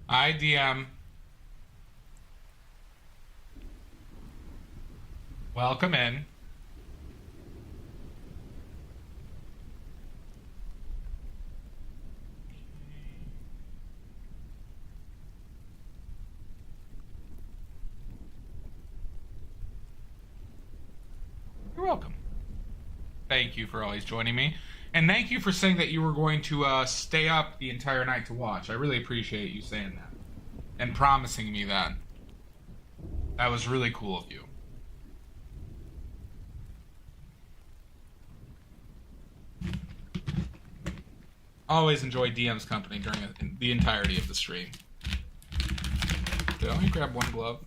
IDM. Welcome in. You're welcome. Thank you for always joining me. And thank you for saying that you were going to stay up the entire night to watch. I really appreciate you saying that. And promising me that. That was really cool of you. Always enjoy DM's company during the entirety of the stream. Did I only grab one glove?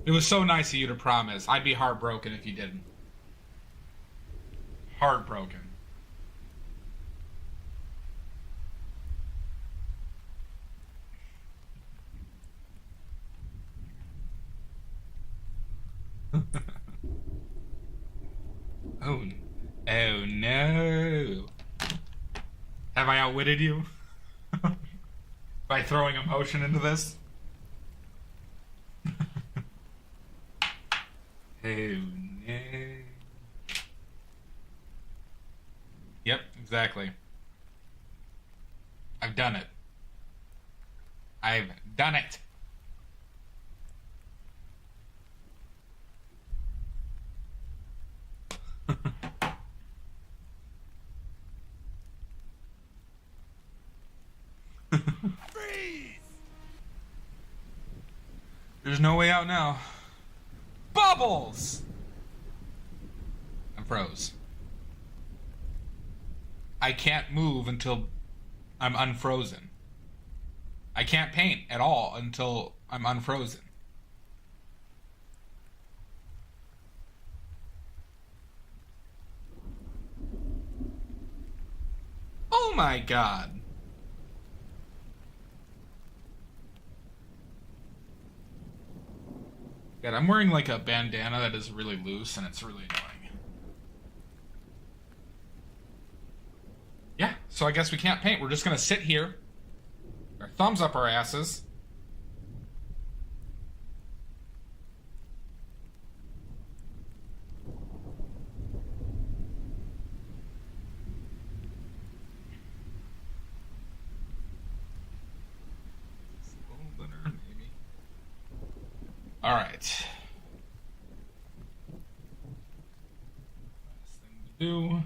It was so nice of you to promise. I'd be heartbroken if you didn't. Heartbroken. Oh, oh no. Have I outwitted you? By throwing emotion into this? Oh no. Yep, exactly. I've done it. I've done it. Freeze! There's no way out now. Bubbles! I froze. I can't move until I'm unfrozen. I can't paint at all until I'm unfrozen. Oh my god. God, I'm wearing like a bandana that is really loose and it's really annoying. Yeah, so I guess we can't paint. We're just gonna sit here, our thumbs up our asses. All right. Last thing to do.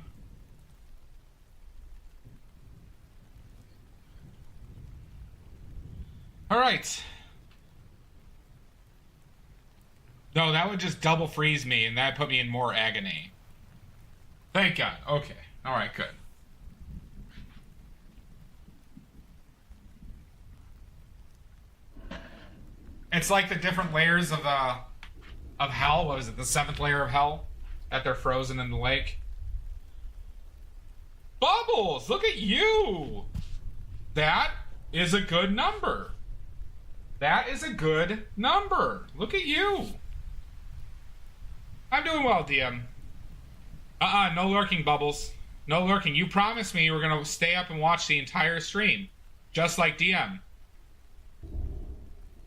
All right. No, that would just double freeze me, and that put me in more agony. Thank God. Okay. All right. Good. It's like the different layers of hell. What is it? The seventh layer of hell that they're frozen in the lake. Bubbles, look at you. That is a good number. That is a good number. Look at you. I'm doing well, DM. No lurking, Bubbles. No lurking. You promised me you were going to stay up and watch the entire stream. Just like DM.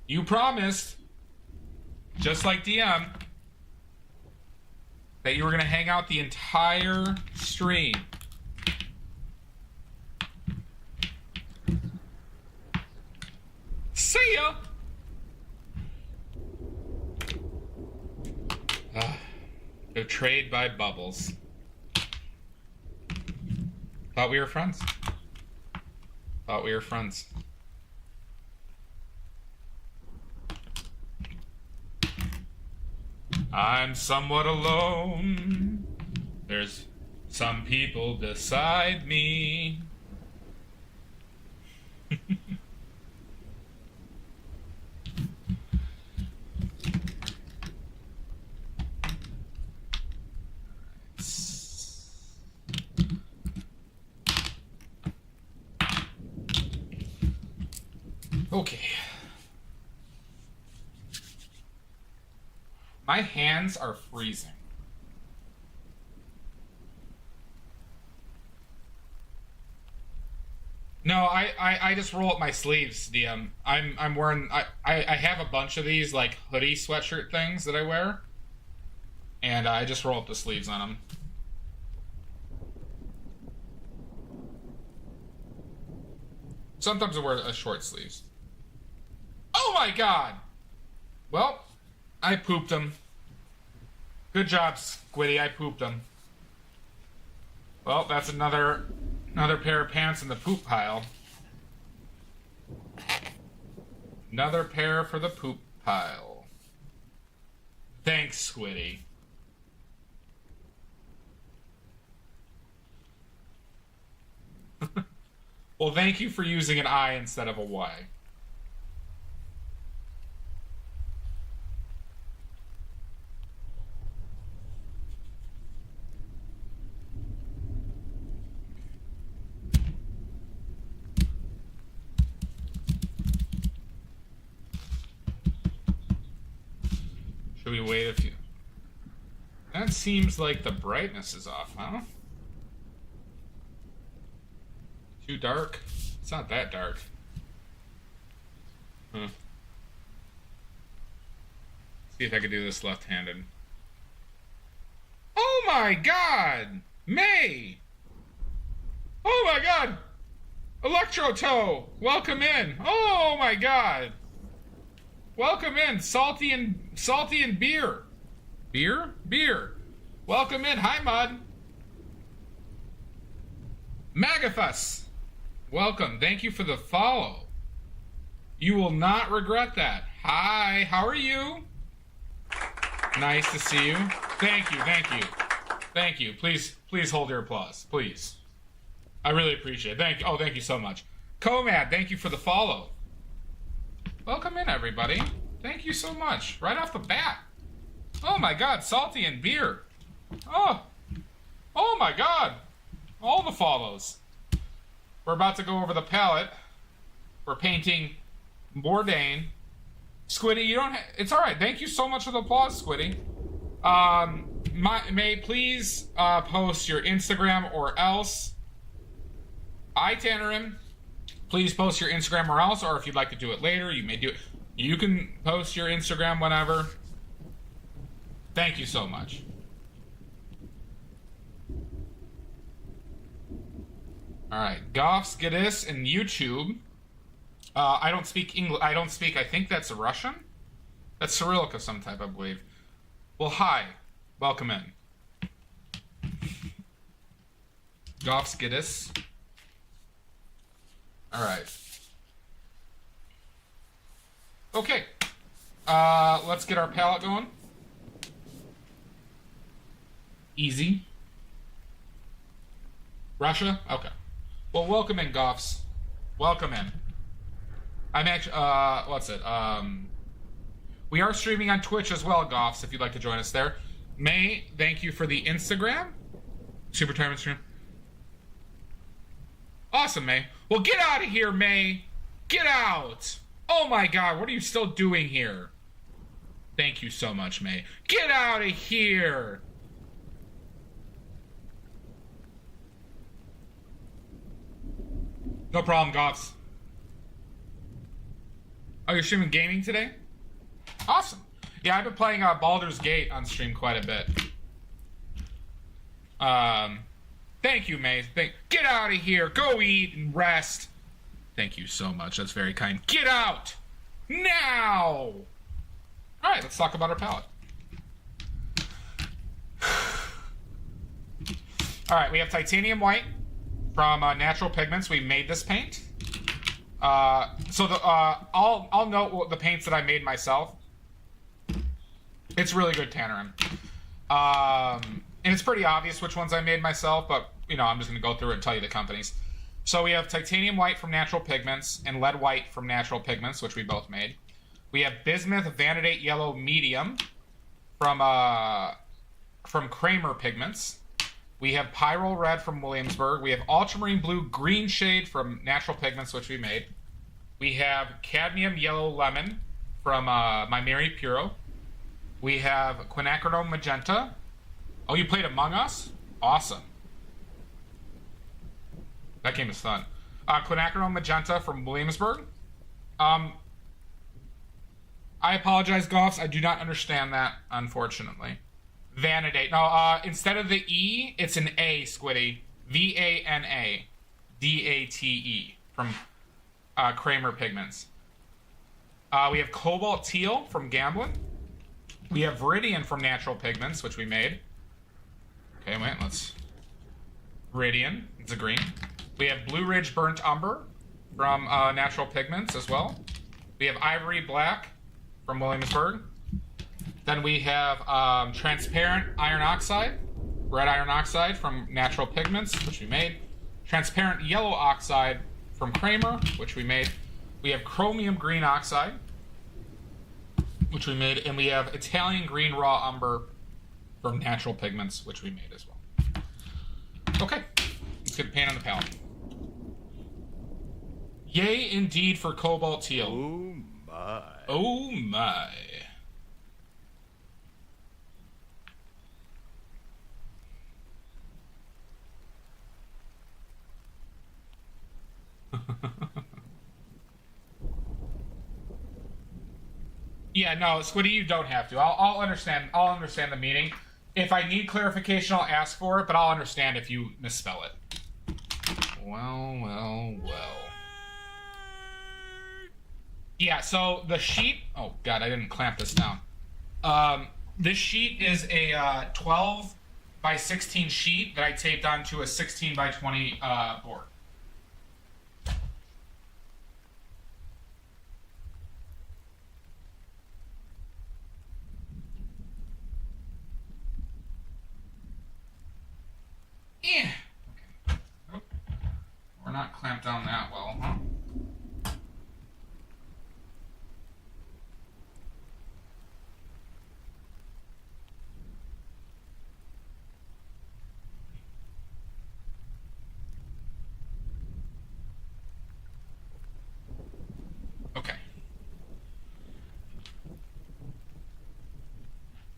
You promised, just like DM, that you were going to hang out the entire stream. See ya! Betrayed by Bubbles. Thought we were friends. Thought we were friends. I'm somewhat alone. There's some people beside me. Okay. My hands are freezing. No, I just roll up my sleeves, DM. I'm wearing I have a bunch of these like hoodie sweatshirt things that I wear, and I just roll up the sleeves on them. Sometimes I wear a short sleeves. Oh my god! Well, I pooped him. Good job, Squiddy. I pooped him. Well, that's another pair of pants in the poop pile. Another pair for the poop pile. Thanks, Squiddy. Well, thank you for using an I instead of a Y. Should we wait a few? That seems like the brightness is off, huh? Too dark? It's not that dark. Huh. See if I can do this left-handed. Oh my god! May! Oh my god! Electro Toe! Welcome in! Oh my god! Welcome in, salty and beer. Beer. Welcome in. Hi, Mud. Magathus. Welcome. Thank you for the follow. You will not regret that. Hi. How are you? Nice to see you. Thank you. Please hold your applause. Please. I really appreciate it. Thank you so much. Comad, thank you for the follow. Welcome in, everybody. Thank you so much. Right off the bat. Oh my god, salty and beer. Oh my god. All the follows. We're about to go over the palette. We're painting Bourdain. Squiddy, you don't it's alright. Thank you so much for the applause, Squiddy. May please post your Instagram or else. Tannerin. Please post your Instagram or else, or if you'd like to do it later, you may do it. You can post your Instagram whenever. Thank you so much. Alright, Goffs, Gedis, and YouTube. I don't speak English. I think that's Russian? That's Cyrillic of some type, I believe. Well, hi. Welcome in. Goffs, Gedis. Alright. Okay. Let's get our palette going. Easy. Russia? Okay. Well, welcome in, Goffs. Welcome in. I'm actually, what's it? We are streaming on Twitch as well, Goffs, if you'd like to join us there. May, thank you for the Instagram. Super Retirement Stream. Awesome, May. Well, get out of here, May. Get out. Oh my god, what are you still doing here? Thank you so much, May. Get out of here. No problem, Goffs. Oh, you're streaming gaming today? Awesome. Yeah, I've been playing Baldur's Gate on stream quite a bit. Thank you, May. Get out of here. Go eat and rest. Thank you so much. That's very kind. Get out! Now! Alright, let's talk about our palette. Alright, we have titanium white from Natural Pigments. We made this paint. I'll note the paints that I made myself. It's really good Tannerin. And it's pretty obvious which ones I made myself, but, you know, I'm just going to go through it and tell you the companies. So we have titanium white from Natural Pigments and lead white from Natural Pigments, which we both made. We have bismuth vanadate yellow medium from Kramer Pigments. We have pyrrole red from Williamsburg. We have ultramarine blue green shade from Natural Pigments, which we made. We have cadmium yellow lemon from My Mary Puro. We have quinacridone magenta. Oh, you played Among Us? Awesome. That game is fun. Quinacridone Magenta from Williamsburg. I apologize, Goffs. I do not understand that, unfortunately. Vanadate. No, instead of the E, it's an A, Squiddy. Vanadate from Kramer Pigments. We have Cobalt Teal from Gamblin. We have Viridian from Natural Pigments, which we made. Okay, wait, let's... Viridian, it's a green. We have Blue Ridge Burnt Umber from Natural Pigments as well. We have Ivory Black from Williamsburg. Then we have Transparent Iron Oxide, Red Iron Oxide from Natural Pigments, which we made. Transparent Yellow Oxide from Kramer, which we made. We have Chromium Green Oxide, which we made. And we have Italian Green Raw Umber from Natural Pigments, which we made as well. Okay, let's get the paint on the palette. Yay, indeed, for Cobalt Teal. Oh, my. Oh, my. Yeah, no, Squiddy, you don't have to. I'll understand. I'll understand the meaning. If I need clarification, I'll ask for it, but I'll understand if you misspell it. Well. Yeah, so the sheet... Oh, God, I didn't clamp this down. This sheet is a 12 by 16 sheet that I taped onto a 16 by 20 board. Yeah. Okay. Oh. We're not clamped down that well, huh? Okay.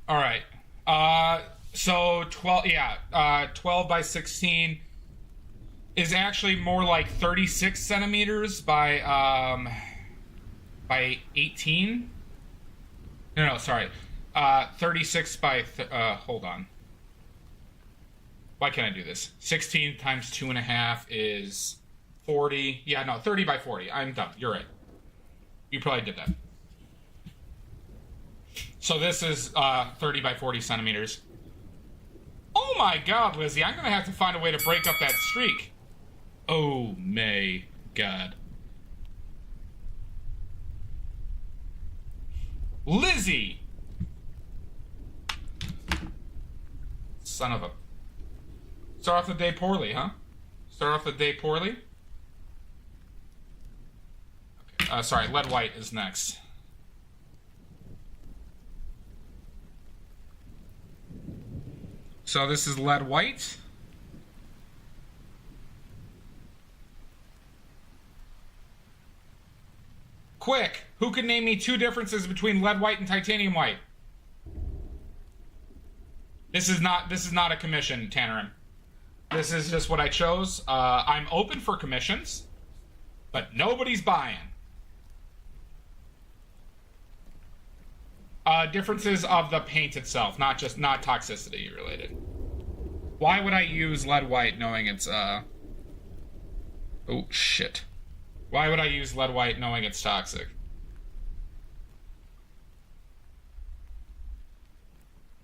All right. So 12, 12 by 16 is actually more like 36 centimeters by 18. No, sorry. 36 by, hold on. Why can't I do this? 16 times 2.5 is 40. Yeah, no, 30 by 40. I'm dumb. You're right. You probably did that. So this is 30 by 40 centimeters. Oh my God, Lizzie, I'm going to have to find a way to break up that streak. Oh my God. Lizzie! Son of a... Start off the day poorly, huh? Start off the day poorly? Okay, sorry, Lead White is next. So this is Lead White. Quick, who can name me two differences between Lead White and Titanium White? This is not a commission, Tannerin. This is just what I chose. I'm open for commissions, but nobody's buying. Differences of the paint itself, not toxicity related. Why would I use Lead White knowing it's oh shit. Why would I use Lead White knowing it's toxic?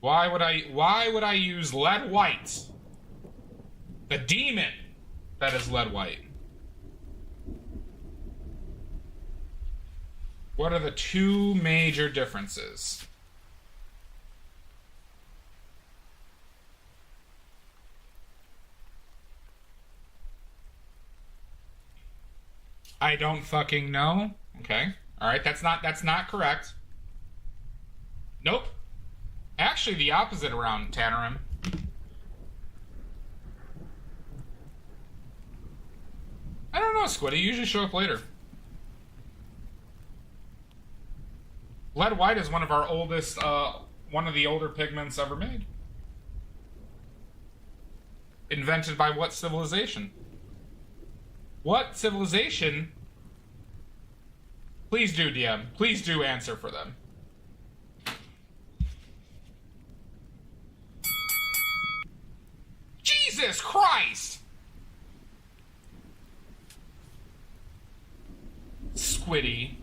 Why would I use Lead White? The demon that is Lead White. What are the two major differences? I don't fucking know. Okay. All right, that's not correct. Nope. Actually, the opposite around Tannerin. I don't know, Squiddy. You usually show up later. Lead White is one of our oldest, one of the older pigments ever made. Invented by what civilization? What civilization? Please do, DM. Please do answer for them. Jesus Christ! Squiddy.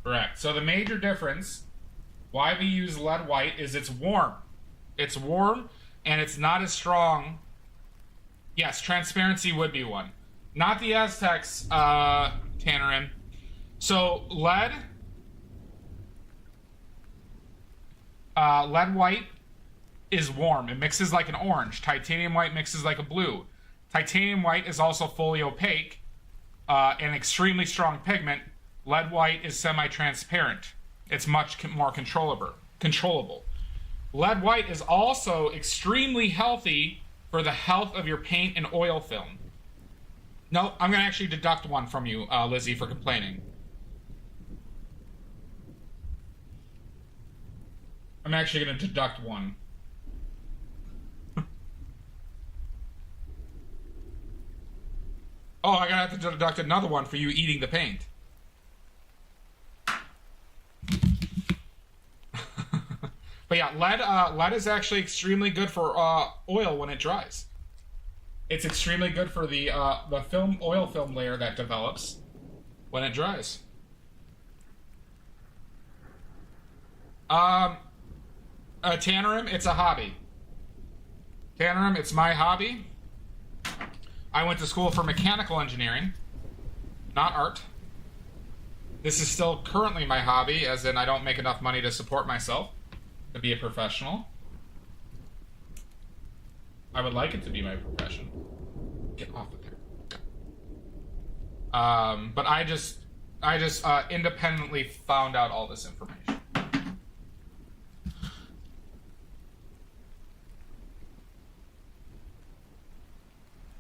Correct. So the major difference why we use lead white is it's warm. It's warm and it's not as strong. Yes, transparency would be one. Not the Aztecs, Tannerin. So lead white is warm. It mixes like an orange. Titanium white mixes like a blue. Titanium white is also fully opaque, an extremely strong pigment. Lead white is semi-transparent. It's much more controllable. Lead white is also extremely healthy for the health of your paint and oil film. No, I'm going to actually deduct one from you, Lizzie, for complaining. I'm actually going to deduct one. Oh, I'm going to have to deduct another one for you eating the paint. But yeah, lead is actually extremely good for oil when it dries. It's extremely good for the oil film layer that develops when it dries. Tannerim, it's a hobby. Tannerim, it's my hobby. I went to school for mechanical engineering, not art. This is still currently my hobby, as in I don't make enough money to support myself to be a professional. I would like it to be my profession. Get off of there. But I just independently found out all this information.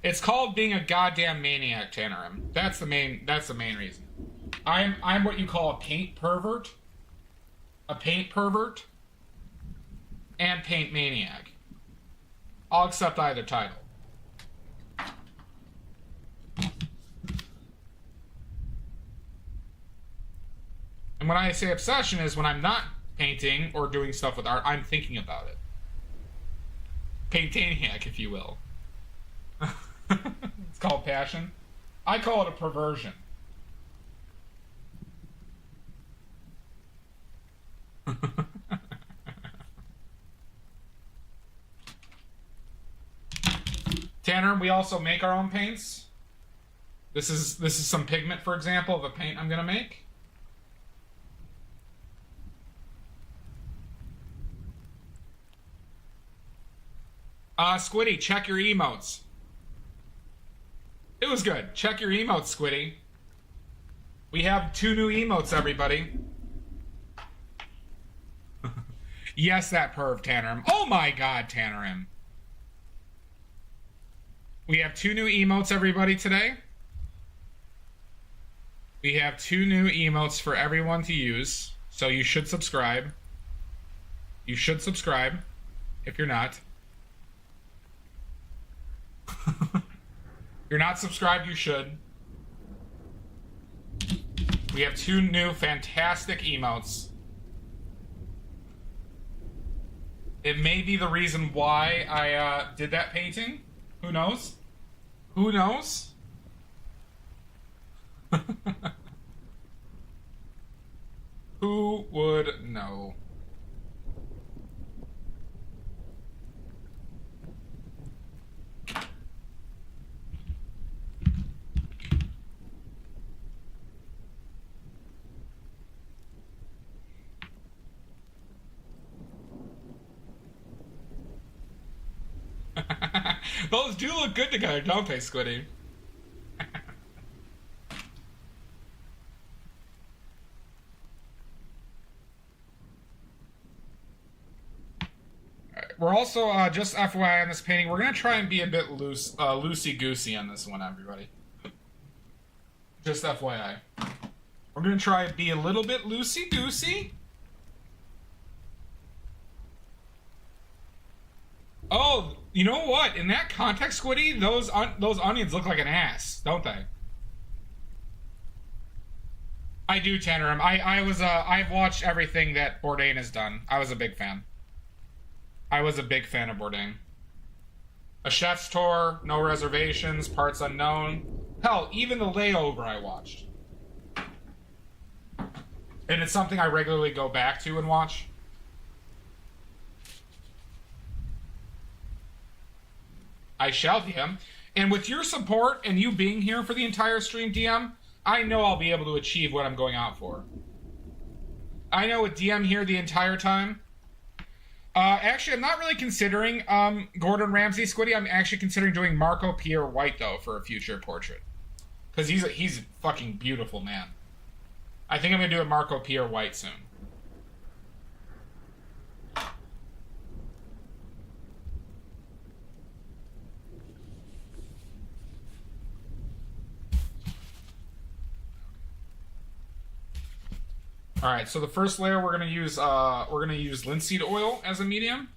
It's called being a goddamn maniac, Tannerim. That's the main reason. I'm what you call a paint pervert. A paint pervert. And paint maniac. I'll accept either title. And when I say obsession is when I'm not painting or doing stuff with art, I'm thinking about it. Paintaniac, if you will. It's called passion. I call it a perversion. Tanner, we also make our own paints. This is some pigment, for example, of a paint I'm gonna make. Squiddy, check your emotes. It was good. Check your emotes, Squiddy. We have 2 new emotes, everybody. Yes, that perv, Tannerim. Oh my god, Tannerim. We have 2 new emotes, everybody, today. We have 2 new emotes for everyone to use. So you should subscribe. You should subscribe. If you're not. If you're not subscribed, you should. We have 2 new fantastic emotes. It may be the reason why I did that painting. Who knows? Who knows? Who would know? Those do look good together, don't they, Squiddy? We're also, just FYI on this painting, we're going to try and be a bit loosey-goosey on this one, everybody. Just FYI. We're going to try to be a little bit loosey-goosey. Oh, you know what? In that context, Squiddy, those onions look like an ass, don't they? I do, Tannerum. I've watched everything that Bourdain has done. I was a big fan. I was a big fan of Bourdain. A Chef's Tour, No Reservations, Parts Unknown. Hell, even The Layover I watched. And it's something I regularly go back to and watch. I shall, DM. And with your support and you being here for the entire stream, DM, I know I'll be able to achieve what I'm going out for. I know with DM here the entire time. Actually, I'm not really considering Gordon Ramsay, Squiddy. I'm actually considering doing Marco Pierre White, though, for a future portrait. Because he's a fucking beautiful man. I think I'm going to do a Marco Pierre White soon. All right, so the first layer we're gonna use linseed oil as a medium.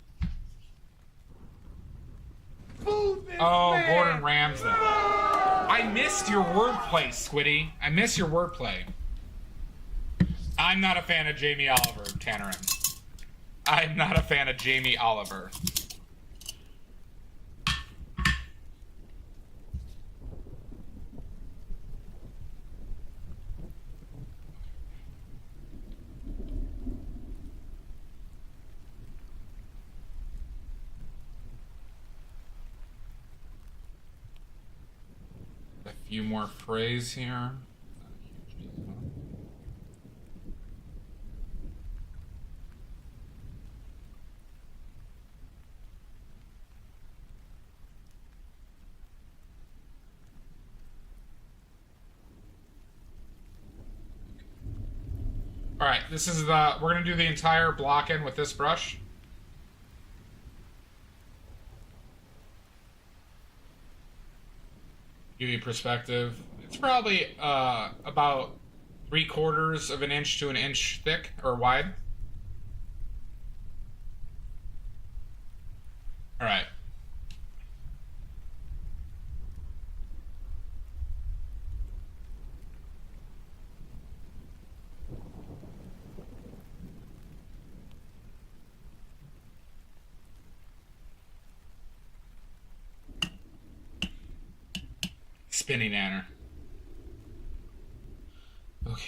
Oh, Gordon Ramsay! I missed your wordplay, Squiddy. I missed your wordplay. I'm not a fan of Jamie Oliver, Tannerin. I'm not a fan of Jamie Oliver. A few more frays here. All right, this is we're gonna do the entire block in with this brush. Give you perspective. It's probably about 3/4 of an inch to an inch thick or wide. All right. Spinning nanner. Okay.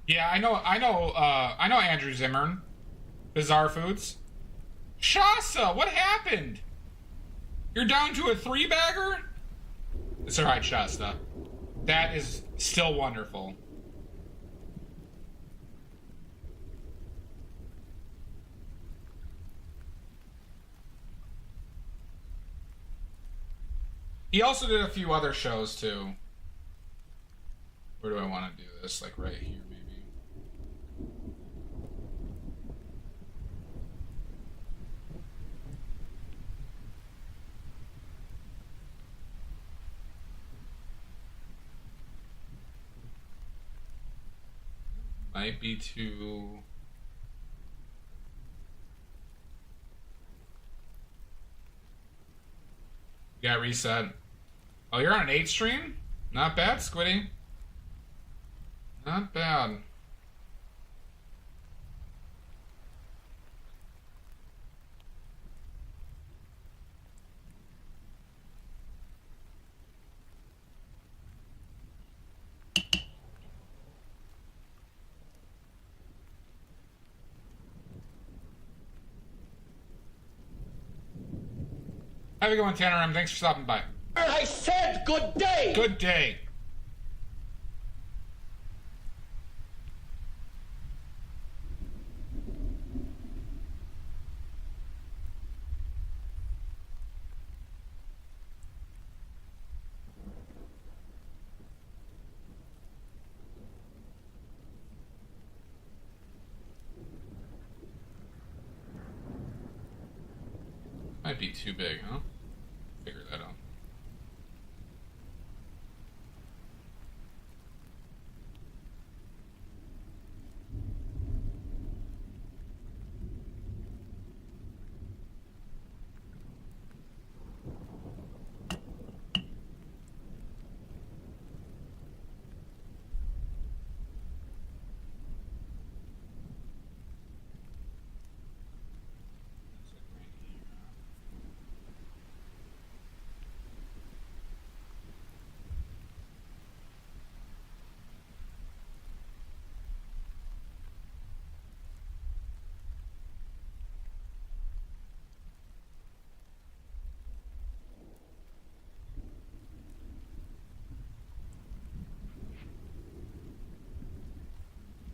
Yeah, I know Andrew Zimmern. Bizarre Foods. Shasta, what happened? You're down to a 3-bagger? It's alright, Shasta. That is still wonderful. He also did a few other shows, too. Where do I want to do this? Like right here, maybe. Might be too... Got reset. Oh, you're on an 8 stream? Not bad, Squiddy. Not bad. Have a good one, Tannerum. Thanks for stopping by. I said good day! Good day. might be too big, huh? Figure that out.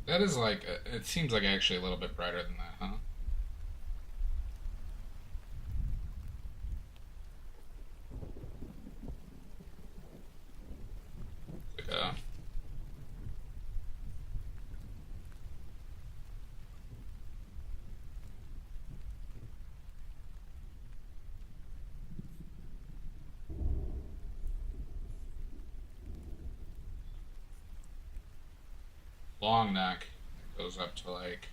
That is like, it seems like actually a little bit brighter than that, huh? It's like a long neck that goes up to like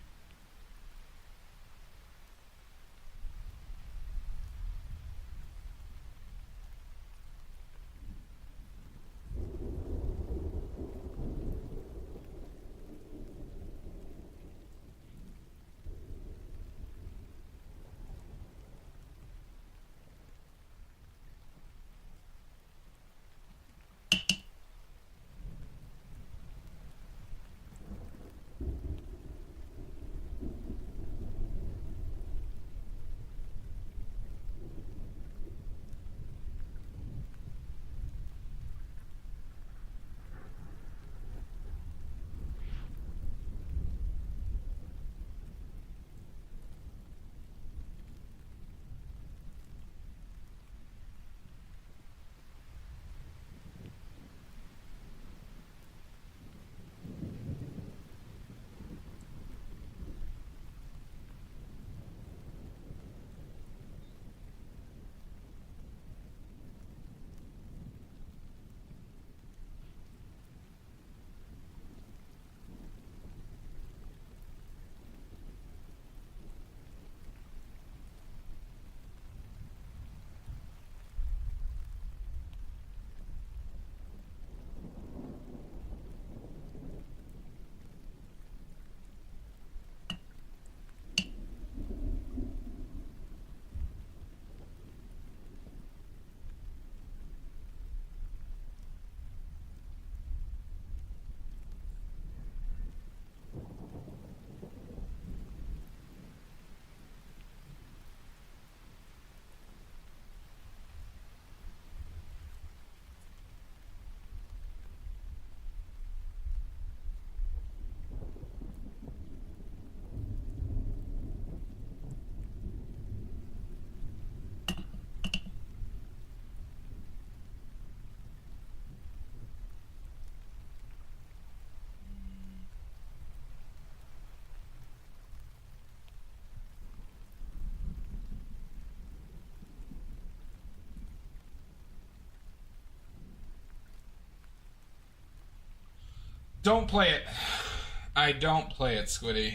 don't play it. I don't play it, Squiddy.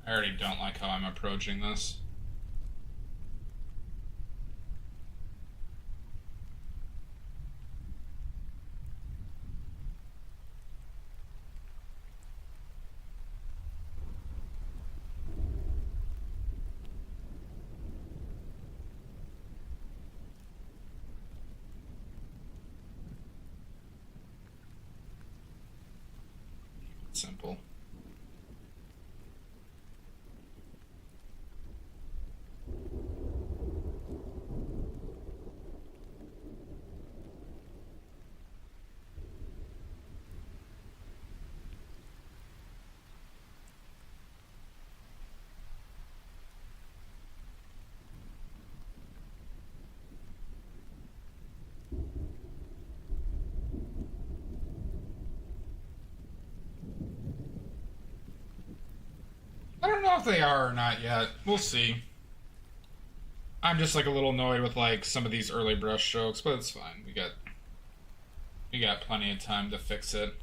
I already don't like how I'm approaching this. Simple. I don't know if they are or not yet. We'll see. I'm just like a little annoyed with like some of these early brush strokes, but it's fine. We got plenty of time to fix it.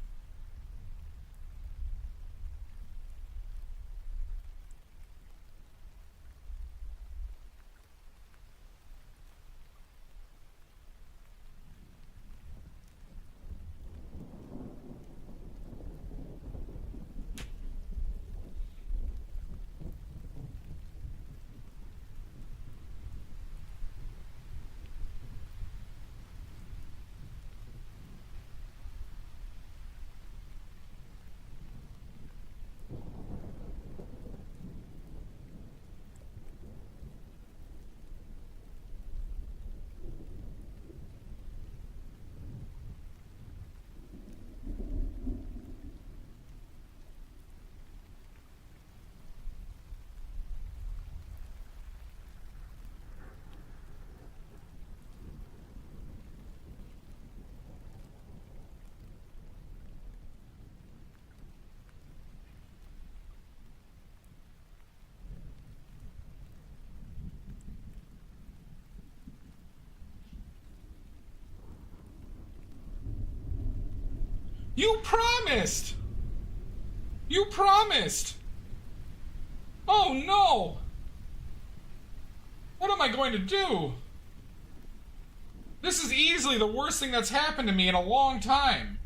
You promised! You promised! Oh no! What am I going to do? This is easily the worst thing that's happened to me in a long time.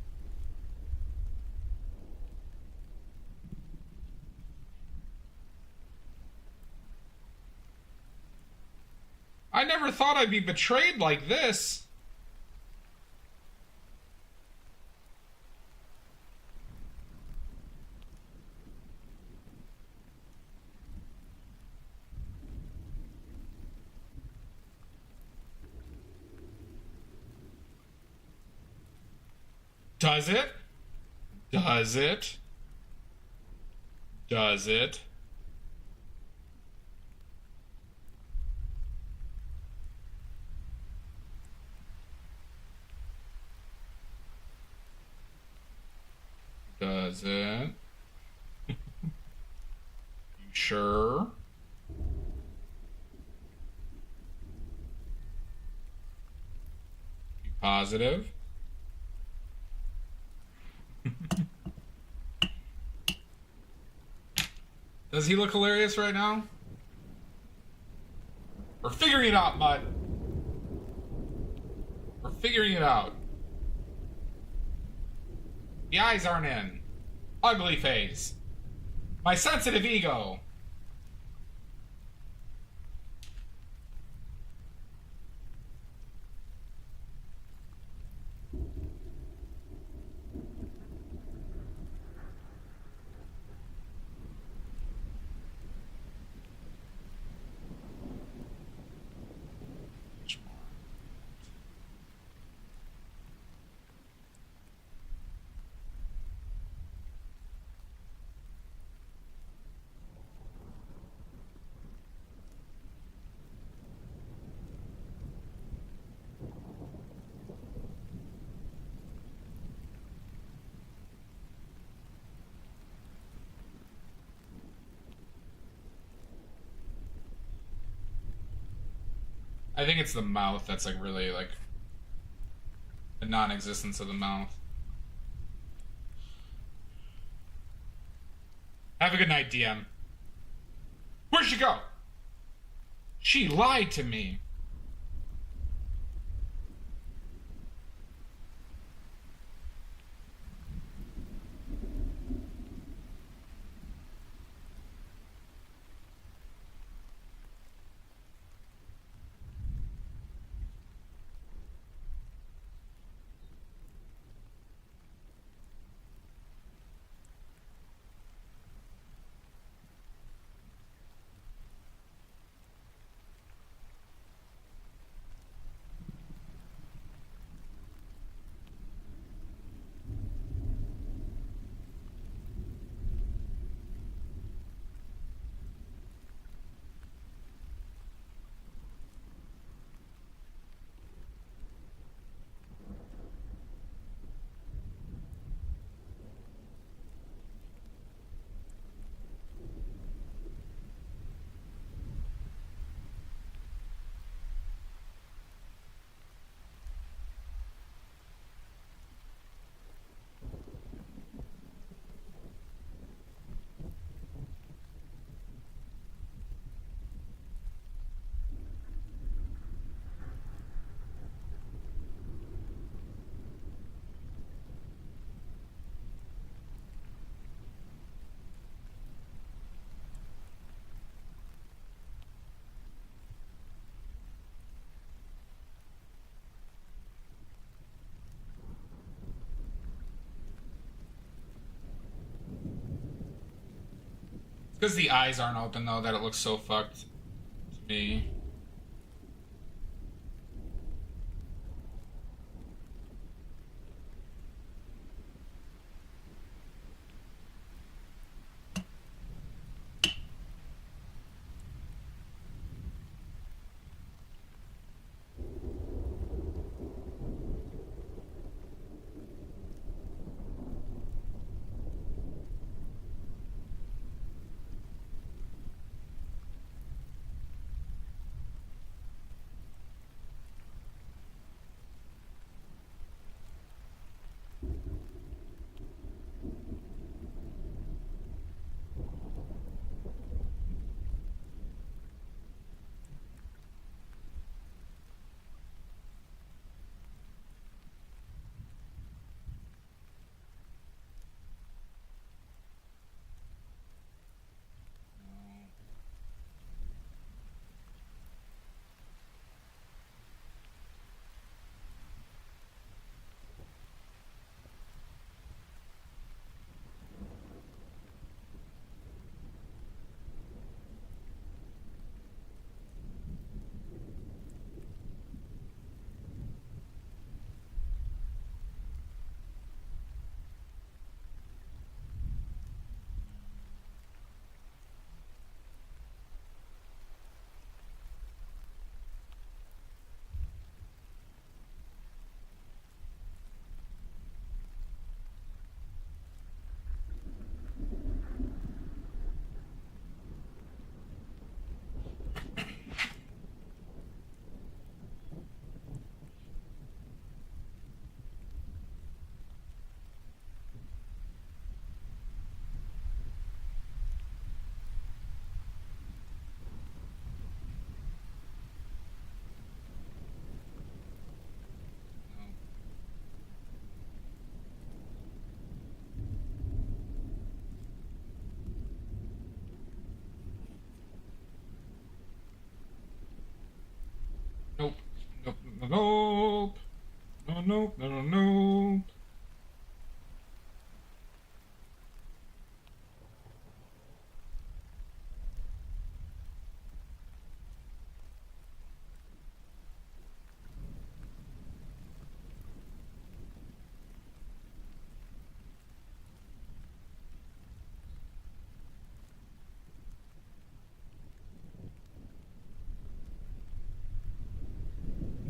I never thought I'd be betrayed like this. Does it? Does it? Does it? Does it? You sure? You positive? Does he look hilarious right now? We're figuring it out, bud. We're figuring it out. The eyes aren't in. Ugly face. My sensitive ego. I think it's the mouth that's like really like the non-existence of the mouth. Have a good night, DM. Where'd she go? She lied to me. Because the eyes aren't open, though, that it looks so fucked to me. Nope. Nope. Nope. No, nope. No, no, nope.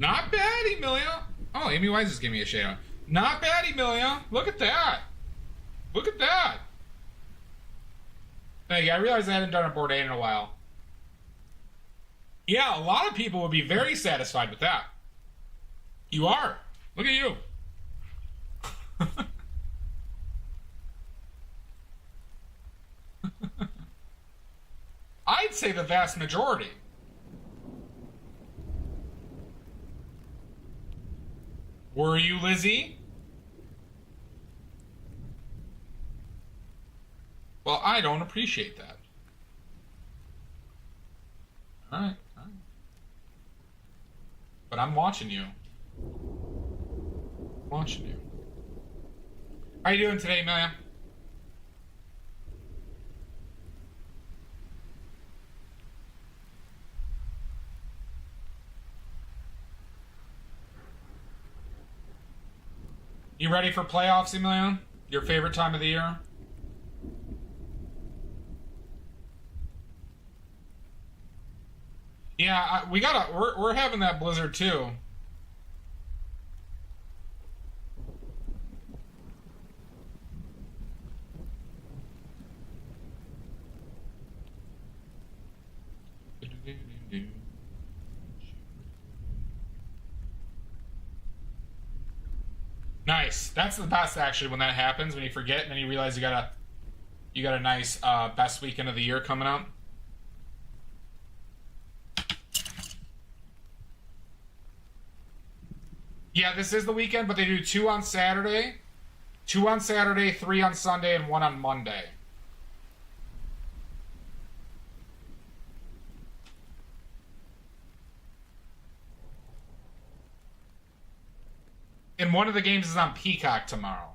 Not bad, Emilia. Oh, Amy Wise just gave me a shout out. Not bad, Emilia. Look at that. Look at that. Thank you. I realized I hadn't done a Bourdain in a while. Yeah, a lot of people would be very satisfied with that. You are. Look at you. I'd say the vast majority. Were you, Lizzie? Well, I don't appreciate that. All right. But I'm watching you. Watching you. How you doing today, Amelia? You ready for playoffs, Amelia? Your favorite time of the year? Yeah, we're having that blizzard too. Nice. That's the best actually when that happens, when you forget and then you realize you got a nice best weekend of the year coming up. Yeah, this is the weekend, but they do 2 on Saturday, 3 on Sunday, and 1 on Monday. And one of the games is on Peacock tomorrow.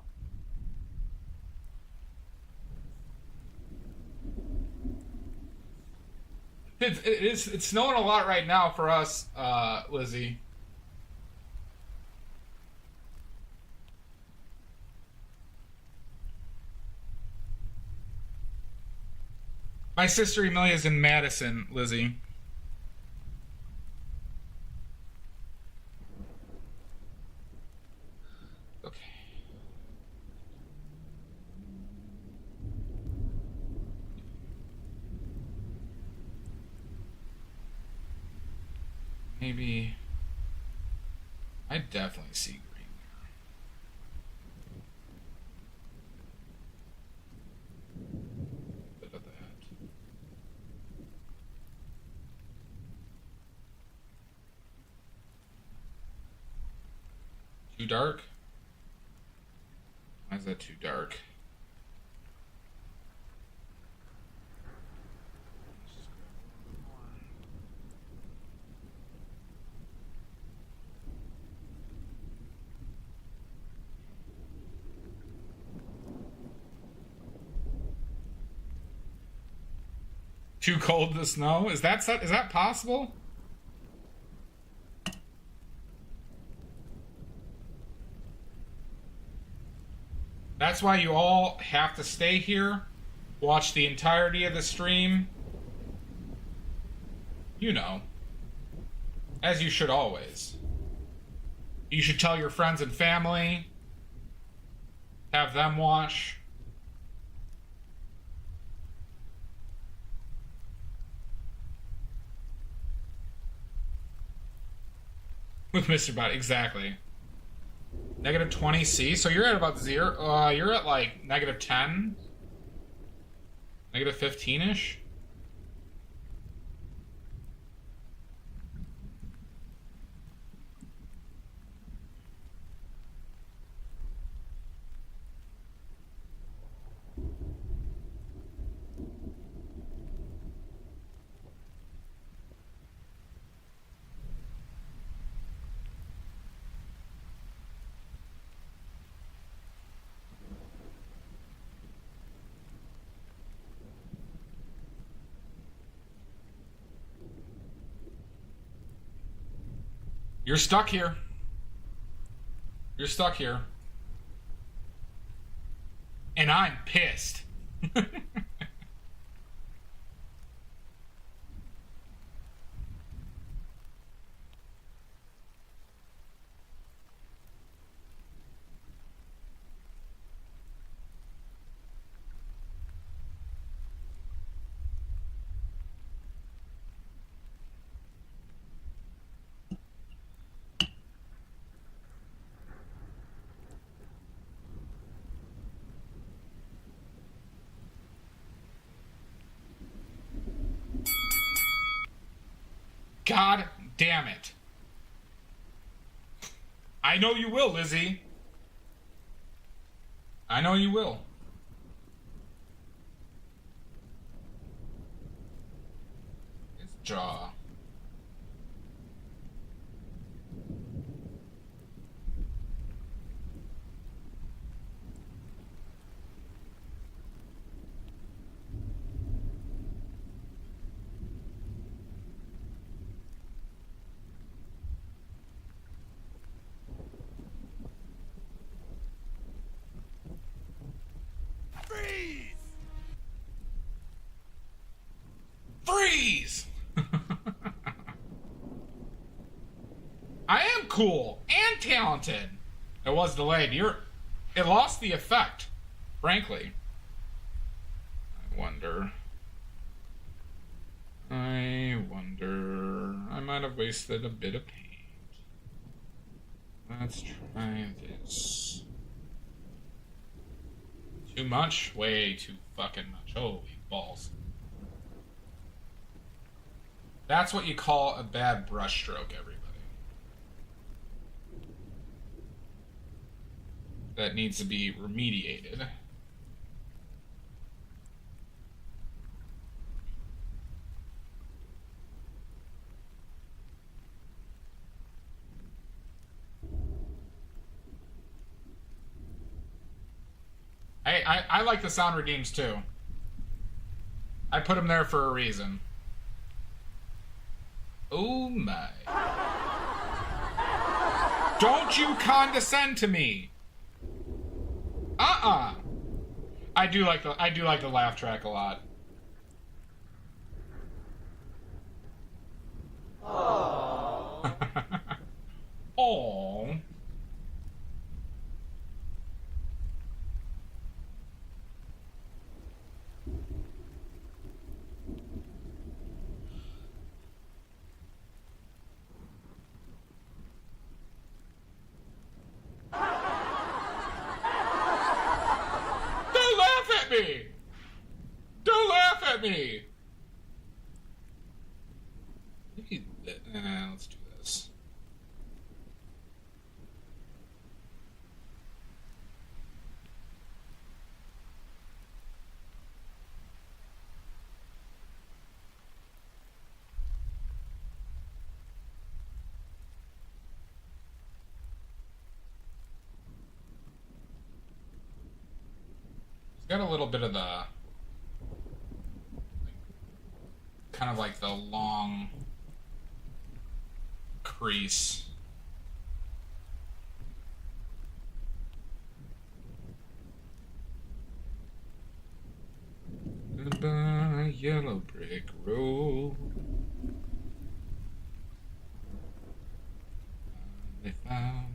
It's snowing a lot right now for us, Lizzie. My sister Emilia's in Madison, Lizzie. Okay. Maybe. I definitely see green there. Bit of that. Too dark? Why is that too dark? Too cold to snow? Is that possible? That's why you all have to stay here, watch the entirety of the stream. You know, as you should always. You should tell your friends and family, have them watch. With Mr. Bot, exactly. Negative 20C, so you're at about 0. You're at like negative 10, negative 15-ish. You're stuck here. You're stuck here. And I'm pissed. God damn it. I know you will, Lizzie. I know you will. His jaw. Freeze! I am cool and talented. It was delayed. It lost the effect, frankly. I wonder. I might have wasted a bit of paint. Let's try this. Too much? Way too fucking much. Holy balls. That's what you call a bad brushstroke, everybody. That needs to be remediated. I like the sound redeems too. I put them there for a reason. Oh my. Don't you condescend to me. I do like the laugh track a lot. Aww. Don't laugh at me! Don't laugh at me! Maybe let's do this. It's got a little bit of the, like, kind of like the long crease. Goodbye, yellow brick road. They found.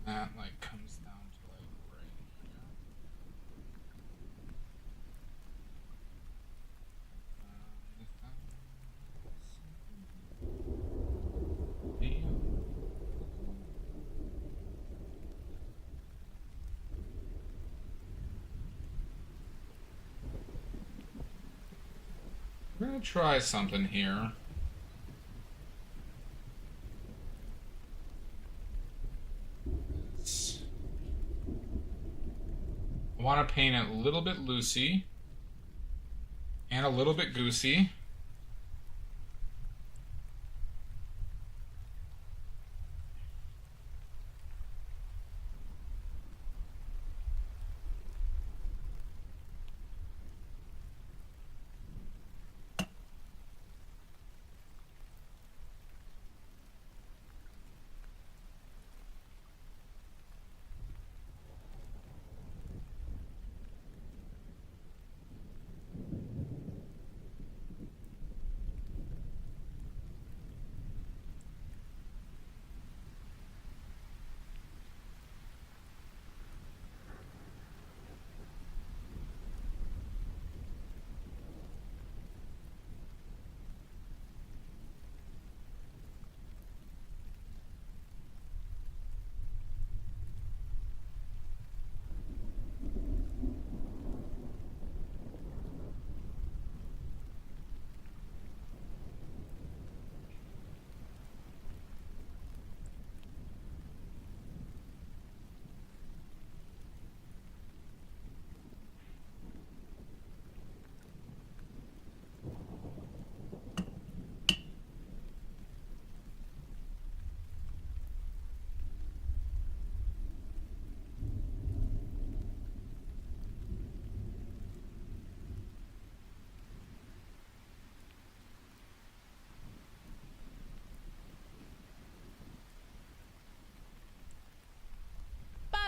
That like comes down to like right here. We're gonna try something here. I want to paint it a little bit loosey and a little bit goosey.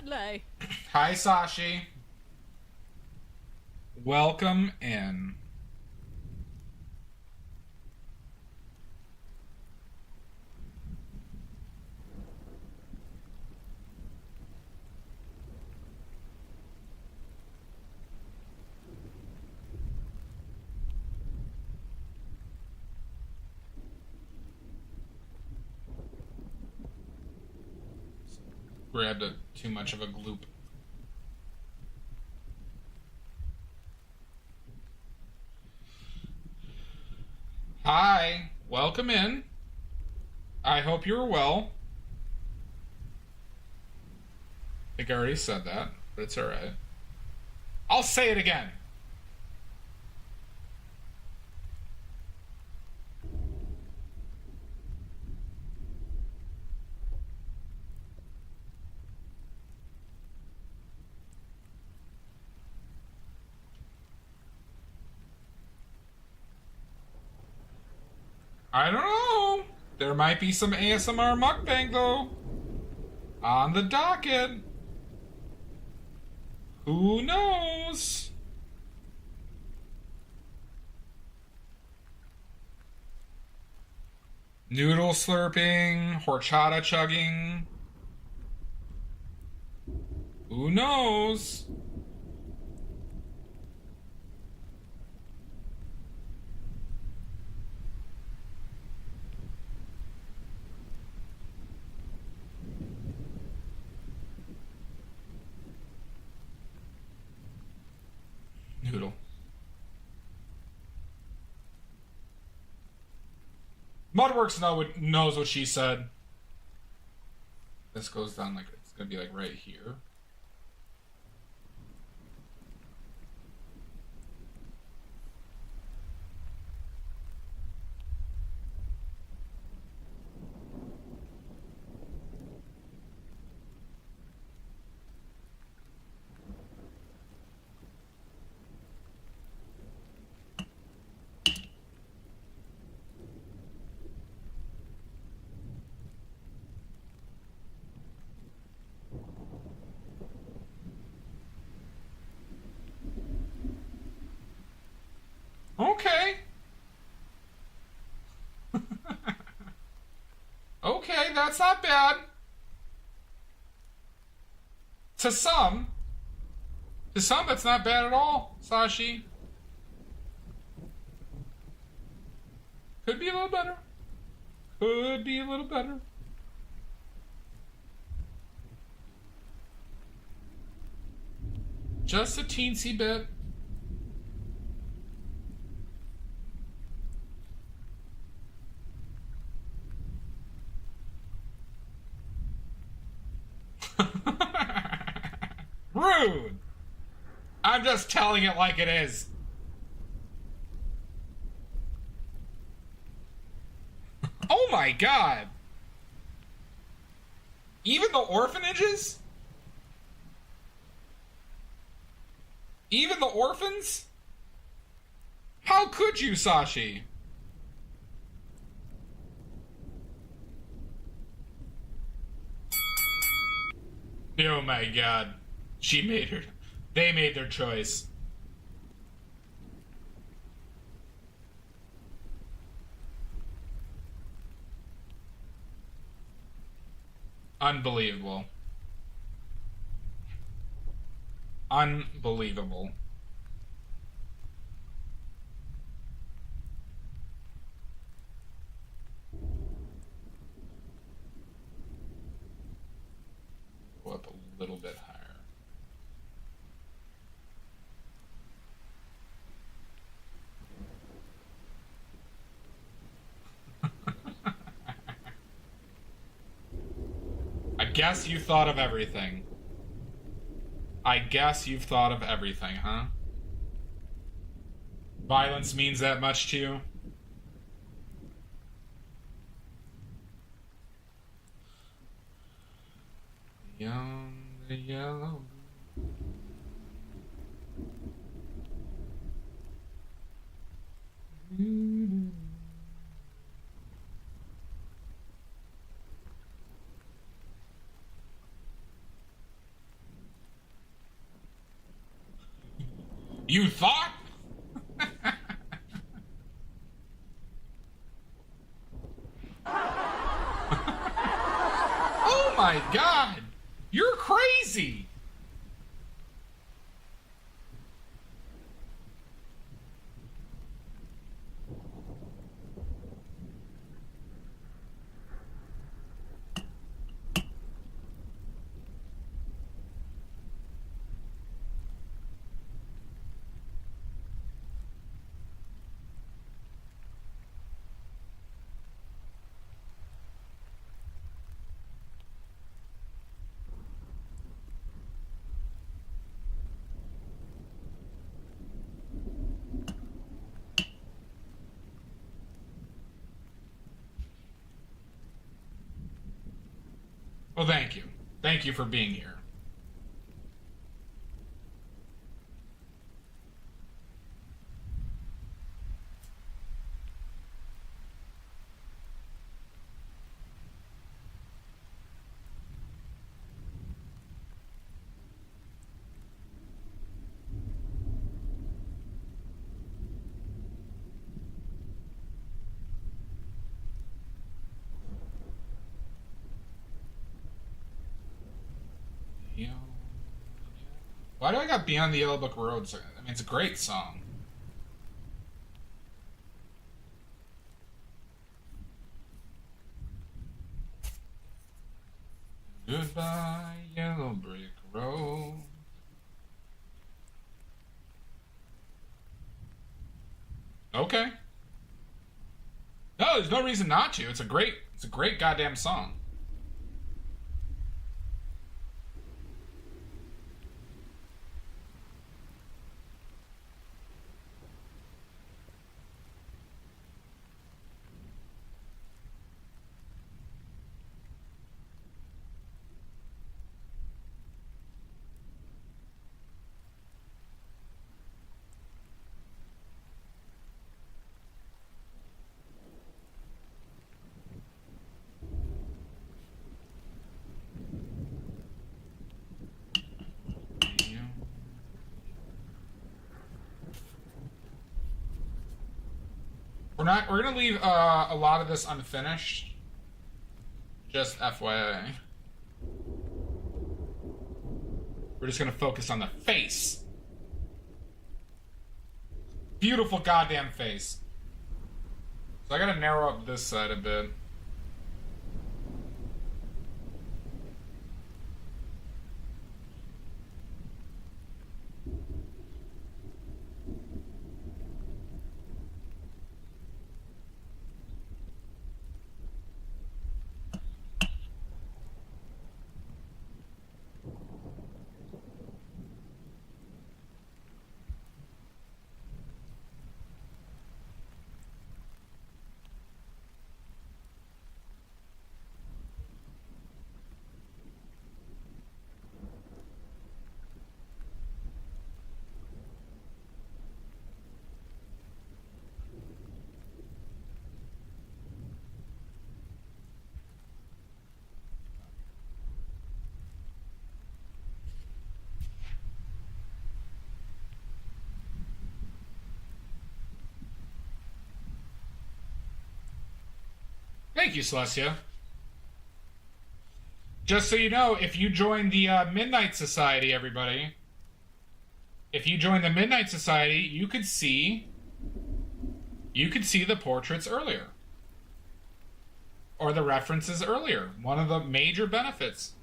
Hello. Hi, Sashi. Welcome in. Grabbed too much of a gloop. Hi, welcome in. I hope you're well. I think I already said that, but it's alright. I'll say it again. I don't know. There might be some ASMR mukbang, though. On the docket. Who knows? Noodle slurping, horchata chugging. Who knows? Noodle. Mudworks knows what she said. This goes down like it's gonna be like right here. Okay. Okay, that's not bad. To some, that's not bad at all, Sashi. Could be a little better. Could be a little better. Just a teensy bit. Rude. I'm just telling it like it is. Oh my god. Even the orphanages? Even the orphans? How could you, Sashi? Oh my god. They made their choice. Unbelievable. Unbelievable. Go up a little bit higher. I guess you thought of everything. I guess you've thought of everything, huh? Violence means that much to you? Beyond the yellow. You thought? Oh my god! You're crazy! Well, thank you. Thank you for being here. Why do I got Beyond the Yellow Book Road? I mean, it's a great song. Goodbye, yellow brick road. Okay. No, there's no reason not to. It's a great goddamn song. We're gonna leave a lot of this unfinished. Just FYI. We're just gonna focus on the face. Beautiful goddamn face. So I gotta narrow up this side a bit. Thank you, Celestia. Just so you know, if you join the Midnight Society, everybody, if you join the Midnight Society, you could see the portraits earlier. Or the references earlier. One of the major benefits.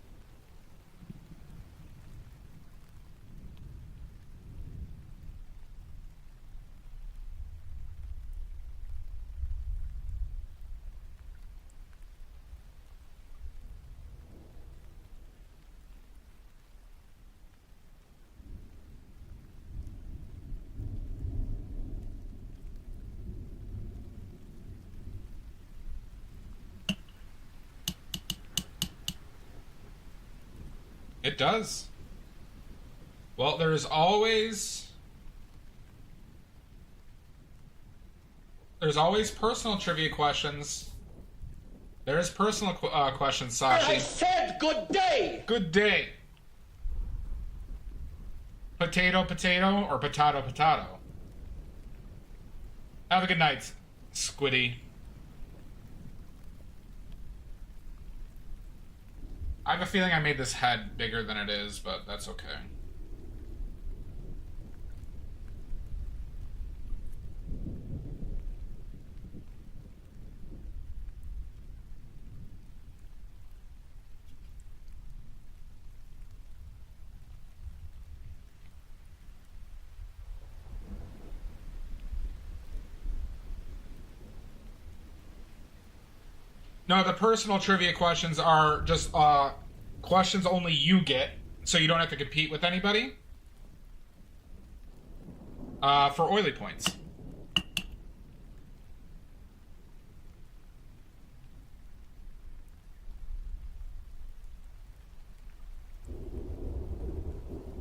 It does. Well, there's always personal trivia questions. There's personal questions, Sashi. I said good day! Good day. Potato, potato, or potato, potato? Have a good night, Squiddy. I have a feeling I made this head bigger than it is, but that's okay. No, the personal trivia questions are just questions only you get, so you don't have to compete with anybody. For oily points.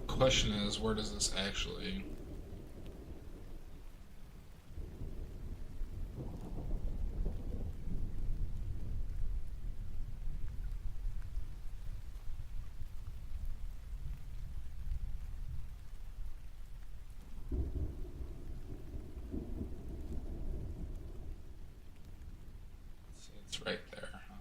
Question is, where does this actually... It's right there, huh?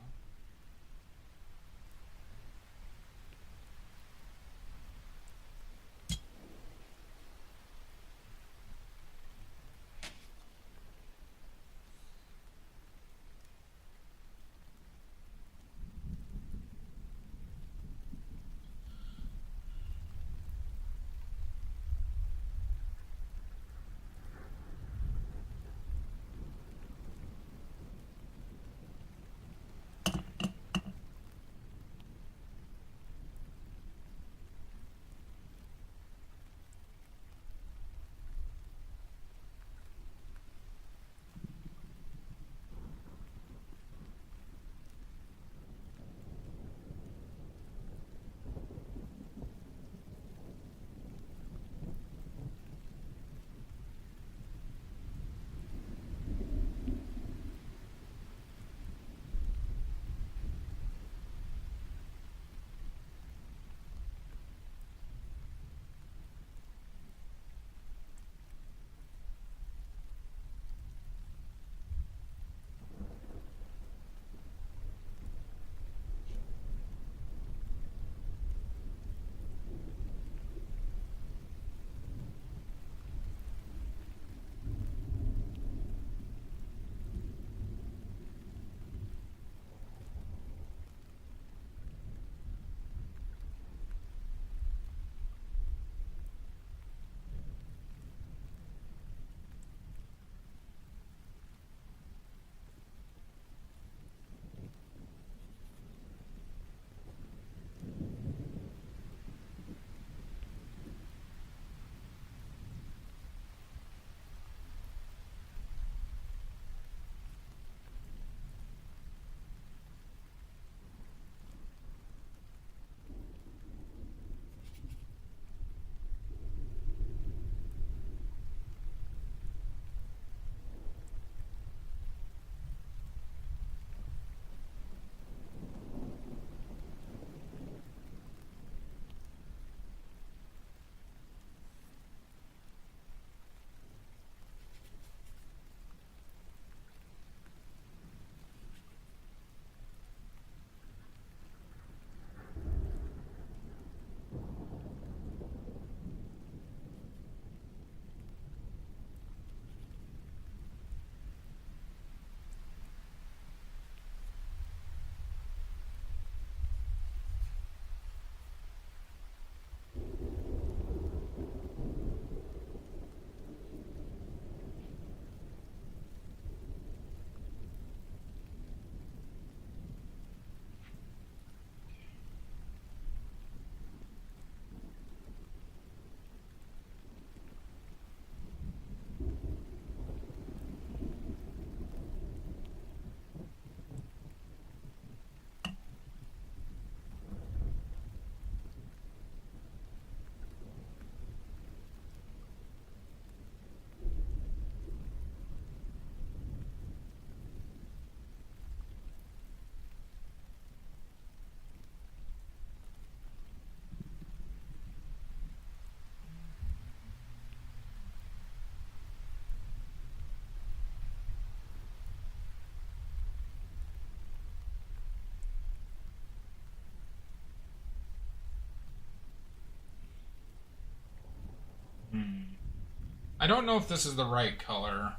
I don't know if this is the right color.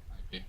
Might be.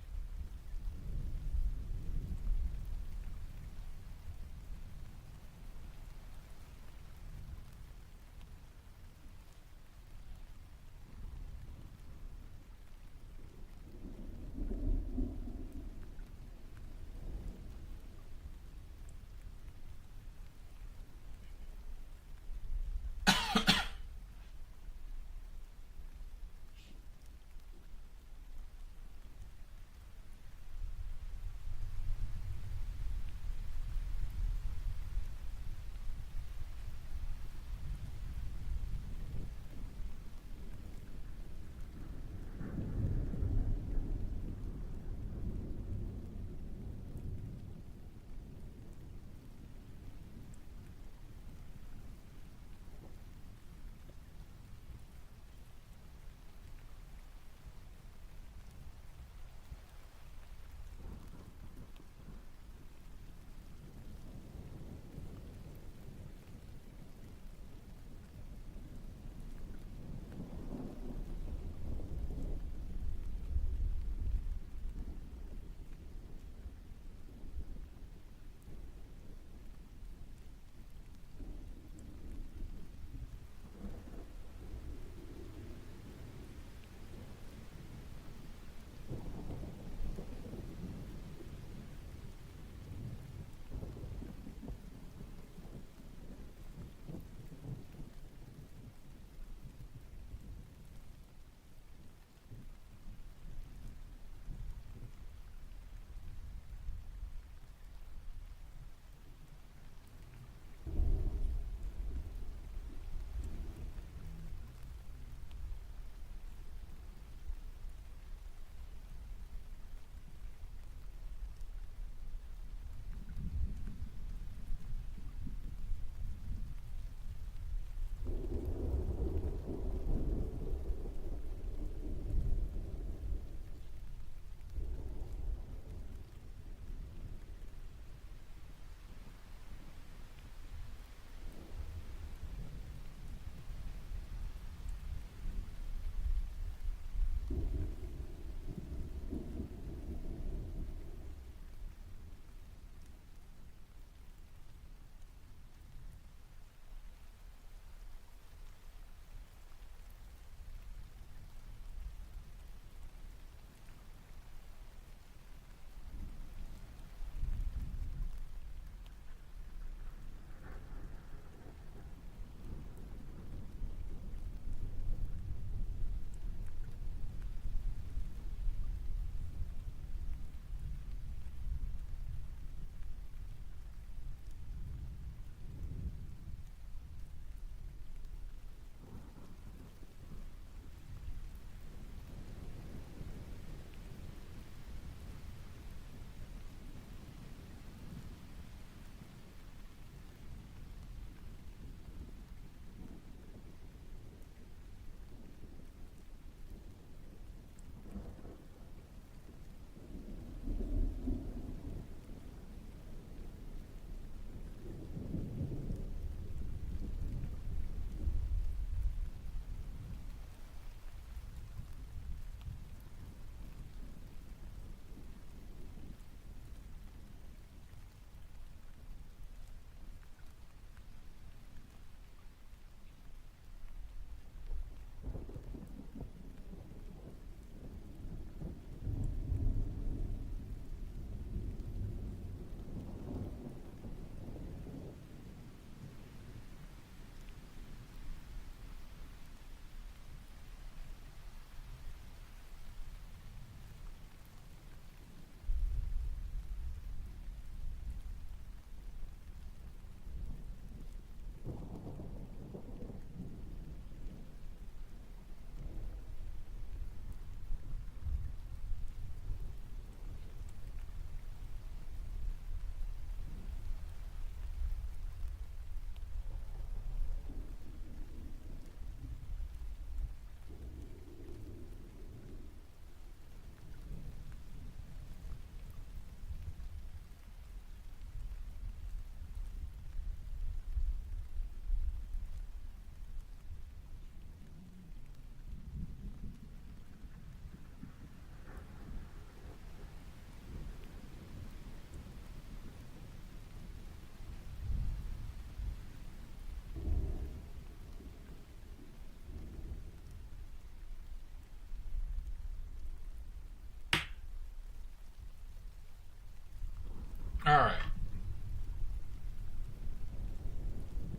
Alright.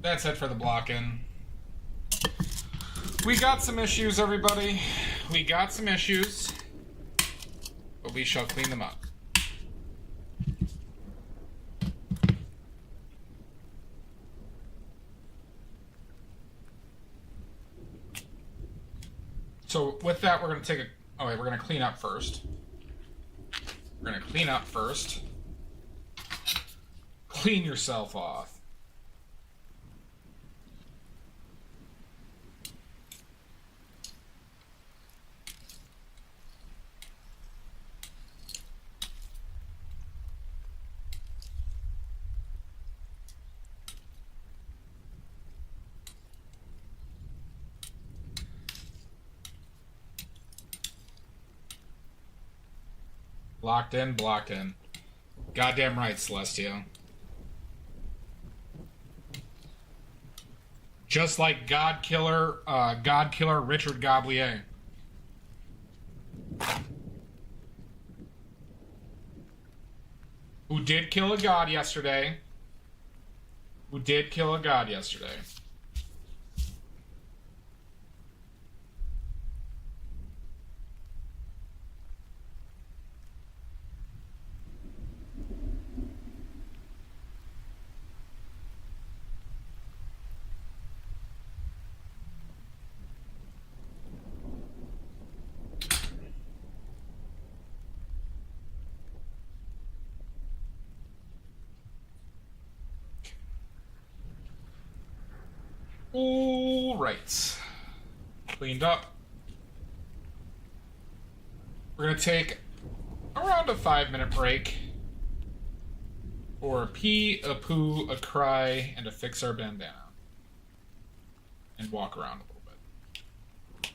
That's it for the block-in. We got some issues, everybody. We got some issues. But we shall clean them up. So with that, we're going to take a... Oh, wait, we're going to clean up first. We're going to clean up first. Clean yourself off. Locked in, blocked in. Goddamn right, Celestio. Just like God Killer Richard Goblier. Who did kill a god yesterday. Who did kill a god yesterday. All right. Cleaned up. We're going to take around a 5-minute break for a pee, a poo, a cry, and to fix our bandana. And walk around a little bit.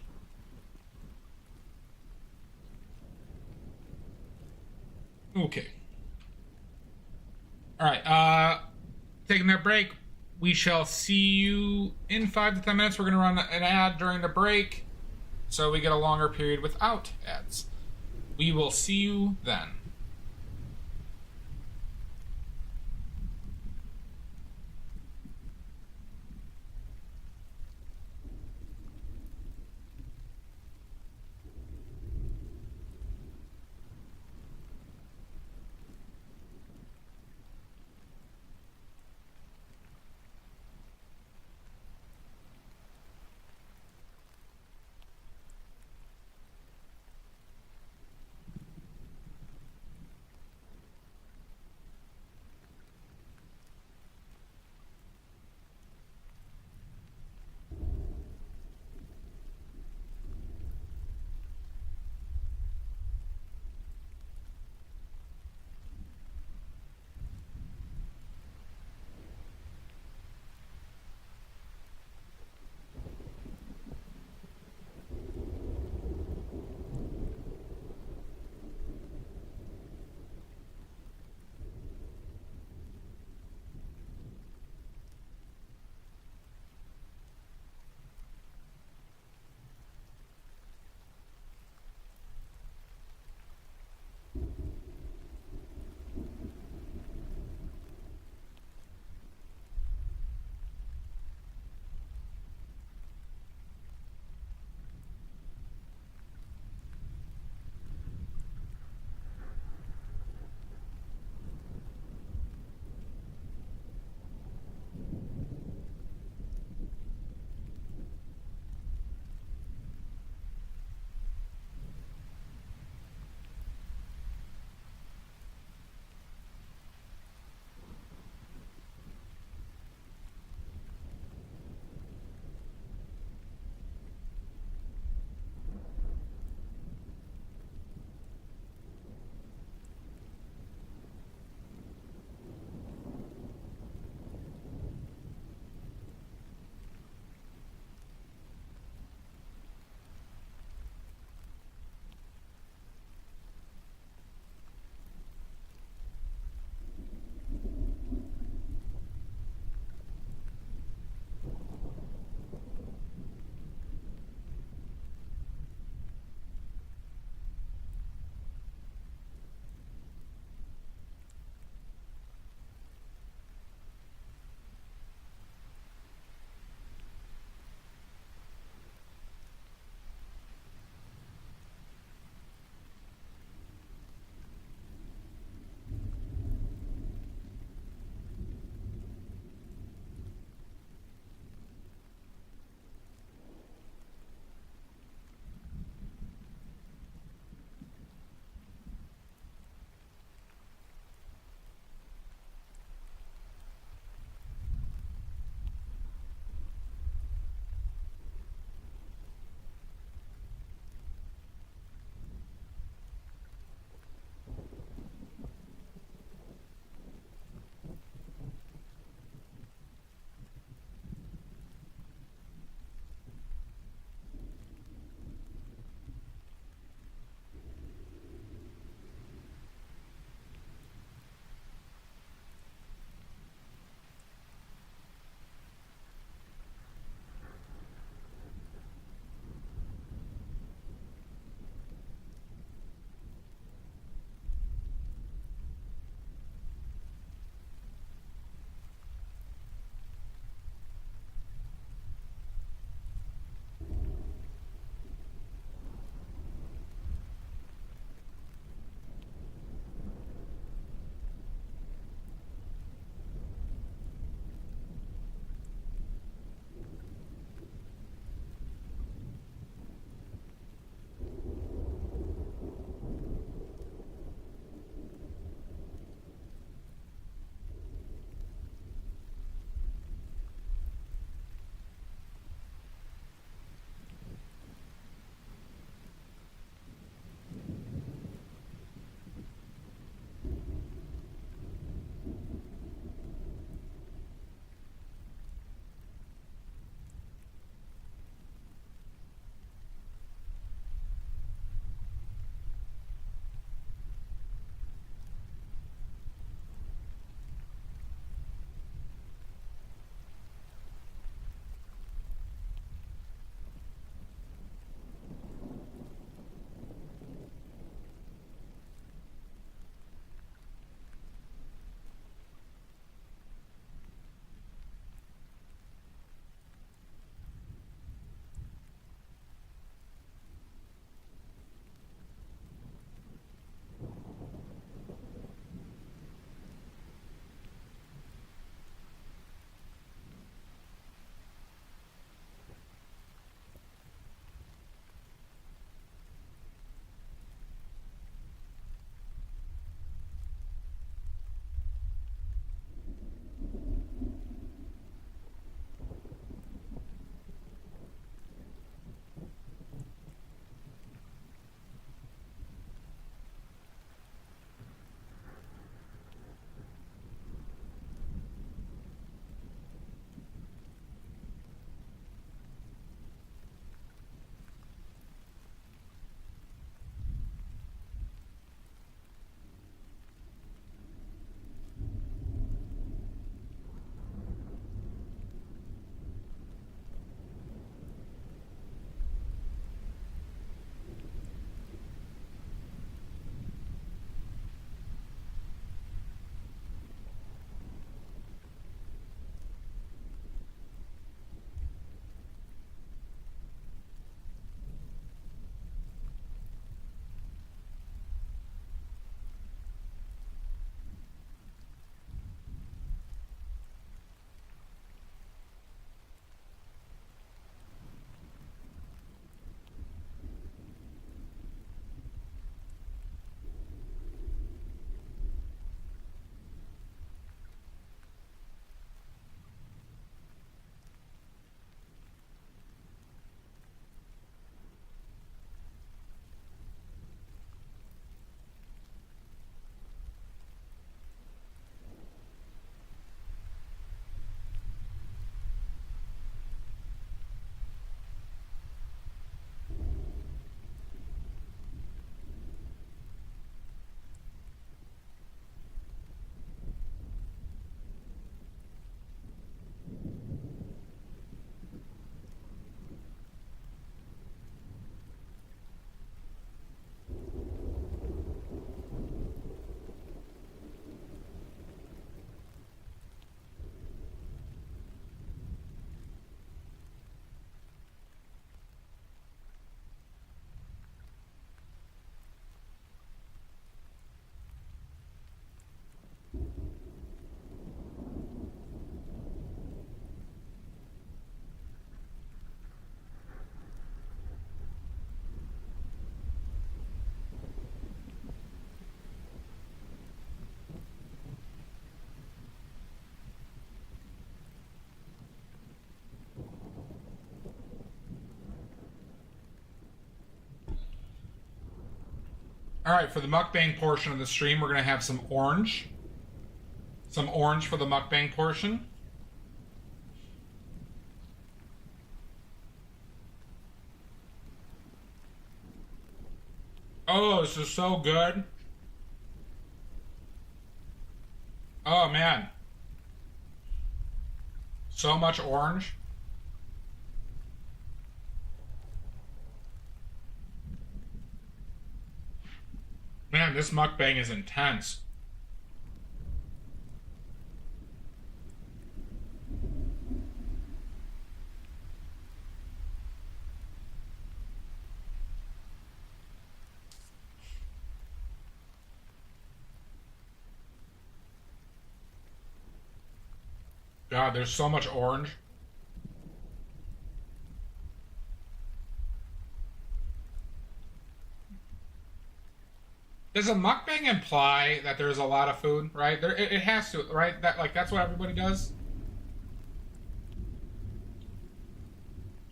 Okay. Alright, taking that break. We shall see you in 5 to 10 minutes. We're going to run an ad during the break, so we get a longer period without ads. We will see you then. All right, for the mukbang portion of the stream, we're going to have some orange. Some orange for the mukbang portion. Oh, this is so good. Oh, man. So much orange. Man, this mukbang is intense. God, there's so much orange. Does a mukbang imply that there's a lot of food, right? It has to, right? That's what everybody does.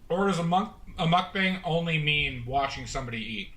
Or does a mukbang only mean watching somebody eat?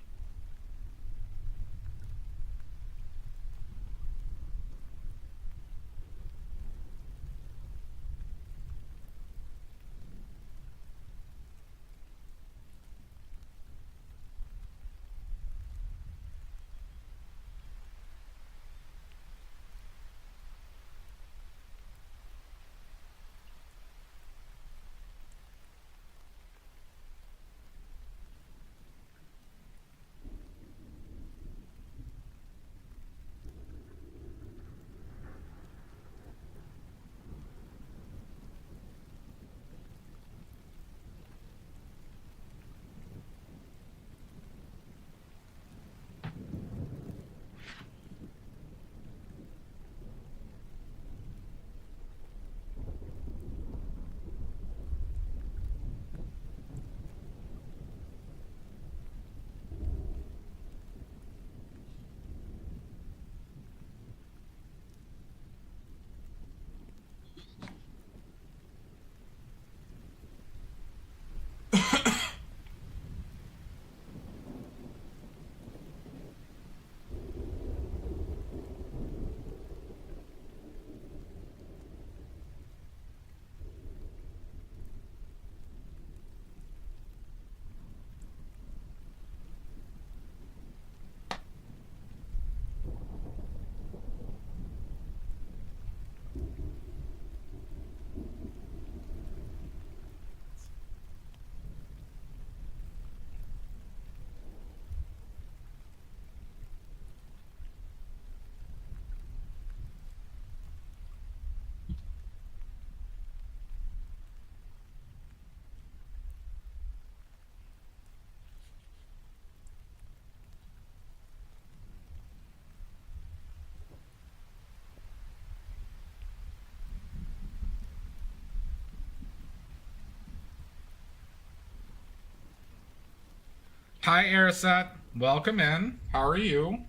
Hi, Arasat. Welcome in. How are you?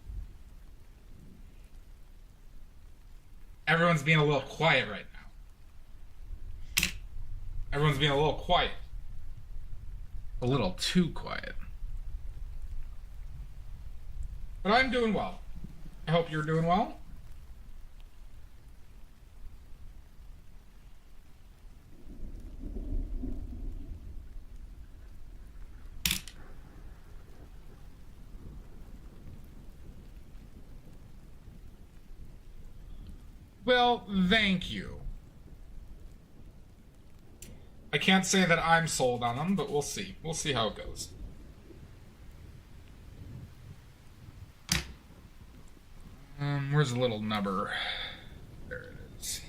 Everyone's being a little quiet right now. Everyone's being a little quiet. A little too quiet. But I'm doing well. I hope you're doing well. Well, thank you. I can't say that I'm sold on them, but we'll see. We'll see how it goes. Where's the little number? There it is.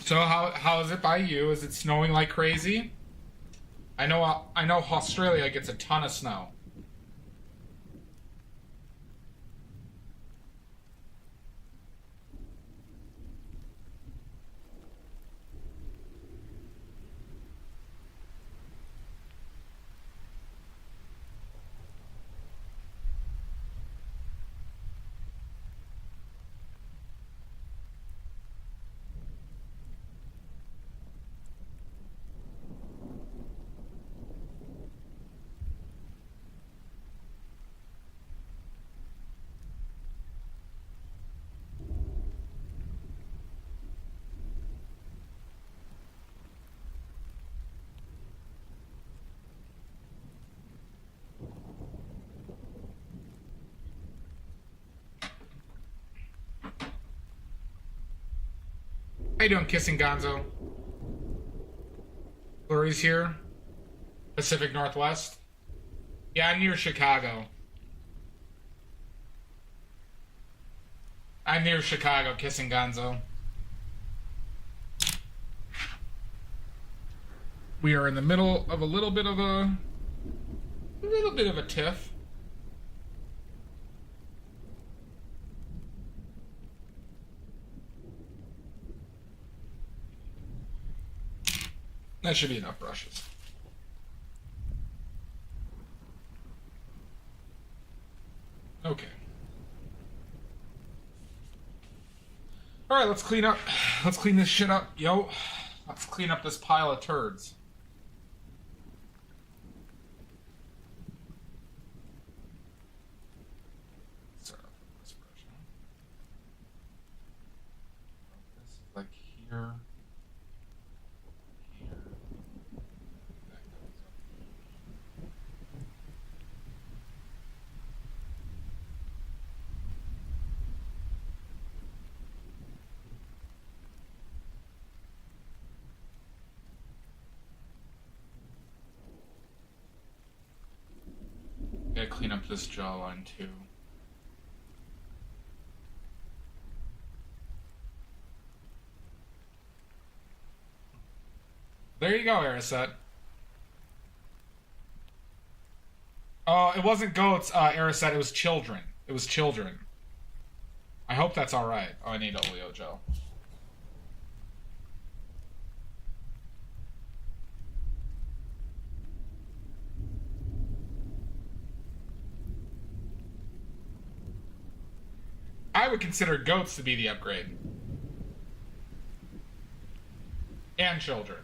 So how is it by you? Is it snowing like crazy? I know Australia gets a ton of snow. How you doing, Kissing Gonzo? Flurry's here. Pacific Northwest. Yeah, I'm near Chicago. I'm near Chicago, Kissing Gonzo. We are in the middle of a little bit of a tiff. That should be enough brushes. Okay. All right, let's clean up. Let's clean this shit up, yo. Let's clean up this pile of turds. Start off with this brush. This is like here. Gotta clean up this jawline too. There you go, Ariset. Oh, it wasn't goats, Ariset, it was children. It was children. I hope that's alright. Oh, I need oleo gel. I would consider goats to be the upgrade. And children.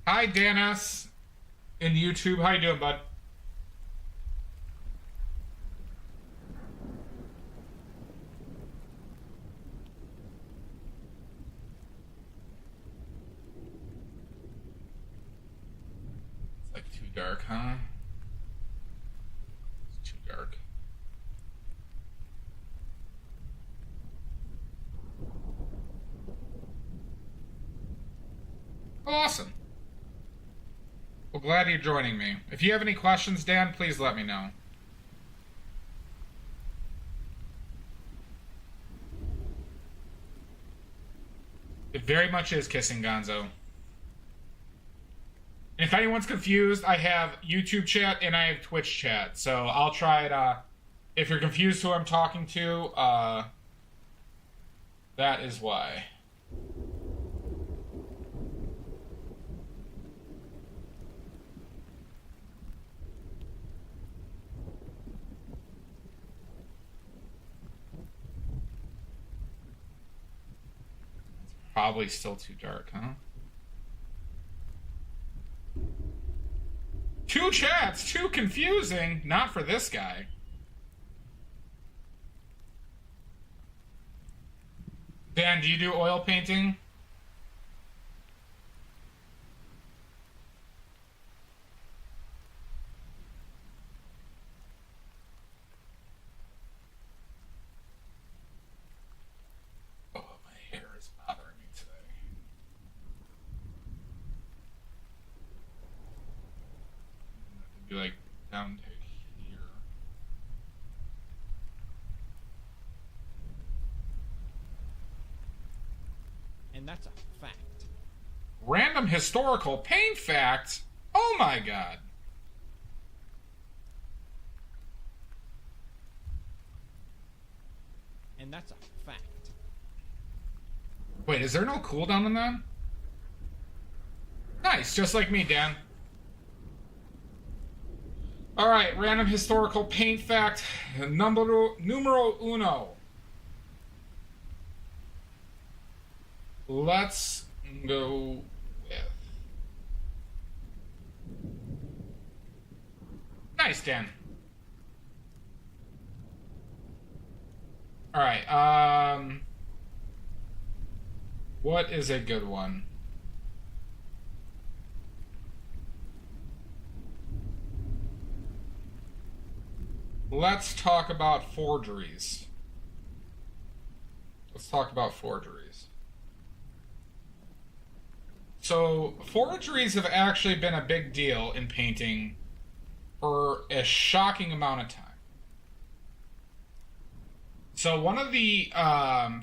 Hi, Dan S. in YouTube. How you doing, bud? Like too dark, huh? It's too dark. Awesome. Well, glad you're joining me. If you have any questions, Dan, please let me know. It very much is Kissing Gonzo. And if anyone's confused, I have YouTube chat and I have Twitch chat. So I'll try it. If you're confused who I'm talking to, that is why. It's probably still too dark, huh? Two chats, too confusing. Not for this guy. Dan, do you do oil painting? Oh, my hair is bothering me today. Be like down to here. And that's a fact. Random historical pain fact? Oh my god. And that's a fact. Wait, is there no cooldown on that? Nice, just like me, Dan. Alright, random historical paint fact numero uno. Let's go with... Nice, Dan. Alright, What is a good one? Let's talk about forgeries. Let's talk about forgeries. So, forgeries have actually been a big deal in painting for a shocking amount of time. So, one of the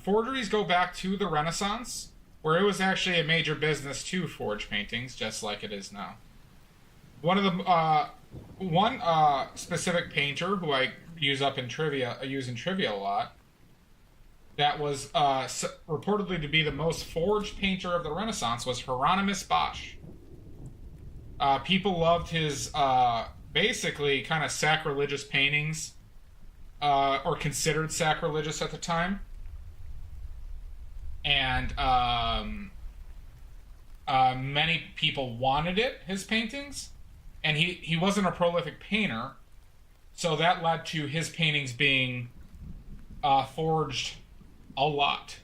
forgeries go back to the Renaissance, where it was actually a major business to forge paintings, just like it is now. One of the one specific painter who I use in trivia a lot, that was reportedly to be the most forged painter of the Renaissance, was Hieronymus Bosch. People loved his basically kind of sacrilegious paintings, or considered sacrilegious at the time, and many people wanted his paintings, and he wasn't a prolific painter, so that led to his paintings being forged a lot.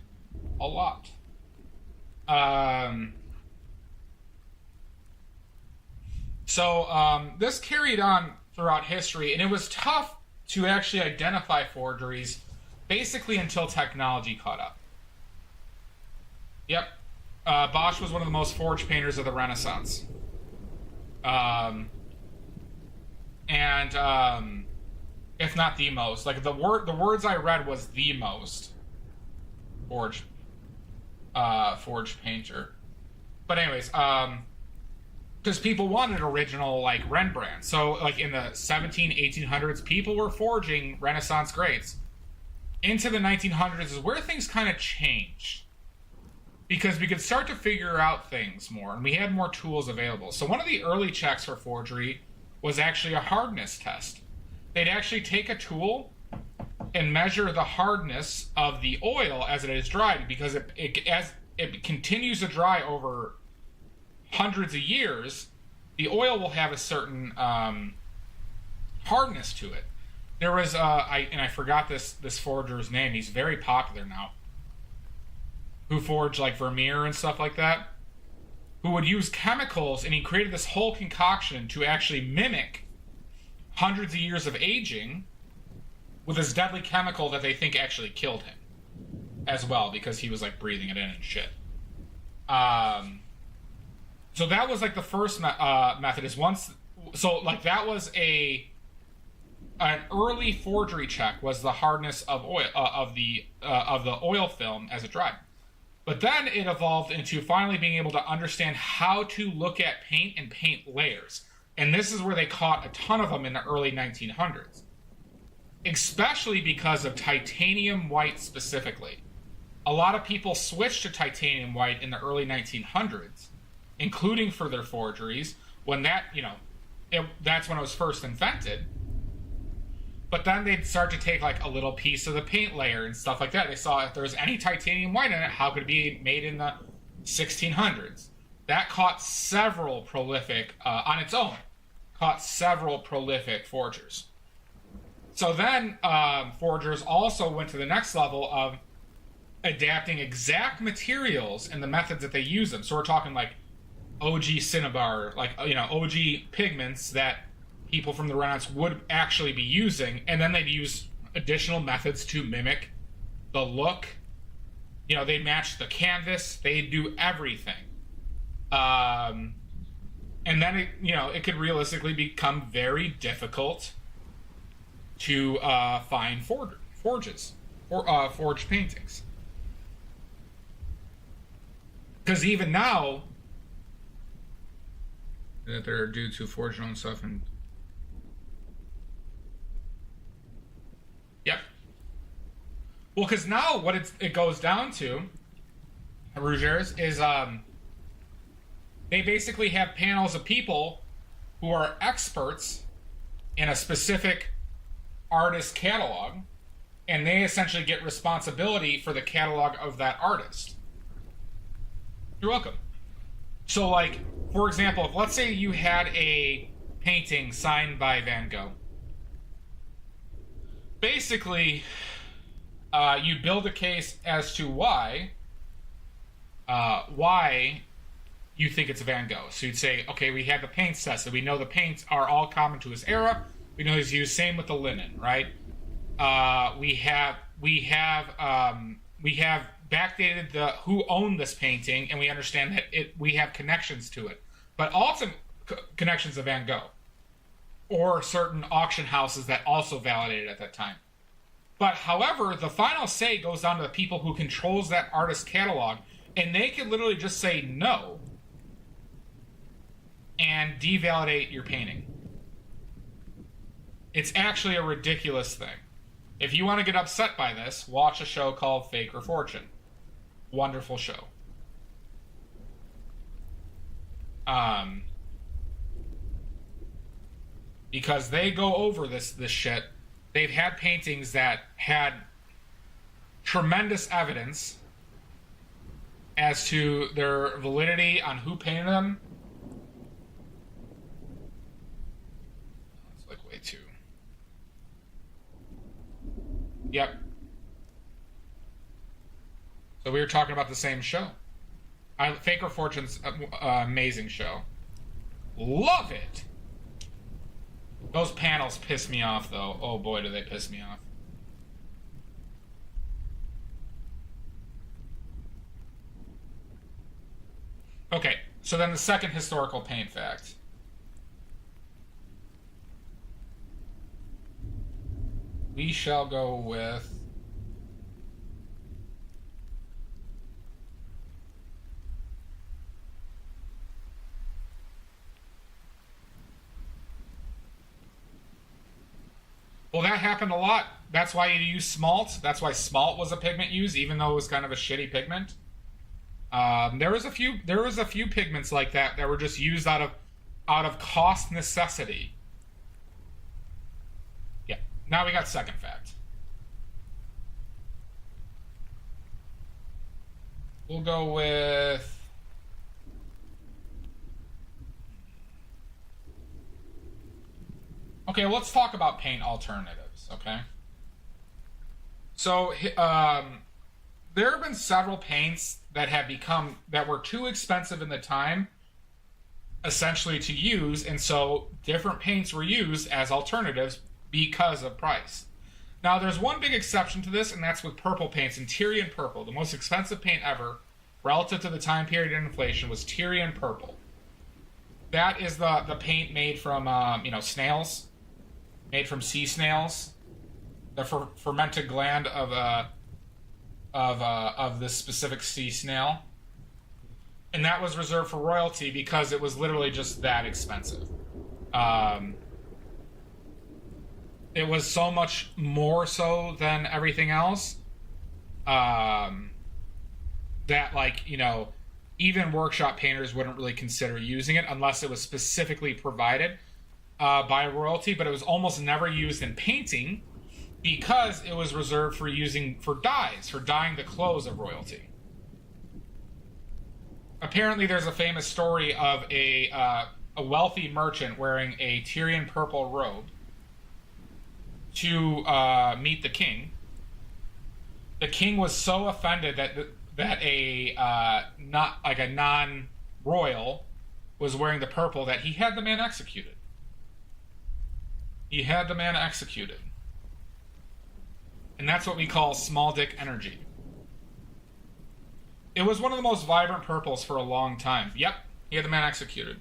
This carried on throughout history, and it was tough to actually identify forgeries basically until technology caught up. Yep. Bosch was one of the most forged painters of the Renaissance. If not the most, like the words I read was the most forged painter. But anyways, because people wanted original, like Rembrandt. So like in the 1800s, people were forging Renaissance greats. Into the 1900s is where things kind of changed, because we could start to figure out things more, and we had more tools available. So one of the early checks for forgery was actually a hardness test. They'd actually take a tool and measure the hardness of the oil as it is dried, because as it continues to dry over hundreds of years, the oil will have a certain hardness to it. There was I forgot this forger's name. He's very popular now, who forged like Vermeer and stuff like that, who would use chemicals, and he created this whole concoction to actually mimic hundreds of years of aging with this deadly chemical that they think actually killed him as well, because he was like breathing it in and shit. So that was like the first method. That was an early forgery check, was the hardness of oil of the oil film as it dried. But then it evolved into finally being able to understand how to look at paint and paint layers. And this is where they caught a ton of them in the early 1900s. Especially because of titanium white specifically. A lot of people switched to titanium white in the early 1900s, including for their forgeries, when that's when it was first invented. But then they'd start to take like a little piece of the paint layer and stuff like that. They saw if there was any titanium white in it, how could it be made in the 1600s? That caught several prolific, on its own, forgers. So then forgers also went to the next level of adapting exact materials and the methods that they use them. So we're talking like OG cinnabar, OG pigments that people from the Renaissance would actually be using, and then they'd use additional methods to mimic the look. They'd match the canvas, they'd do everything. And then it could realistically become very difficult to find forged paintings. Because even now, that there are dudes who forge their own stuff and. Yep. Well, because now what it goes down to, Rougers, is they basically have panels of people who are experts in a specific artist catalog, and they essentially get responsibility for the catalog of that artist. You're welcome. So, like, for example, if let's say you had a painting signed by Van Gogh, basically, you build a case as to why why you think it's Van Gogh. So you'd say, okay, we had the paints tested. We know the paints are all common to his era. We know he's used. Same with the linen, right? We have backdated the who owned this painting, and we understand that we have connections to it, but also connections to Van Gogh or certain auction houses that also validated at that time. But however, the final say goes down to the people who controls that artist catalog, and they could literally just say no and devalidate your painting. It's actually a ridiculous thing. If you want to get upset by this, watch a show called Fake or Fortune. Wonderful show. Because they go over this shit. They've had paintings that had tremendous evidence as to their validity on who painted them. That's like way too. Yep. So we were talking about the same show. Fake or Fortune's amazing show. Love it. Those panels piss me off, though. Oh boy, do they piss me off. Okay, so then the second historical paint fact. We shall go with... Well, that happened a lot. That's why you use smalt. That's why smalt was a pigment used, even though it was kind of a shitty pigment. There was a few pigments like that were just used out of cost necessity. Yeah. Now we got second fact. We'll go with... Okay, let's talk about paint alternatives, okay? So, there have been several paints that were too expensive in the time, essentially, to use, and so different paints were used as alternatives because of price. Now, there's one big exception to this, and that's with purple paints, and Tyrian purple. The most expensive paint ever, relative to the time period and inflation, was Tyrian purple. That is the paint made from, snails. Made from sea snails, the fermented gland of this specific sea snail, and that was reserved for royalty because it was literally just that expensive. It was so much more so than everything else that, even workshop painters wouldn't really consider using it unless it was specifically provided by royalty, but it was almost never used in painting because it was reserved for dyeing the clothes of royalty. Apparently, there's a famous story of a wealthy merchant wearing a Tyrian purple robe to meet the king. The king was so offended that a non-royal was wearing the purple that he had the man executed. He had the man executed. And that's what we call small dick energy. It was one of the most vibrant purples for a long time. Yep, he had the man executed.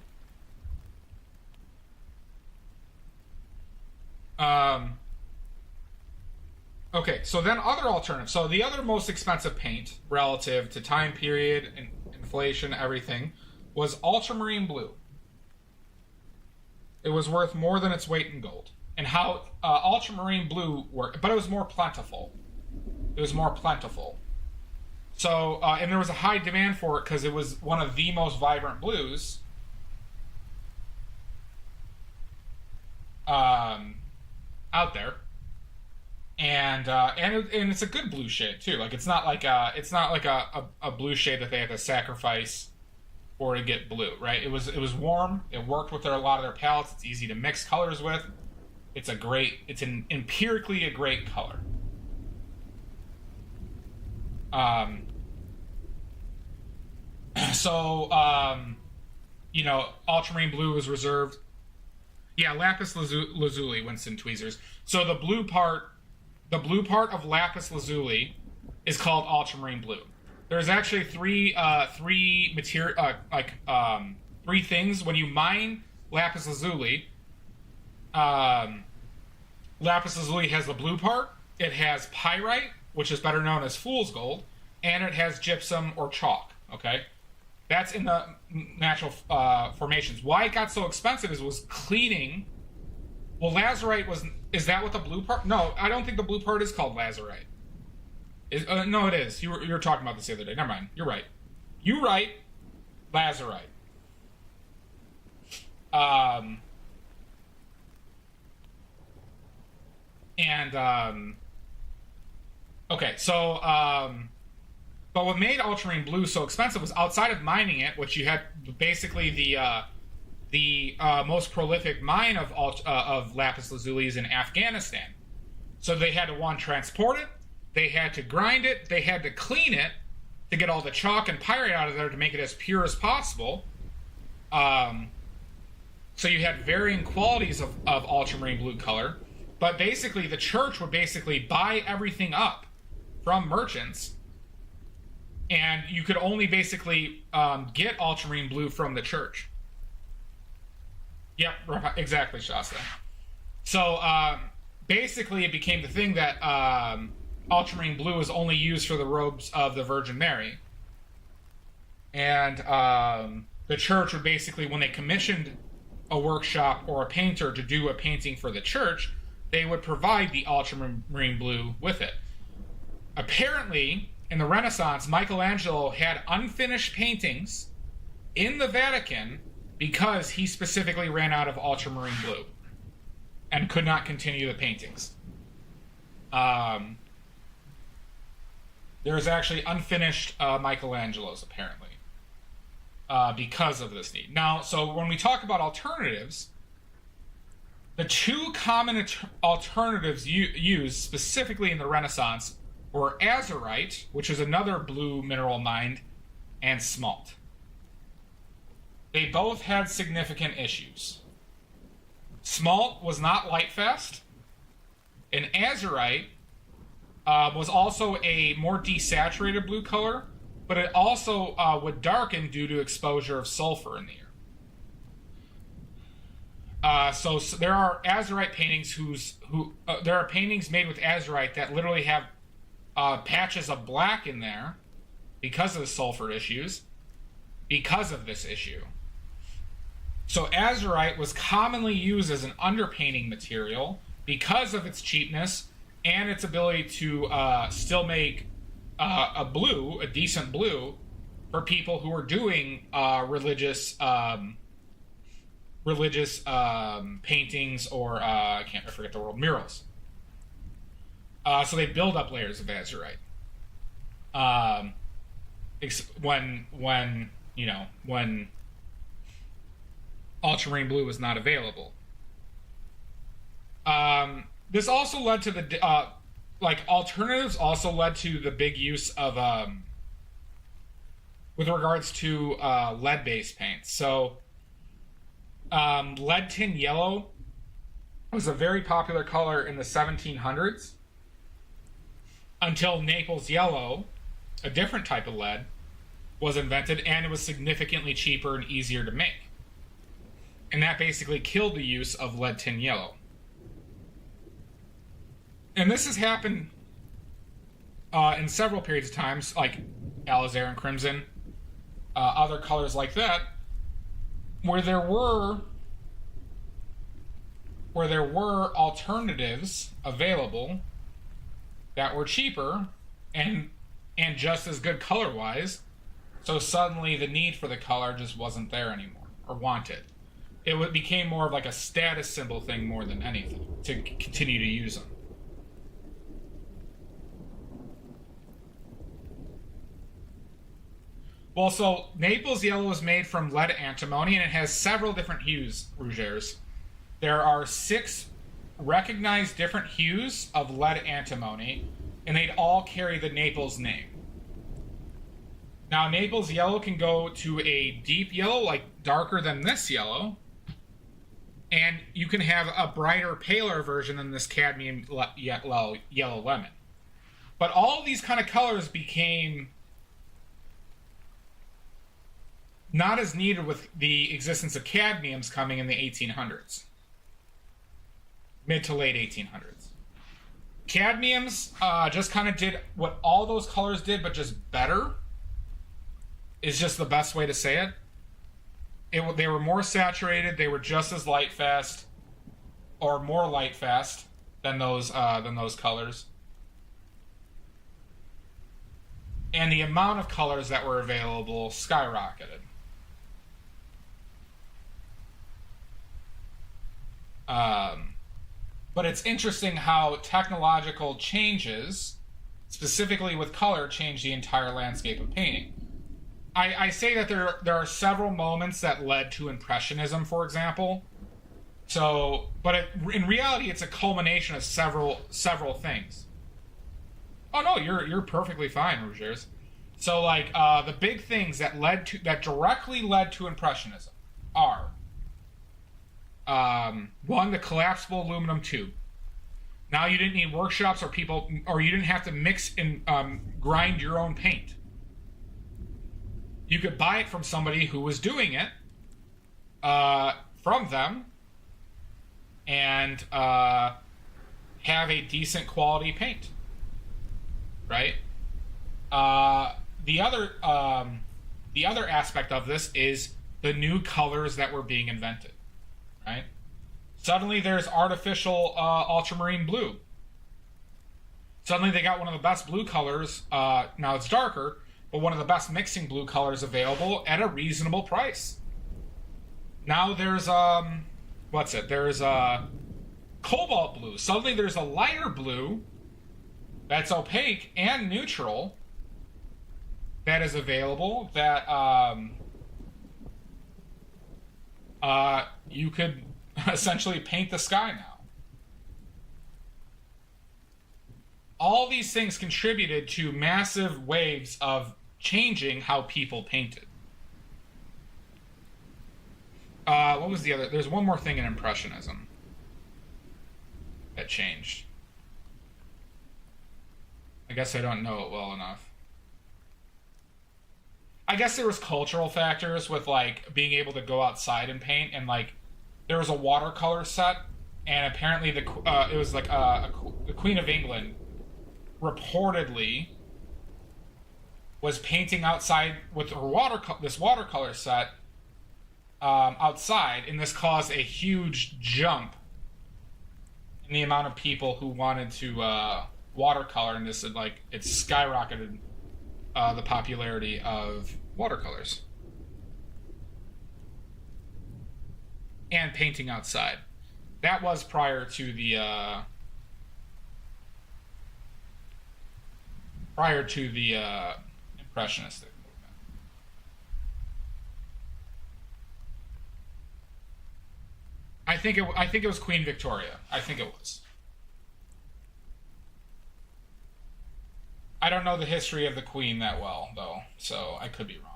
Okay, so then other alternatives. So the other most expensive paint relative to time period and inflation, everything, was ultramarine blue. It was worth more than its weight in gold. And how ultramarine blue worked, but it was more plentiful. So, and there was a high demand for it because it was one of the most vibrant blues out there. And it's a good blue shade too. Like it's not like a blue shade that they have to sacrifice or to get blue, right? It was warm. It worked with a lot of their palettes. It's easy to mix colors with. It's an empirically a great color. So, ultramarine blue was reserved. Yeah, lapis lazuli, Winston Tweezers. So the blue part of lapis lazuli is called ultramarine blue. There's actually three things when you mine lapis lazuli. Lapis lazuli has the blue part. It has pyrite, which is better known as fool's gold, and it has gypsum or chalk. Okay, that's in the natural formations. Why it got so expensive was cleaning. Well, lazurite is that what the blue part? No, I don't think the blue part is called lazurite. No, it is. You were talking about this the other day. Never mind. You're right. You're right. Lazurite. Okay, so but what made ultramarine blue so expensive was outside of mining it, which you had basically the most prolific mine of lapis lazuli is in Afghanistan. So they had to transport it, they had to grind it, they had to clean it to get all the chalk and pyrite out of there to make it as pure as possible. So you had varying qualities of ultramarine blue color, but basically the church would basically buy everything up from merchants, and you could only basically get ultramarine blue from the church. Yep, exactly, Shasta. So basically it became the thing that ultramarine blue is only used for the robes of the Virgin Mary. And the church would basically, when they commissioned a workshop or a painter to do a painting for the church, they would provide the ultramarine blue with it. Apparently, in the Renaissance, Michelangelo had unfinished paintings in the Vatican because he specifically ran out of ultramarine blue and could not continue the paintings. There's actually unfinished Michelangelos, apparently, because of this need. Now, so when we talk about alternatives, the two common alternatives used specifically in the Renaissance were azurite, which is another blue mineral mined, and smalt. They both had significant issues. Smalt was not lightfast, and azurite was also a more desaturated blue color, but it also would darken due to exposure of sulfur in the air. So there are azurite paintings there are paintings made with azurite that literally have patches of black in there because of the sulfur issues, because of this issue. So azurite was commonly used as an underpainting material because of its cheapness and its ability to still make a decent blue, for people who were doing religious paintings or I forget the word, murals. So they build up layers of azurite. When ultramarine blue was not available. This also led to the alternatives also led to the big use of with regards to lead-based paints. So lead tin yellow was a very popular color in the 1700s until Naples yellow, a different type of lead, was invented, and it was significantly cheaper and easier to make. And that basically killed the use of lead tin yellow. And this has happened in several periods of times, like alizarin crimson, other colors like that, where there were alternatives available that were cheaper and just as good color-wise. So suddenly the need for the color just wasn't there anymore, or wanted. It became more of like a status symbol thing more than anything to continue to use them. Well, so Naples yellow is made from lead antimony, and it has several different hues, Rougers. There are 6 recognized different hues of lead antimony, and they'd all carry the Naples name. Now, Naples yellow can go to a deep yellow, like darker than this yellow. And you can have a brighter, paler version than this cadmium yellow lemon. But all of these kind of colors became not as needed with the existence of cadmiums coming in the 1800s. Mid to late 1800s. Cadmiums just kind of did what all those colors did, but just better, is just the best way to say it. They were more saturated. They were just as light fast, or more light fast than those colors. And the amount of colors that were available skyrocketed. But it's interesting how technological changes, specifically with color, change the entire landscape of painting. I say that there are several moments that led to Impressionism, for example. So, but in reality, it's a culmination of several things. Oh no, you're perfectly fine, Rogers. So, like the big things that directly led to Impressionism are one, the collapsible aluminum tube. Now you didn't need workshops or you didn't have to mix and grind your own paint. You could buy it from somebody who was doing it from them and have a decent quality paint, right? The other aspect of this is the new colors that were being invented, right? Suddenly there's artificial ultramarine blue. Suddenly they got one of the best blue colors. Now it's darker, but one of the best mixing blue colors available at a reasonable price. Now there's There's cobalt blue. Suddenly there's a lighter blue that's opaque and neutral that is available that you could essentially paint the sky now. All these things contributed to massive waves of changing how people painted. What was the other? There's one more thing in Impressionism that changed. I guess I don't know it well enough. I guess there was cultural factors with like being able to go outside and paint, and like there was a watercolor set, and apparently it was like the Queen of England reportedly was painting outside with her this watercolor set outside, and this caused a huge jump in the amount of people who wanted to watercolor, and this it skyrocketed the popularity of watercolors and painting outside. That was prior to the Impressionistic movement. I think it was Queen Victoria. I think it was. I don't know the history of the Queen that well, though, so I could be wrong.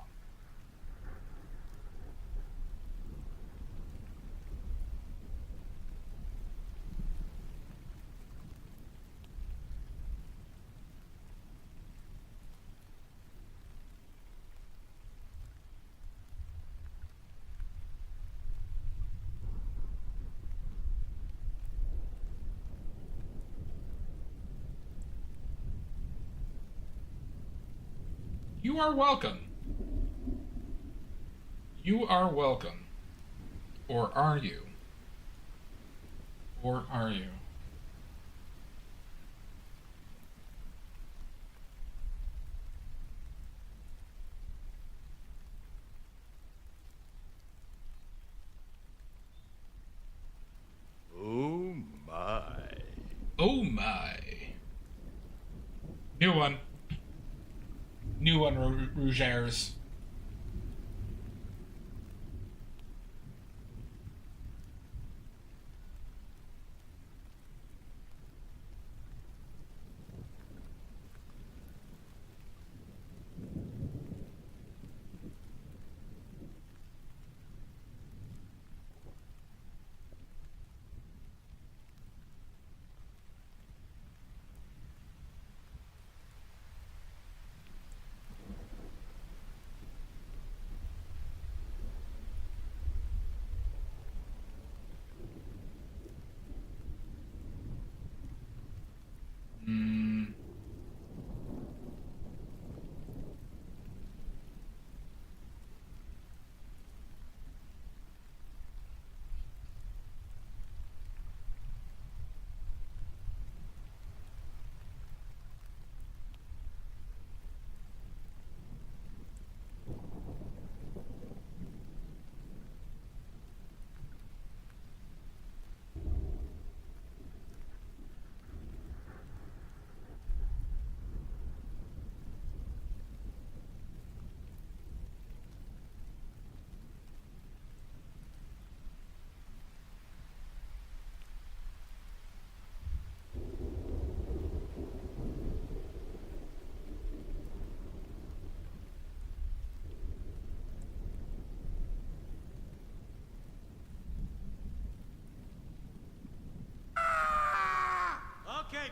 You are welcome. You are welcome. Or are you? Or are you? Oh my. Oh my. New one. New one, Rogers.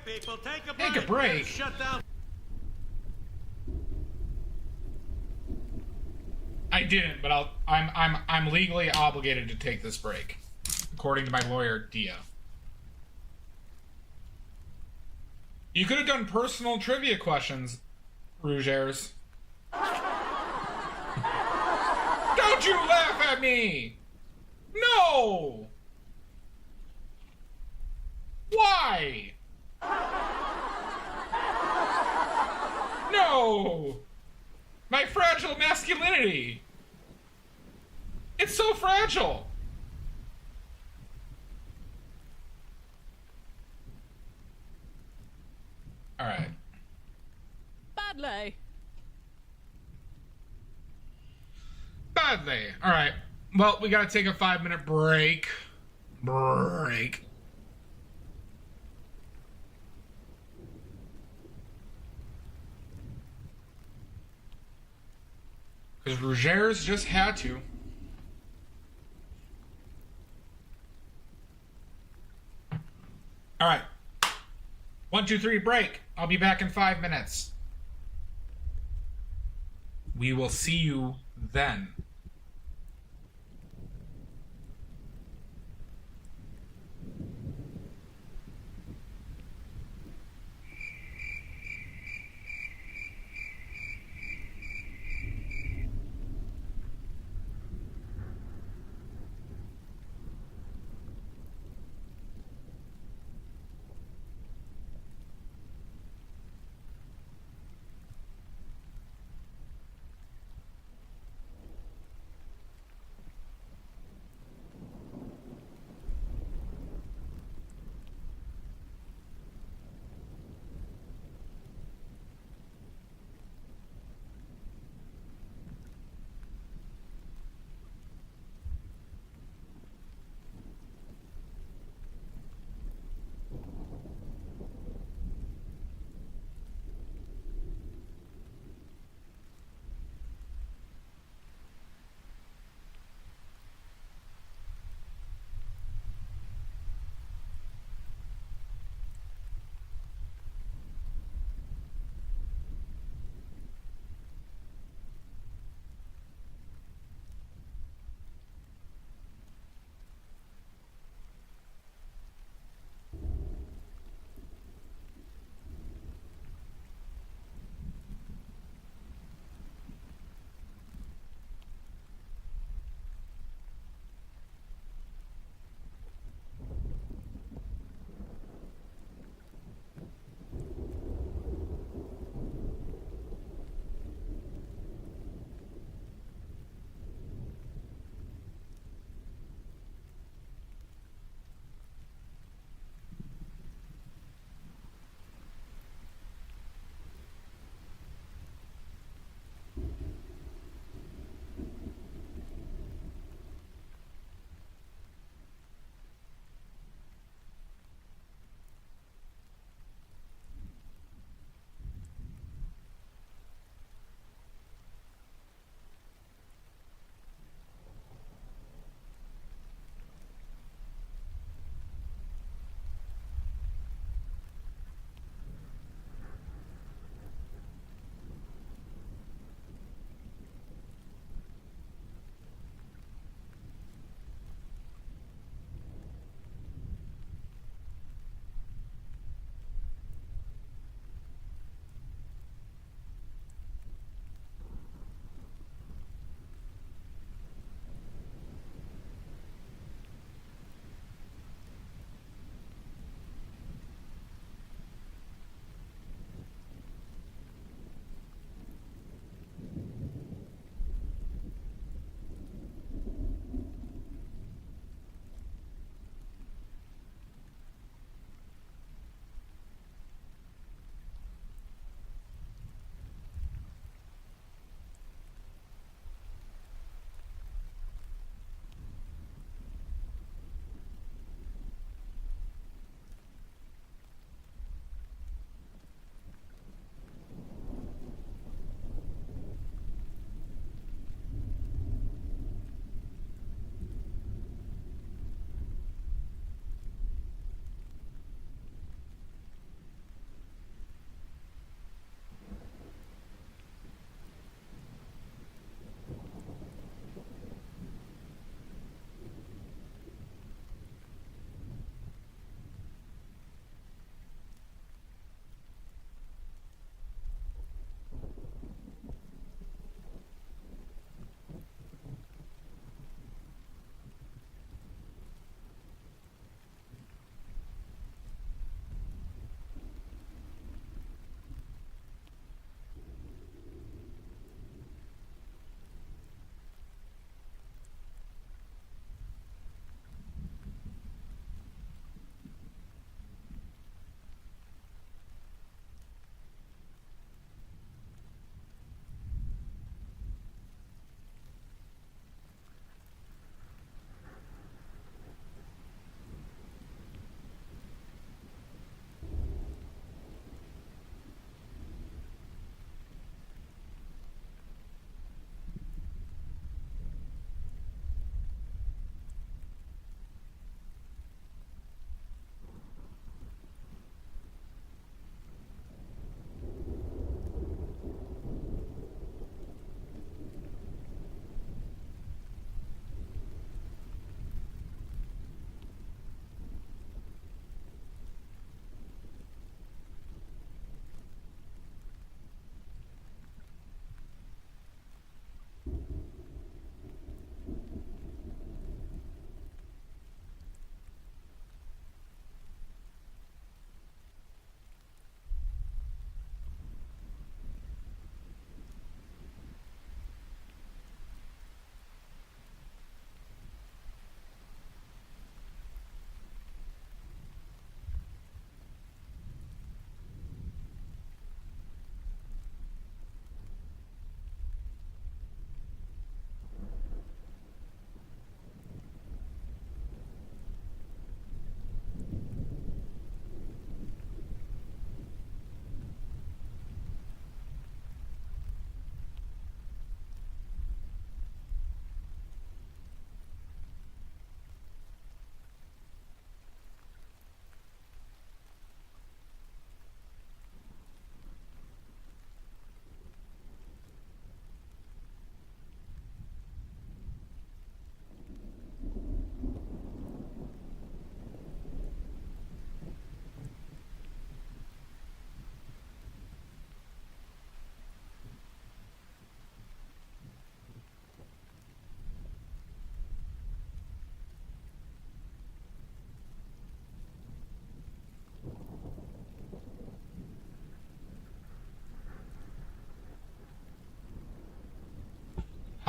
people, take a Take a break. Shut down. I didn't, but I'm legally obligated to take this break, according to my lawyer, Dia. You could have done personal trivia questions, Rougers. Don't you laugh at me! No! Why? No! My fragile masculinity! It's so fragile! Alright. Badly. Badly. Alright. Well, we gotta take a 5-minute break. Because Rougers just had to. Alright. 1, 2, 3, break. I'll be back in 5 minutes. We will see you then.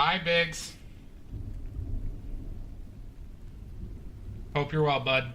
Hi, Biggs. Hope you're well, bud.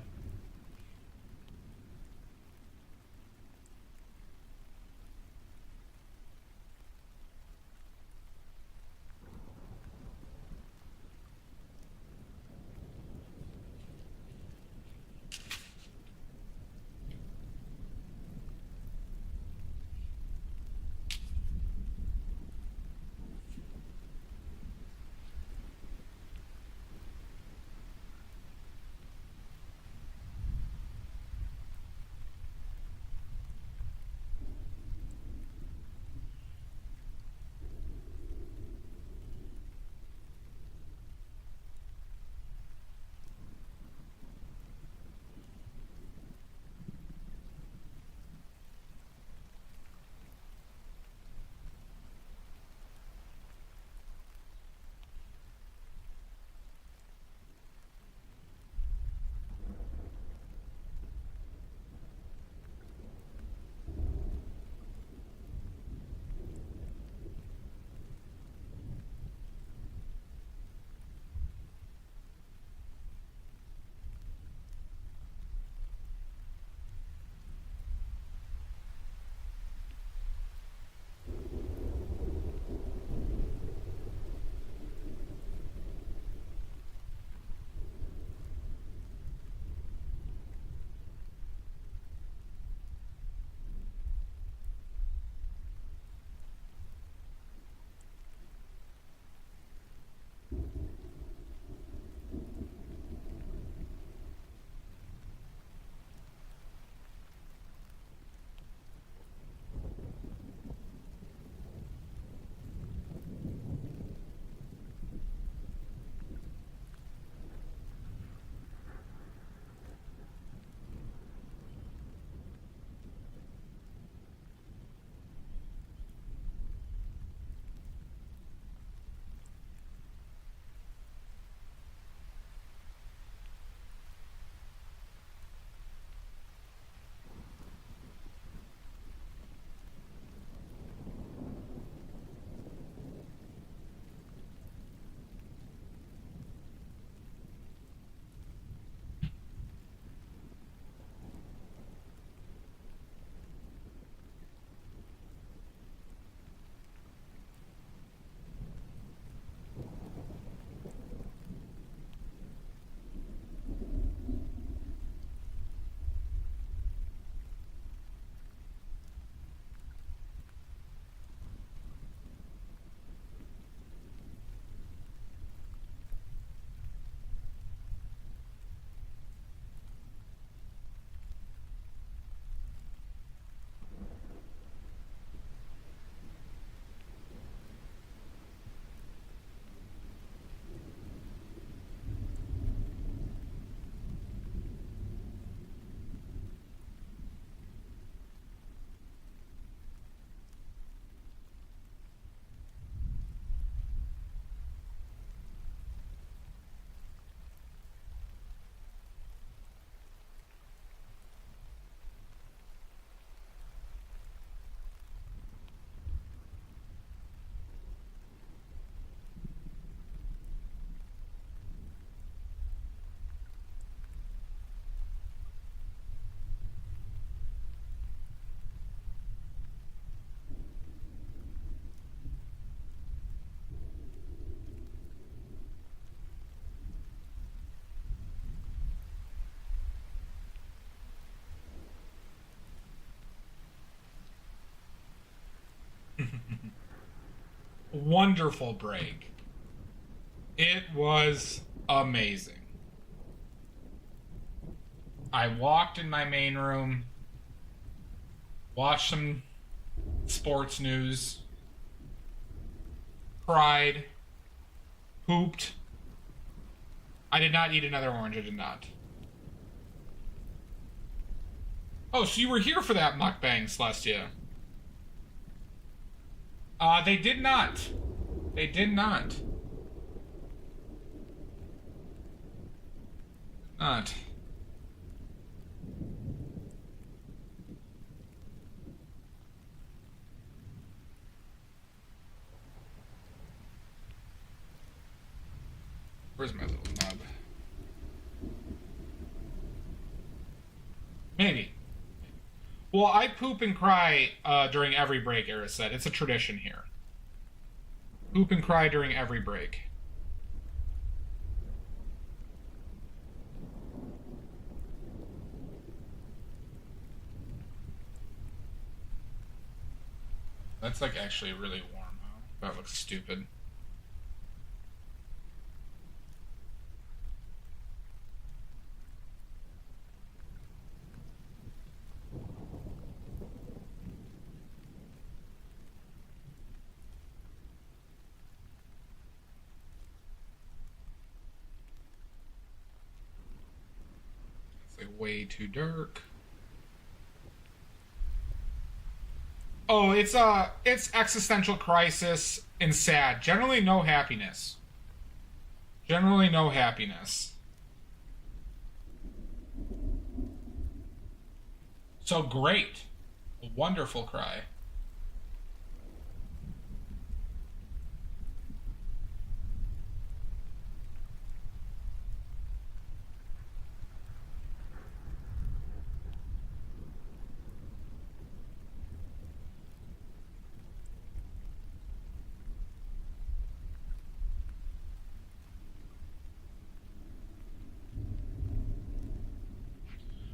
Wonderful break. It was amazing. I walked in my main room, watched some sports news, cried, pooped. I did not eat another orange. I did not. Oh, so you were here for that mukbang, Celestia. They did not. They did not. Not. Where's my little nub? Maybe. Well, I poop and cry during every break, Eris said. It's a tradition here. Poop and cry during every break. That's like actually really warm. Huh? That looks stupid. It's like way too dark. Oh, it's existential crisis and sad. Generally no happiness. Generally no happiness. So great. A wonderful cry.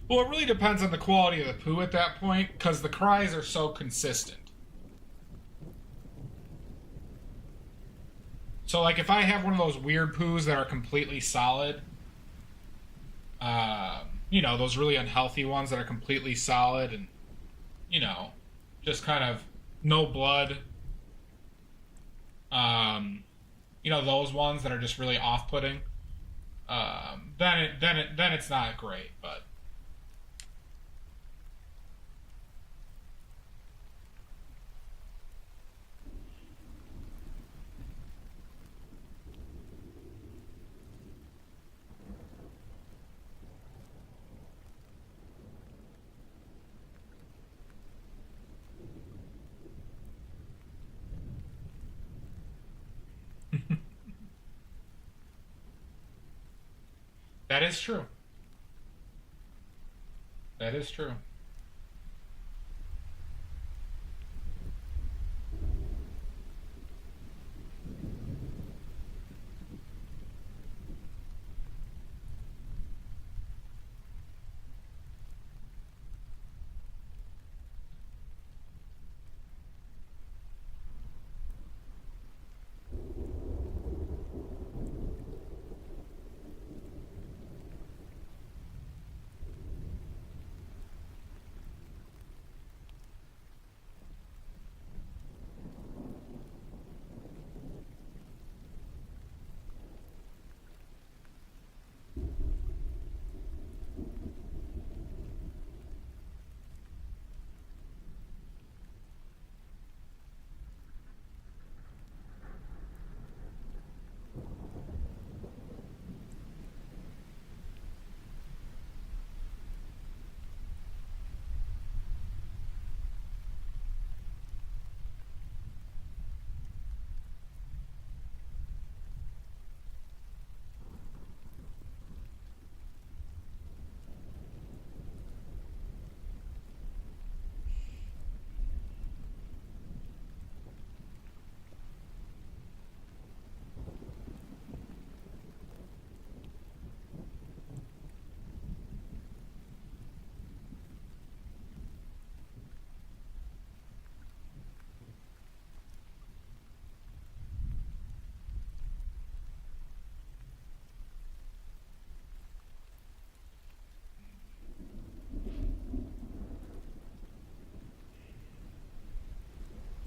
Well, it really depends on the quality of the poo at that point, because the cries are so consistent. So, like, if I have one of those weird poos that are completely solid, those really unhealthy ones that are completely solid and, just kind of no blood, those ones that are just really off-putting, then it's not great, but. That is true. That is true.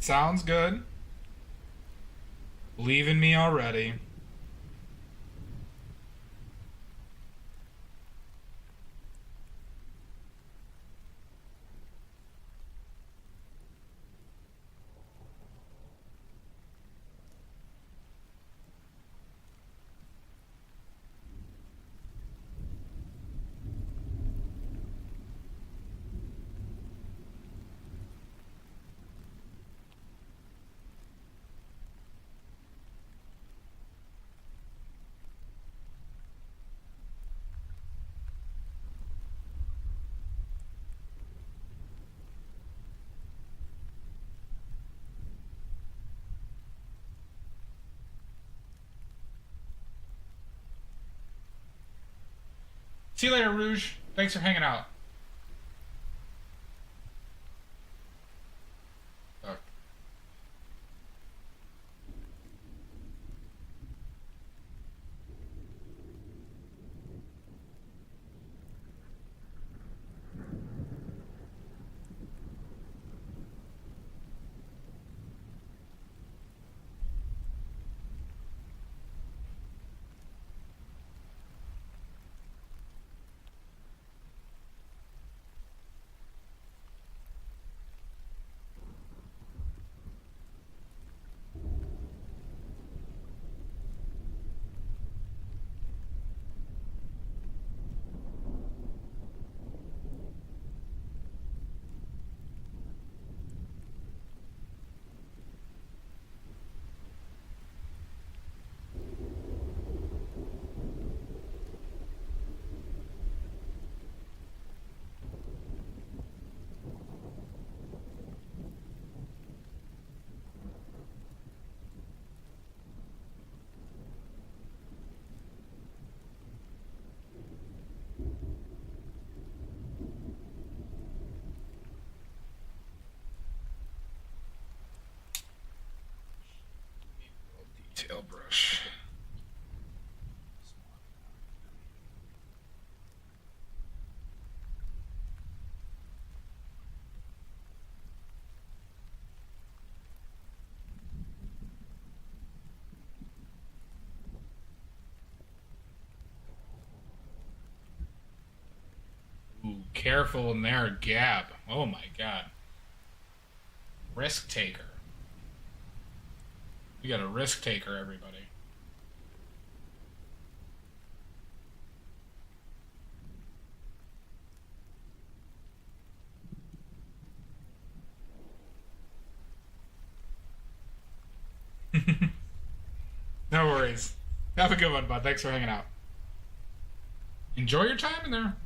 Sounds good. Leaving me already. See you later, Rouge. Thanks for hanging out. Oh. Detail brush. Ooh, careful in there, Gab. Oh my god. Risk taker. We got a risk taker, everybody. No worries. Have a good one, bud. Thanks for hanging out. Enjoy your time in there.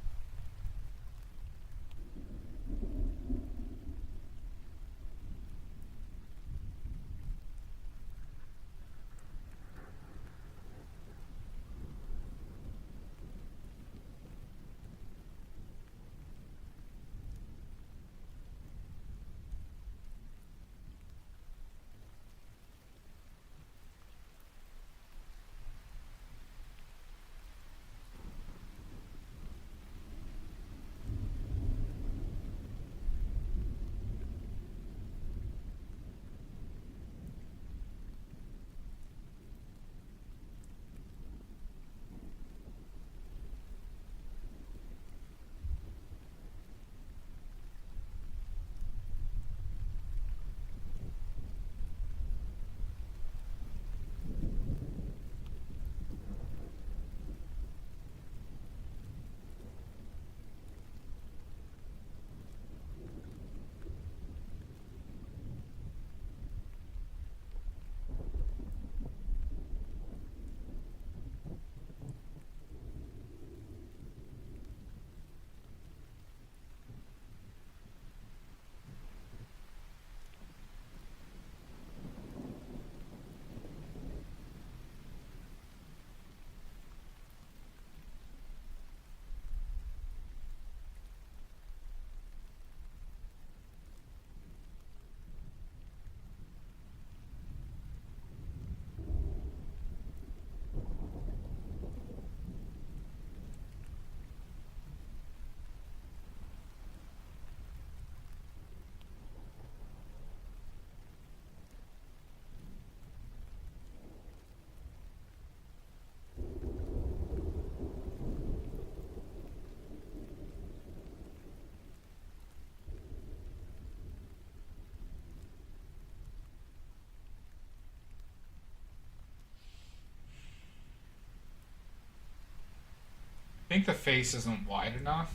I think the face isn't wide enough.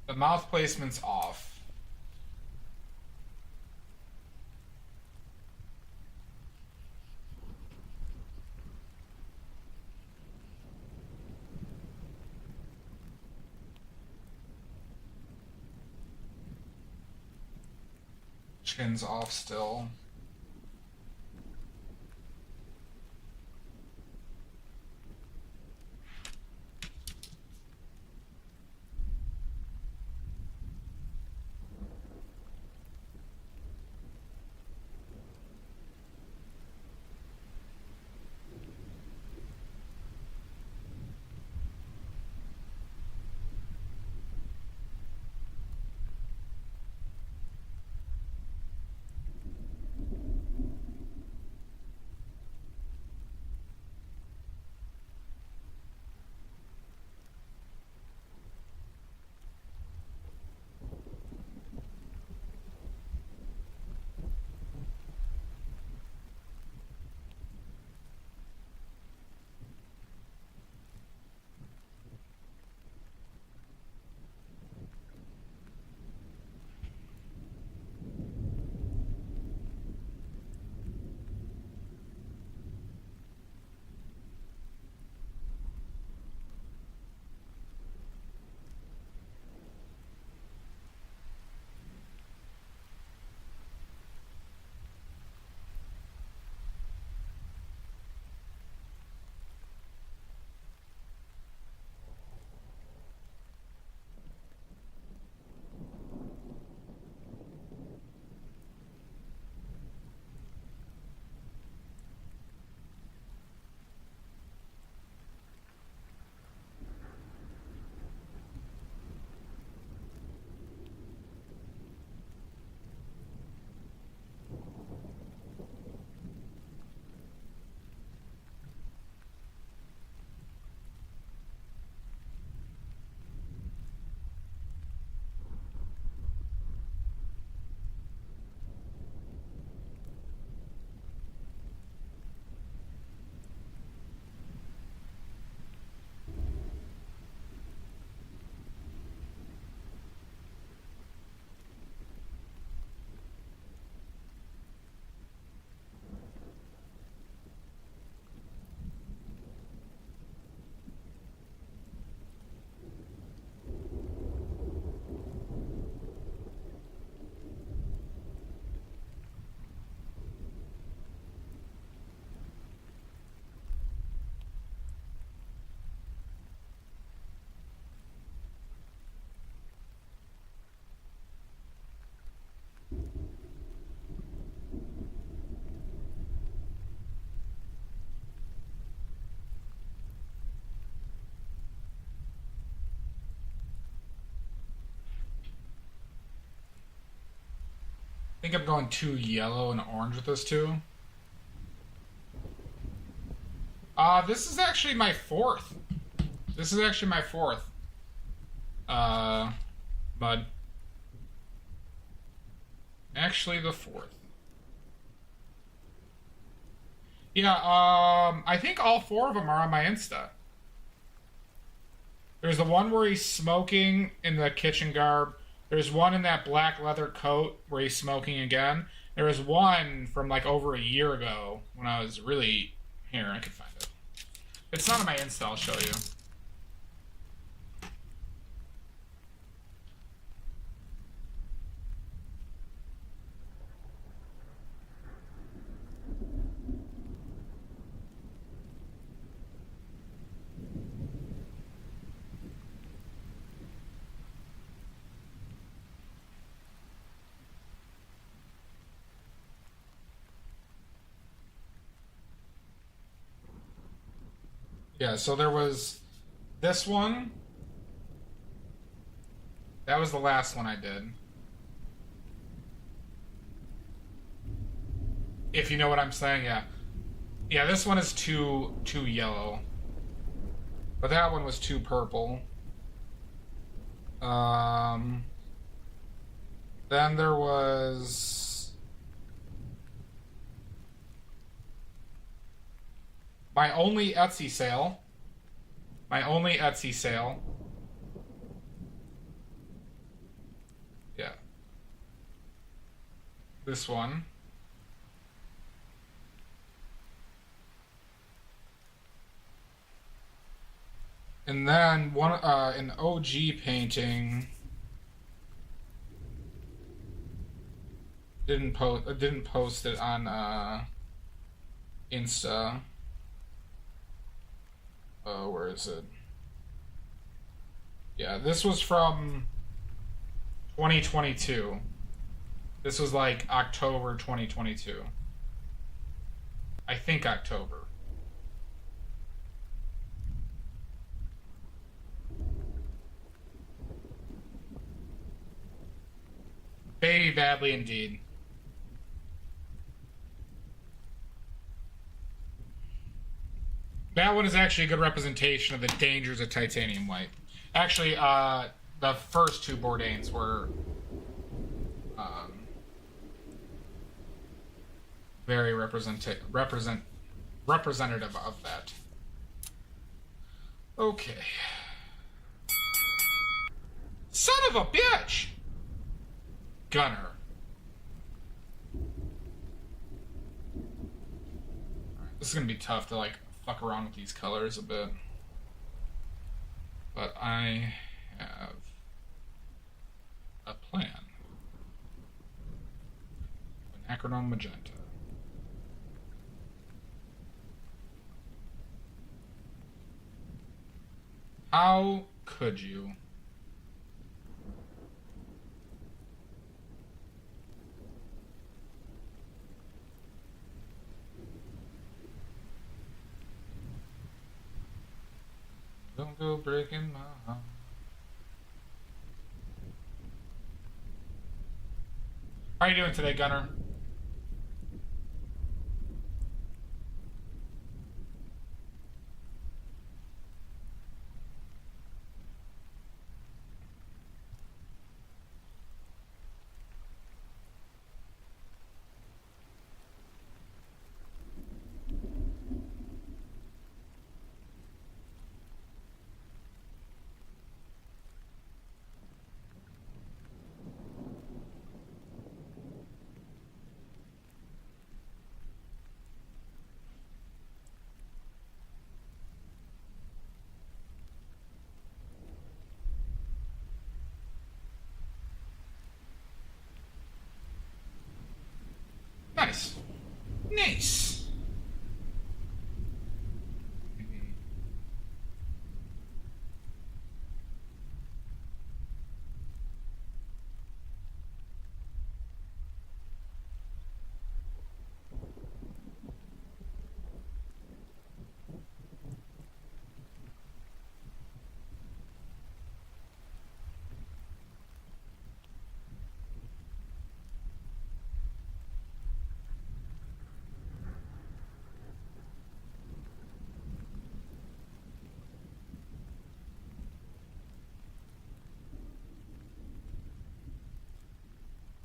The mouth placement's off. Chin's off still. I think I'm going too yellow and orange with this too. This is actually my fourth. This is actually my fourth. Mud. Actually the fourth. Yeah, I think all four of them are on my Insta. There's the one where he's smoking in the kitchen garb. There's one in that black leather coat where he's smoking again. There was one from like over a year ago when I was really... Here, I can find it. It's not on my Insta, I'll show you. Yeah, so there was this one. That was the last one I did. If you know what I'm saying, yeah. Yeah, this one is too yellow. But that one was too purple. Then there was my only Etsy sale. My only Etsy sale. Yeah. This one. And then one an OG painting. Didn't post it on Insta. Oh, where is it? Yeah, this was from 2022. This was like October 2022. I think October. Baby badly indeed. That one is actually a good representation of the dangers of titanium white. Actually, the first two Bourdains were very representative of that. Okay. Son of a bitch! Gunner. Alright, this is gonna be tough to like fuck around with these colors a bit. But I have a plan. Quinacridone magenta. How could you? Don't go breaking my heart. How are you doing today, Gunner? Nice. Nice.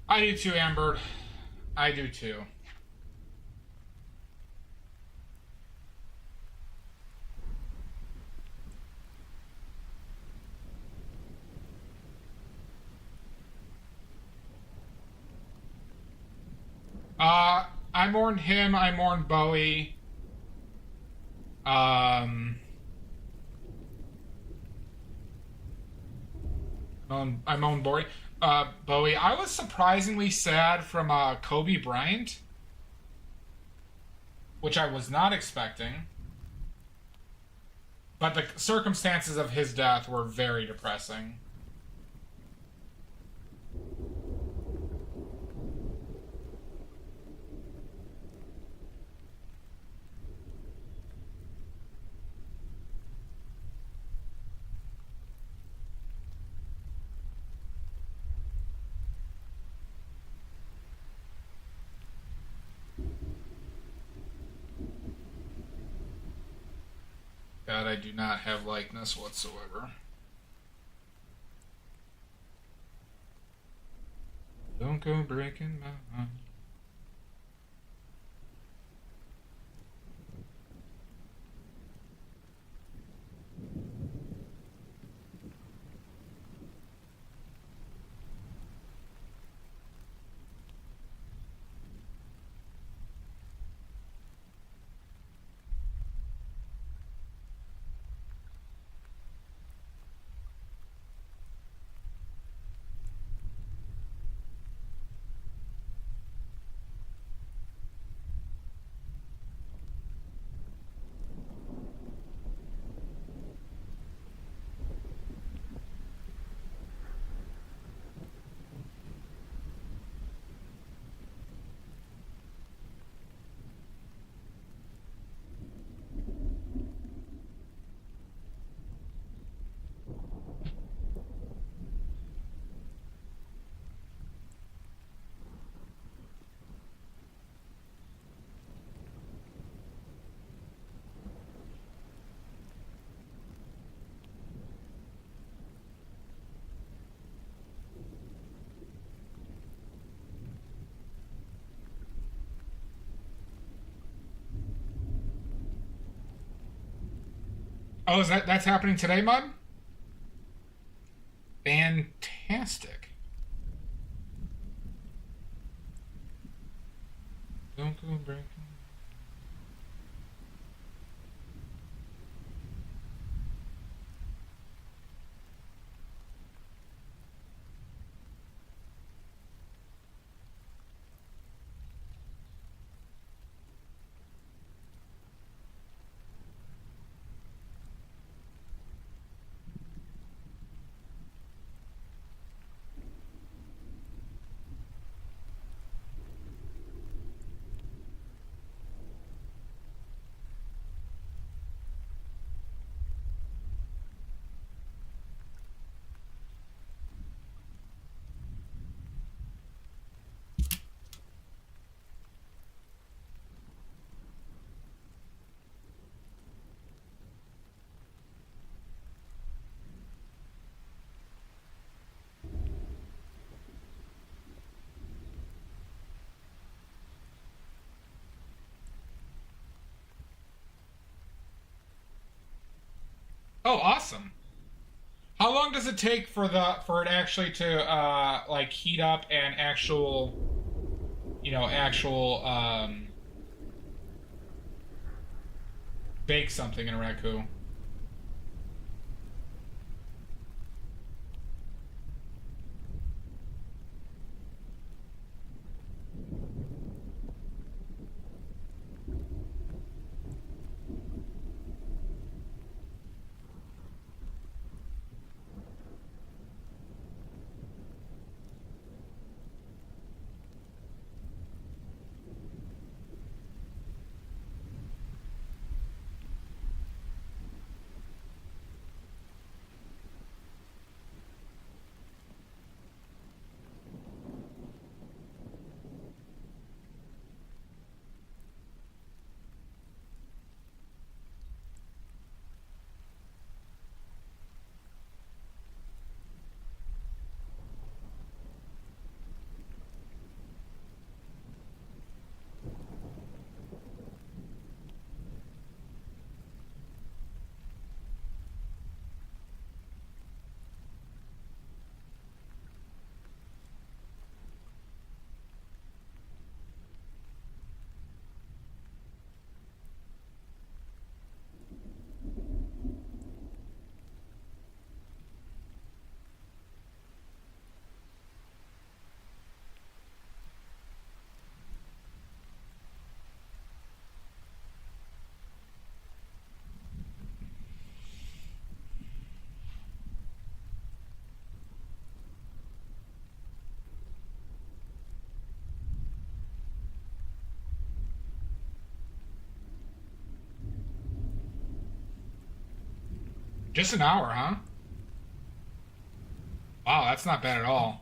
I do too, Amber. I do too. I mourn him. I mourn Bowie. I mourn Bowie. Bowie. I was surprisingly sad from Kobe Bryant, which I was not expecting. But the circumstances of his death were very depressing. God, I do not have likeness whatsoever. Don't go breaking my heart. Oh, is that's happening today, Mud? Fantastic. Don't go breaking. Oh, awesome. How long does it take for it actually to like heat up and actual bake something in a raku? Just an hour, huh? Wow, that's not bad at all.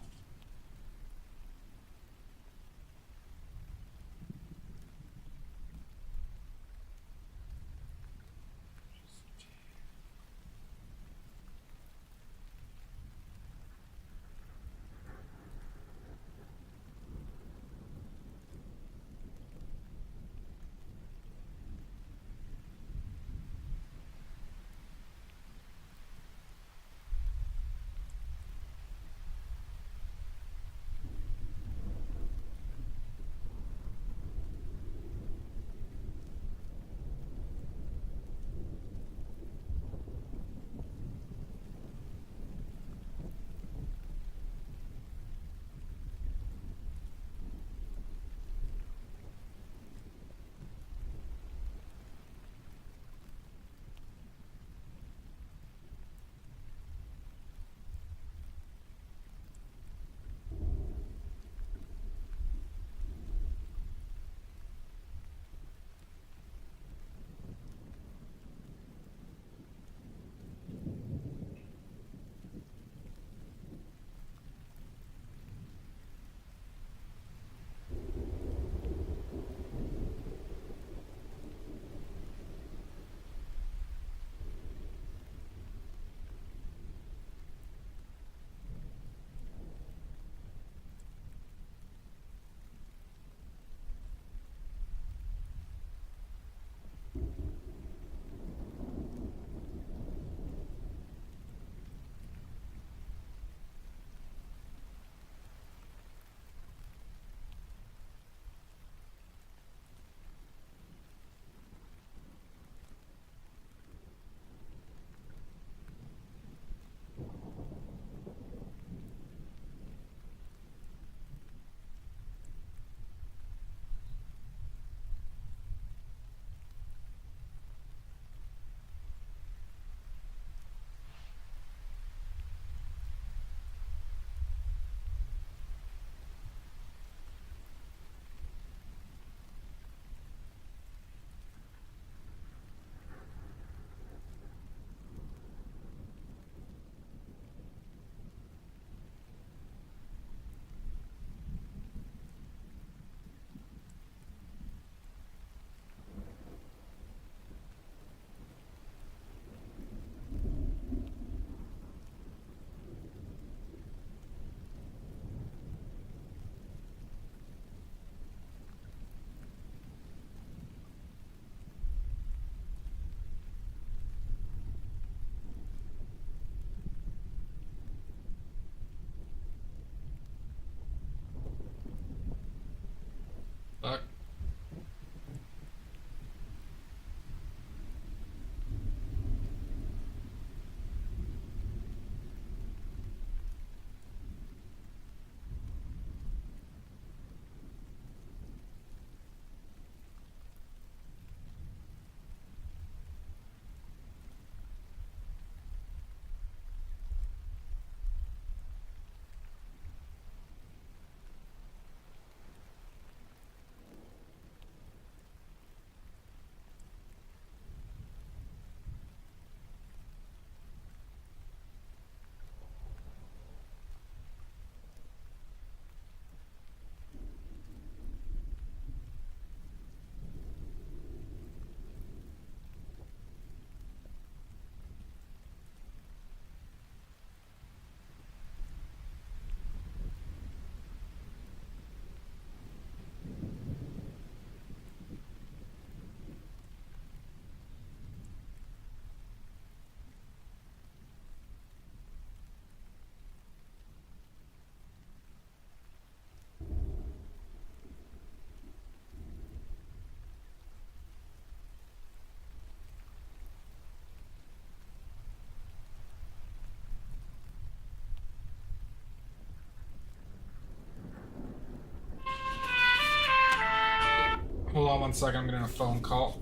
on 1 second. I'm getting a phone call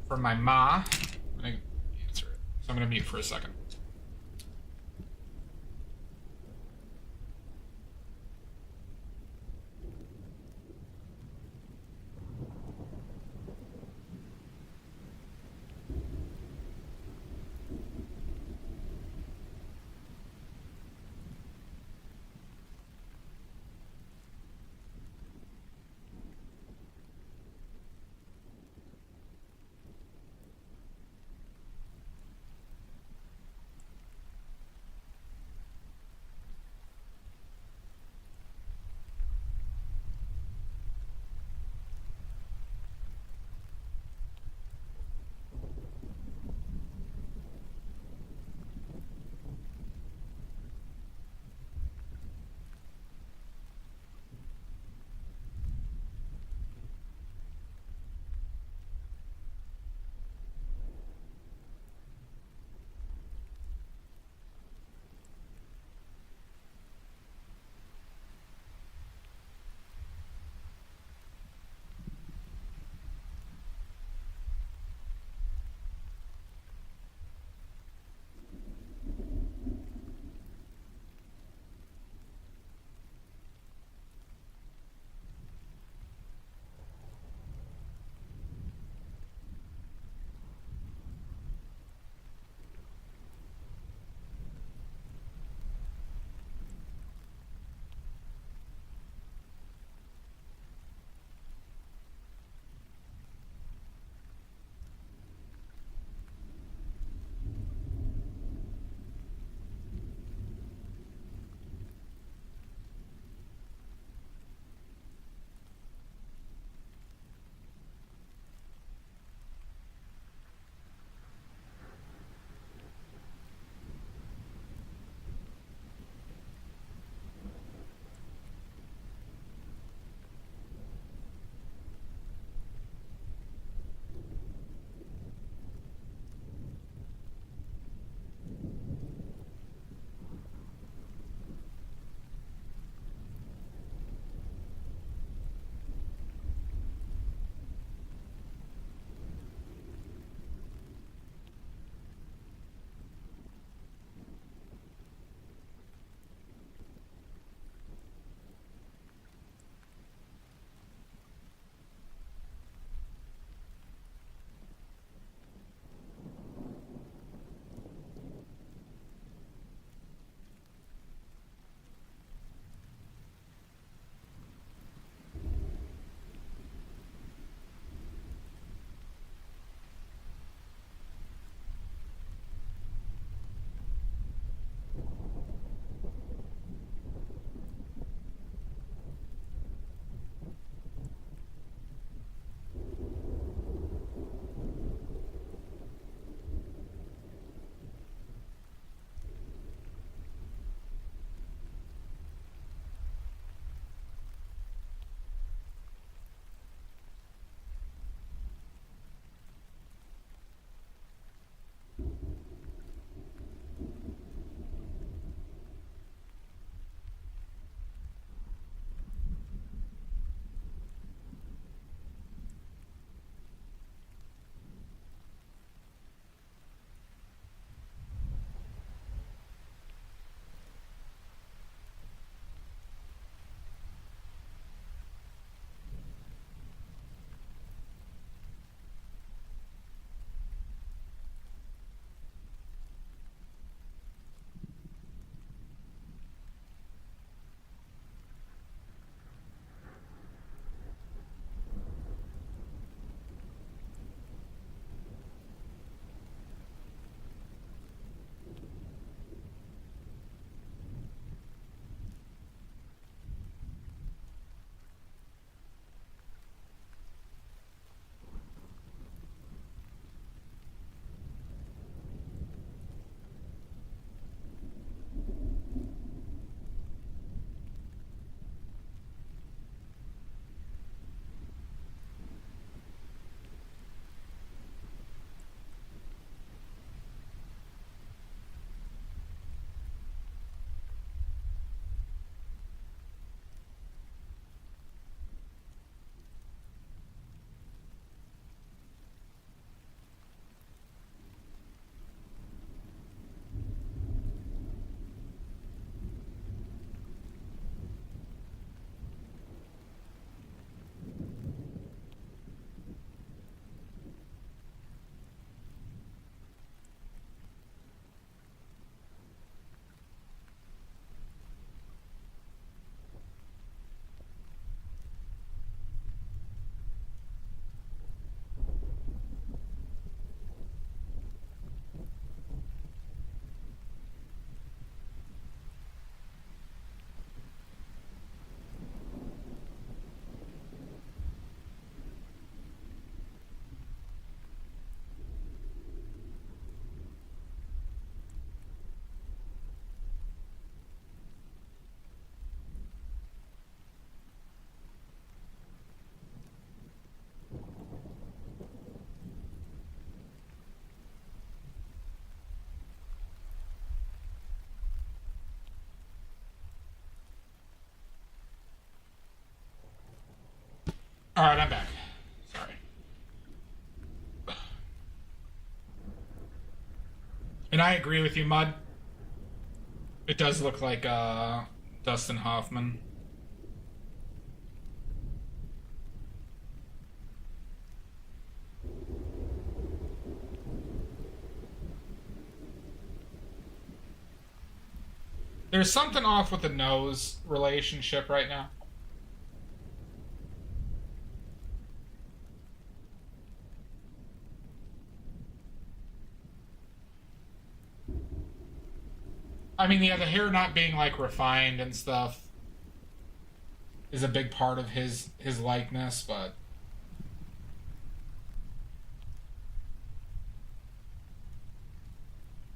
from my ma. I'm gonna answer it. So I'm gonna mute for a second. All right, I'm back. Sorry. And I agree with you, Mud. It does look like Dustin Hoffman. There's something off with the nose relationship right now. I mean, yeah, the hair not being like refined and stuff is a big part of his likeness, but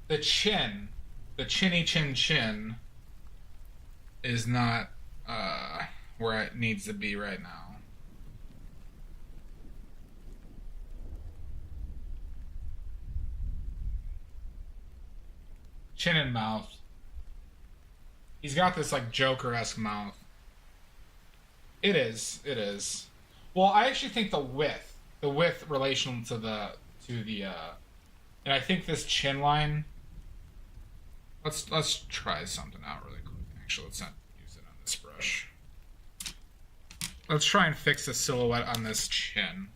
the chin, the chinny chin chin, is not where it needs to be right now. Chin and mouth. He's got this like Joker-esque mouth. It is. It is. Well, I actually think the width relational to the and I think this chin line. Let's try something out really quick. Actually, let's not use it on this brush. Let's try and fix the silhouette on this chin.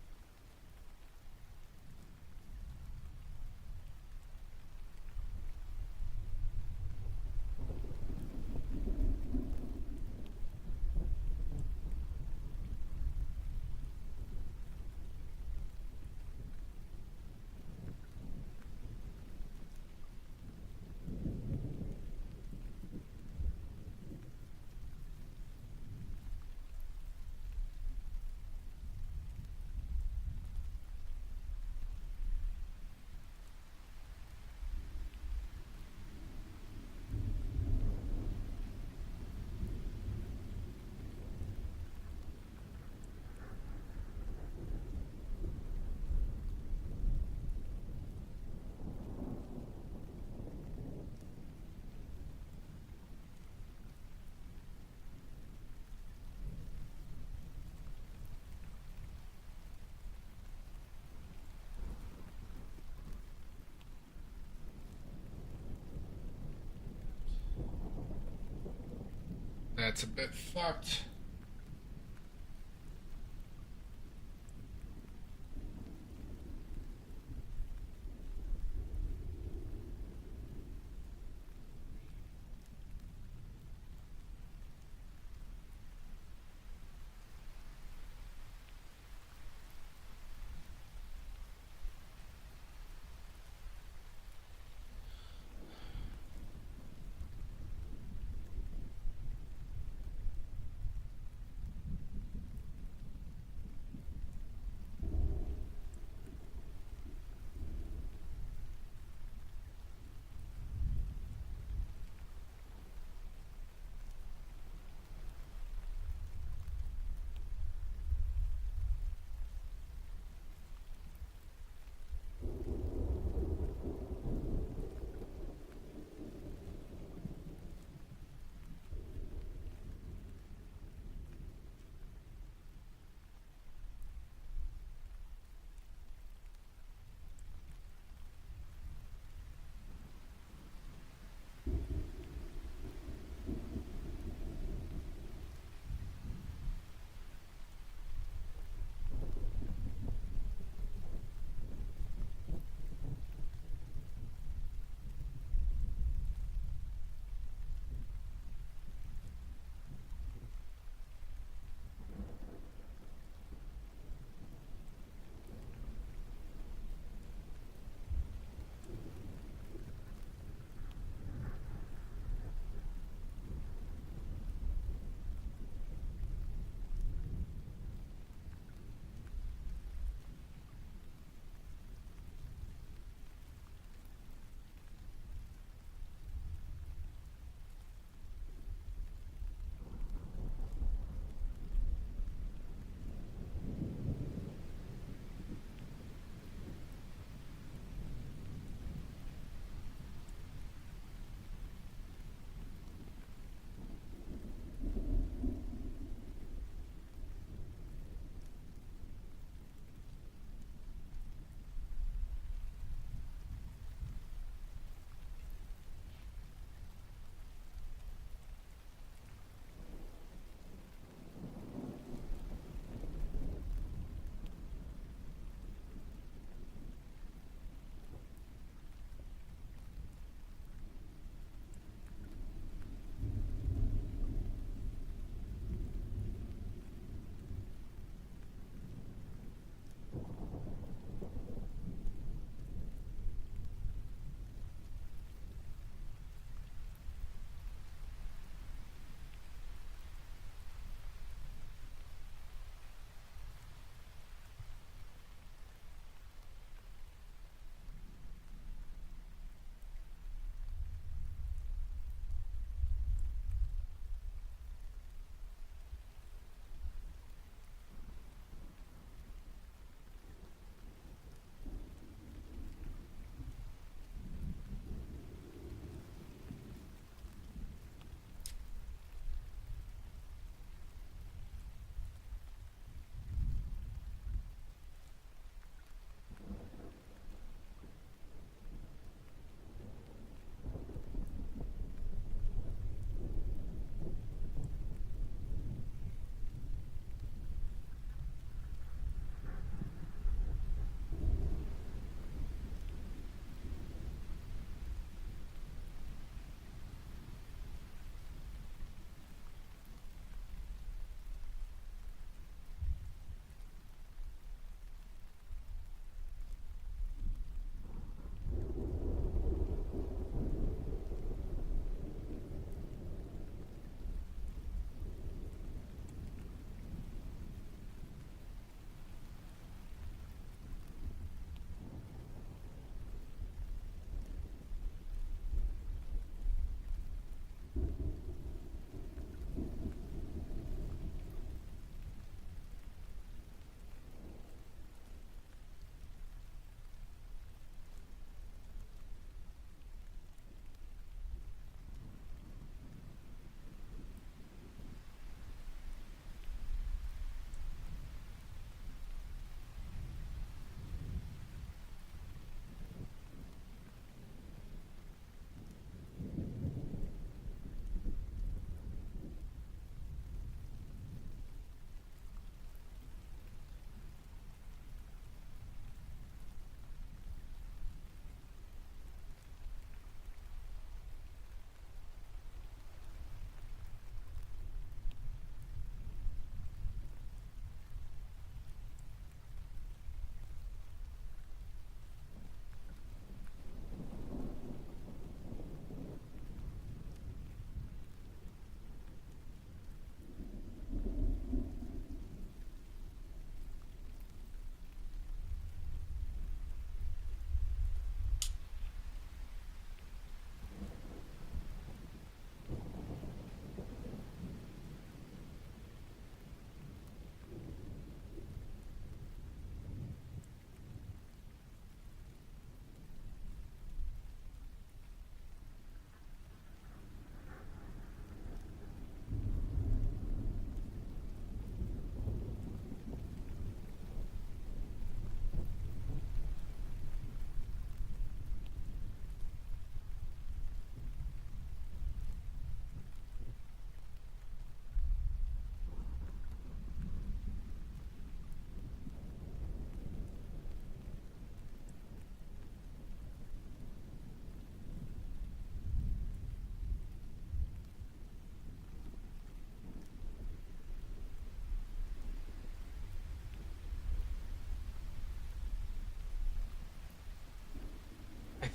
That's a bit fucked.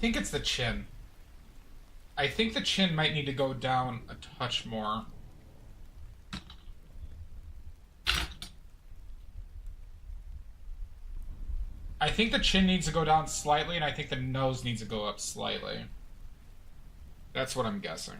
think it's the chin. I think the chin might need to go down a touch more. I think the chin needs to go down slightly, and I think the nose needs to go up slightly. That's what I'm guessing.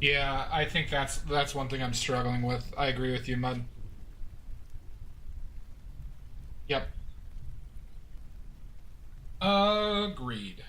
Yeah, I think that's one thing I'm struggling with. I agree with you, Mud. Yep. Agreed.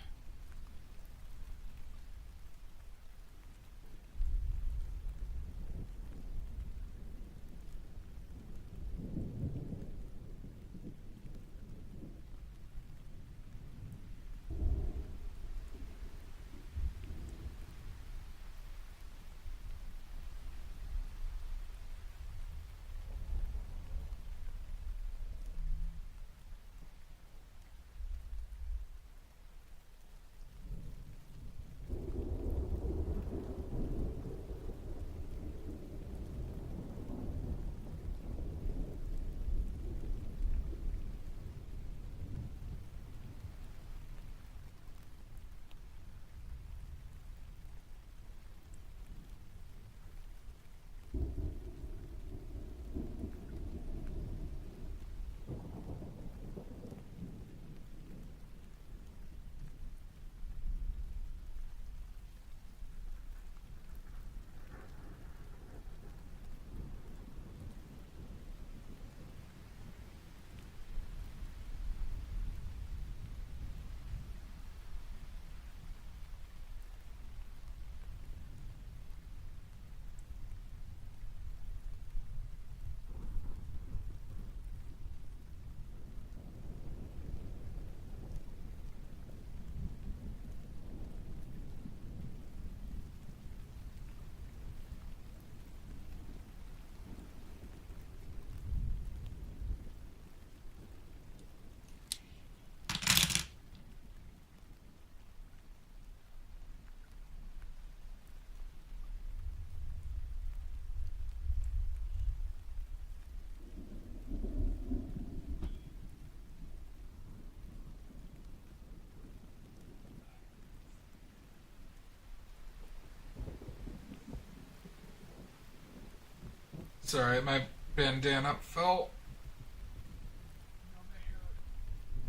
Sorry, my bandana fell.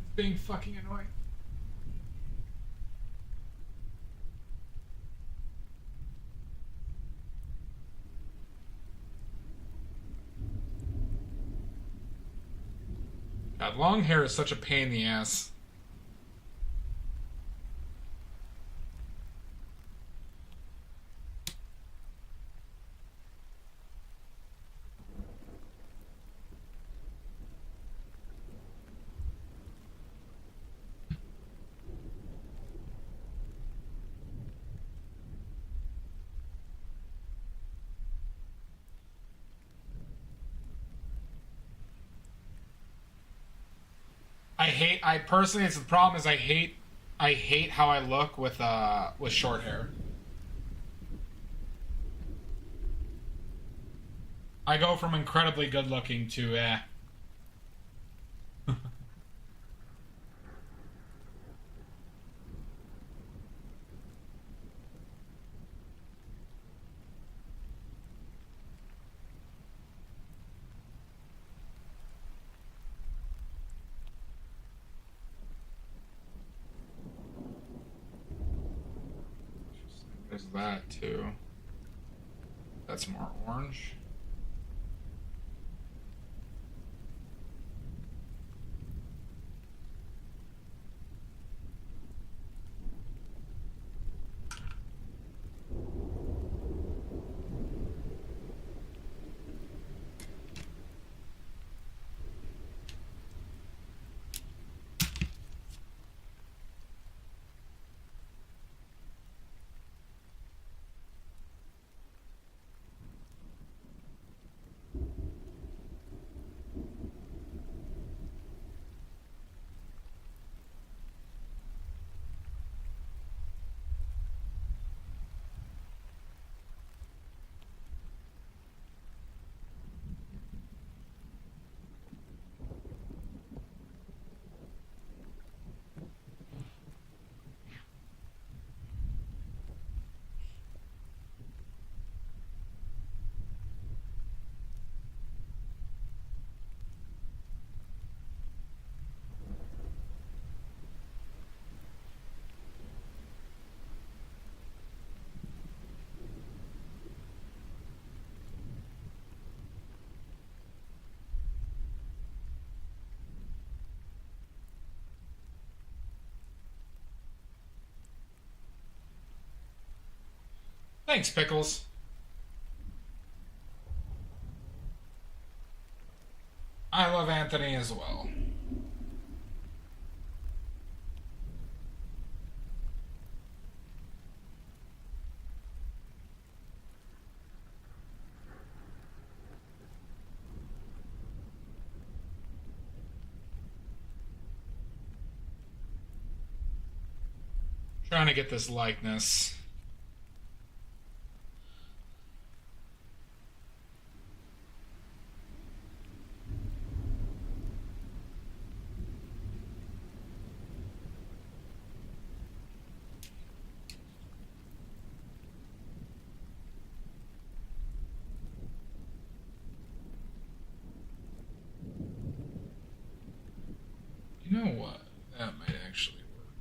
It's being fucking annoying. God, long hair is such a pain in the ass. I personally, it's the problem is I hate how I look with short hair. I go from incredibly good looking to There's that too. That's more orange. Thanks, Pickles. I love Anthony as well. Trying to get this likeness. You know what? That might actually work.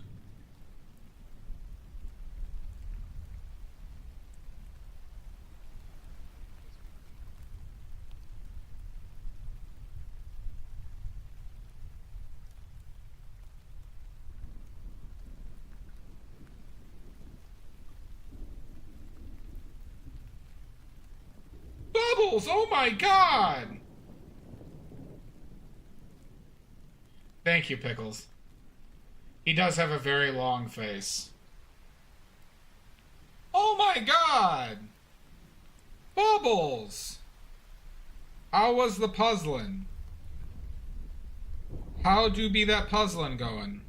Bubbles! Oh my god! Thank you, Pickles. He does have a very long face. Oh my god! Bubbles! How was the puzzling? How do be that puzzling going?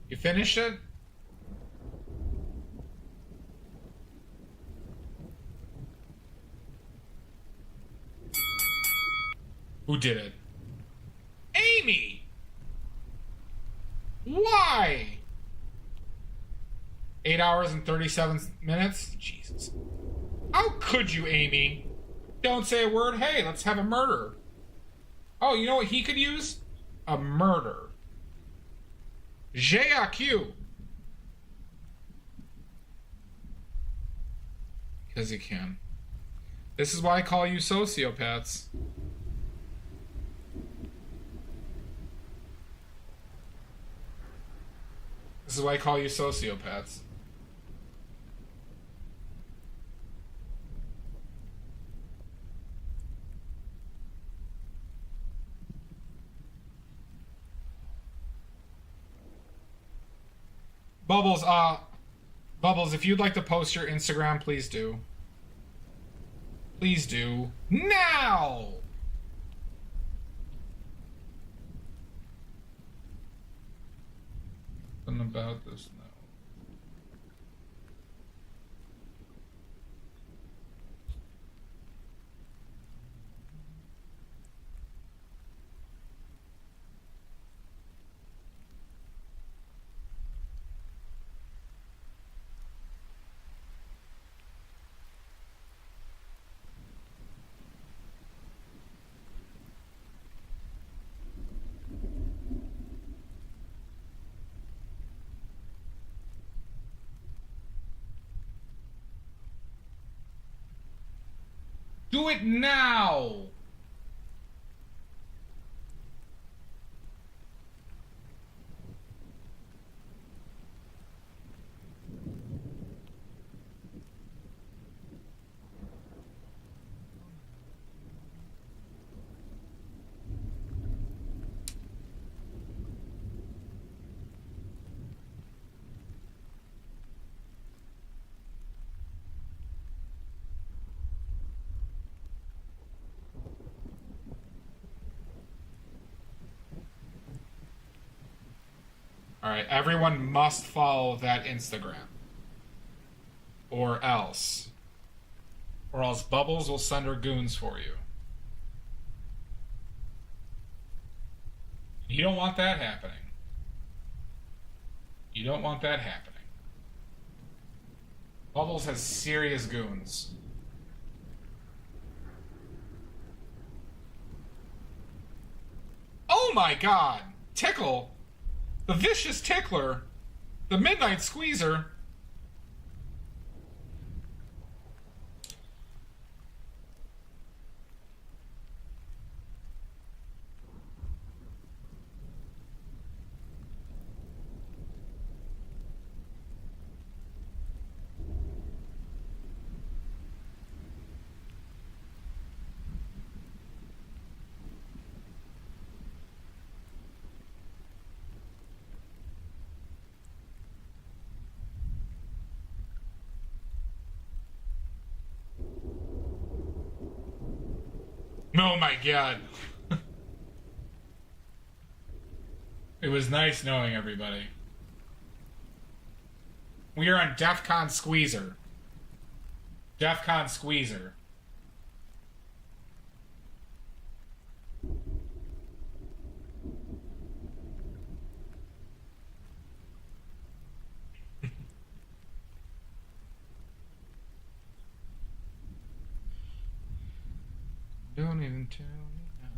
You finished it? Who did it? Amy! Why? 8 hours and 37 minutes? Jesus. How could you, Amy? Don't say a word. Hey, let's have a murder. Oh, you know what he could use? A murder. JAQ. Because he can. This is why I call you sociopaths. This is why I call you sociopaths. Bubbles, if you'd like to post your Instagram, please do. Please do. Now! Something about this now. Do it now! Alright, everyone must follow that Instagram. Or else. Or else Bubbles will send her goons for you. You don't want that happening. You don't want that happening. Bubbles has serious goons. Oh my god! Tickle! The Vicious Tickler, the Midnight Squeezer. Oh my god. It was nice knowing everybody. We are on DEF CON Squeezer. DEF CON Squeezer. Don't even tell me now.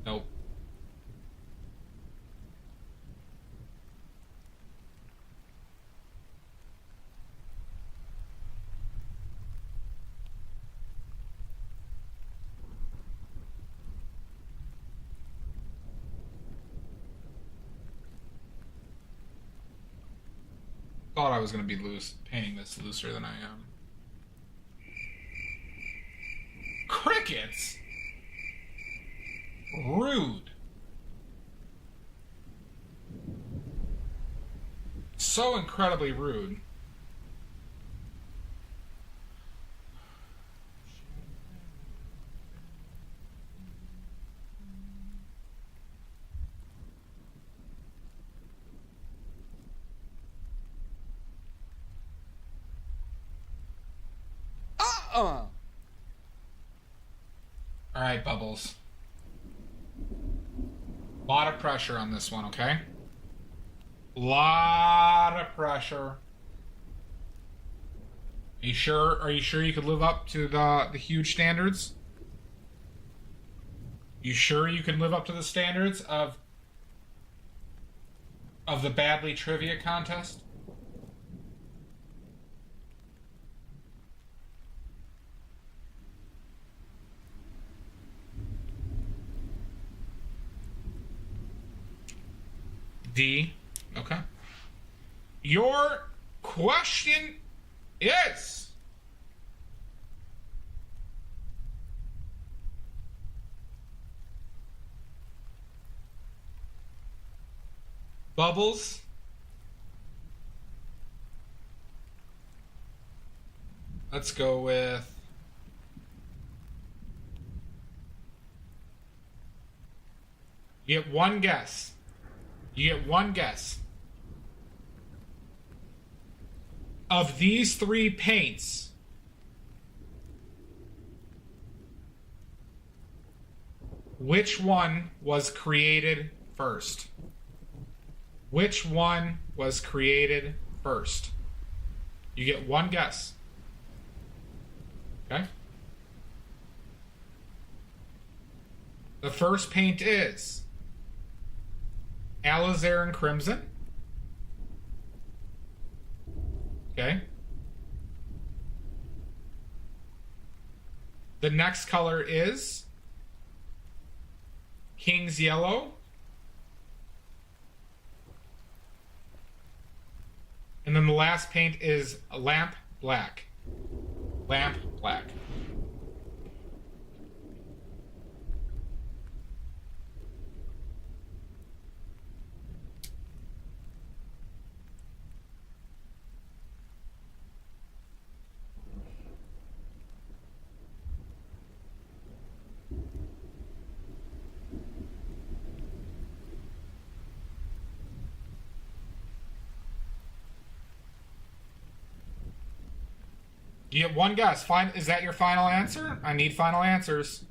Nope. Thought I was going to be paying this looser than I am. Crickets? Rude. So incredibly rude. All right, Bubbles. Lot of pressure on this one, okay? Lot of pressure. Are you sure? Are you sure you could live up to the huge standards? You sure you can live up to the standards of the Badly Trivia contest? D. Okay. Your question is... Bubbles. Let's go with... You get one guess. You get one guess. Of these three paints, which one was created first? Which one was created first? You get one guess. Okay? The first paint is Alizarin Crimson. Okay. The next color is King's Yellow. And then the last paint is Lamp Black. Lamp Black. You get one guess. Is that your final answer? I need final answers.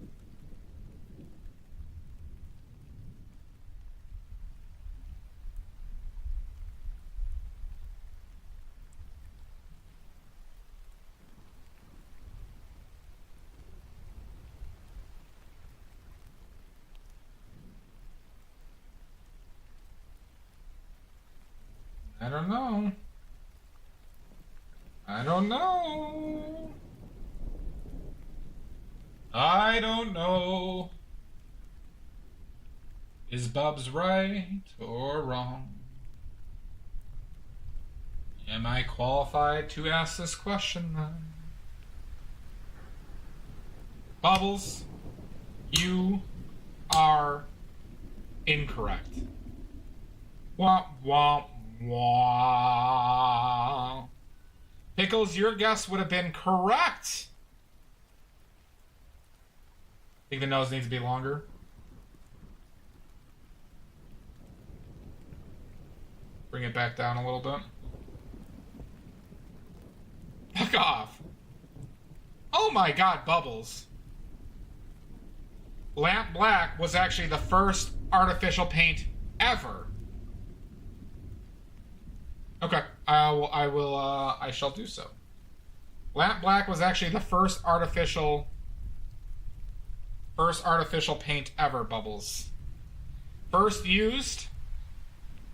I don't know. I don't know. I don't know. Is Bubs right or wrong? Am I qualified to ask this question then? Bubbles, you are incorrect. Wah, wah, wah. Pickles, your guess would have been correct. Think the nose needs to be longer? Bring it back down a little bit. Fuck off. Oh my god, Bubbles. Lamp Black was actually the first artificial paint ever. Okay, I shall do so. Lamp Black was actually the first artificial paint ever, Bubbles. First used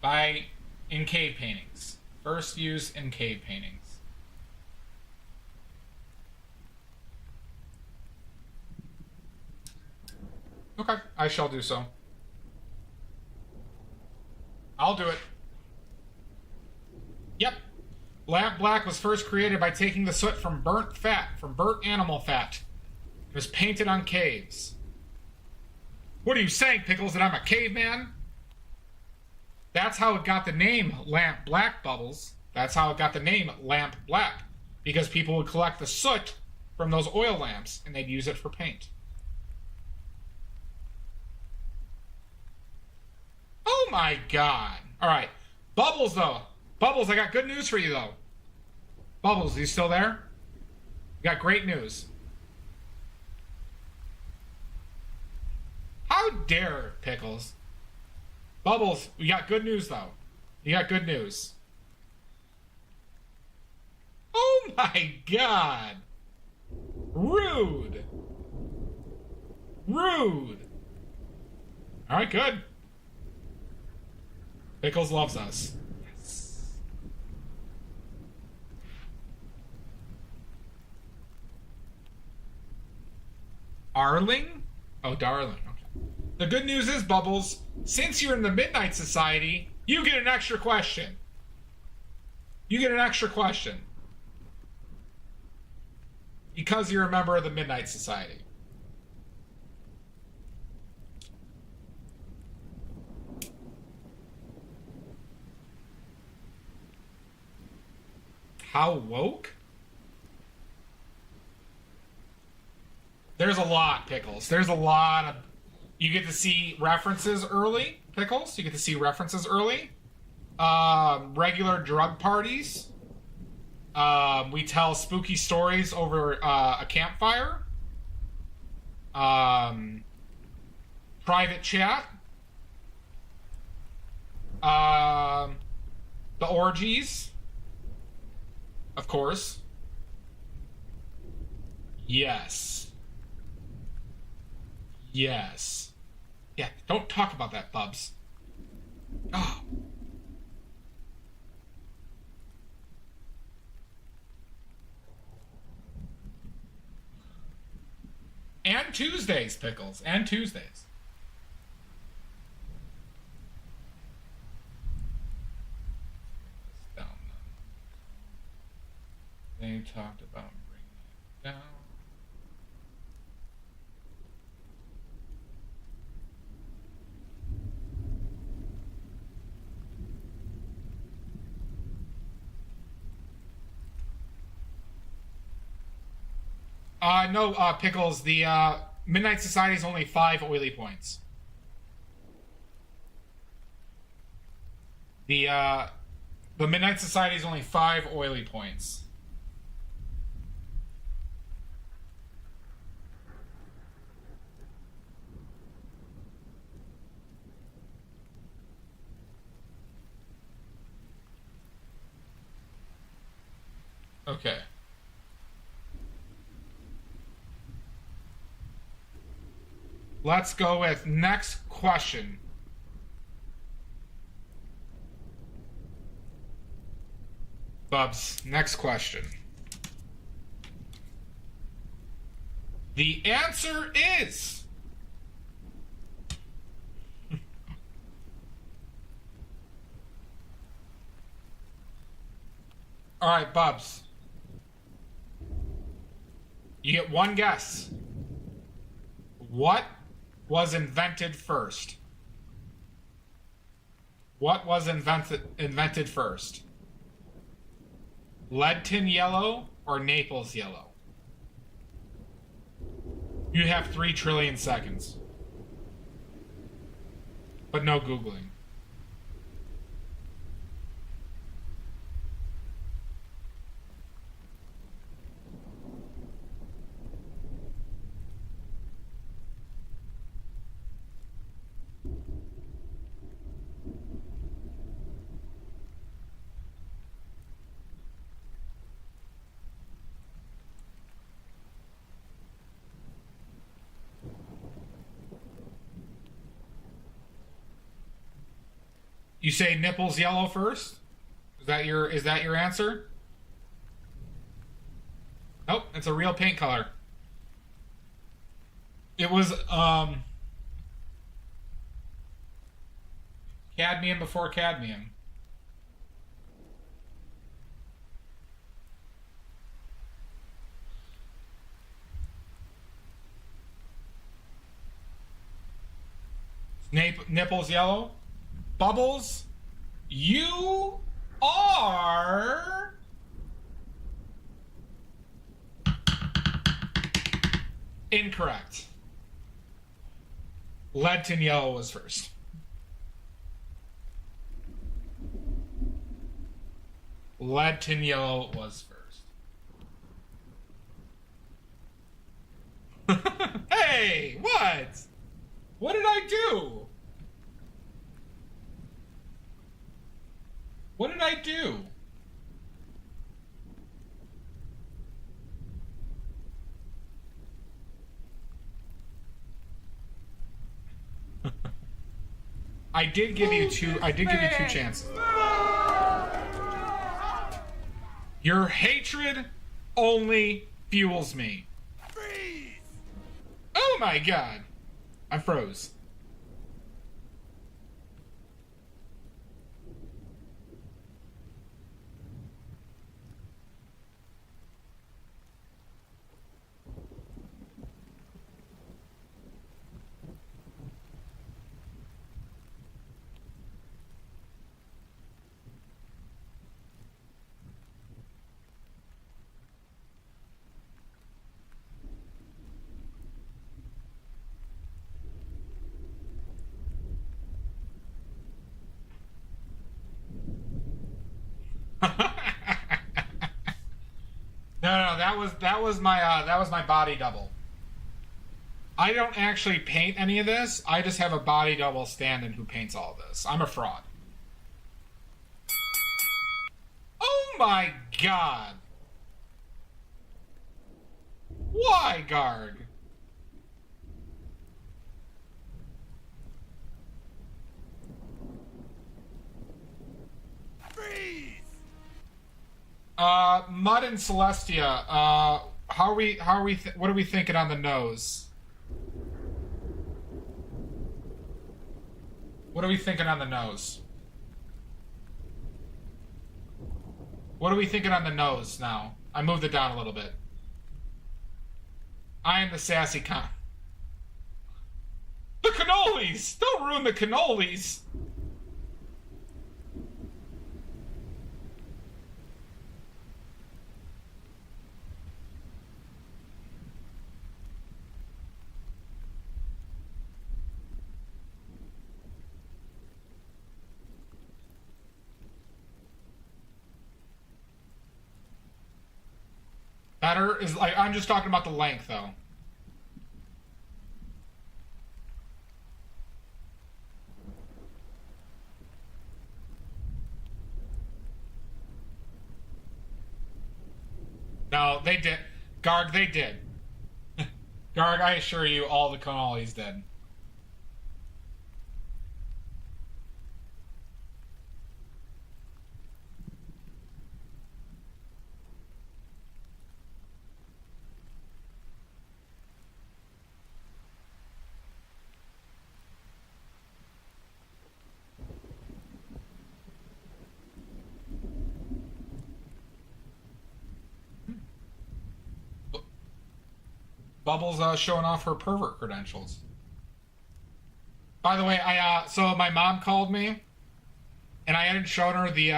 in cave paintings. First used in cave paintings. Okay, I shall do so. I'll do it. Yep. Lamp Black was first created by taking the soot from burnt animal fat. It was painted on caves. What are you saying, Pickles, that I'm a caveman? That's how it got the name Lamp Black, Bubbles. That's how it got the name Lamp Black. Because people would collect the soot from those oil lamps and they'd use it for paint. Oh my god. Alright. Bubbles, though. Bubbles, I got good news for you, though. Bubbles, are you still there? You got great news. How dare, Pickles? Bubbles, we got good news, though. You got good news. Oh my god. Rude. Rude. Alright, good. Pickles loves us. Arling? Oh, darling. Okay. The good news is, Bubbles, since you're in the Midnight Society, You get an extra question. You get an extra question. Because you're a member of the Midnight Society. How woke? There's a lot, Pickles. There's a lot of... You get to see references early, Pickles. You get to see references early. Regular drug parties. We tell spooky stories over a campfire. Private chat. The orgies. Of course. Yes. Yes. Yeah, don't talk about that, Bubs. Oh. And Tuesdays, Pickles. And Tuesdays. They talked about bringing it down. No, Pickles, the Midnight Society is only 5 oily points. The Midnight Society is only 5 oily points. Okay. Let's go with next question. Bubs, next question. The answer is... All right, Bubs. You get one guess. What was invented first? What was invented first? Lead tin yellow or Naples yellow? You have 3 trillion seconds. But no Googling. You say nipples yellow first? Is that your answer? Nope, it's a real paint color. It was cadmium before cadmium. Nipples yellow. Bubbles, you are incorrect. Lead tin yellow was first. Lead tin yellow was first. Hey, what? What did I do? What did I do? I did give you two chances. Your hatred only fuels me. Freeze! Oh my god. I froze. that was my body double. I don't actually paint any of this. I just have a body double stand-in who paints all this. I'm a fraud. Oh my god. Why, Garg? Freeze! Mud and Celestia, what are we thinking on the nose? What are we thinking on the nose? What are we thinking on the nose now? I moved it down a little bit. I am the sassy con. The cannolis! Don't ruin the cannolis! Better is like, I'm just talking about the length though. No, they did. Garg, they did. Garg, I assure you, all the cannolis did. Bubbles showing off her pervert credentials. By the way, so my mom called me, and I hadn't shown her the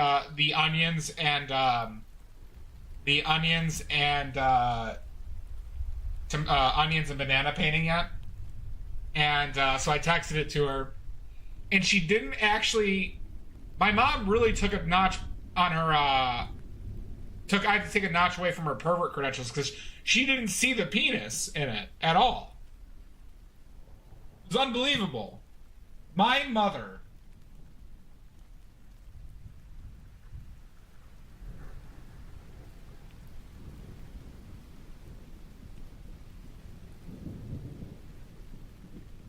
onions and onions and banana painting yet, and so I texted it to her, and she didn't actually. My mom really took a notch on her. I had to take a notch away from her pervert credentials because she didn't see the penis in it at all. It was unbelievable. My mother.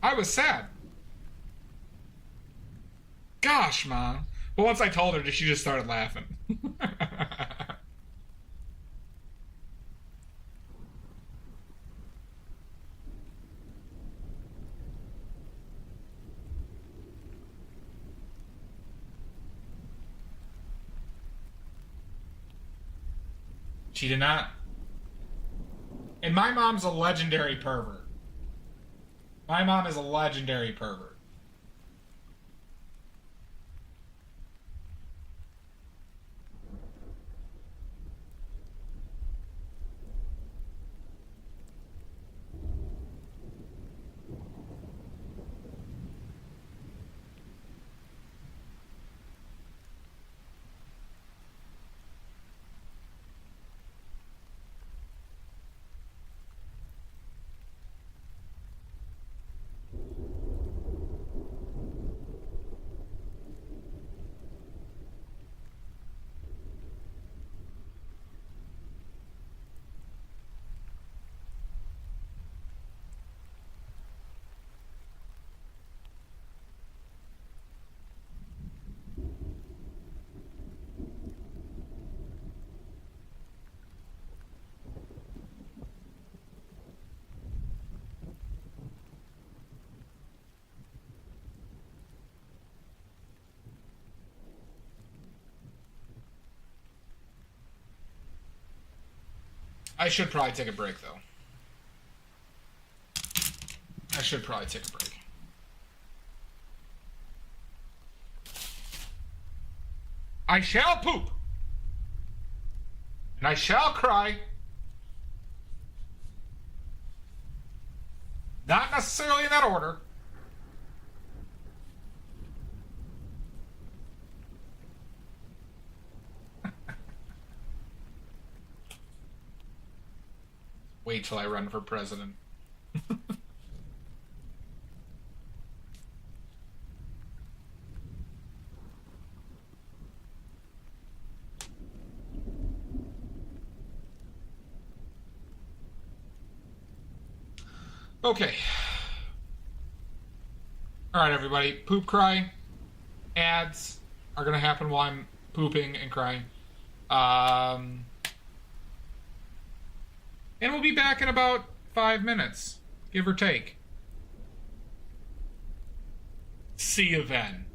I was sad. Gosh, Mom. But once I told her, she just started laughing. She did not. And my mom's a legendary pervert. My mom is a legendary pervert. I should probably take a break, though. I should probably take a break. I shall poop. And I shall cry. Not necessarily in that order. wait till I run for president. Okay. Alright, everybody. Poop cry. Ads are going to happen while I'm pooping and crying. And we'll be back in about 5 minutes, give or take. See you then.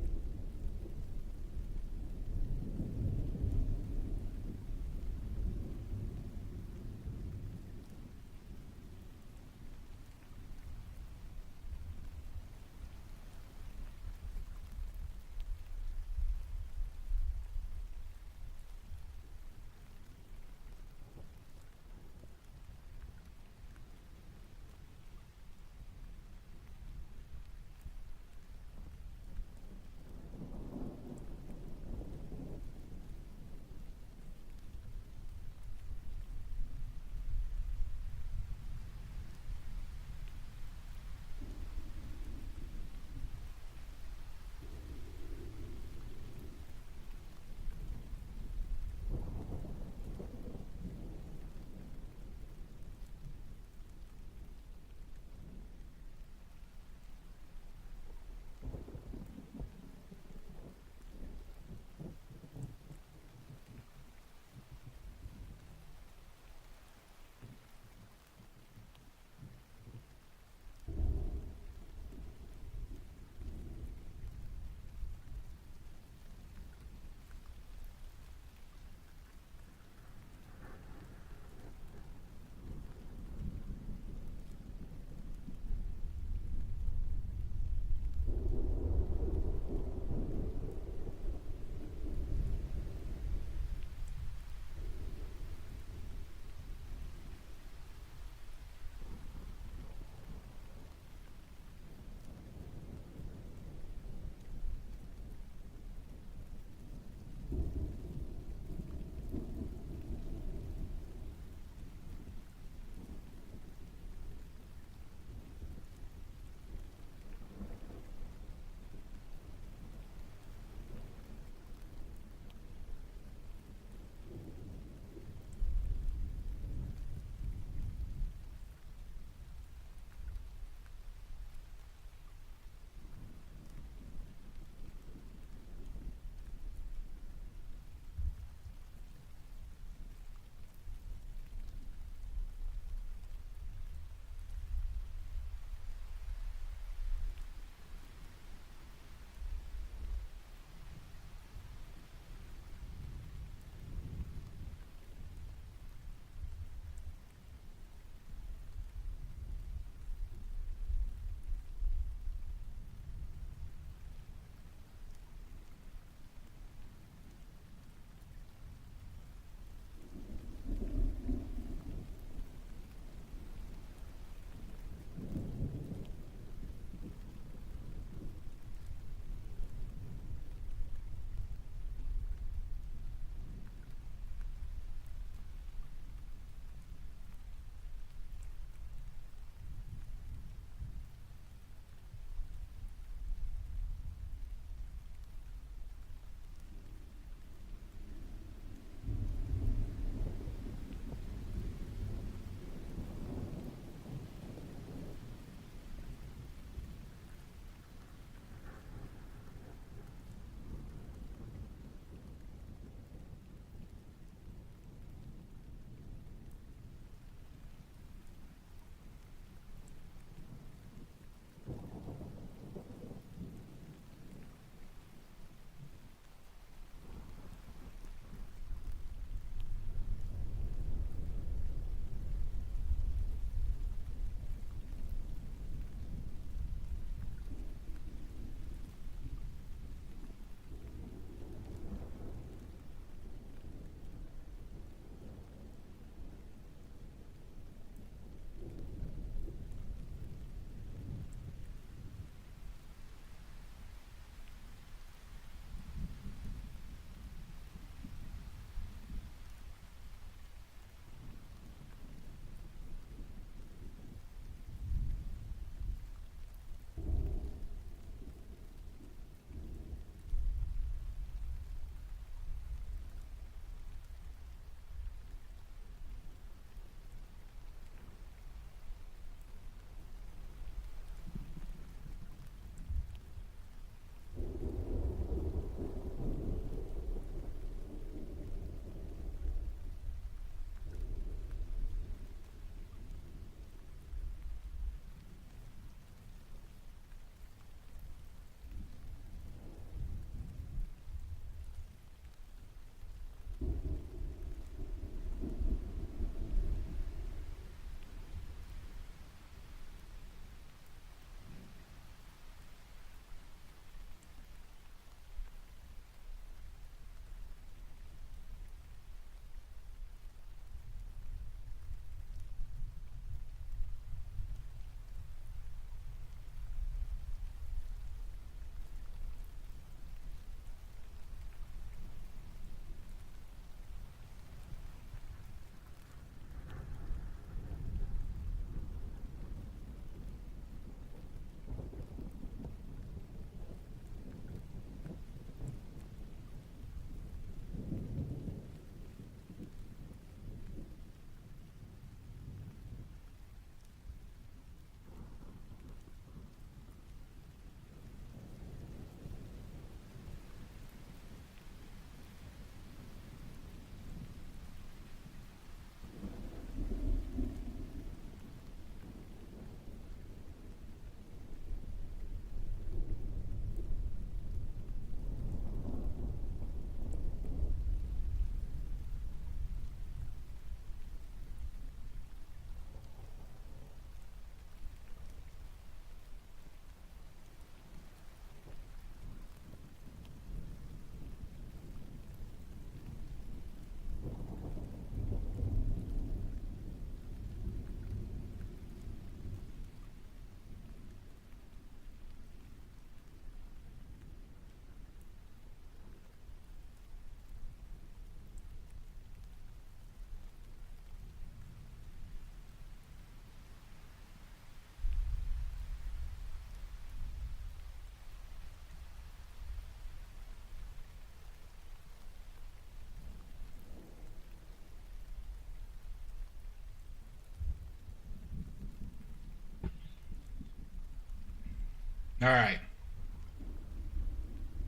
All right.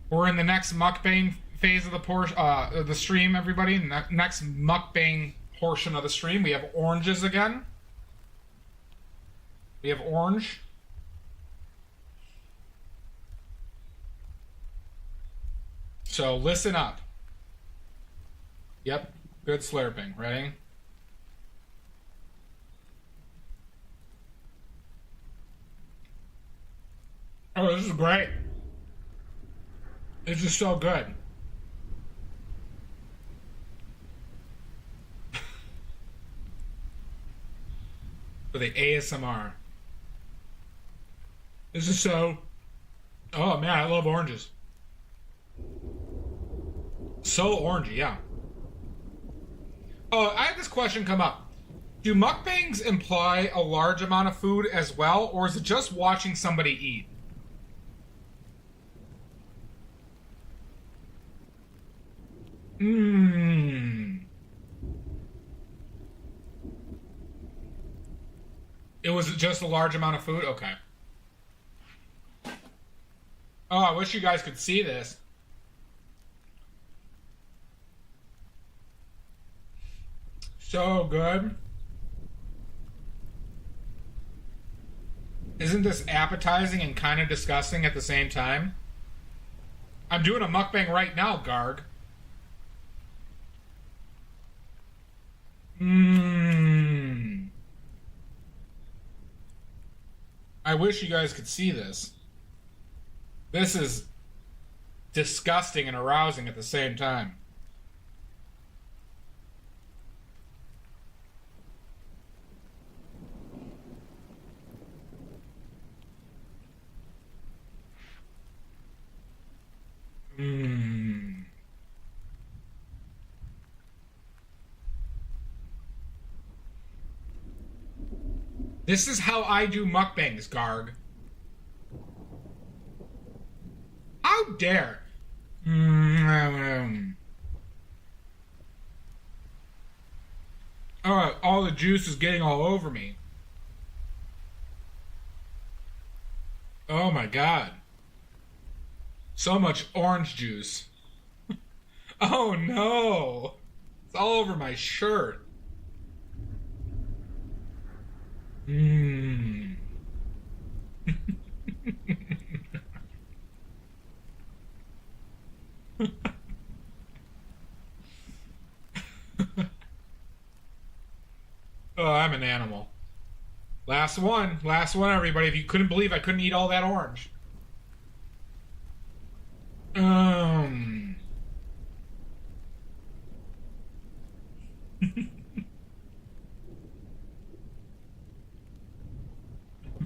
We're in the next mukbang phase of the stream, everybody. Next mukbang portion of the stream. We have oranges again. We have orange. So listen up. Yep, good slurping. Ready? Oh, this is great. This is so good. For the ASMR. This is so... Oh, man, I love oranges. So orangey, yeah. Oh, I had this question come up. Do mukbangs imply a large amount of food as well, or is it just watching somebody eat? It was just a large amount of food? Okay. Oh, I wish you guys could see this. So good. Isn't this appetizing and kind of disgusting at the same time? I'm doing a mukbang right now, Garg. I wish you guys could see this. This is disgusting and arousing at the same time. This is how I do mukbangs, Garg. How dare? All the juice is getting all over me. Oh my god. So much orange juice. Oh no. It's all over my shirt. Oh, I'm an animal. Last one, everybody. If you couldn't believe I couldn't eat all that orange.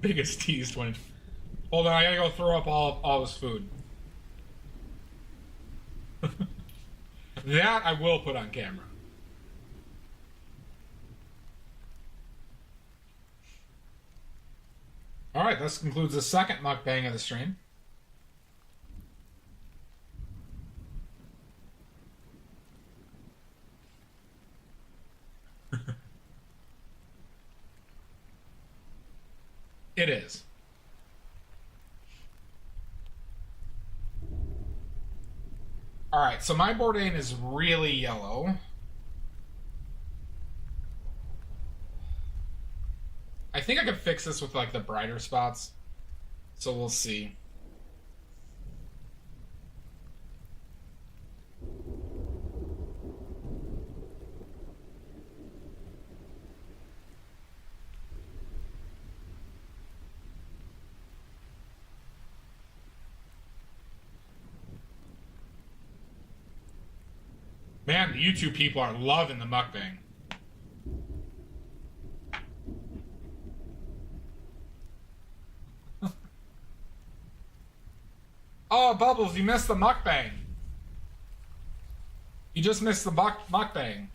Biggest teased one. Hold on, I gotta go throw up all this food. That I will put on camera. Alright, this concludes the second mukbang of the stream. It is. Alright, so my Bourdain is really yellow. I think I could fix this with like the brighter spots. So we'll see. Man, the YouTube people are loving the mukbang. Oh, Bubbles, you missed the mukbang. You just missed the mukbang.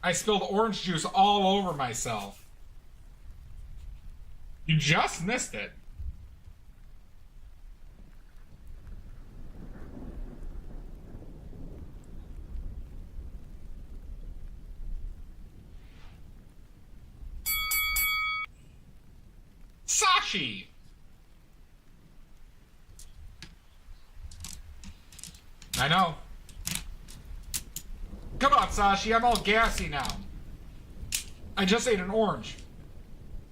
I spilled orange juice all over myself. You just missed it. Sashi! I know. Come on, Sashi, I'm all gassy now. I just ate an orange.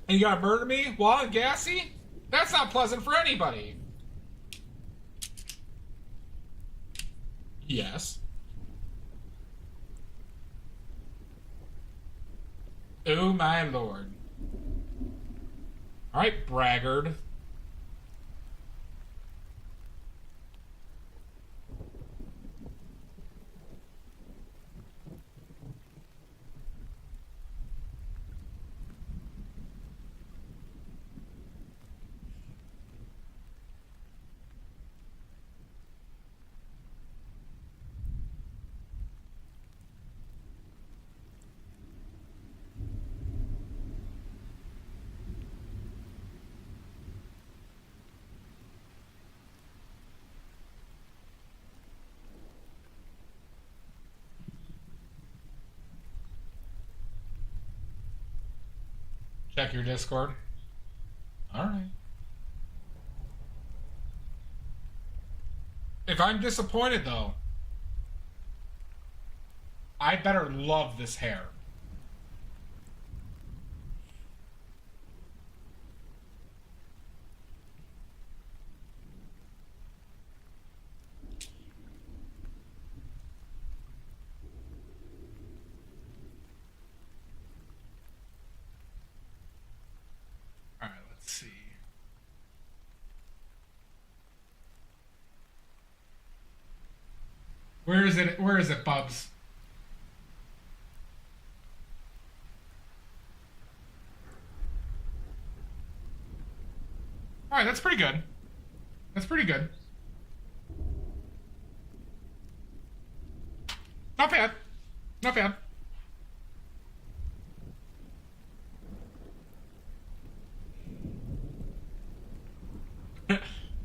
And you gotta murder me while I'm gassy? That's not pleasant for anybody. Yes. Oh my lord. Alright, braggart. Check your Discord. Alright. If I'm disappointed, though, I better love this hair. Alright, let's see. Where is it? Where is it, Bubs? Alright, that's pretty good. That's pretty good. Not bad. Not bad.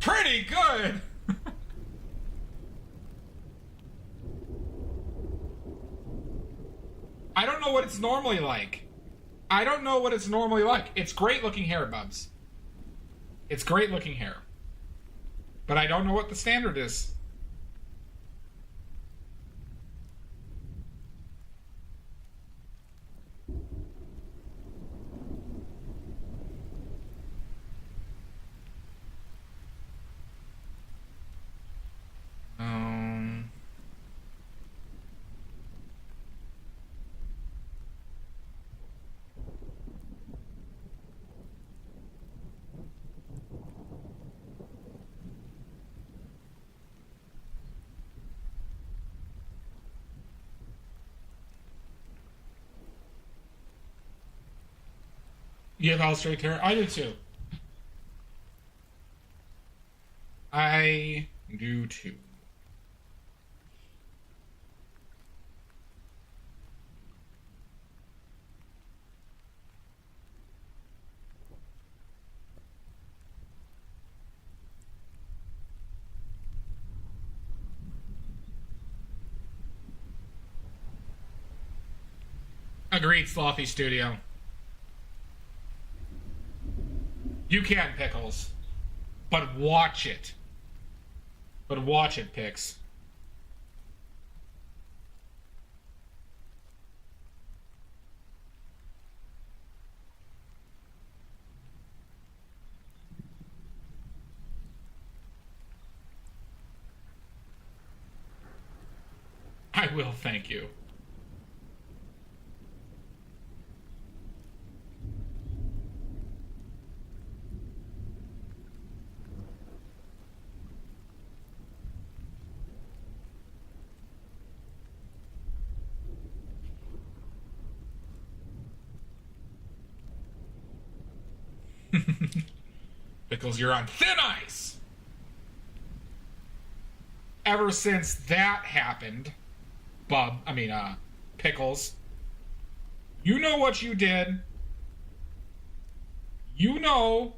Pretty good! I don't know what it's normally like. I don't know what it's normally like. It's great looking hair, Bubs. It's great looking hair. But I don't know what the standard is. You have all straight hair? I do too. I do too. Agreed, Slothy Studio. You can, Pickles. But watch it. But watch it, Pix. I will, thank you. Pickles, you're on thin ice! Ever since that happened, Pickles, you know what you did. You know.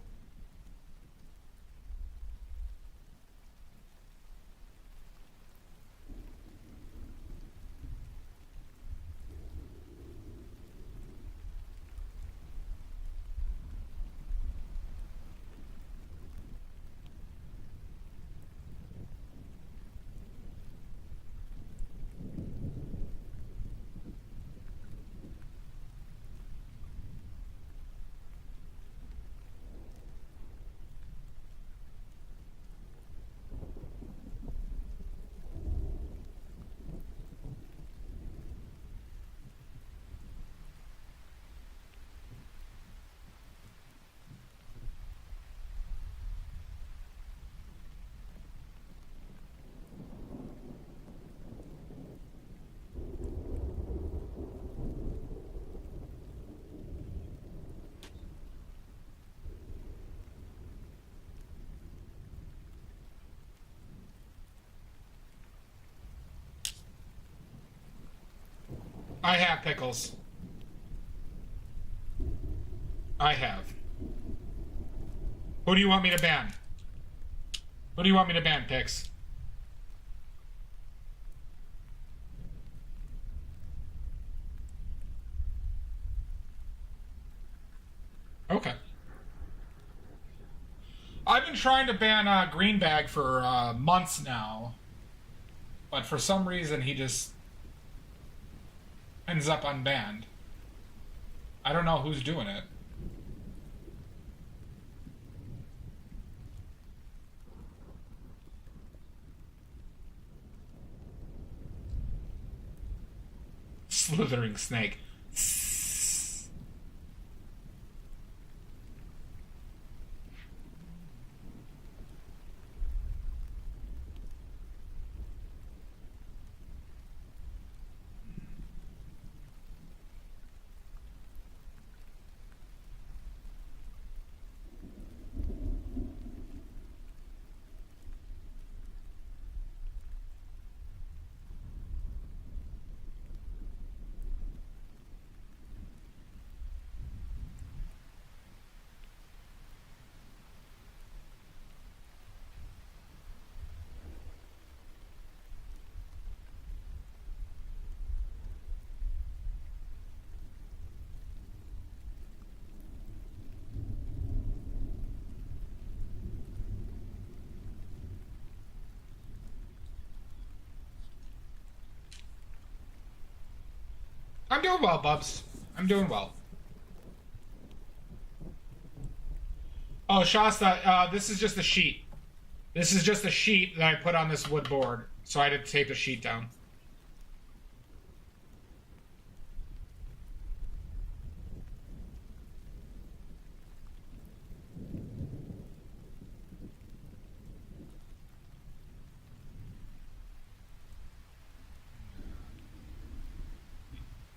I have pickles. I have. Who do you want me to ban? Who do you want me to ban, Pix? Okay. I've been trying to ban Greenbag for months now, but for some reason he just ends up unbanned. I don't know who's doing it. Slithering snake. I'm doing well, Bubs. I'm doing well. Oh, Shasta, this is just a sheet. This is just a sheet that I put on this wood board, so I had to tape the sheet down.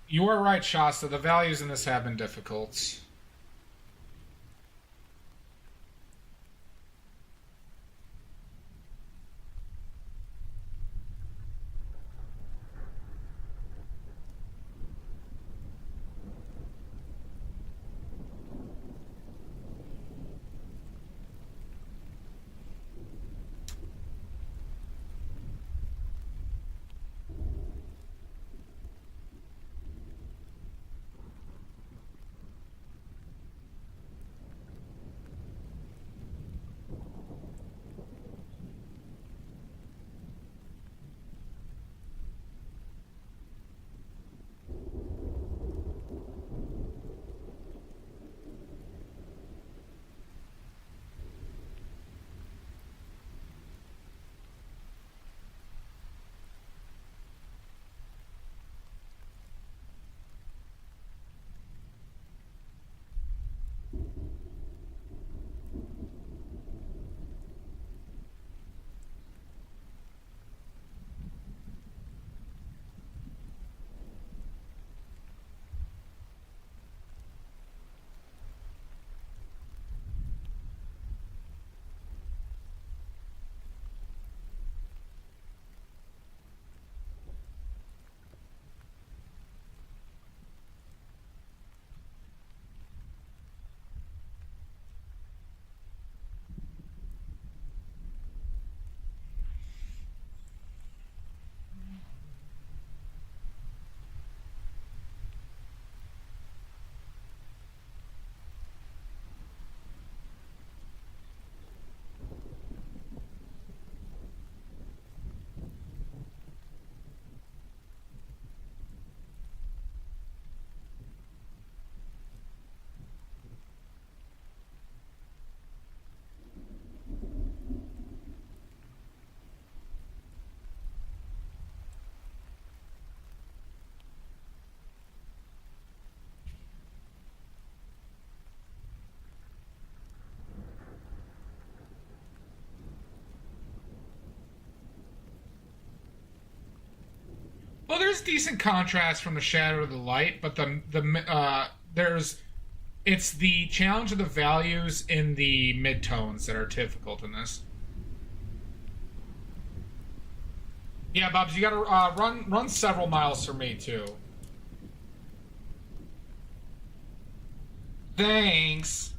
You are right, Shasta. The values in this have been difficult. Well, there's decent contrast from the shadow to the light, but it's the challenge of the values in the midtones that are difficult in this. Yeah, Bubs, you gotta run several miles for me too. Thanks.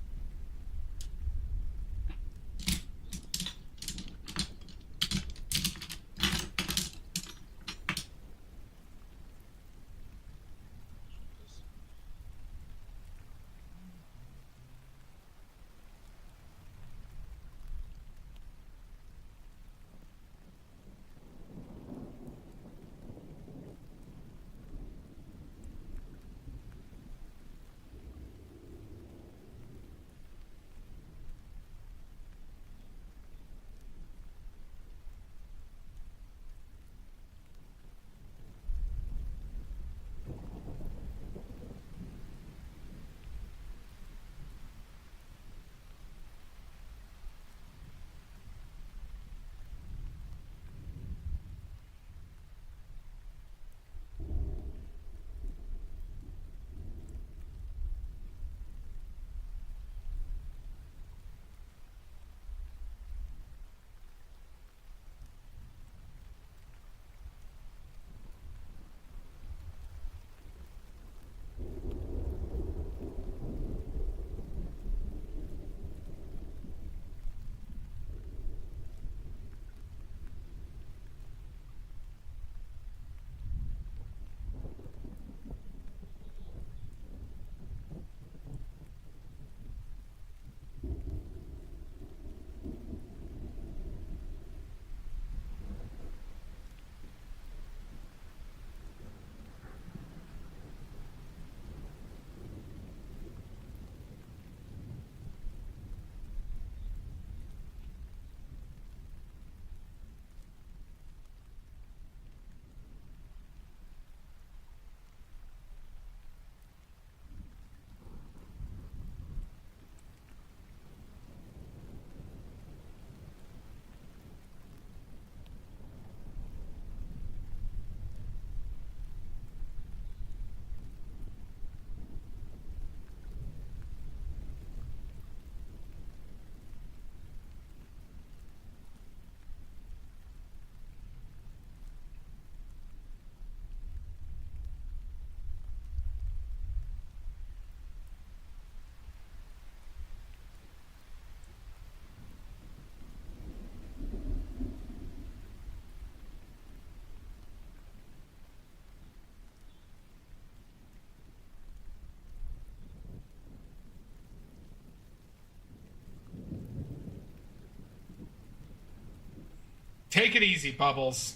Take it easy, Bubbles.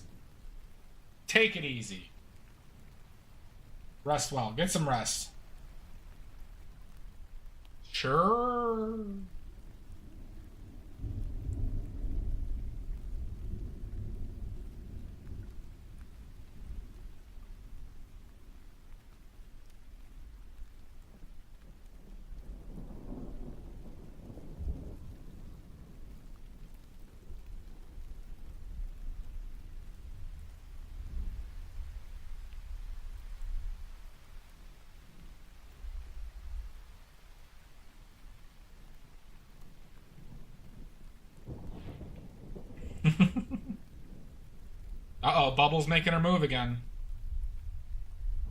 Take it easy. Rest well. Get some rest. Sure. Uh-oh, Bubbles making her move again.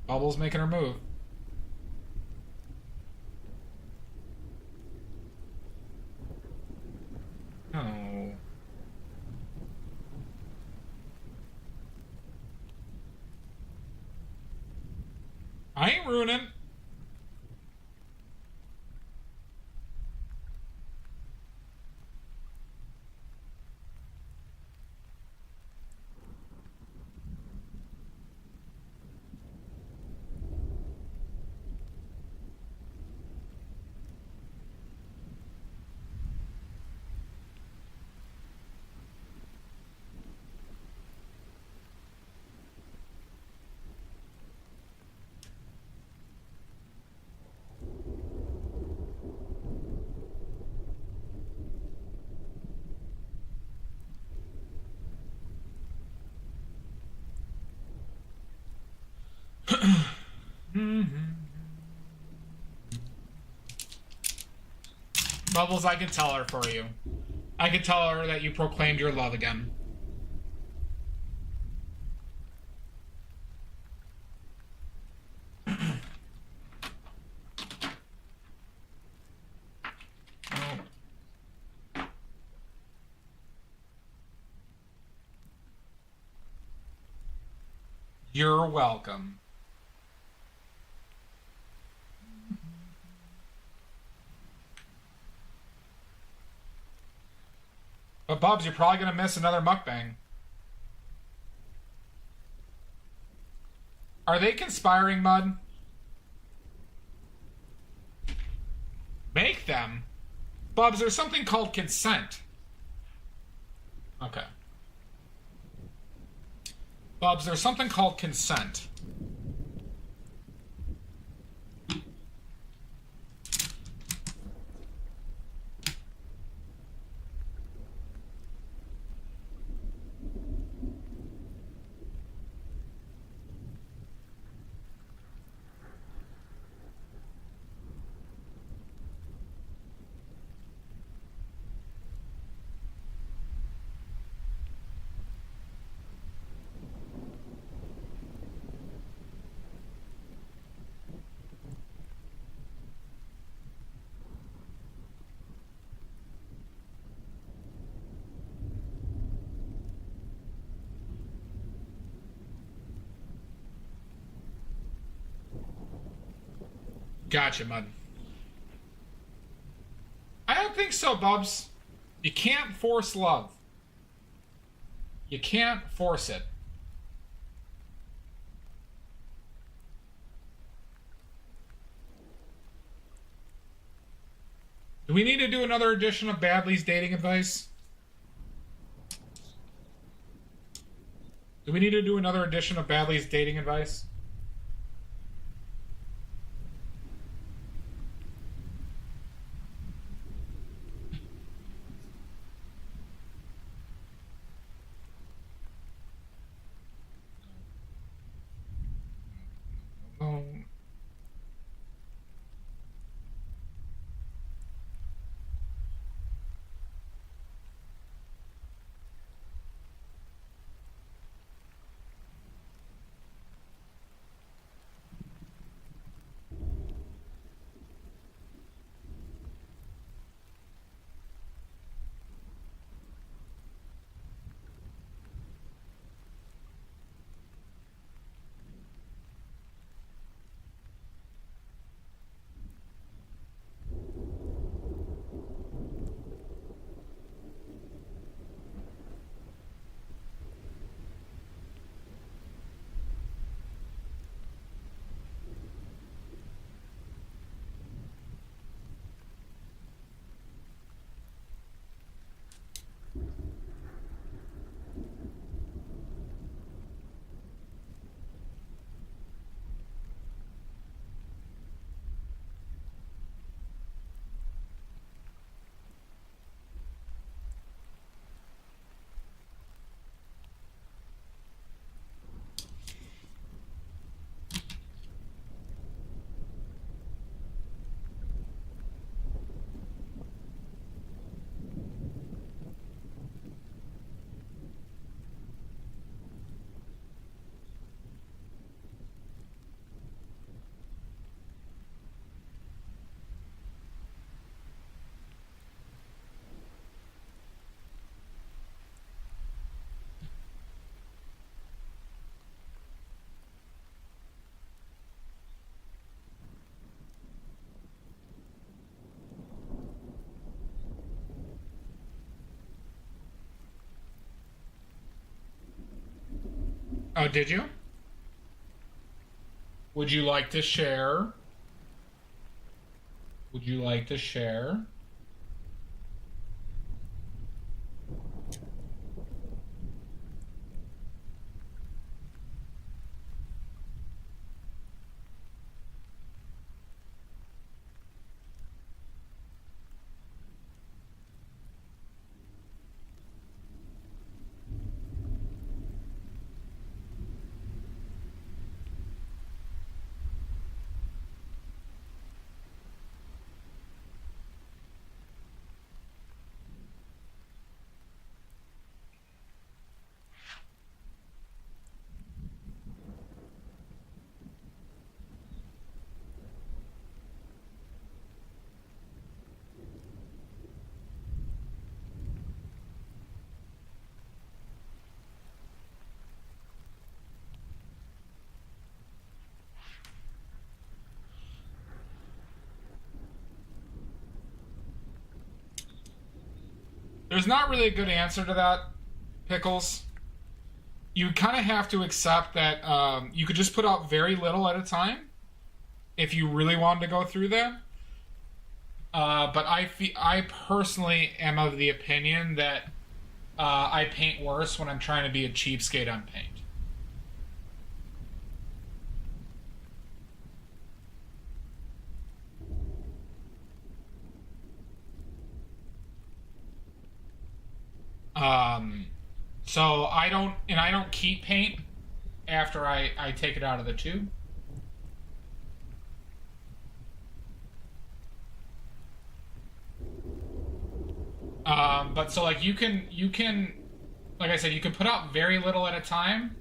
Bubbles making her move. Oh. I ain't ruining. Bubbles, I can tell her for you. I can tell her that you proclaimed your love again. You're welcome. But Bubs, you're probably gonna miss another mukbang. Are they conspiring, Mud? Make them? Bubs, there's something called consent. Okay. Bubs, there's something called consent. Gotcha, Mud. I don't think so, Bubs. You can't force love. You can't force it. Do we need to do another edition of Badley's dating advice? Do we need to do another edition of Badley's dating advice? No. Oh, did you? Would you like to share? Would you like to share? There's not really a good answer to that, Pickles. You kind of have to accept that you could just put out very little at a time if you really wanted to go through that. But I personally am of the opinion that I paint worse when I'm trying to be a cheapskate on paint. So I don't keep paint after I take it out of the tube. But so like you can, like I said, you can put out very little at a time.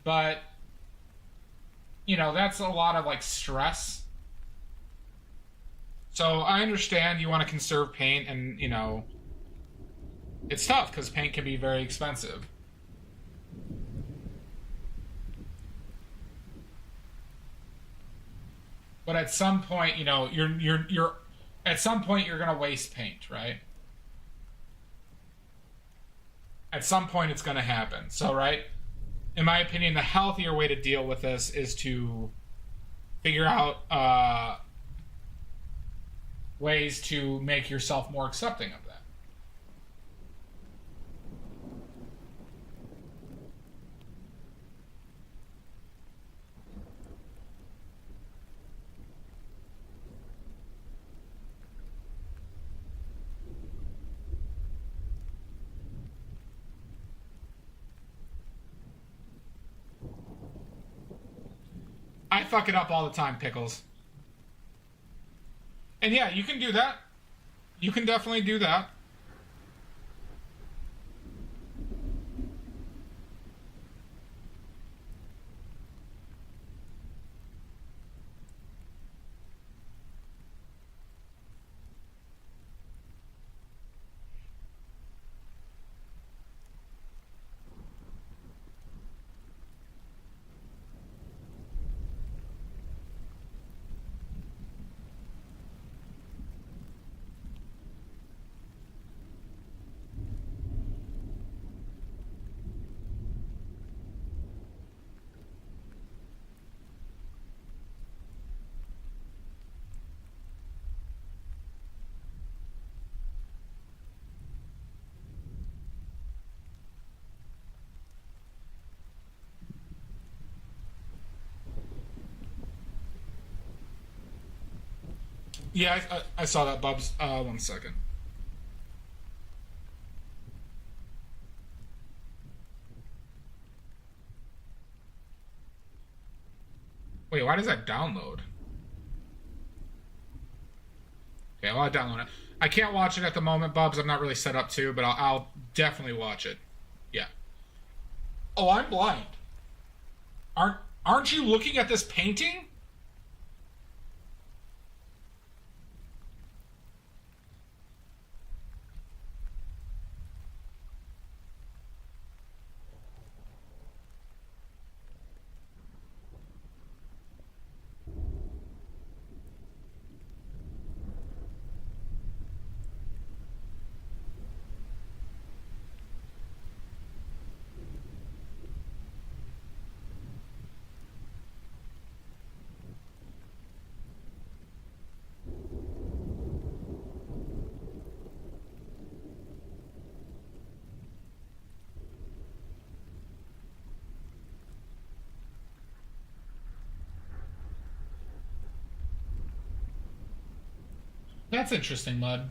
But, you know, that's a lot of like stress. So I understand you want to conserve paint, and you know, it's tough because paint can be very expensive. But at some point, you know, you're at some point you're gonna waste paint, right? At some point it's gonna happen. So, right? In my opinion, the healthier way to deal with this is to figure out ways to make yourself more accepting of that. I fuck it up all the time, Pickles. And yeah, you can do that. You can definitely do that. Yeah, I saw that, Bubs. 1 second. Wait, why does that download? Okay, well, I'll download it. I can't watch it at the moment, Bubs. I'm not really set up to, but I'll definitely watch it. Yeah. Oh, I'm blind. Aren't you looking at this painting? That's interesting, Mud.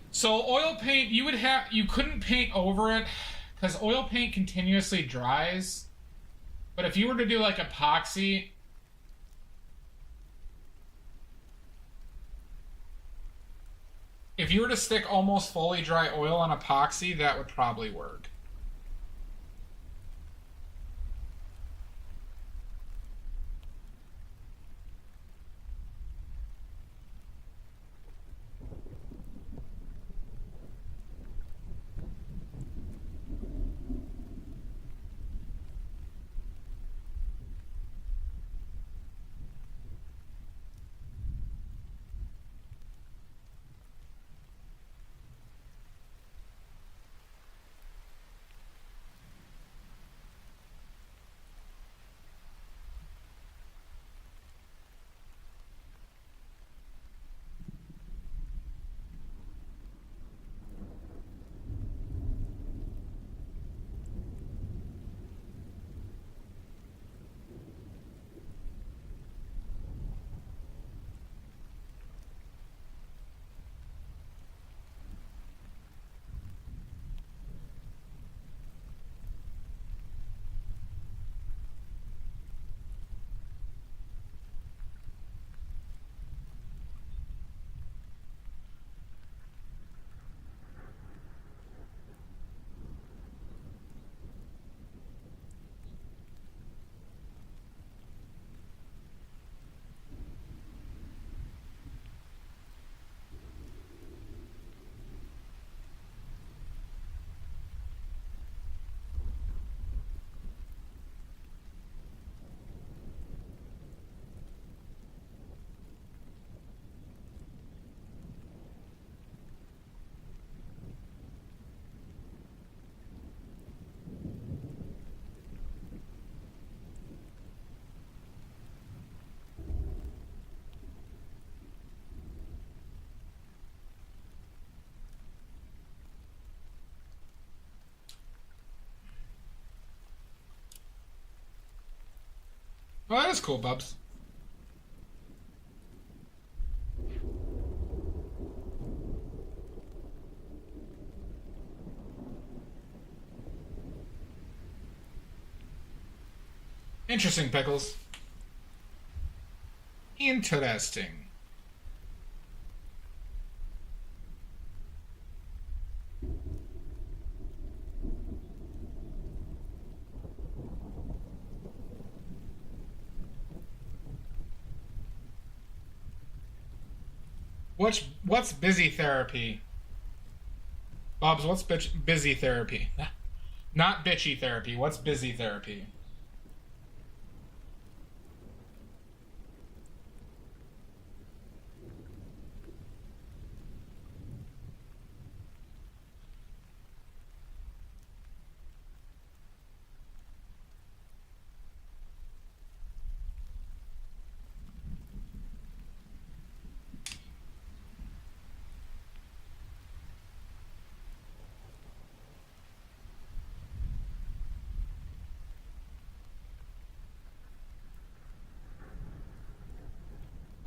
So oil paint, you couldn't paint over it because oil paint continuously dries. But if you were to do like epoxy, if you were to stick almost fully dry oil on epoxy, that would probably work. Well, that is cool, Bubs. Interesting, Pickles. Interesting. What's busy therapy? Bob's, what's busy therapy? Not bitchy therapy. What's busy therapy?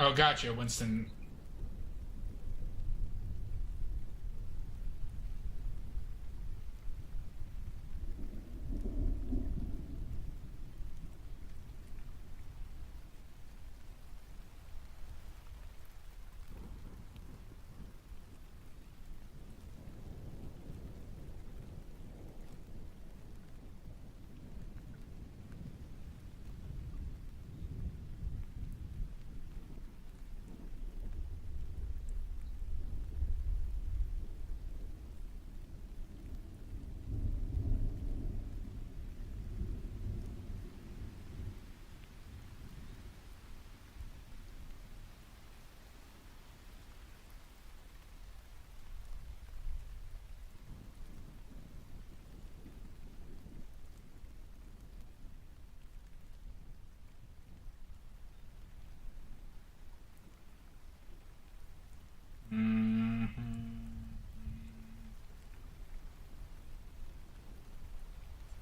Oh, gotcha, Winston.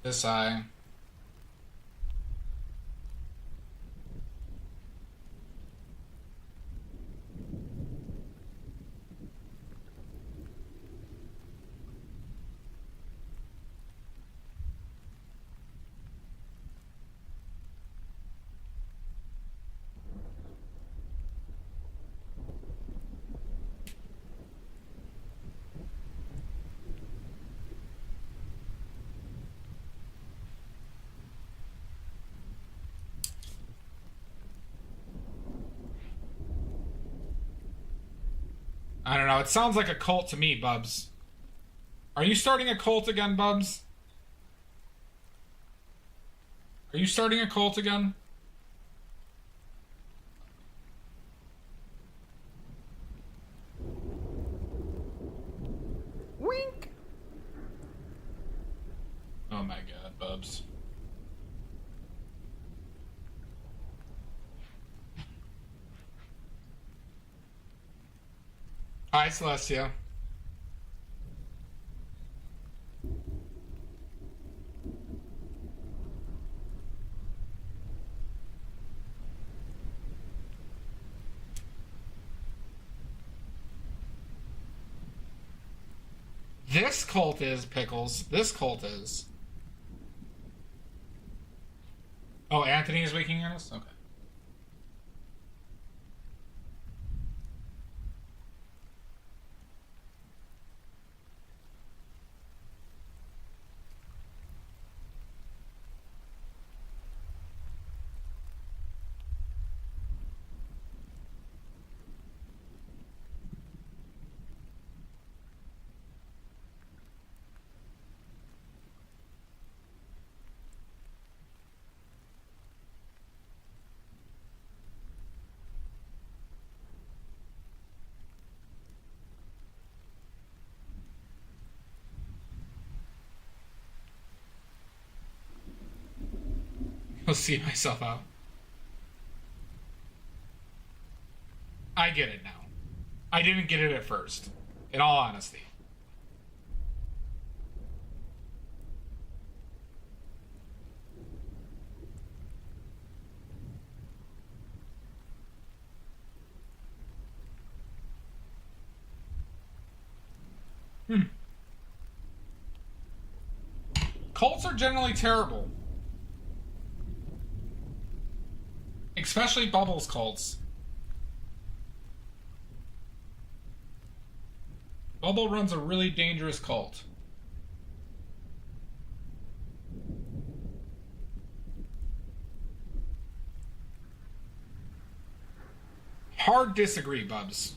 This eye. I don't know. It sounds like a cult to me, Bubs. Are you starting a cult again, Bubs? Are you starting a cult again? Wink. Oh my god, Bubs. Hi, Celestia. This cult is, Pickles. This cult is. Oh, Anthony is waking us? Okay. I'll see myself out. I get it now. I didn't get it at first, in all honesty. Cults are generally terrible. Especially Bubbles cults. Bubble runs a really dangerous cult. Hard disagree, Bubs.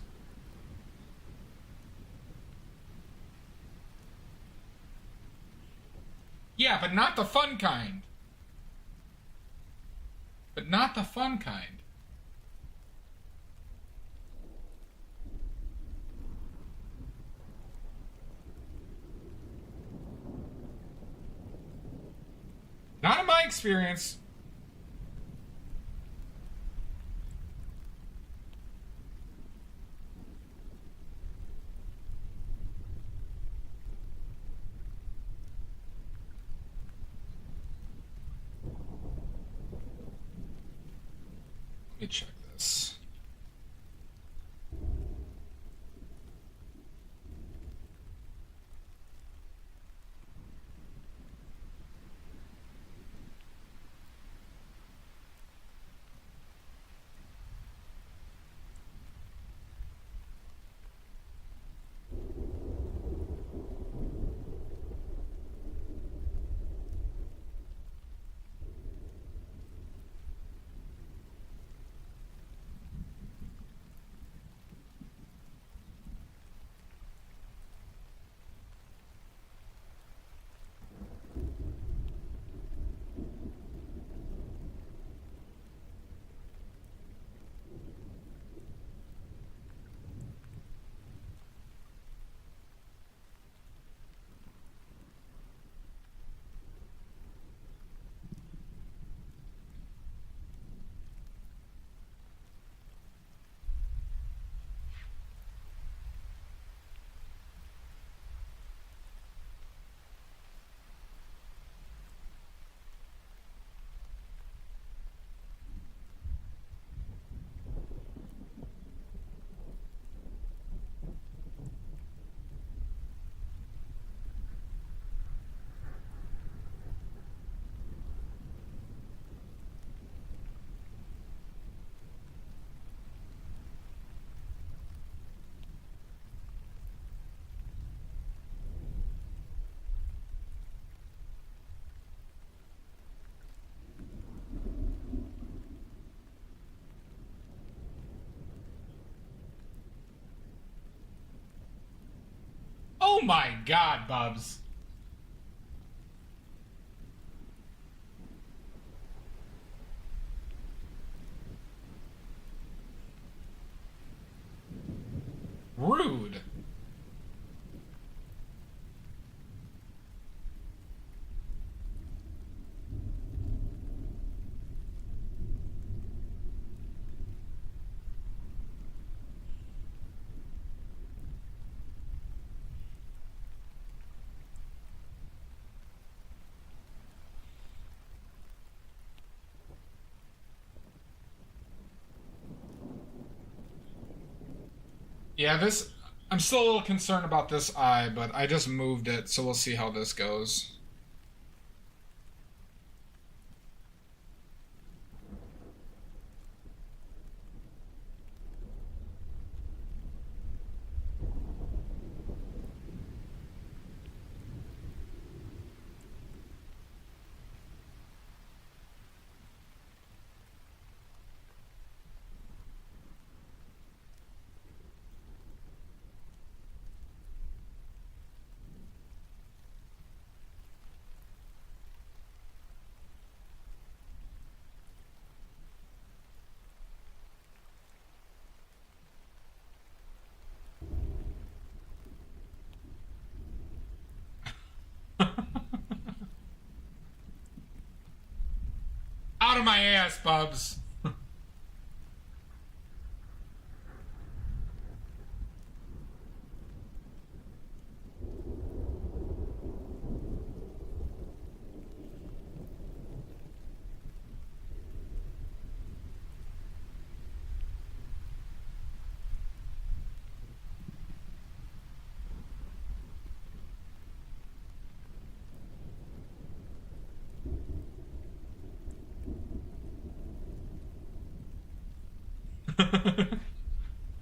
Yeah, but not the fun kind. But not the fun kind. Not in my experience. Let me check this. my god, Bubs. Rude. Yeah, this... I'm still a little concerned about this eye, but I just moved it, so we'll see how this goes. Out of my ass, Bubs.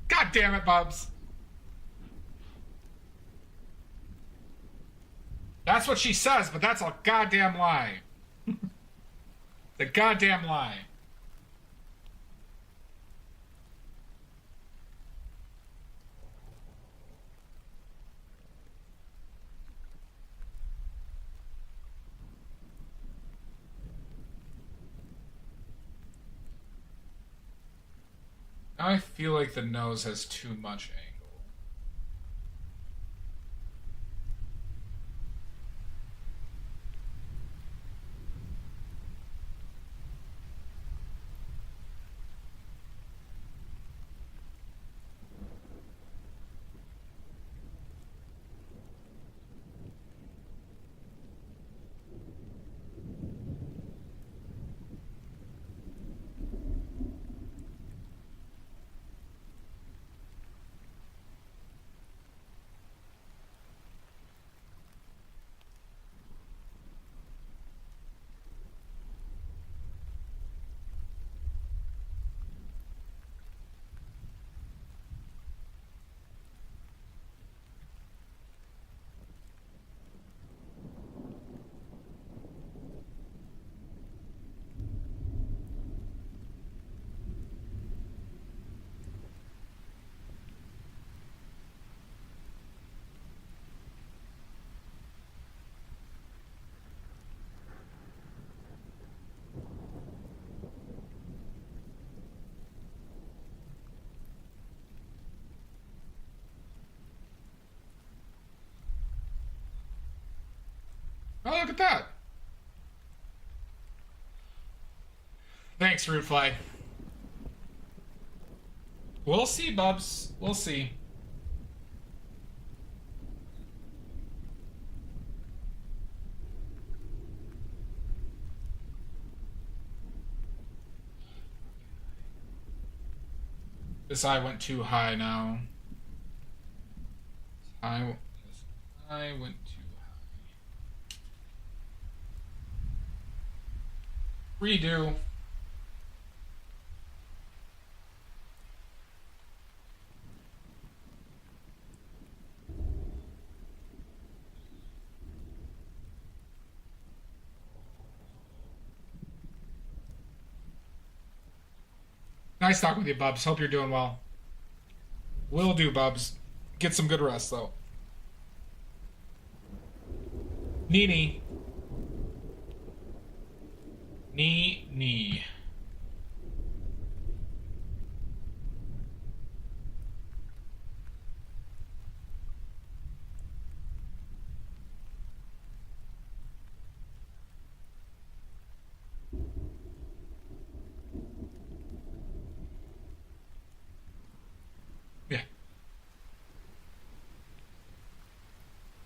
God damn it, Bubs. That's what she says, but that's a goddamn lie. The goddamn lie. I feel like the nose has too much angle. Oh, look at that. Thanks, Rootfly. We'll see, Bubs. We'll see. This eye went too high now. I went too high. Redo. Nice talking with you, Bubs. Hope you're doing well. Will do, Bubs. Get some good rest, though. Knee. Knee. Yeah.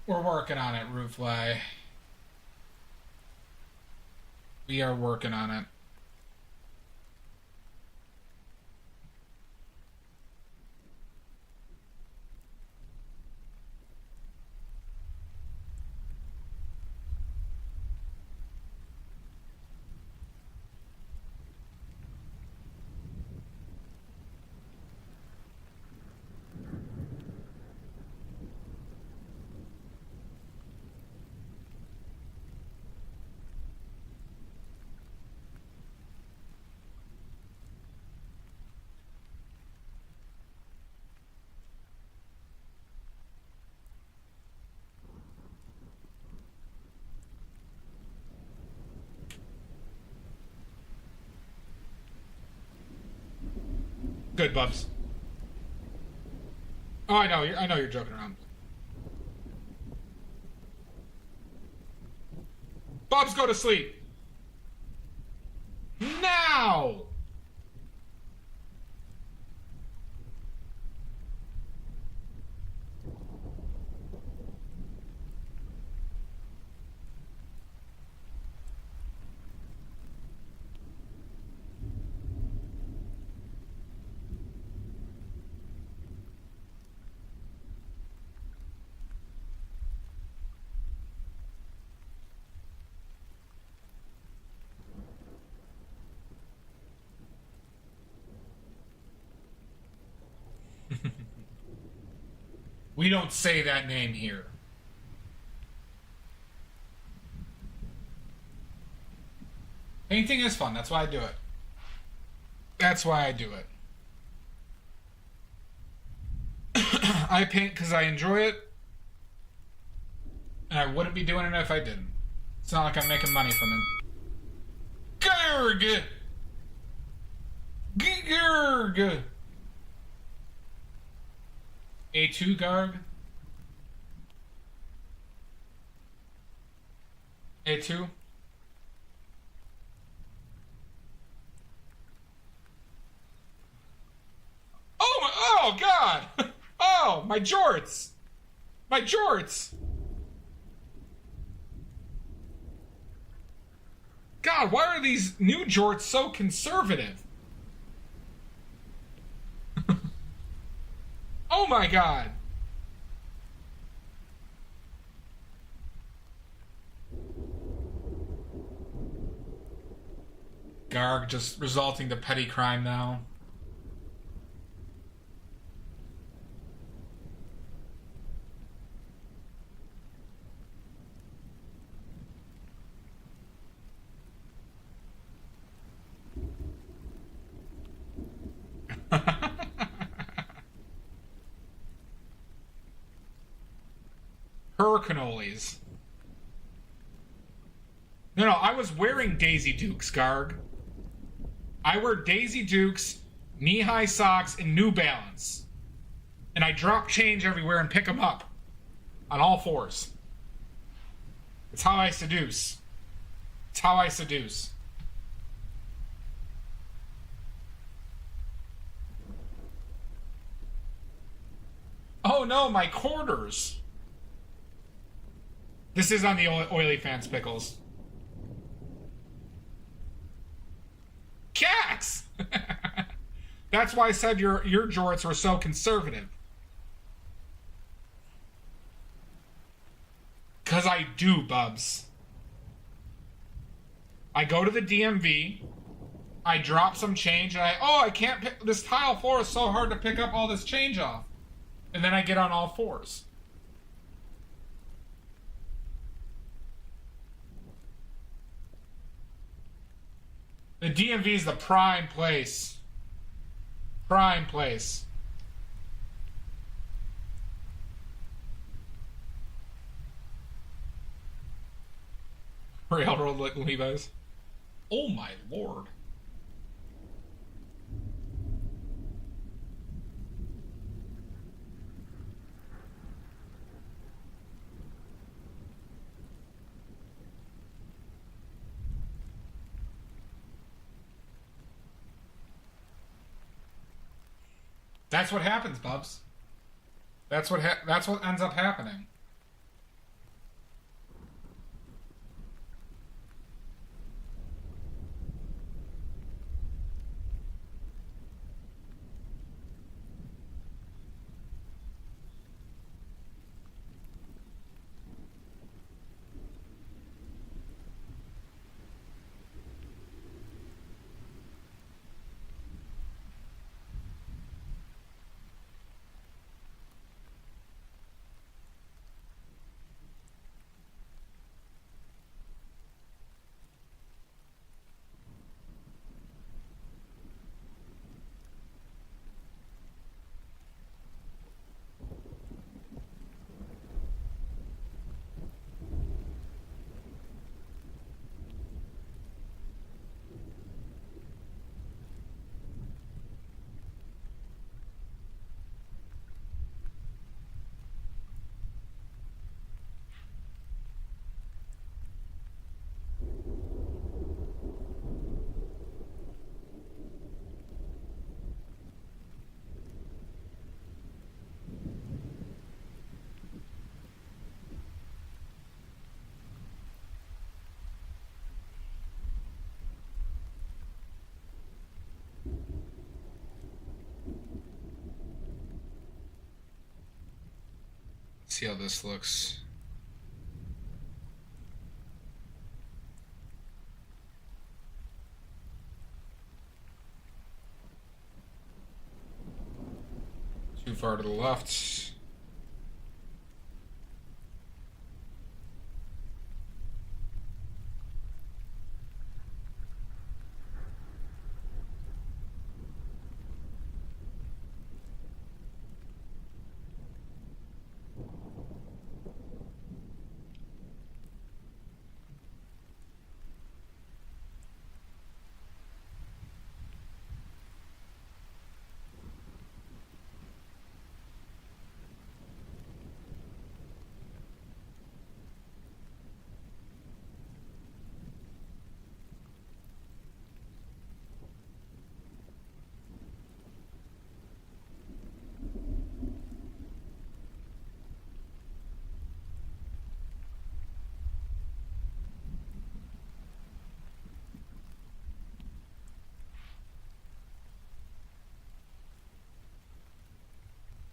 We're working on it, Roofly. We are working on it. Good, Bubs. Oh, I know you're joking around. Bubs, go to sleep. Now! We don't say that name here. Painting is fun. That's why I do it. That's why I do it. I paint because I enjoy it. And I wouldn't be doing it if I didn't. It's not like I'm making money from it. Garg! Garg! A2 Garg? A2? Oh God! Oh, my jorts! My jorts! God, why are these new jorts so conservative? Oh my God! Garg just resulting to petty crime now. Her cannolis. No, I was wearing Daisy Dukes, Garg. I wear Daisy Dukes, knee-high socks, and New Balance. And I drop change everywhere and pick them up. On all fours. It's how I seduce. It's how I seduce. Oh no, my quarters. This is on the Oily Fans Pickles. Cats! That's why I said your jorts were so conservative. Because I do, Bubs. I go to the DMV, I drop some change, and I can't pick, this tile floor is so hard to pick up all this change off. And then I get on all fours. The DMV is the prime place. Prime place. Railroad Levi's. Oh my lord. That's what happens, Bubs. That's what ends up happening. See how this looks. Too far to the left.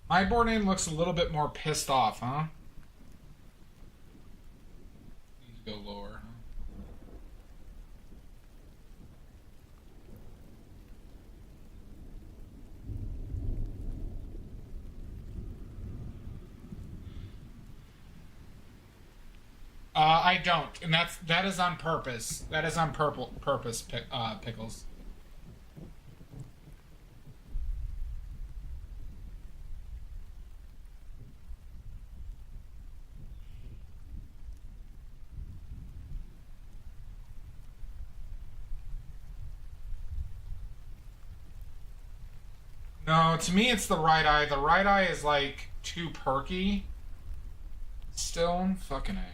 My board name looks a little bit more pissed off, huh? Need to go lower, huh? I don't, and that is on purpose. That is on purpose, Pickles. No, to me it's the right eye. The right eye is like too perky. Still, fucking A.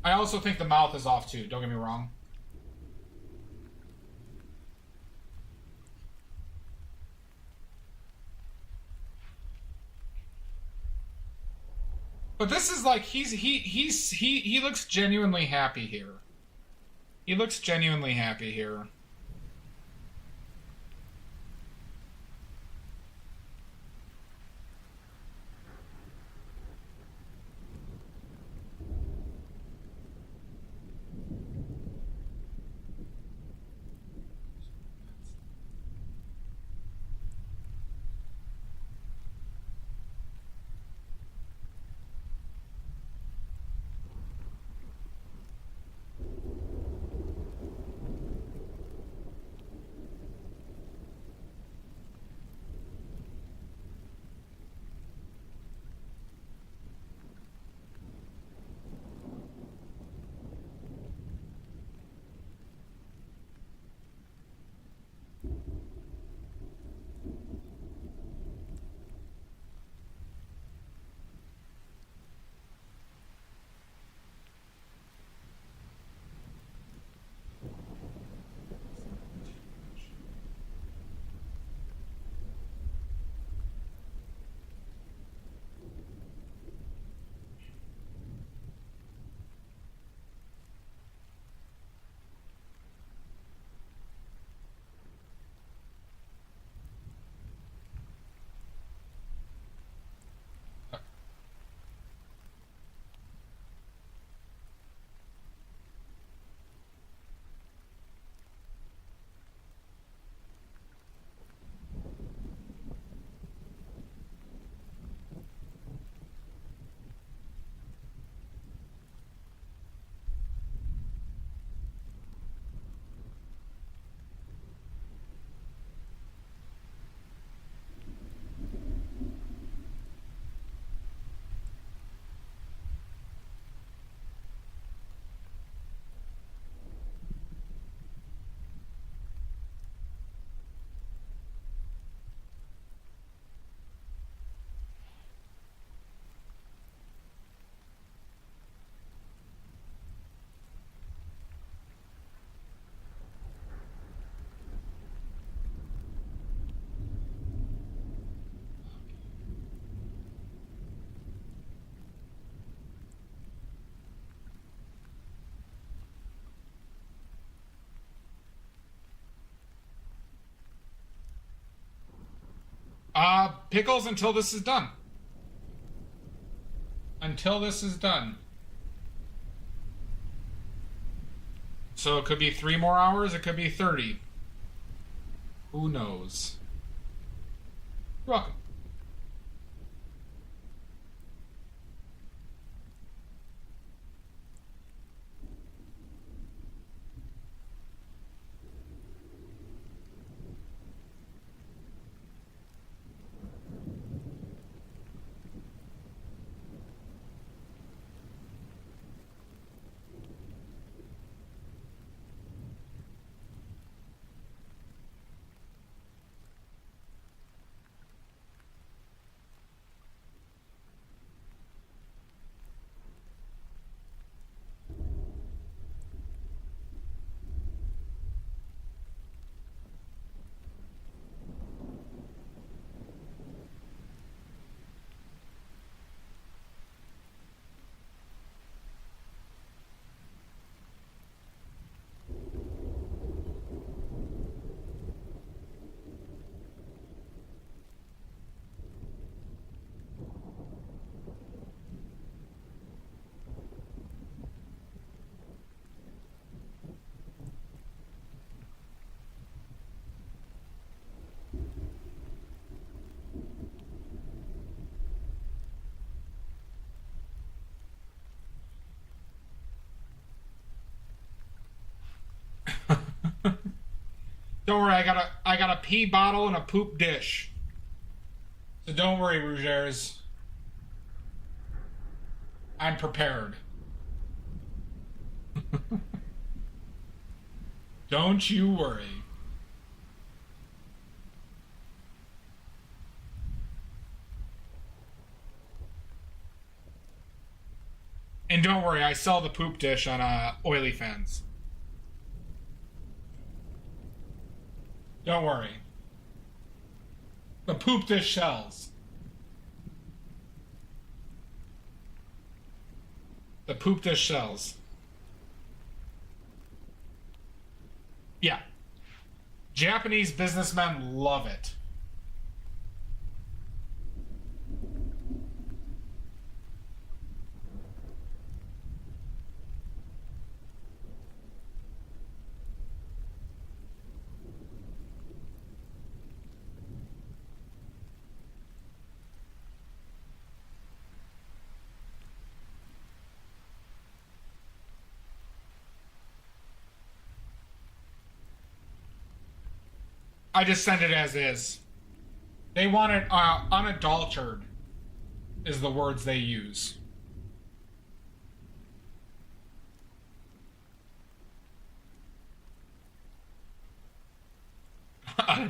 I also think the mouth is off too, don't get me wrong. But this is like he looks genuinely happy here. He looks genuinely happy here. Pickles until this is done. Until this is done. So it could be 3 more hours, it could be 30. Who knows? You're welcome. Don't worry, I got a pee bottle and a poop dish. So don't worry, Rougers. I'm prepared. Don't you worry. And don't worry, I sell the poop dish on OilyFans. Don't worry. The poop dish shells. The poop dish shells. Yeah. Japanese businessmen love it. I just send it as is. They want it unadulterated, is the words they use.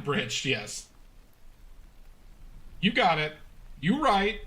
unbridged, yes. You got it. You right.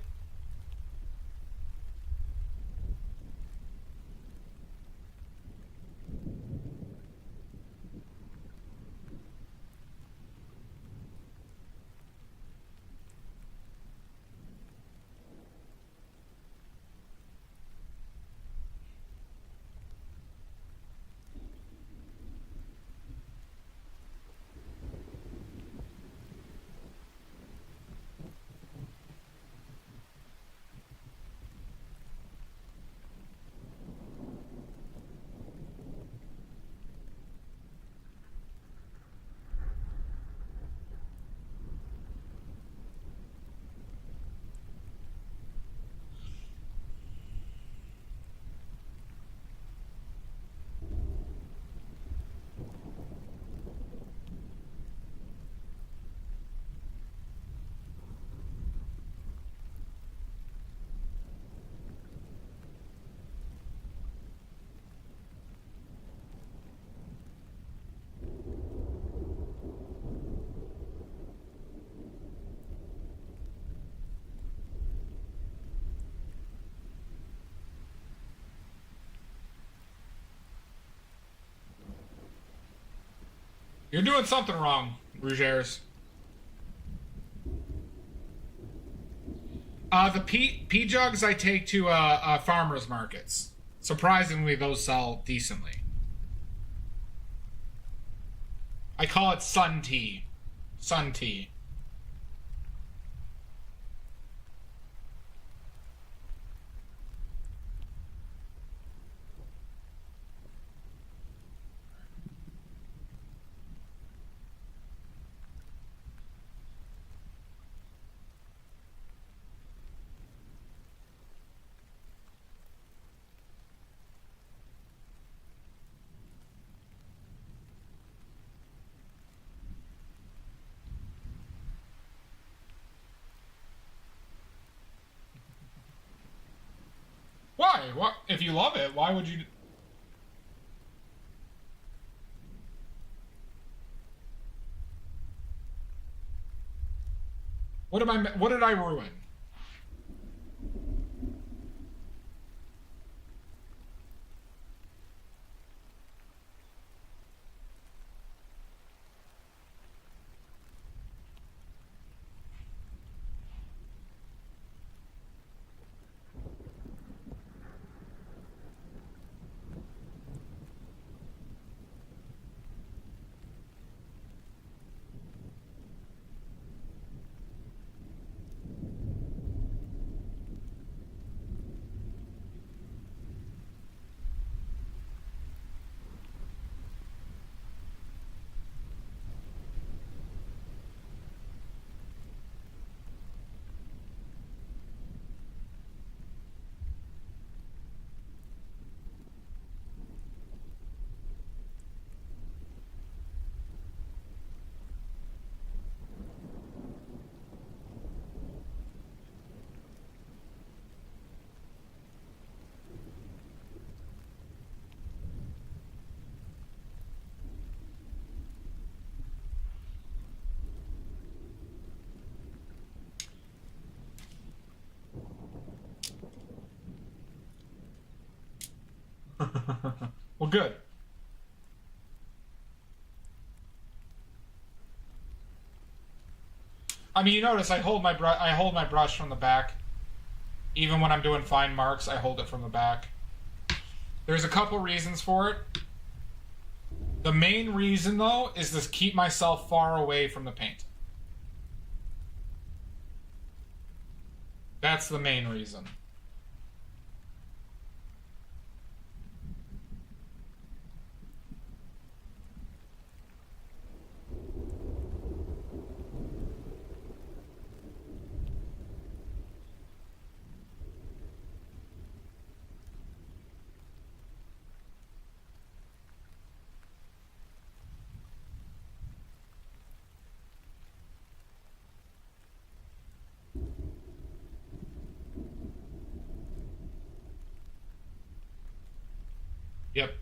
You're doing something wrong, Brugeres. The pea jugs I take to farmers markets. Surprisingly, those sell decently. I call it sun tea. Sun tea. Why? What? If you love it, why would you? What did I ruin? Well, good. I mean, you notice I hold my brush from the back. Even when I'm doing fine marks, I hold it from the back. There's a couple reasons for it. The main reason, though, is to keep myself far away from the paint. That's the main reason. Yep.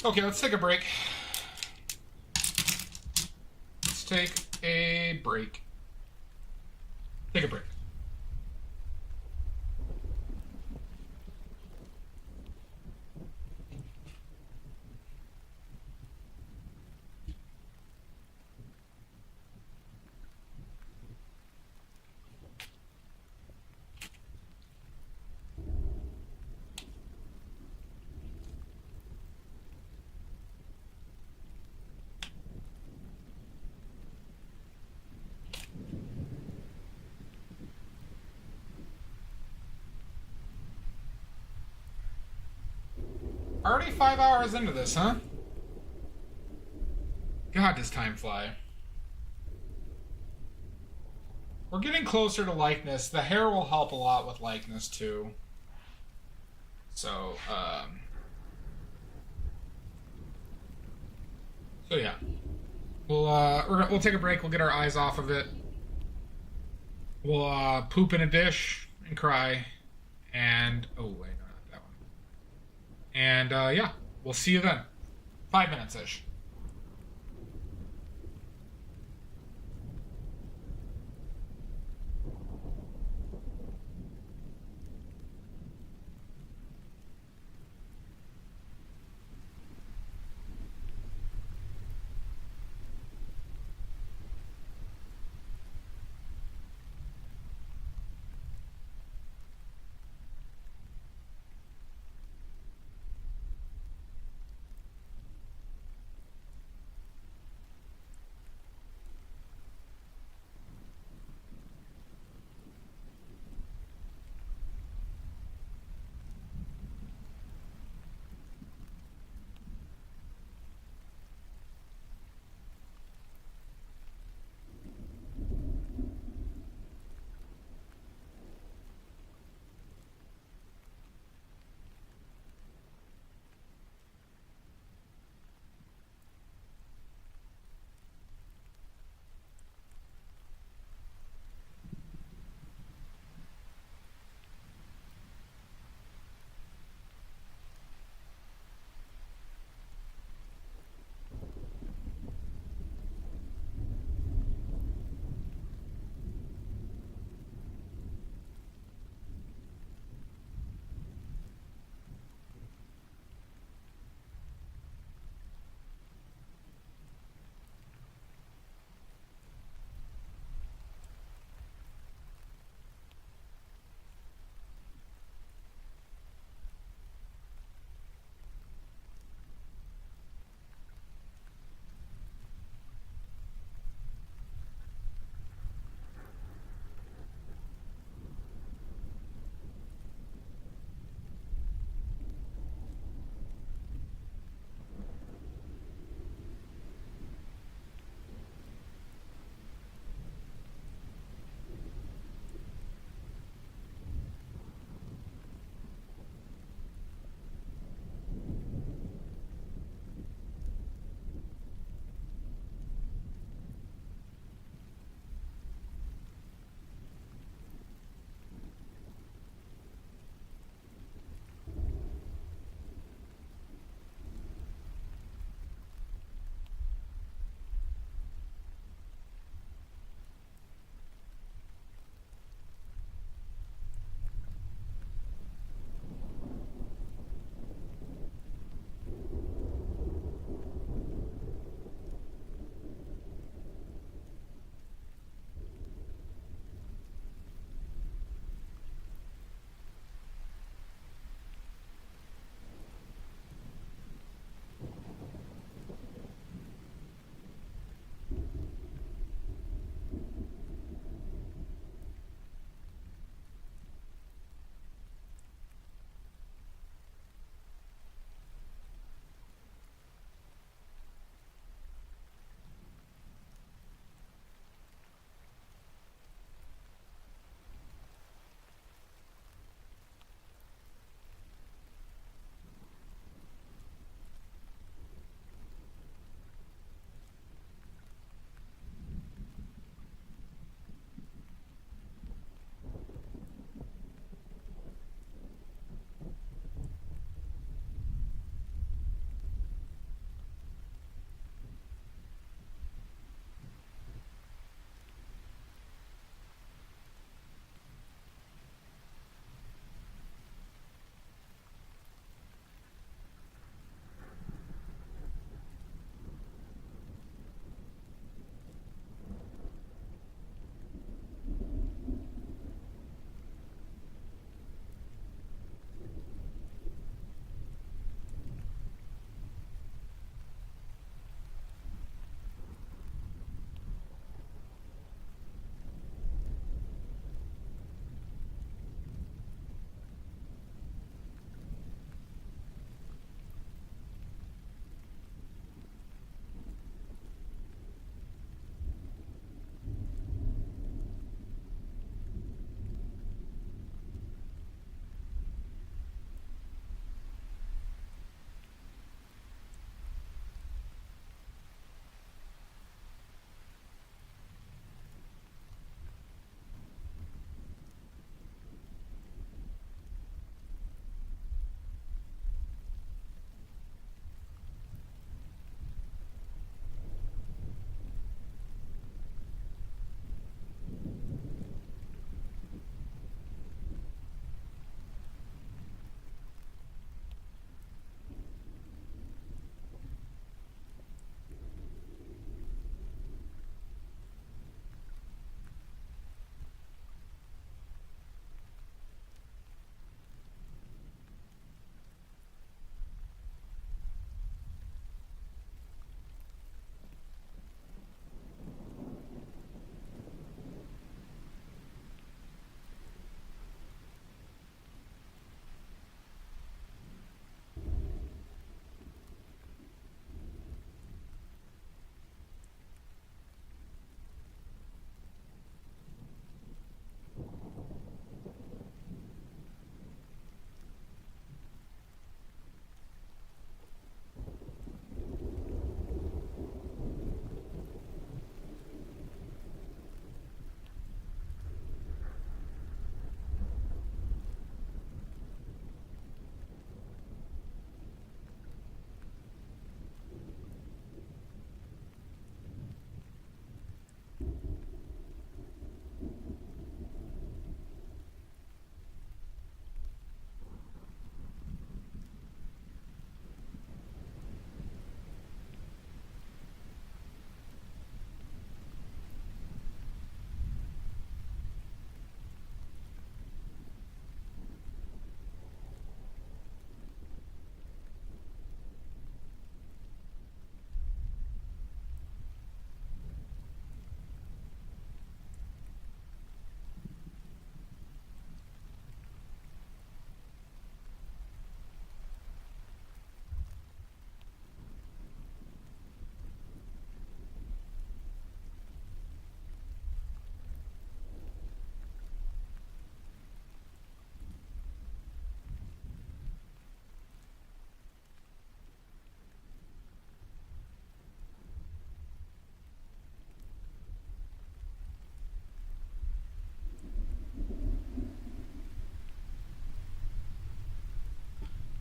Okay, let's take a break. Let's take a break. Take a break. Already 5 hours into this, huh? God, does time fly. We're getting closer to likeness. The hair will help a lot with likeness, too. So, So, yeah. We'll take a break. We'll get our eyes off of it. We'll, poop in a dish and cry. And, oh, wait, no, not that one. And, yeah. We'll see you then. 5 minutes-ish.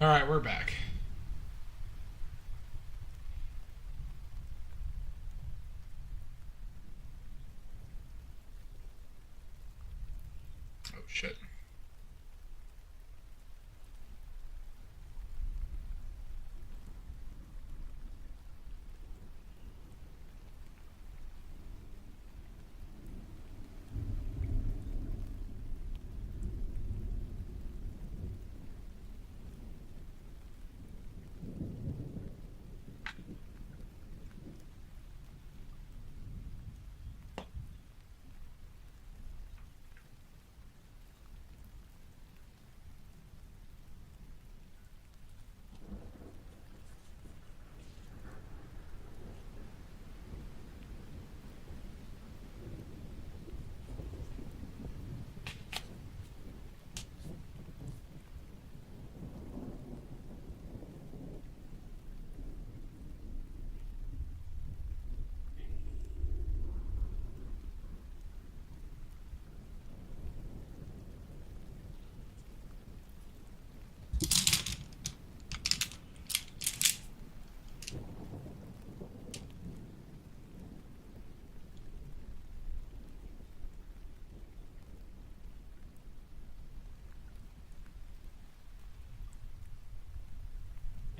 All right, we're back. Oh, shit.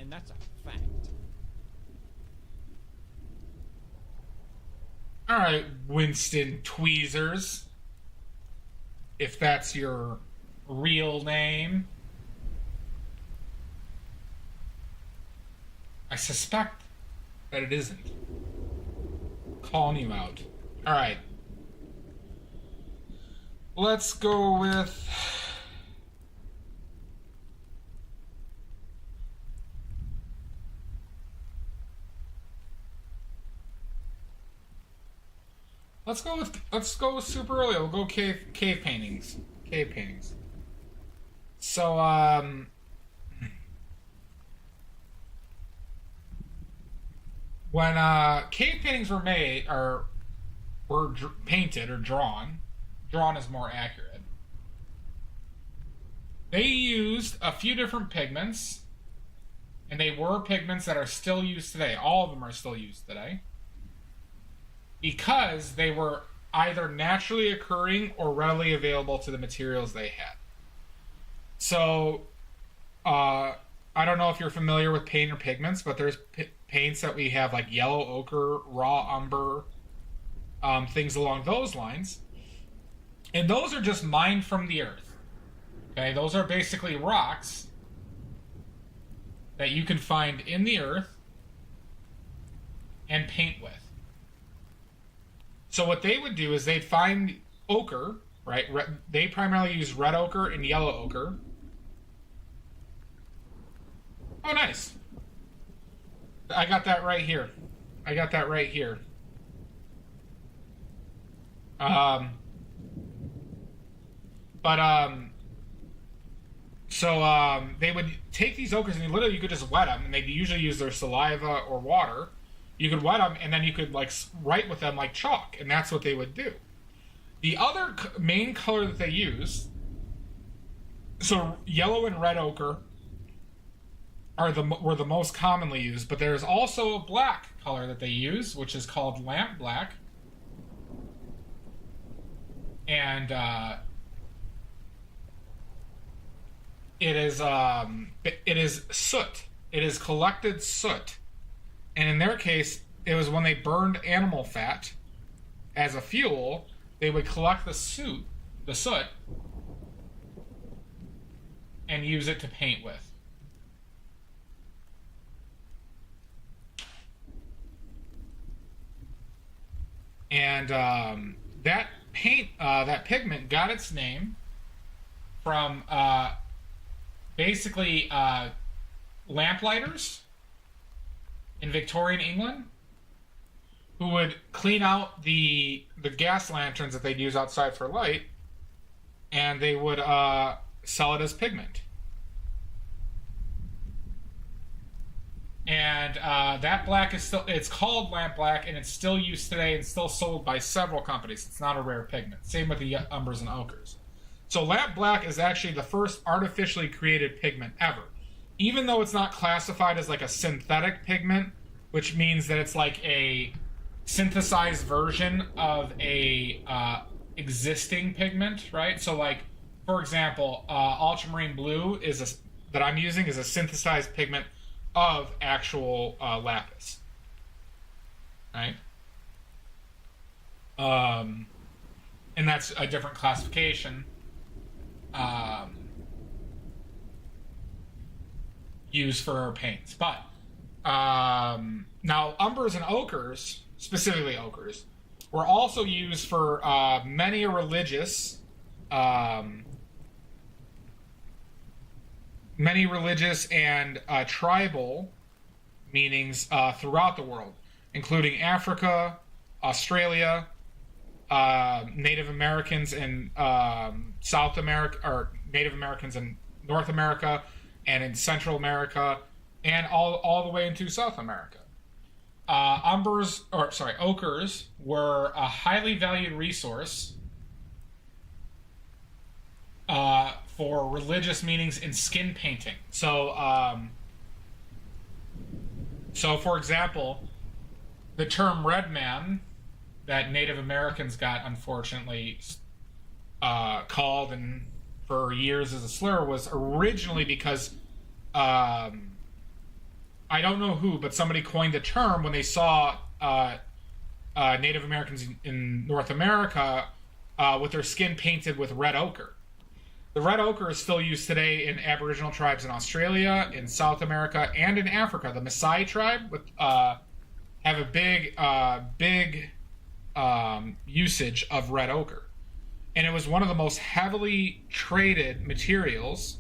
And that's a fact. All right, Winston Tweezers. If that's your real name. I suspect that it isn't. Calling you out. All right. Let's go with... Let's go with super early. We'll go cave paintings. Cave paintings. So when cave paintings were made or were painted or drawn is more accurate. They used a few different pigments, and they were pigments that are still used today. All of them are still used today. Because they were either naturally occurring or readily available to the materials they had. So, I don't know if you're familiar with paint or pigments, but there's paints that we have like yellow ochre, raw umber, things along those lines. And those are just mined from the earth. Okay, those are basically rocks that you can find in the earth and paint with. So what they would do is they'd find ochre, right? They primarily use red ochre and yellow ochre. Oh, nice. I got that right here. So they would take these ochres and literally you could just wet them, and they'd usually use their saliva or water. You could wet them, and then you could like write with them like chalk, and that's what they would do. The other main color that they use, so yellow and red ochre were the most commonly used, but there's also a black color that they use, which is called lamp black, and it is soot. It is collected soot. And in their case, it was when they burned animal fat as a fuel, they would collect the soot, and use it to paint with. And that pigment got its name from basically lamplighters in Victorian England, who would clean out the gas lanterns that they'd use outside for light, and they would sell it as pigment. And that black is it's called lamp black, and it's still used today and still sold by several companies. It's not a rare pigment. Same with the umbers and ochres. So lamp black is actually the first artificially created pigment ever. even though it's not classified as like a synthetic pigment, which means that it's like a synthesized version of a existing pigment, right? So like, for example, ultramarine blue that I'm using is a synthesized pigment of actual lapis, right? And that's a different classification used for paints. But now umbers and ochres, specifically ochres, were also used for many religious and tribal meanings throughout the world, including Africa, Australia, Native Americans in South America, or Native Americans in North America, and in Central America, and all the way into South America. Ochres were a highly valued resource for religious meanings in skin painting. So, for example, the term red man that Native Americans got, unfortunately, called and for years as a slur, was originally because I don't know who, but somebody coined the term when they saw Native Americans in North America with their skin painted with red ochre. The red ochre is still used today in Aboriginal tribes in Australia, in South America, and in Africa. The Maasai tribe have a big usage of red ochre. And it was one of the most heavily traded materials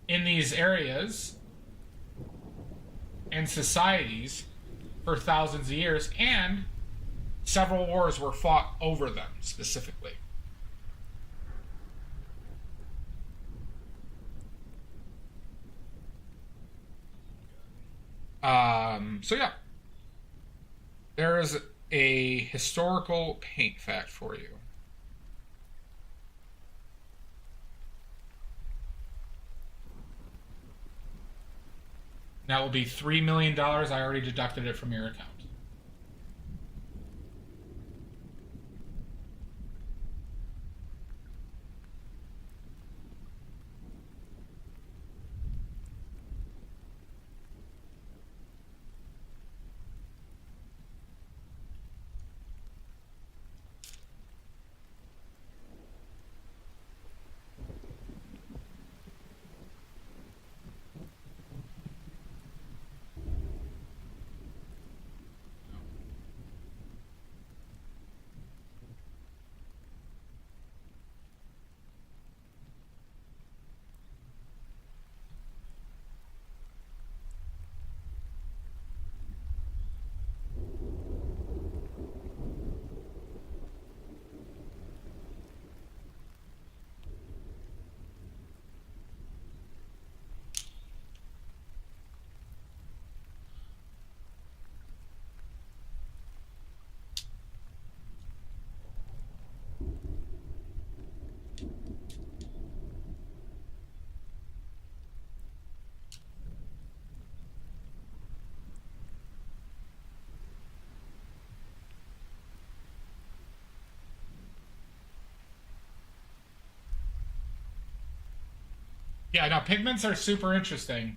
in these areas and societies for thousands of years, and several wars were fought over them specifically. So yeah, there is a historical paint fact for you. That will be $3 million. I already deducted it from your account. Yeah, now pigments are super interesting.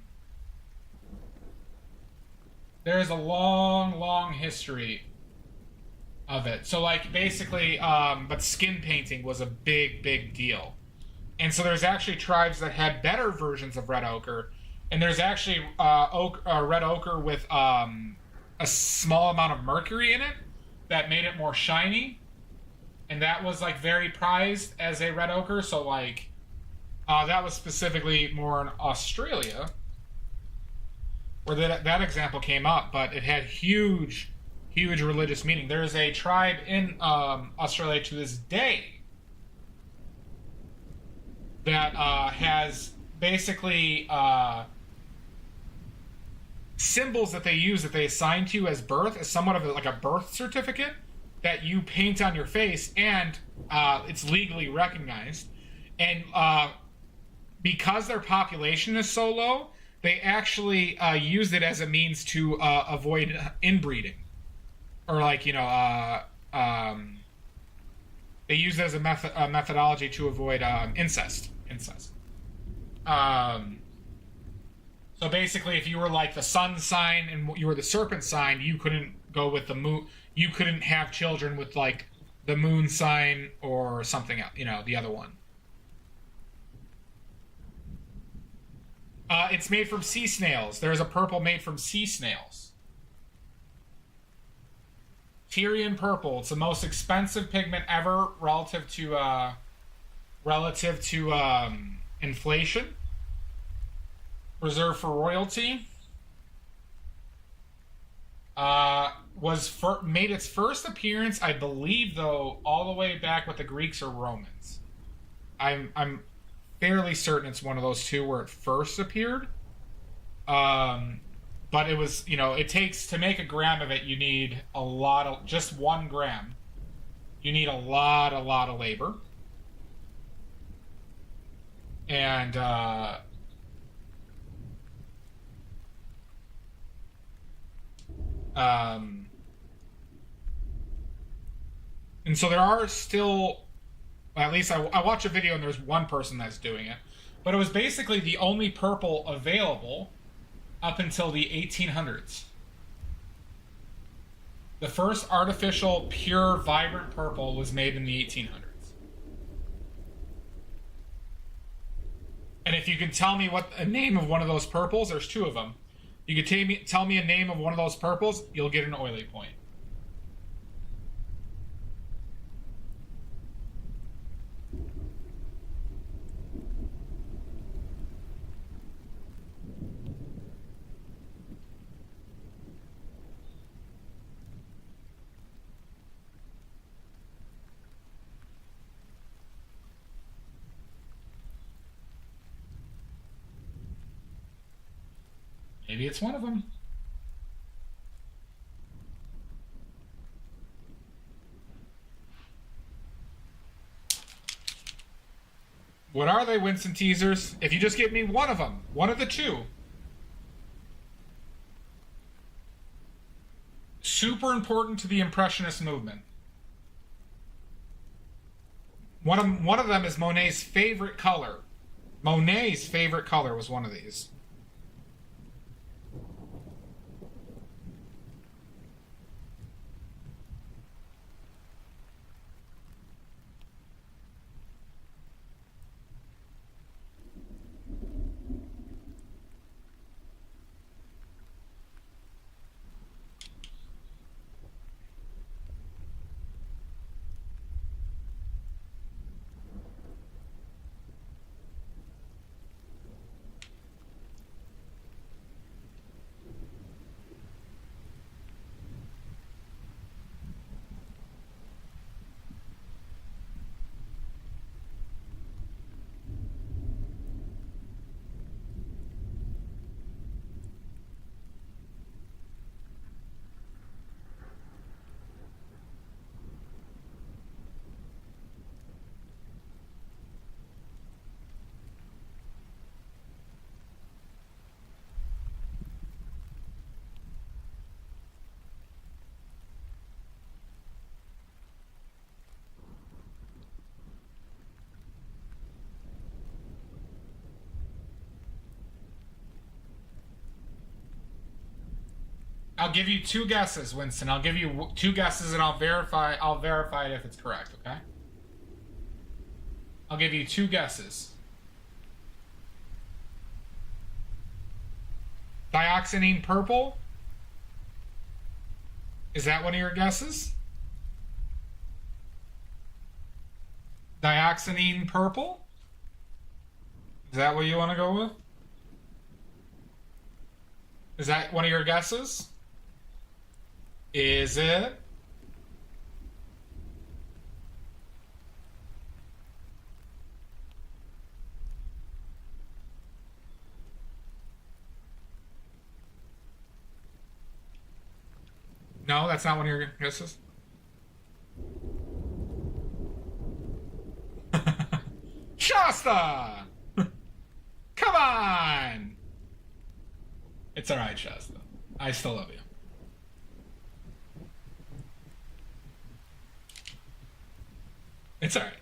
There is a long history of it. So, like, basically, but skin painting was a big deal. And so there's actually tribes that had better versions of red ochre, and there's actually red ochre with a small amount of mercury in it that made it more shiny, and that was, like, very prized as a red ochre. So, like, that was specifically more in Australia, where that example came up, but it had huge religious meaning. There is a tribe in Australia to this day that has basically symbols that they use, that they assign to you as birth, as somewhat of like a birth certificate that you paint on your face, and it's legally recognized. And because their population is so low, they actually use it as a means to avoid inbreeding, or like they use it as a methodology to avoid incest. So basically, if you were like the sun sign and you were the serpent sign, you couldn't go with the moon. You couldn't have children with like the moon sign or something else. The other one. It's made from sea snails. There is a purple made from sea snails. Tyrian purple. It's the most expensive pigment ever relative to inflation. Reserved for royalty. Made its first appearance, I believe, though, all the way back with the Greeks or Romans. I'm fairly certain it's one of those two where it first appeared. But it was, it takes, to make a gram of it, you need just 1 gram. You need a lot of labor. And, and so there are still, at least I watched a video and there's one person that's doing it, but it was basically the only purple available up until the 1800s. The first artificial, pure, vibrant purple was made in the 1800s. And if you can tell me what a name of one of those purples, there's 2 of them. You can tell me a name of one of those purples, you'll get an oily point. Maybe it's one of them. What are they, Winston Teasers? If you just give me one of them, one of the 2. Super important to the Impressionist movement. One of them is Monet's favorite color. Monet's favorite color was one of these. I'll give you 2 guesses, Winston. I'll give you 2 guesses and I'll verify it if it's correct, okay? I'll give you 2 guesses. Dioxanine purple? Is that one of your guesses? Dioxanine purple? Is that what you want to go with? Is that one of your guesses? Is it? No, that's not one of your guesses. Shasta! on! It's alright, Shasta. I still love you. It's alright.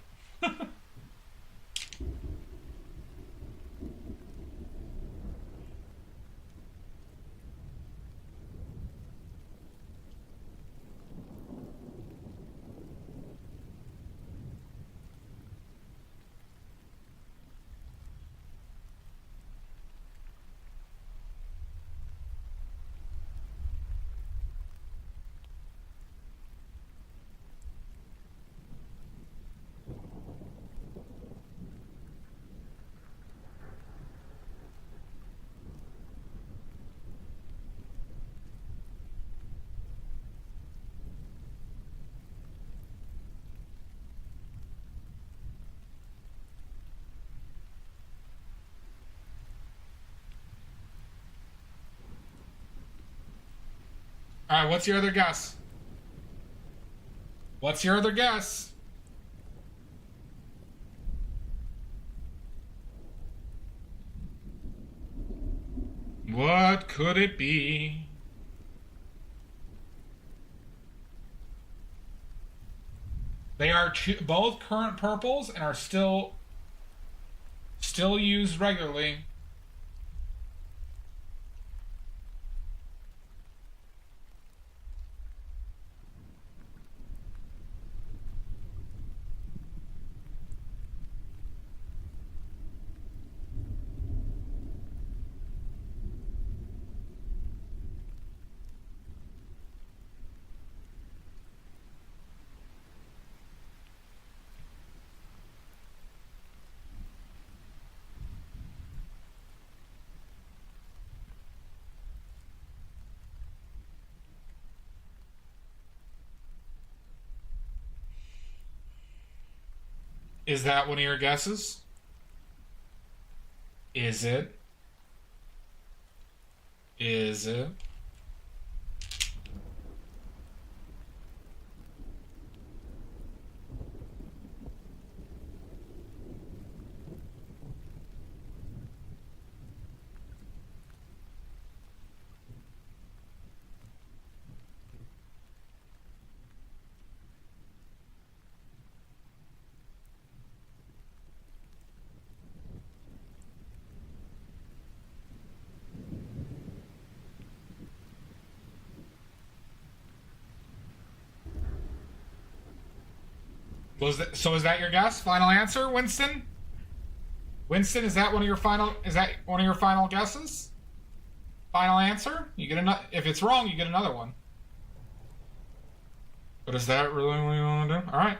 Alright, what's your other guess? What's your other guess? What could it be? They are both current purples and are still used regularly. Is that one of your guesses? Is it? Is it? So is that your guess? Final answer, Winston? Winston, is that one of your final guesses? Final answer? You get another. If it's wrong, you get another one. But is that really what you want to do? All right.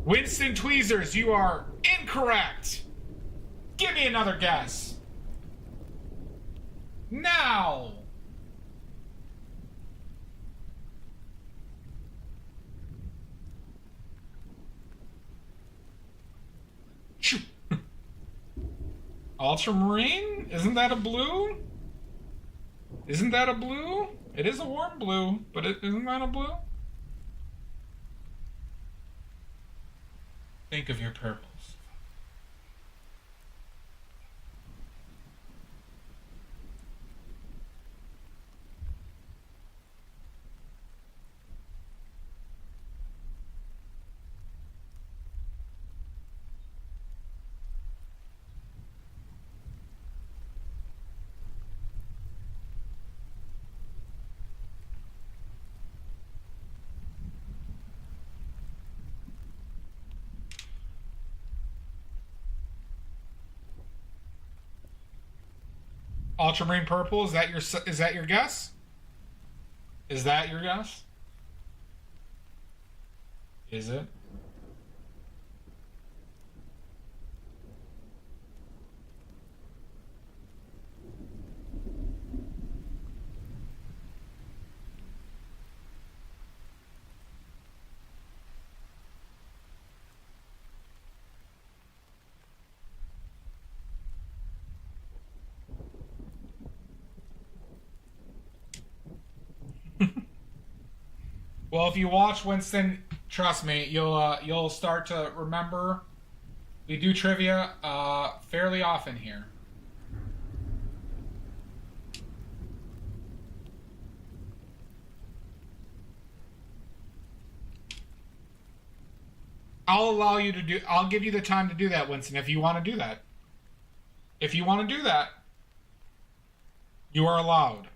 Winston Tweezers, you are incorrect. Give me another guess. Now. Ultramarine? Isn't that a blue? Isn't that a blue? It is a warm blue, but isn't that a blue? Think of your purples. Ultramarine purple, is that your guess? Is that your guess? Is it? Well, if you watch Winston, trust me, you'll start to remember. We do trivia fairly often here. I'll give you the time to do that, Winston, if you want to do that. If you want to do that, you are allowed.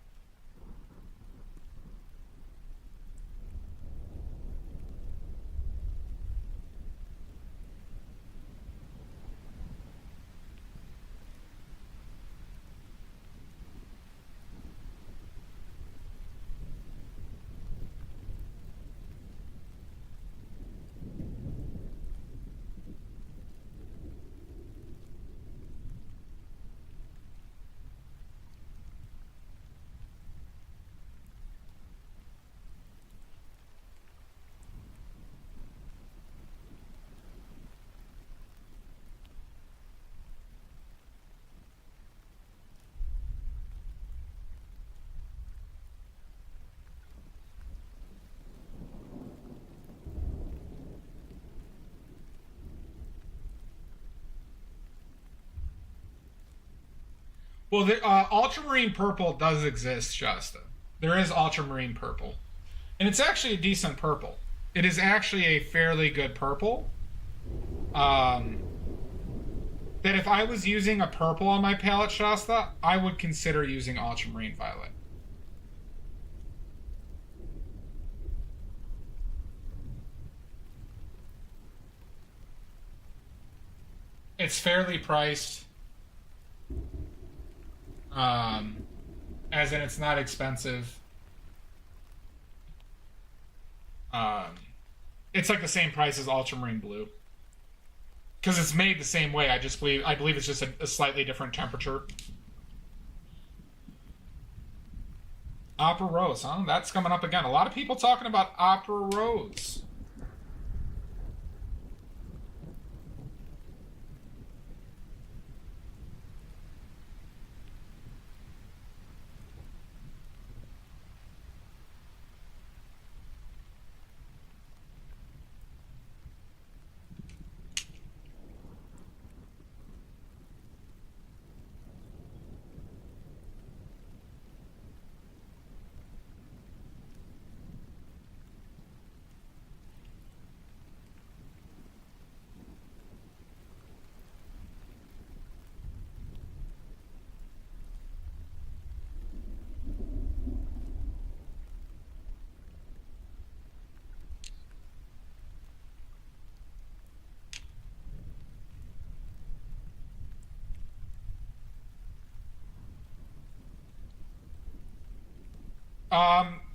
Well, ultramarine purple does exist, Shasta. There is ultramarine purple, and it's actually a decent purple. It is actually a fairly good purple. Um, that if I was using a purple on my palette, Shasta, I would consider using ultramarine violet. It's fairly priced. As in it's not expensive. Um, it's like the same price as ultramarine blue because it's made the same way. I believe it's just a slightly different temperature. Opera Rose, huh? That's coming up again. A lot of people talking about Opera Rose.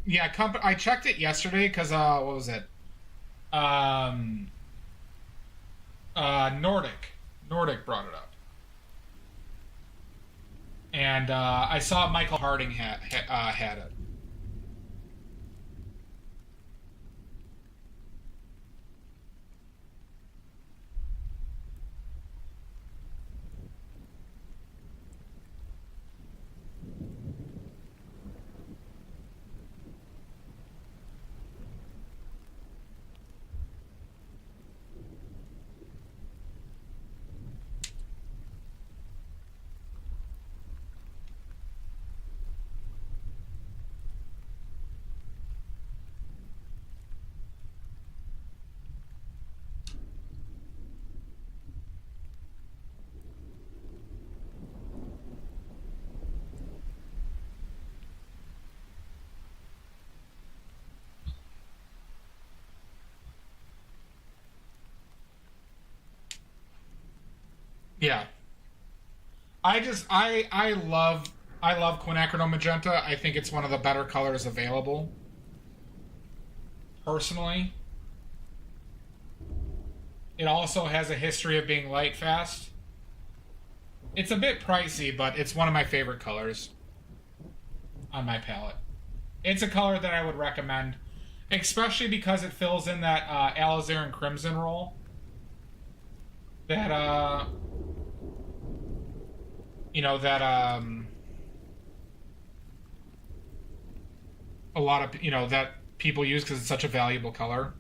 Yeah, I checked it yesterday because what was it? Um, Nordic brought it up, and I saw Michael Harding had it. Yeah, I love quinacridone magenta. I think it's one of the better colors available. Personally, it also has a history of being light fast. It's a bit pricey, but it's one of my favorite colors on my palette. It's a color that I would recommend, especially because it fills in that alizarin crimson role that that a lot of that people use because it's such a valuable color.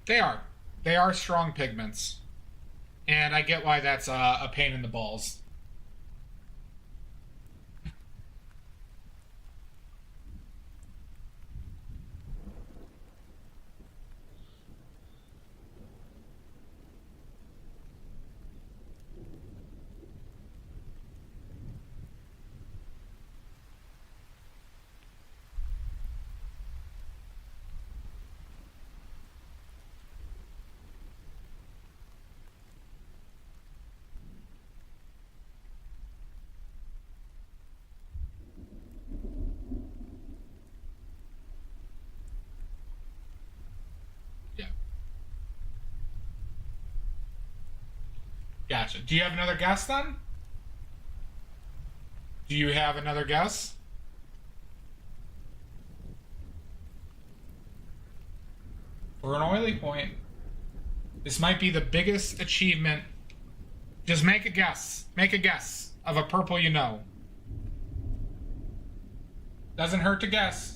They are. They are strong pigments. And I get why that's a pain in the balls. Yeah. Gotcha. Do you have another guess then? Do you have another guess? For an oily point, this might be the biggest achievement. Just make a guess. Make a guess of a purple you know. Doesn't hurt to guess.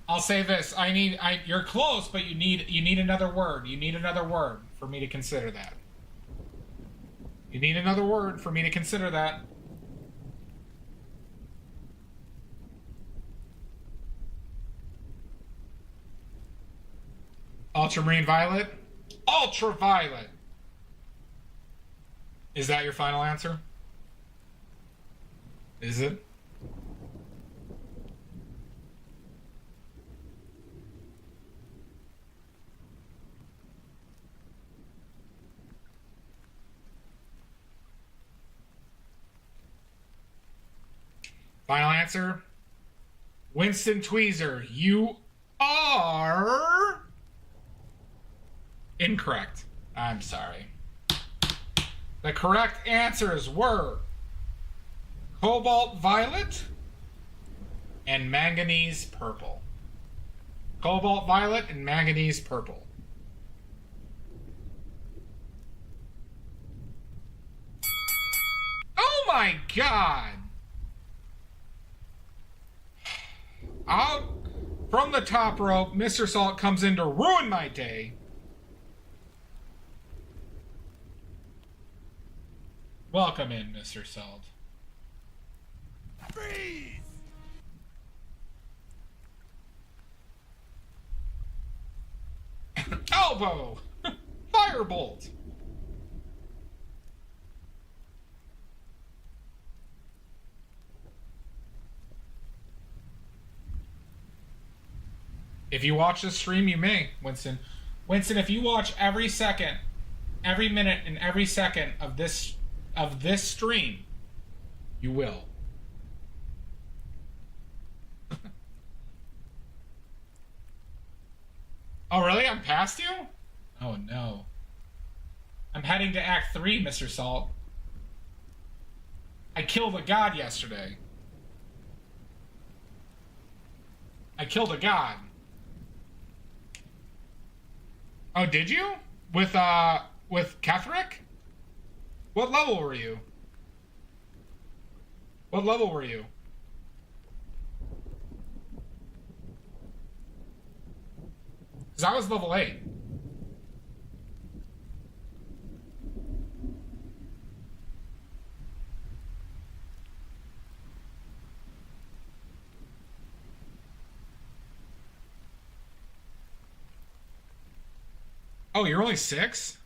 I'll say this. You're close, but you need another word. You need another word for me to consider that. You need another word for me to consider that. Ultramarine violet? Ultraviolet! Is that your final answer? Is it? Final answer? Winston Tweezer, you are incorrect. I'm sorry. The correct answers were cobalt violet and manganese purple. Cobalt violet and manganese purple. Oh my god! Out from the top rope, Mr. Salt comes in to ruin my day. Welcome in, Mr. Salt. Freeze! Elbow! Firebolt! If you watch this stream, you may, Winston. Winston, if you watch every second, every minute, and every second of this stream, you will. Oh, really? I'm past you? Oh, no. I'm heading to Act 3, Mr. Salt. I killed a god yesterday. I killed a god. Oh, did you? With Ketheric? What level were you? What level were you? Because I was level 8. Oh, you're only 6?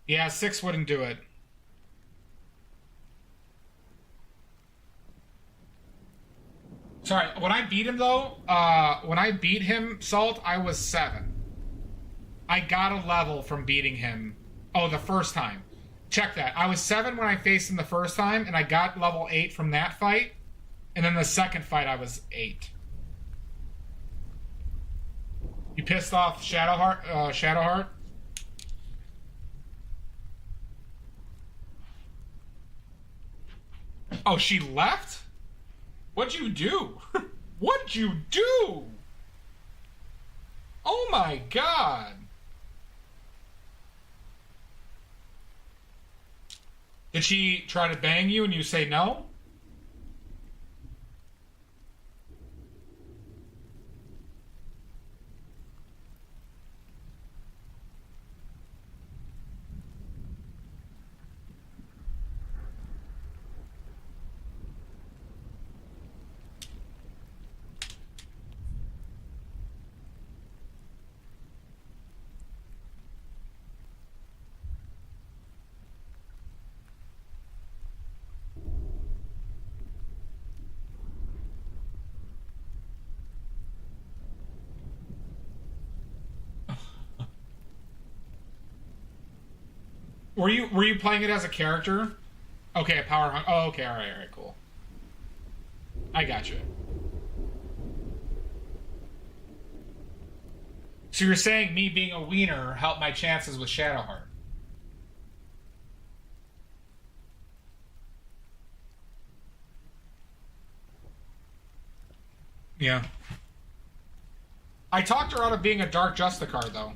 Yeah, 6 wouldn't do it. Sorry, when I beat him though, Salt, I was 7. I got a level from beating him. Oh, the first time. Check that. I was 7 when I faced him the first time, and I got level 8 from that fight. And then the second fight, I was 8. You pissed off Shadowheart? Oh, she left? What'd you do? What'd you do? Oh my god. Did she try to bang you and you say no? Were you playing it as a character? Okay, power hung. Oh, okay, all right, cool. I got you. So you're saying me being a wiener helped my chances with Shadowheart? Yeah. I talked her out of being a Dark Justicar, though.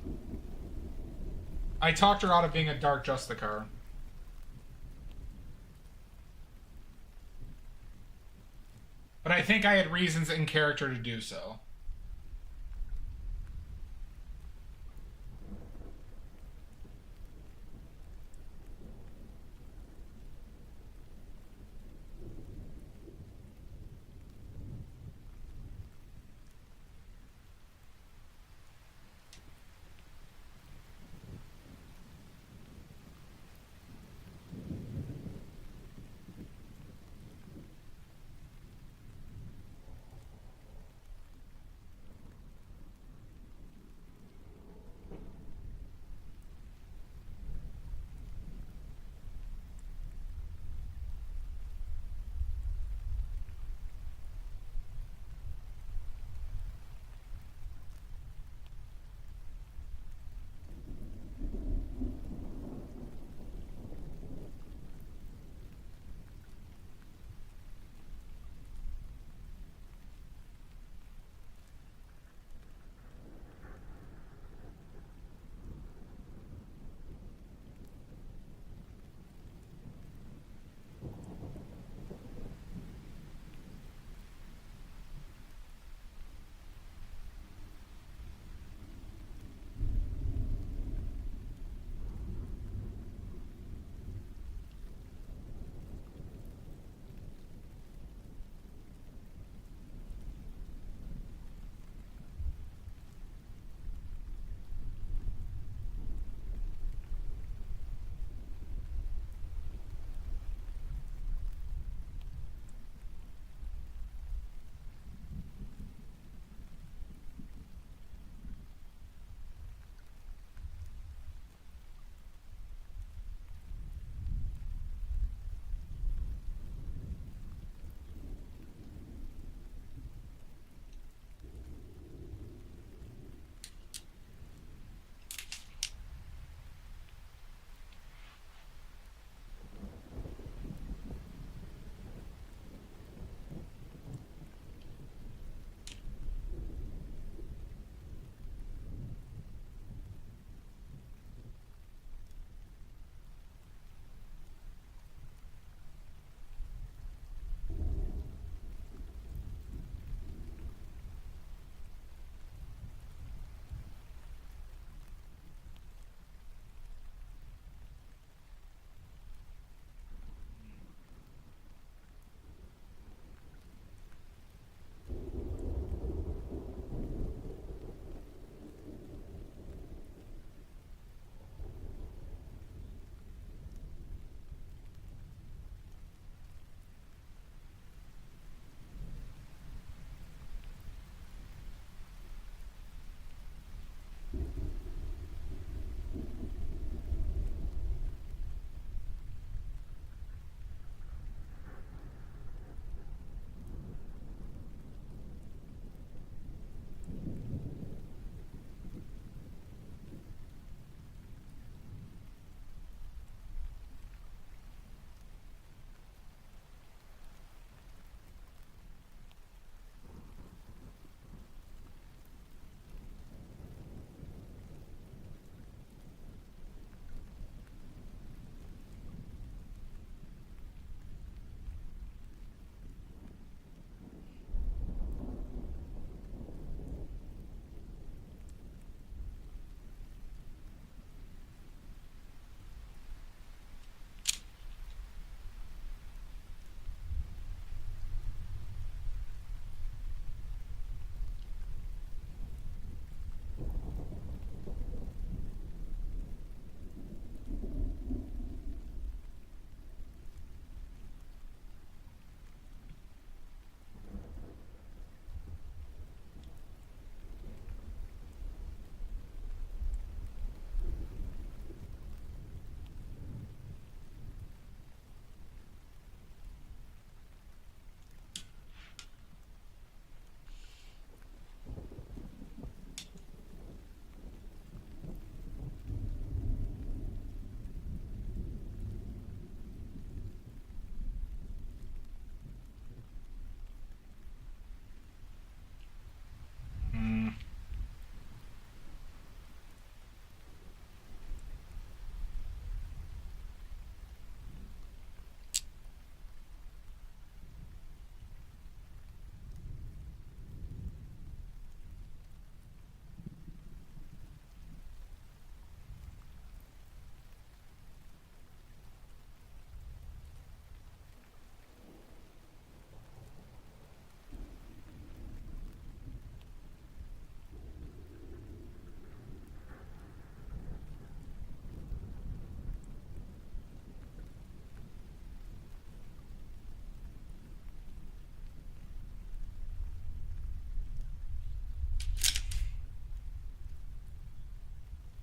I talked her out of being a Dark Justicar. But I think I had reasons in character to do so.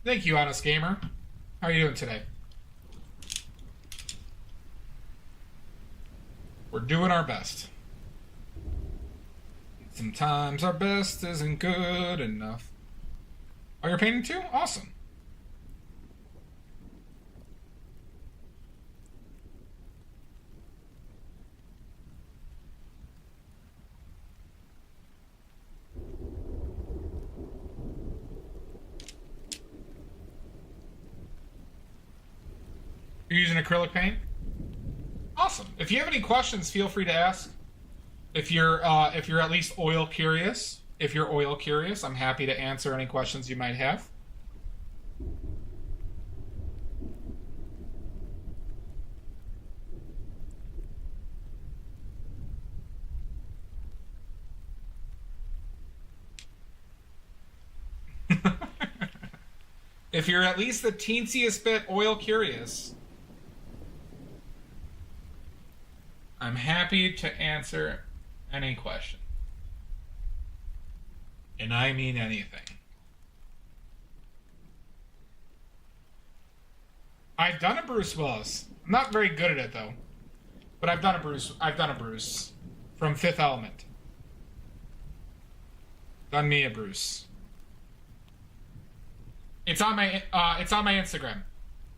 Thank you, Honest Gamer. How are you doing today? We're doing our best. Sometimes our best isn't good enough. Oh, you're painting too? Awesome. You're using acrylic paint? Awesome. If you have any questions, feel free to ask. If you're at least oil curious, I'm happy to answer any questions you might have. If you're at least the teensiest bit oil curious, I'm happy to answer any question. And I mean anything. I've done a Bruce Willis. I'm not very good at it though. But I've done a Bruce from Fifth Element. Done me a Bruce. It's on my Instagram.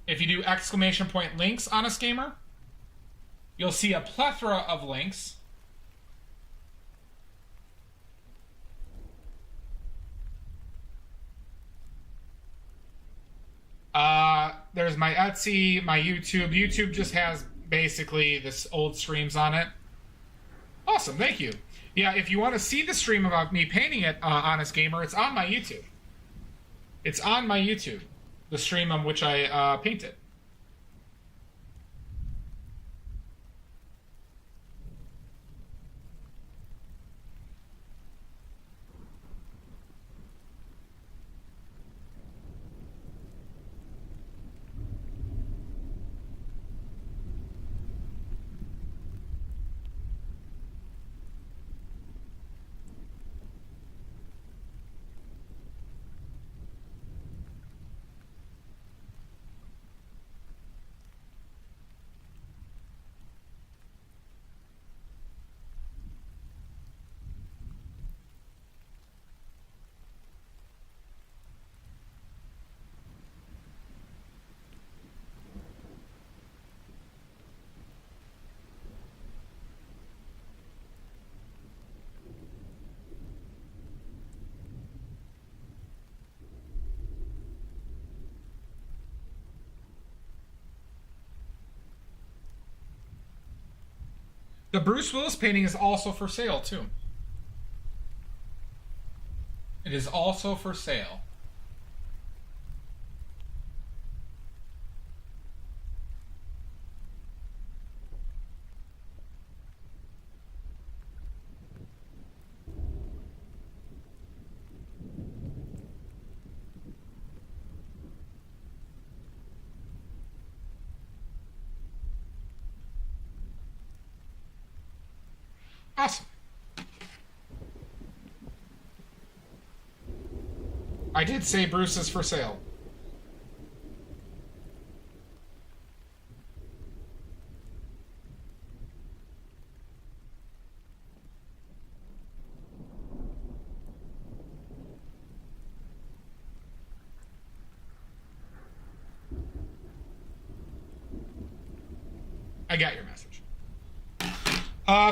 If you do !point links, Honest Gamer, you'll see a plethora of links. There's my Etsy, my YouTube. YouTube just has basically this old streams on it. Awesome, thank you. Yeah, if you want to see the stream about me painting it, Honest Gamer, it's on my YouTube. It's on my YouTube, the stream on which I painted. The Bruce Willis painting is also for sale, too. It is also for sale. Awesome. I did say Bruce is for sale. I got your message.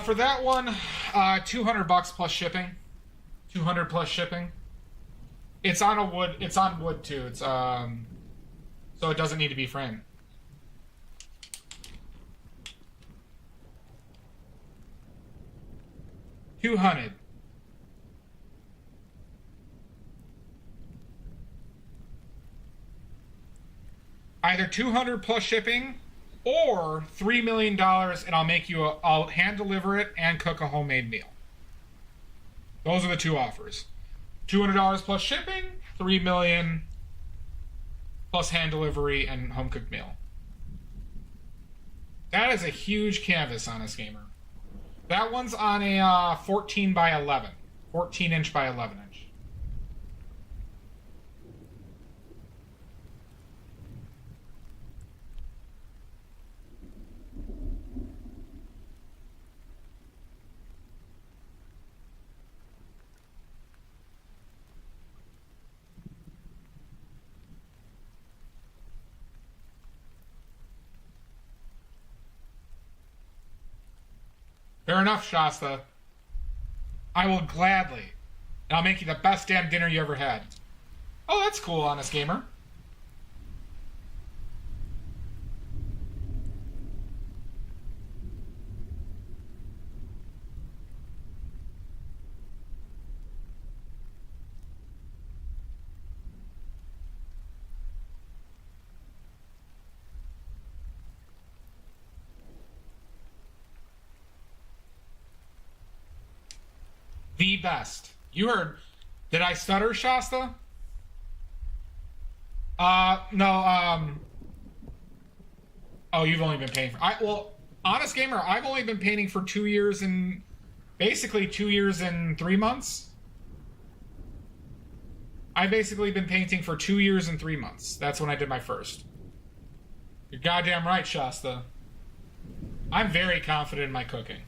For that one, $200 plus shipping. 200 plus shipping. It's on a wood. It's on wood too. It's so it doesn't need to be framed. $200. Either 200 plus shipping, or $3 million, and I'll hand deliver it and cook a homemade meal. Those are the two offers. $200 plus shipping, $3 million plus hand delivery and home cooked meal. That is a huge canvas, Honest Gamer. That one's on a 14 by 11, 14 inch by 11 inch. Fair enough, Shasta. I will gladly. And I'll make you the best damn dinner you ever had. Oh, that's cool, Honest Gamer. The best. You heard. Did I stutter, Shasta? No, Oh, you've only been painting for... Honest Gamer, I've only been painting for 2 years and... Basically 2 years and 3 months. I've basically been painting for 2 years and 3 months. That's when I did my first. You're goddamn right, Shasta. I'm very confident in my cooking.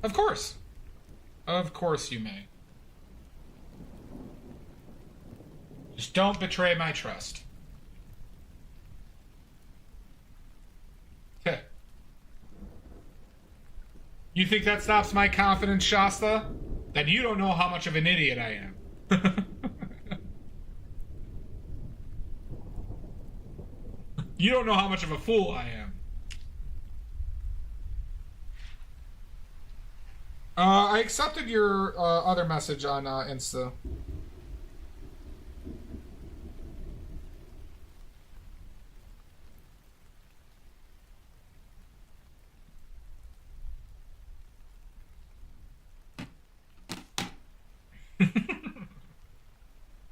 Of course. Of course you may. Just don't betray my trust. Heh. You think that stops my confidence, Shasta? Then you don't know how much of an idiot I am. You don't know how much of a fool I am. I accepted your other message on Insta.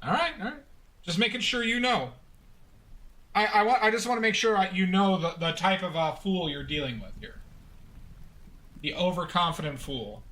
All right. Just making sure you know. I just want to make sure you know the type of fool you're dealing with here. The overconfident fool.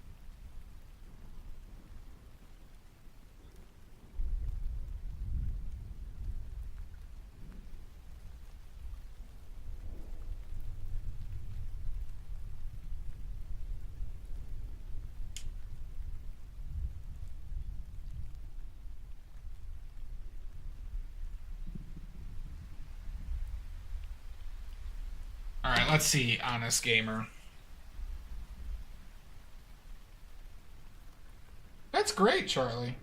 All right, let's see, Honest Gamer. That's great, Charlie.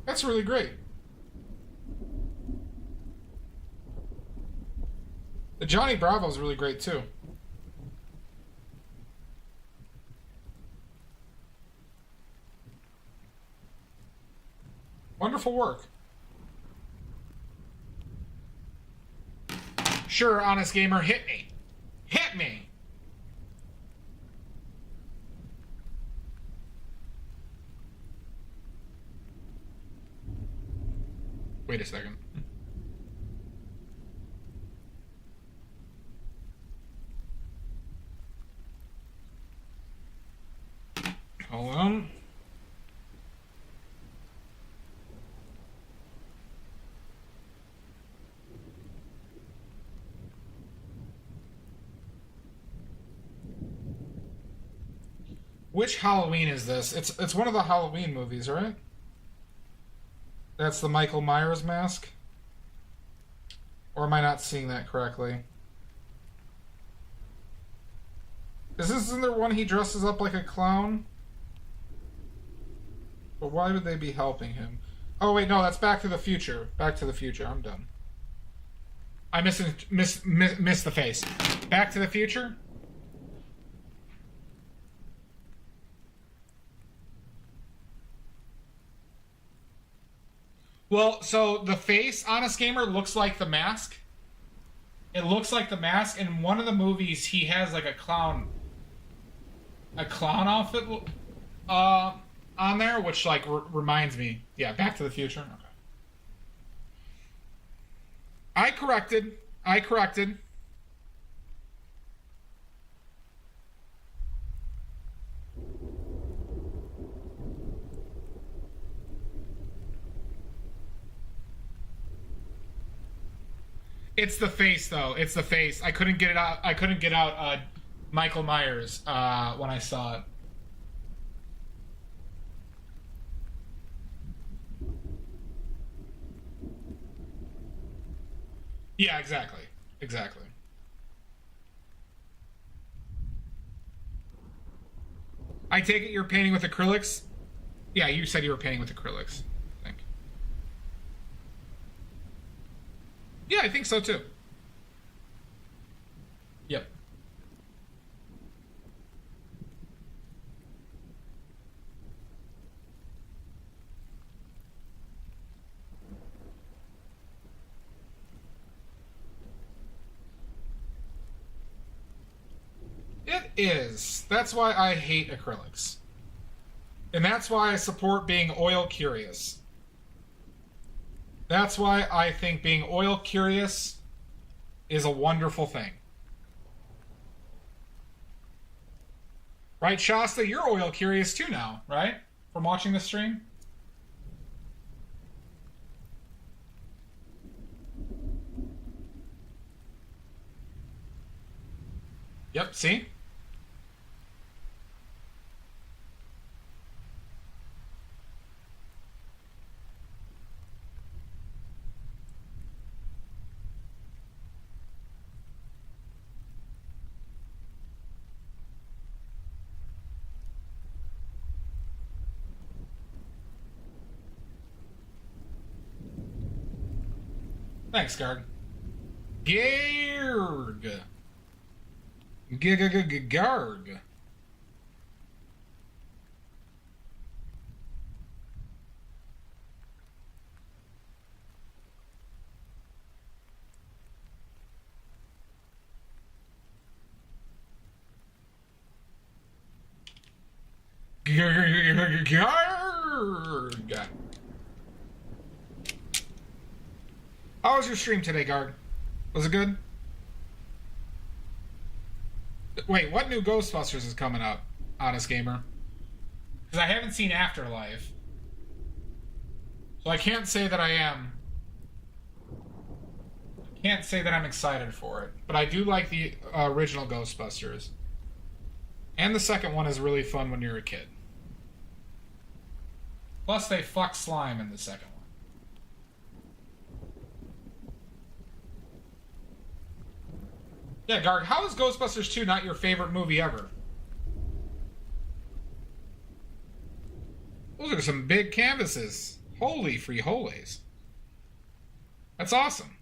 That's really great. The Johnny Bravo's really great, too. Wonderful work. Sure, Honest Gamer, hit me. Hit me! Wait a second. Hold on. Which Halloween is this? It's one of the Halloween movies, right? That's the Michael Myers mask? Or am I not seeing that correctly? Isn't there one he dresses up like a clown? But why would they be helping him? Oh wait, no, that's Back to the Future. Back to the Future, I'm done. I missed the face. Back to the Future? Well, so the face, Honest Gamer, looks like the mask. It looks like the mask. In one of the movies, he has like a clown outfit on there, which like reminds me. Yeah, Back to the Future. Okay. I corrected. It's the face, though. It's the face. I couldn't get it out. I couldn't get out Michael Myers when I saw it. Yeah, exactly. Exactly. I take it you're painting with acrylics? Yeah, you said you were painting with acrylics, I think. Yeah, I think so too. Yep. It is. That's why I hate acrylics. And that's why I support being oil curious. That's why I think being oil curious is a wonderful thing. Right, Shasta? You're oil curious too now, right? From watching the stream? Yep, see? Thanks, Garg. Garg. Garg. Garg. How was your stream today, Garg? Was it good? Wait, what new Ghostbusters is coming up, Honest Gamer? Because I haven't seen Afterlife. So I can't say that I am. I can't say that I'm excited for it. But I do like the original Ghostbusters. And the second one is really fun when you're a kid. Plus, they fuck slime in the second one. Yeah, Garg, how is Ghostbusters 2 not your favorite movie ever? Those are some big canvases. Holy free holies. That's awesome.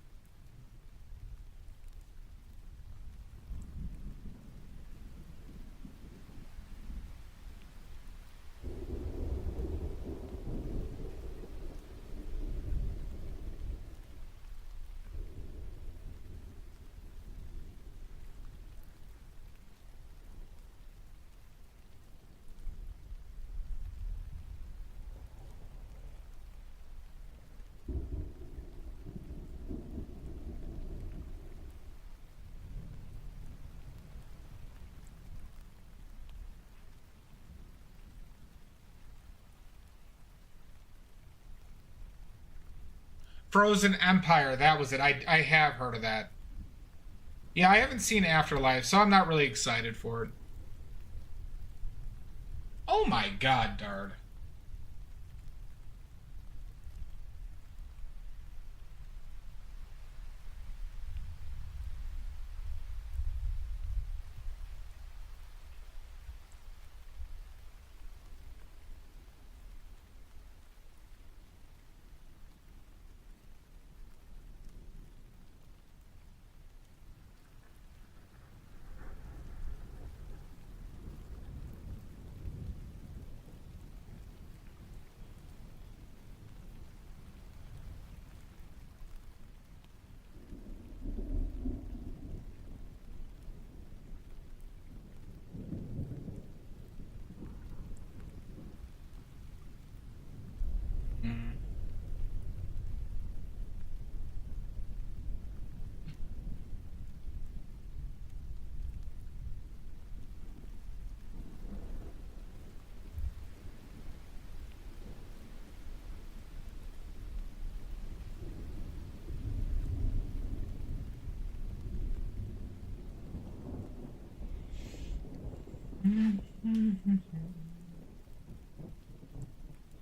Frozen Empire, that was it. I have heard of that. Yeah, I haven't seen Afterlife, so I'm not really excited for it. Oh my god, Dard.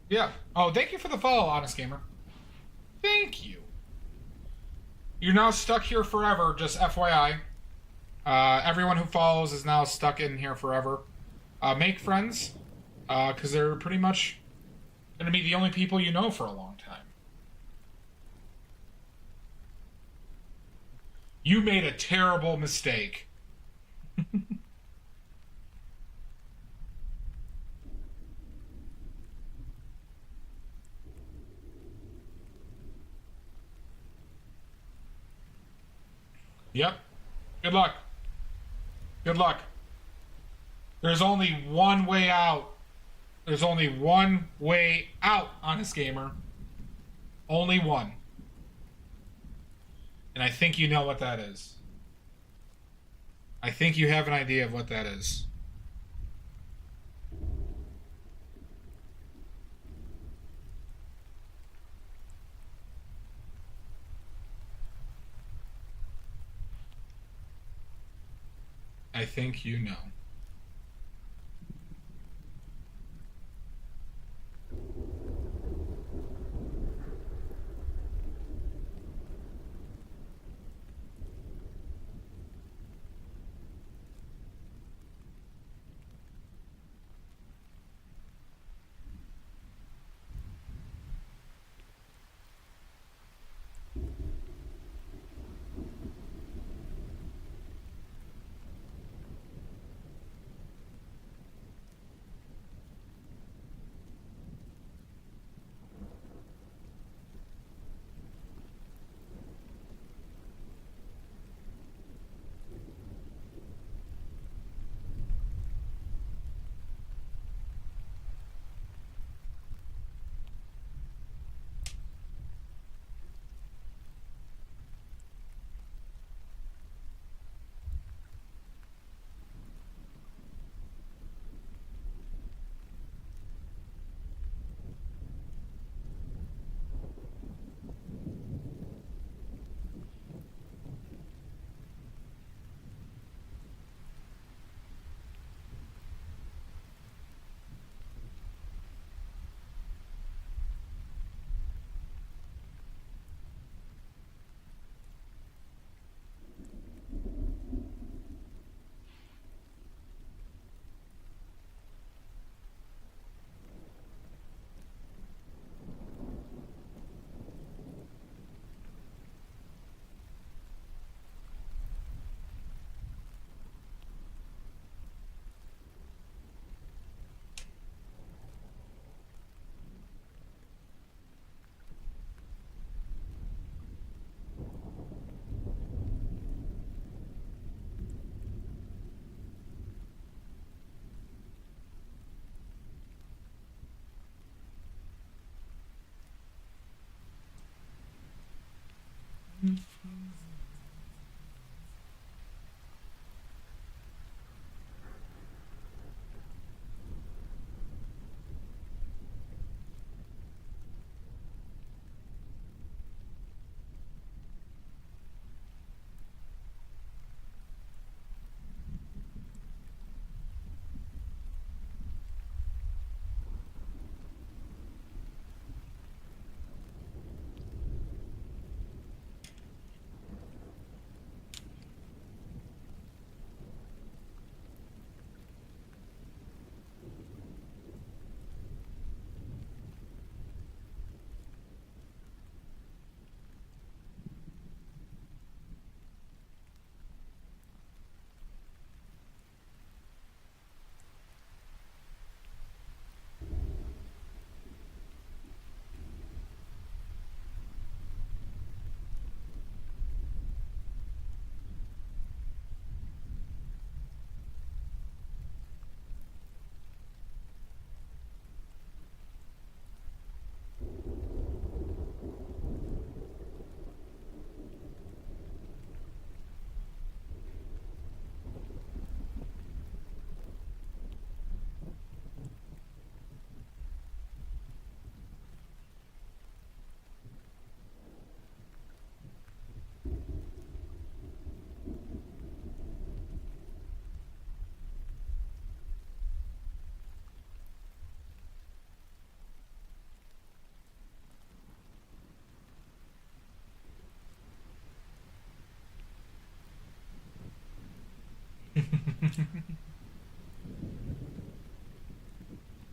Yeah. Oh, thank you for the follow, Honest Gamer. Thank you. You're now stuck here forever, just FYI. Everyone who follows is now stuck in here forever. Make friends, because they're pretty much going to be the only people you know for a long time. You made a terrible mistake. Yep. Good luck. Good luck. There's only one way out. There's only one way out, Honest Gamer. Only one. And I think you know what that is. I think you have an idea of what that is. I think you know.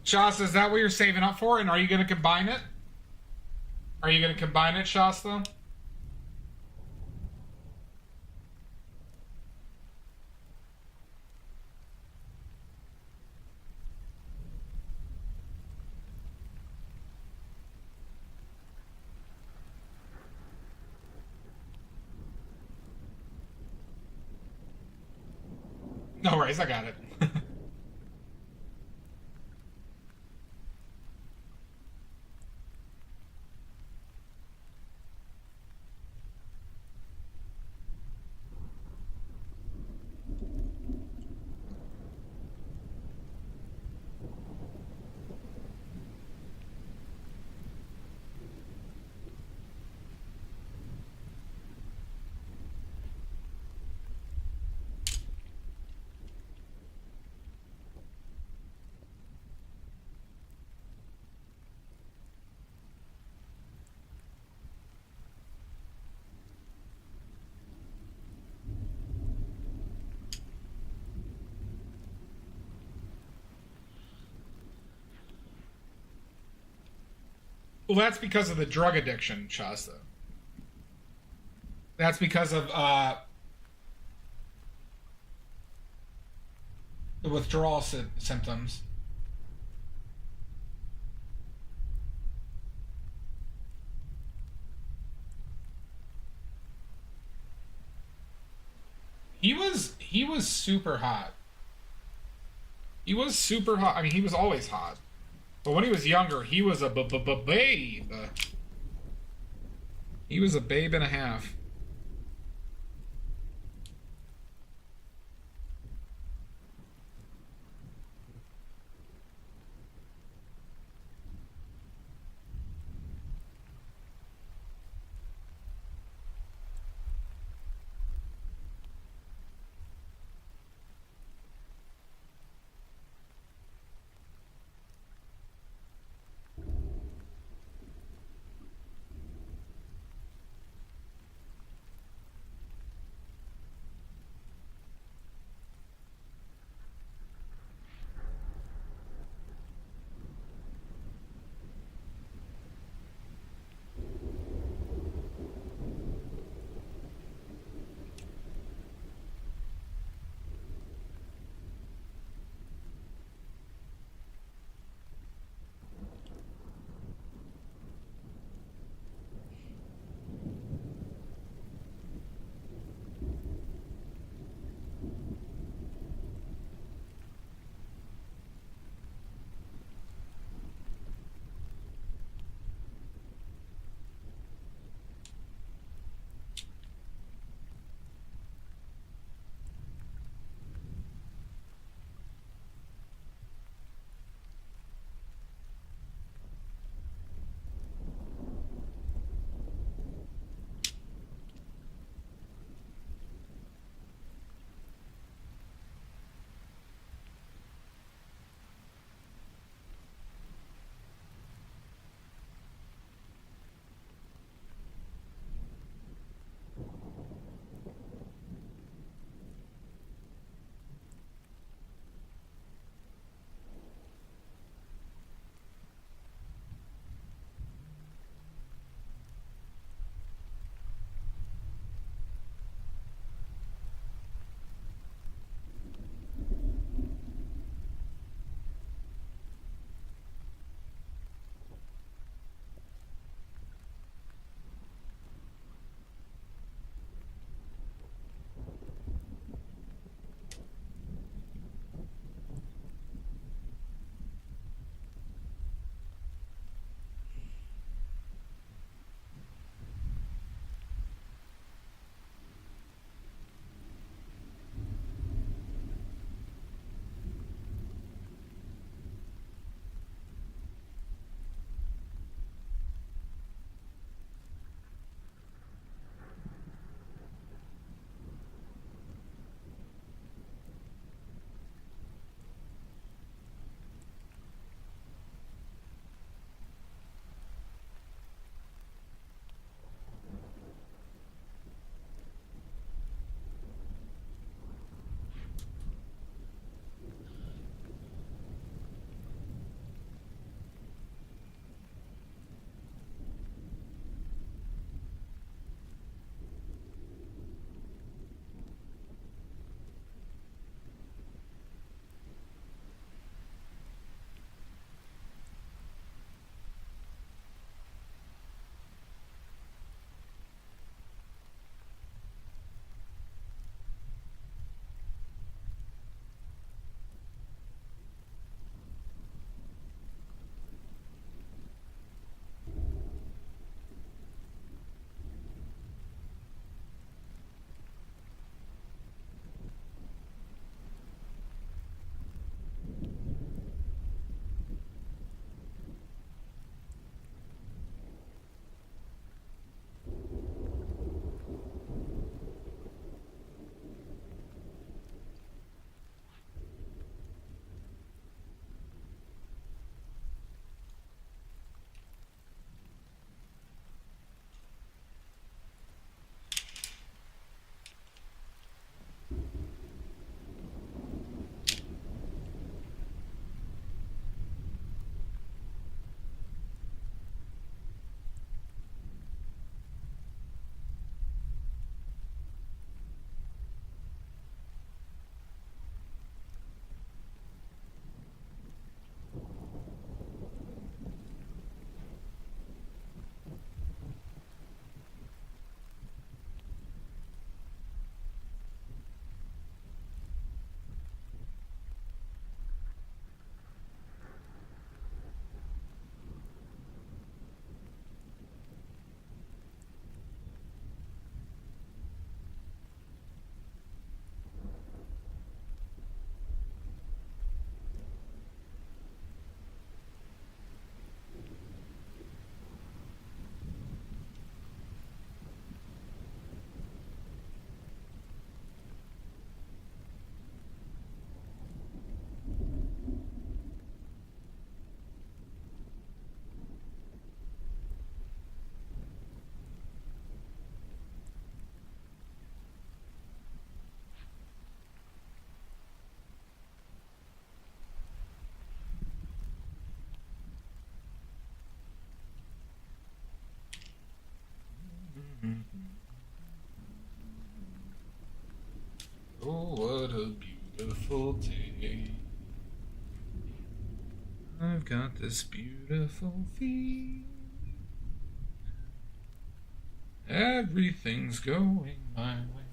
Shasta, is that what you're saving up for? And are you going to combine it? Are you going to combine it, Shasta? No worries, I got it. Well, that's because of the drug addiction, Shasta. That's because of the withdrawal symptoms. He was super hot. He was super hot. I mean, he was always hot. But when he was younger, he was a babe. He was a babe and a half. Oh, what a beautiful day. I've got this beautiful feeling. Everything's going my way.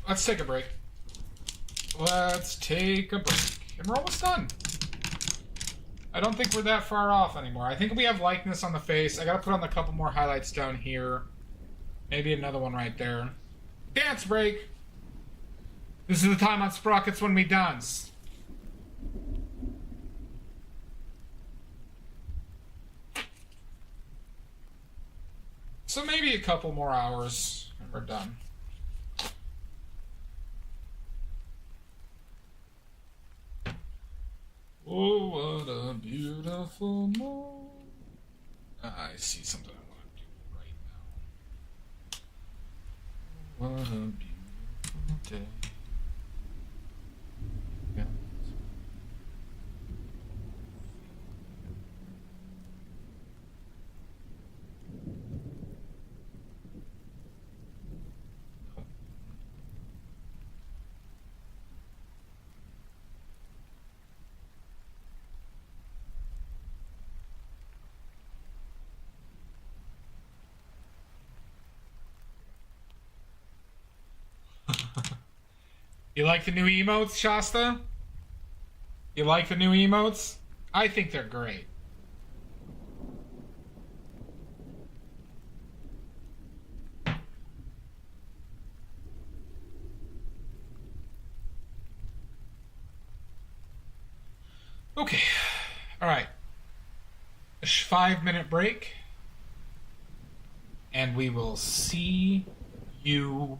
Let's take a break. Let's take a break. And we're almost done. I don't think we're that far off anymore. I think we have likeness on the face. I gotta put on a couple more highlights down here. Maybe another one right there. Dance break! This is the time on Sprockets when we dance. So maybe a couple more hours and we're done. Oh, what a beautiful morning. I see something I want to do right now. What a beautiful day. Yeah. You like the new emotes, Shasta? You like the new emotes? I think they're great. Okay. All right. A 5-minute break. And we will see you.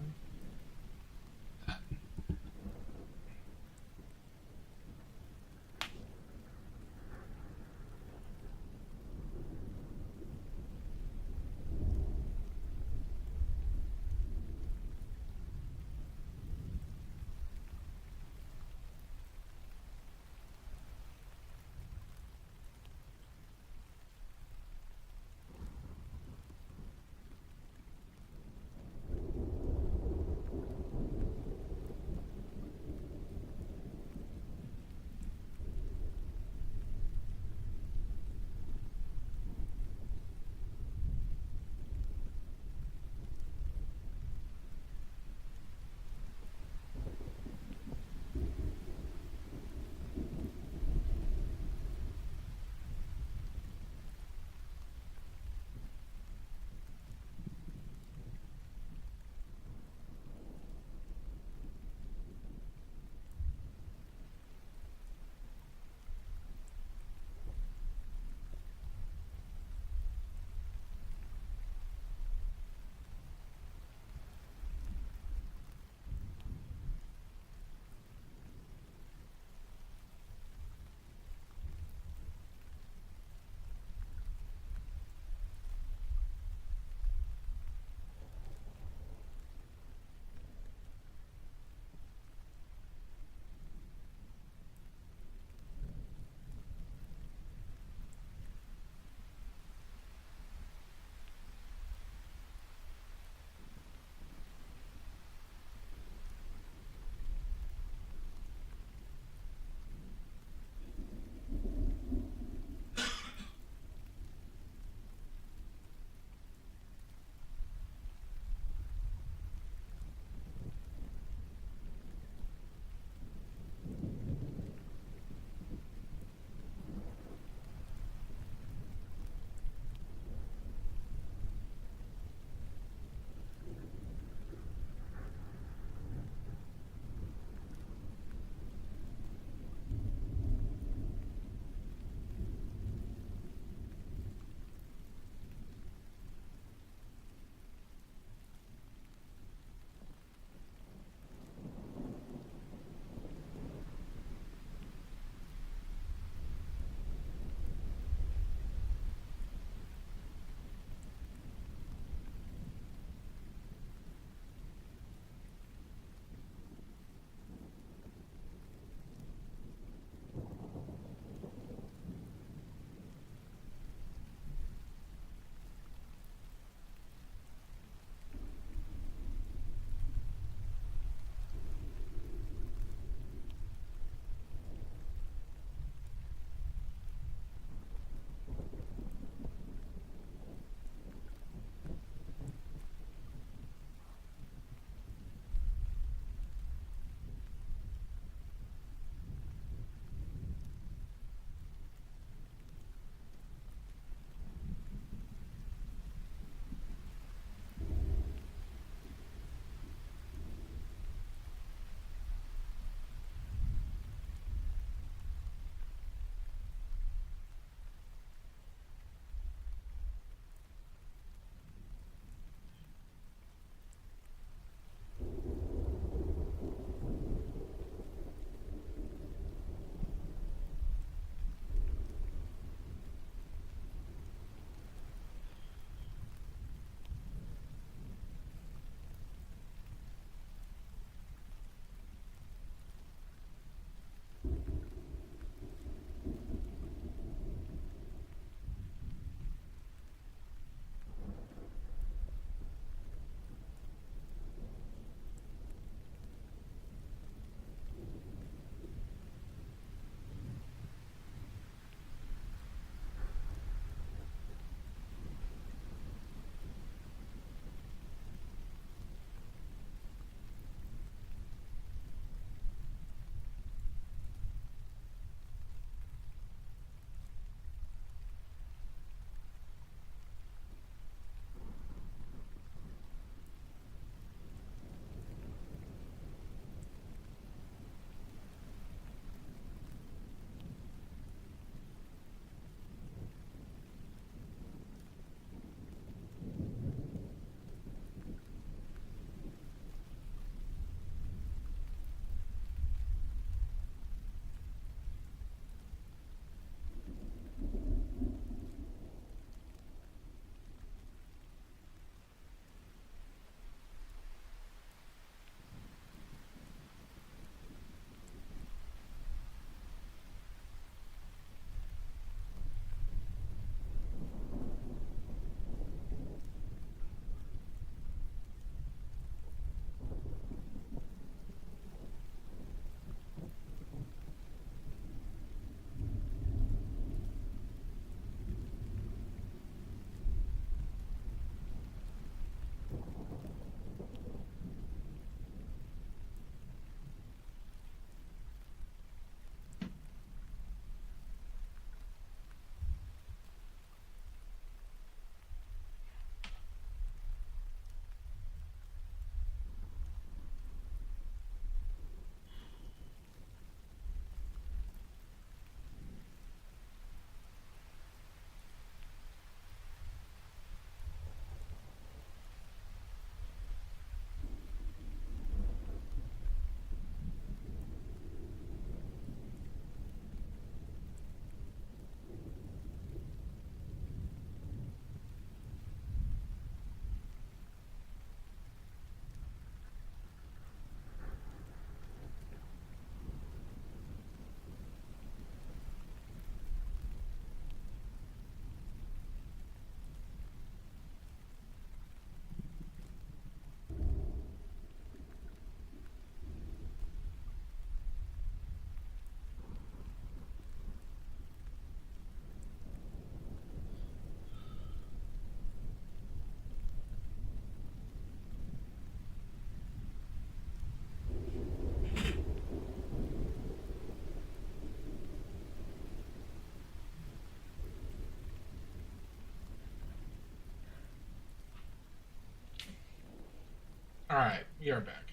Alright, we are back.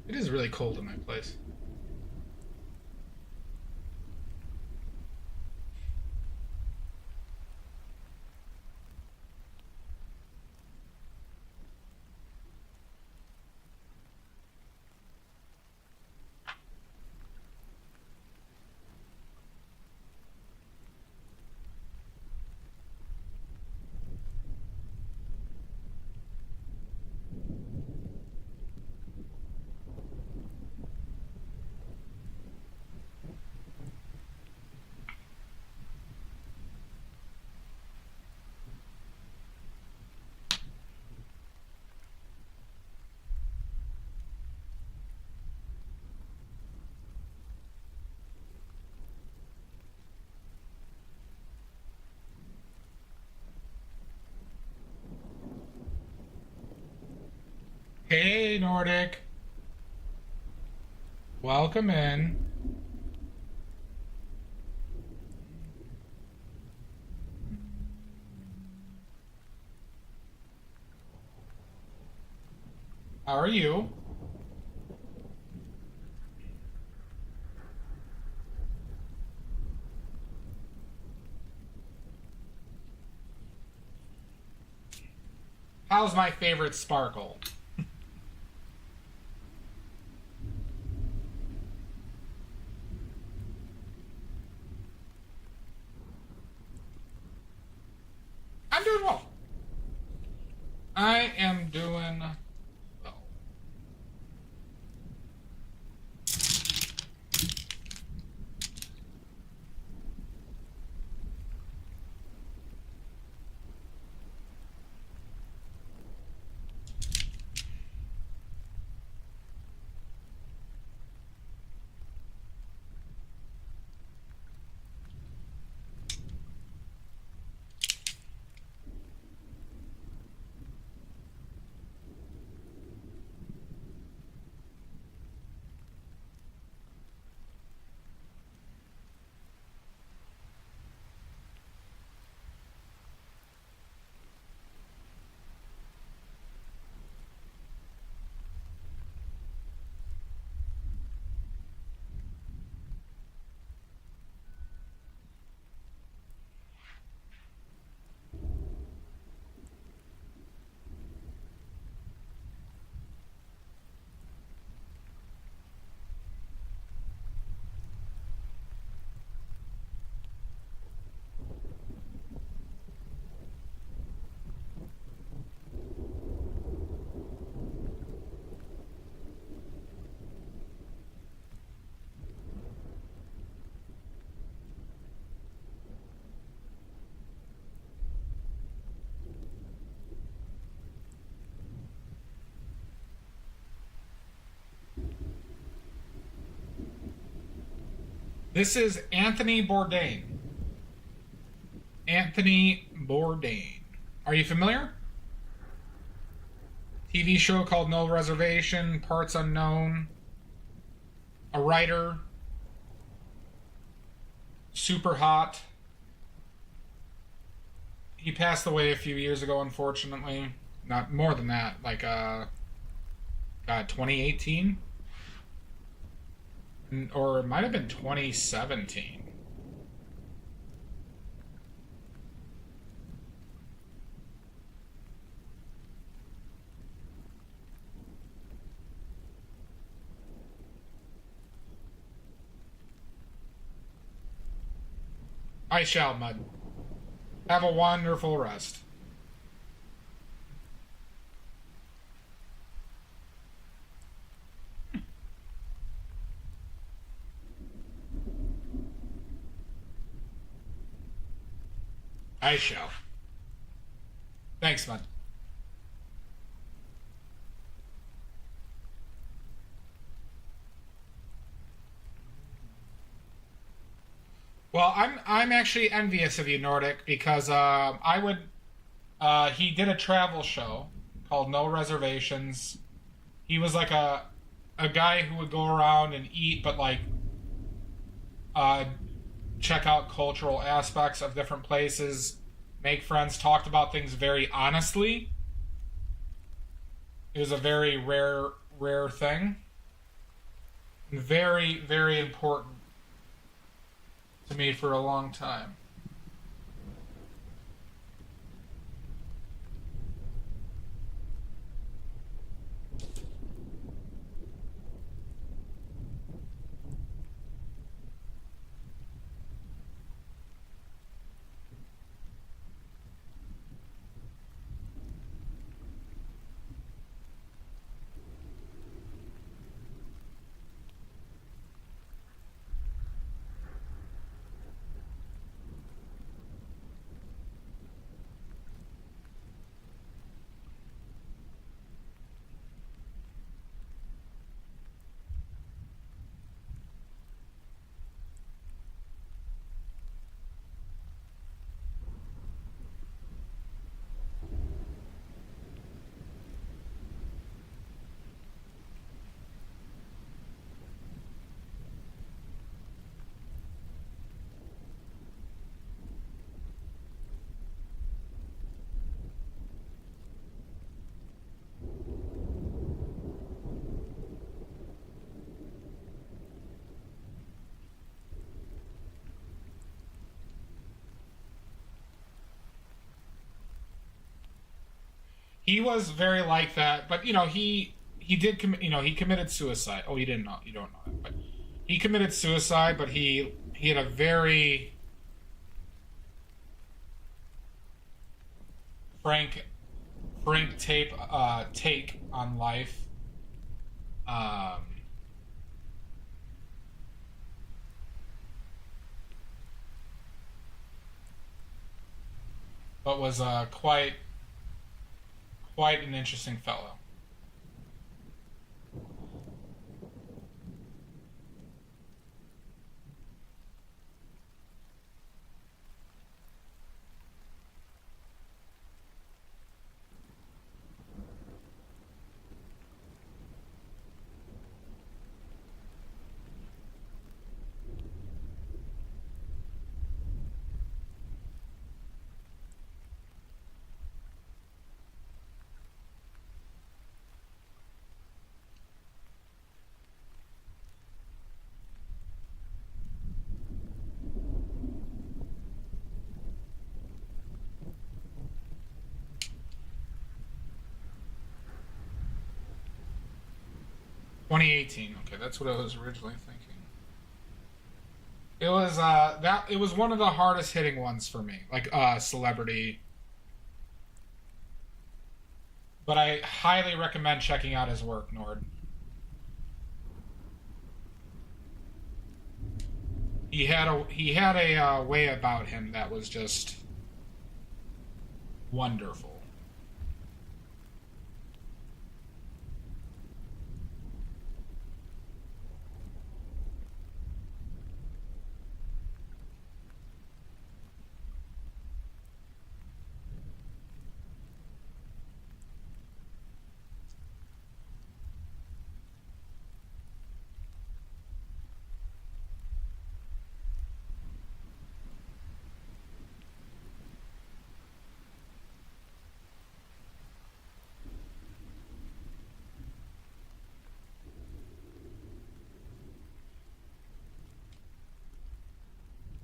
It is really cold in my place. Hey, Nordic. Welcome in. How are you? How's my favorite sparkle? I'm doing well. I am doing well. This is Anthony Bourdain. Anthony Bourdain. Are you familiar? TV show called No Reservation, Parts Unknown. A writer. Super hot. He passed away a few years ago, unfortunately. Not more than that, like 2018? Or it might have been 2017. I shall, Mud. Have a wonderful rest. I shall. Thanks, Mud. Well, I'm actually envious of you, Nordic, because I would. He did a travel show called No Reservations. He was like a guy who would go around and eat, but like uh, check out cultural aspects of different places. make friends, talked about things very honestly. It was a very rare thing. Very, very important to me for a long time. He was very like that, but he did commit. He committed suicide. Oh, you didn't know. You don't know that, but he committed suicide. But he had a very frank take on life. Um, but was quite an interesting fellow. (2018). Okay, that's what I was originally thinking. It was one of the hardest hitting ones for me, like celebrity. But I highly recommend checking out his work, Nord. He had a way about him that was just wonderful.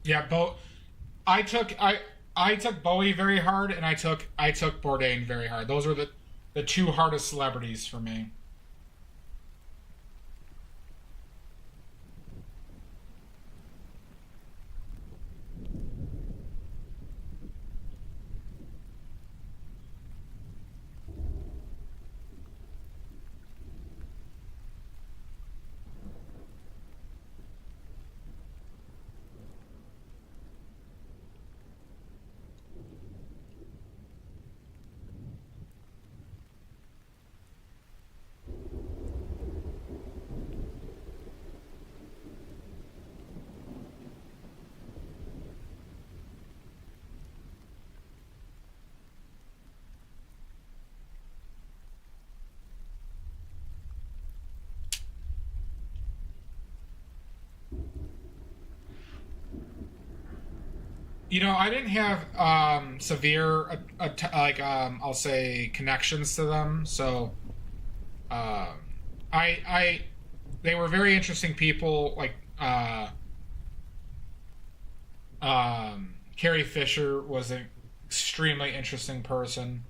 Yeah, I took I took Bowie very hard, and I took Bourdain very hard. Those were the two hardest celebrities for me. I didn't have severe, like I'll say connections to them. So, I, they were very interesting people. Like, Carrie Fisher was an extremely interesting person,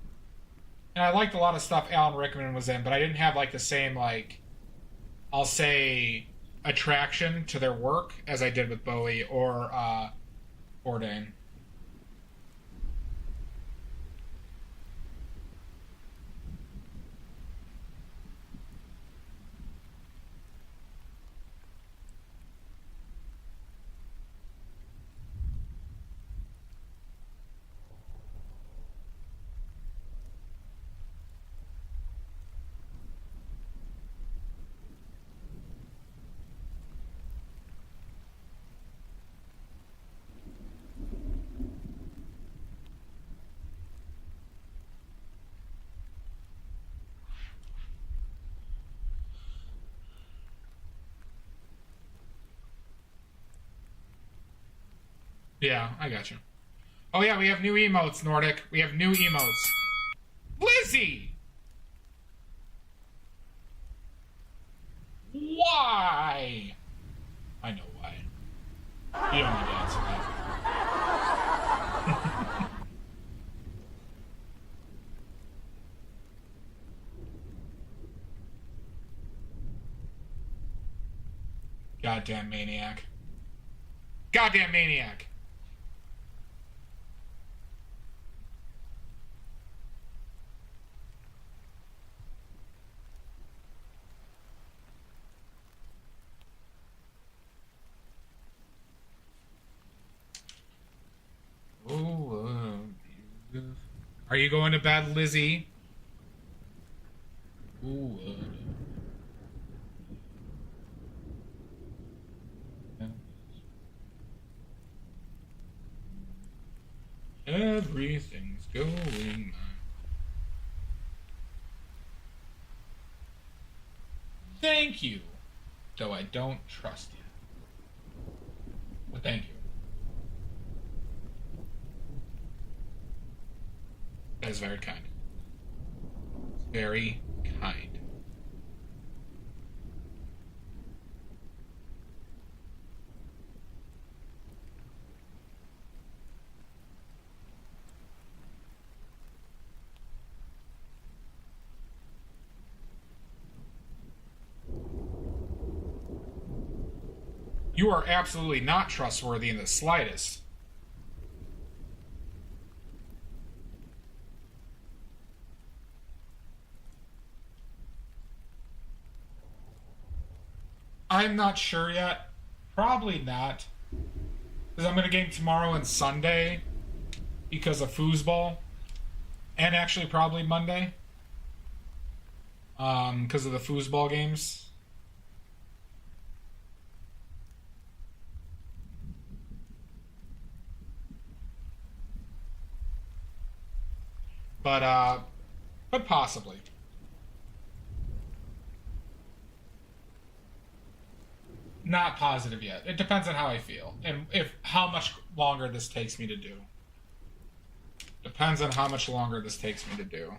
and I liked a lot of stuff Alan Rickman was in. But I didn't have like the same like, I'll say, attraction to their work as I did with Bowie or Bourdain. Yeah, I got you. Oh yeah, we have new emotes, Nordic. We have new emotes. Lizzie! Why? I know why. You don't need to answer that. Goddamn maniac. Goddamn maniac. Oh, beautiful. Are you going to bed, Lizzie? Ooh, everything's going. Thank you. Though I don't trust you. But thank you. That is very kind. Very kind. You are absolutely not trustworthy in the slightest. I'm not sure yet. Probably not. Because I'm going to game tomorrow and Sunday because of foosball. And actually probably Monday. Because of the foosball games. But possibly. Not positive yet. It depends on how I feel and if how much longer this takes me to do. Depends on how much longer this takes me to do.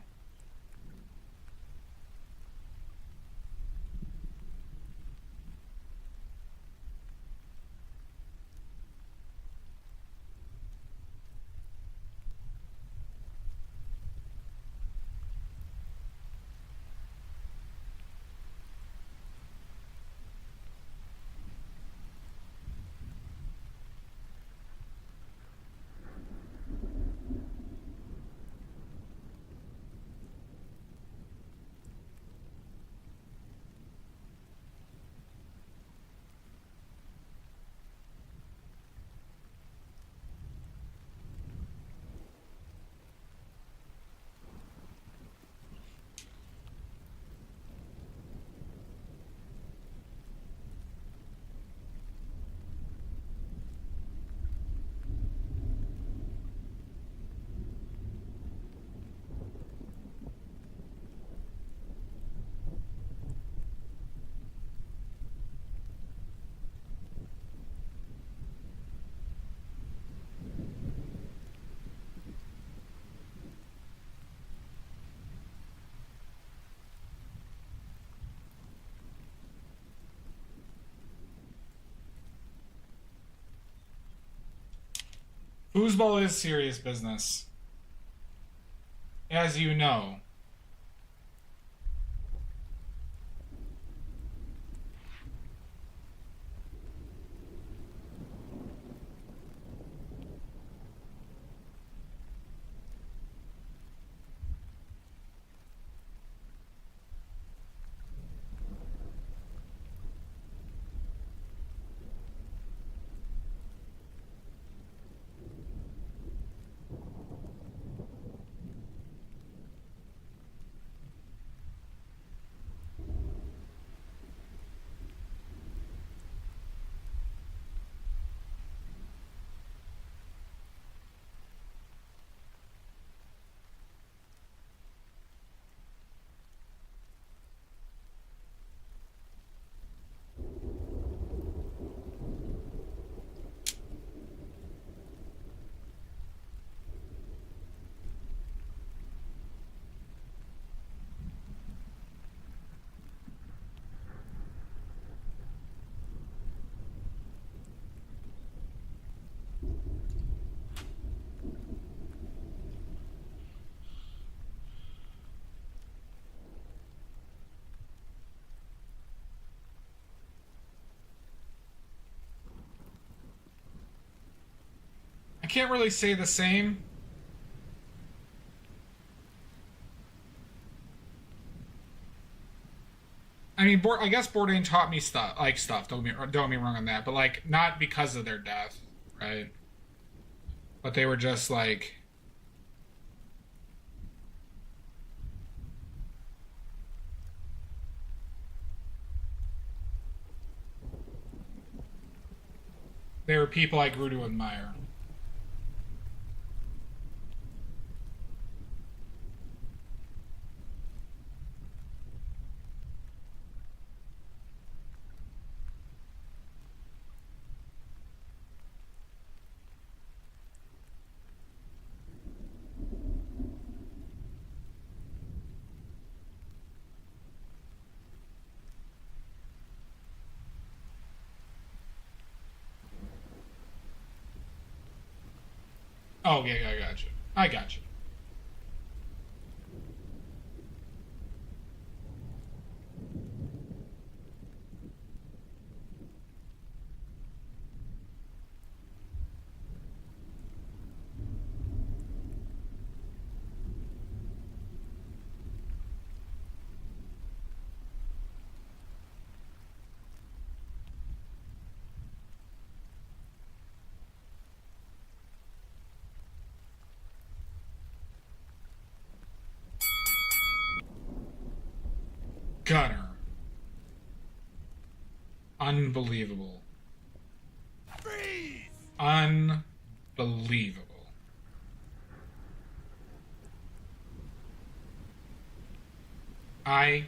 Foosball is serious business. As you know. I can't really say the same. I mean, I guess Bourdain taught me stuff, like stuff. Don't get me wrong on that, but like not because of their death, right? But they were just like, they were people I grew to admire. Oh yeah, I got you. I got you. Gunner. Unbelievable. Freeze! Unbelievable. I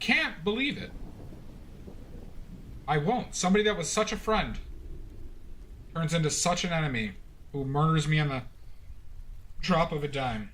can't believe it. I won't. Somebody that was such a friend turns into such an enemy who murders me on the drop of a dime.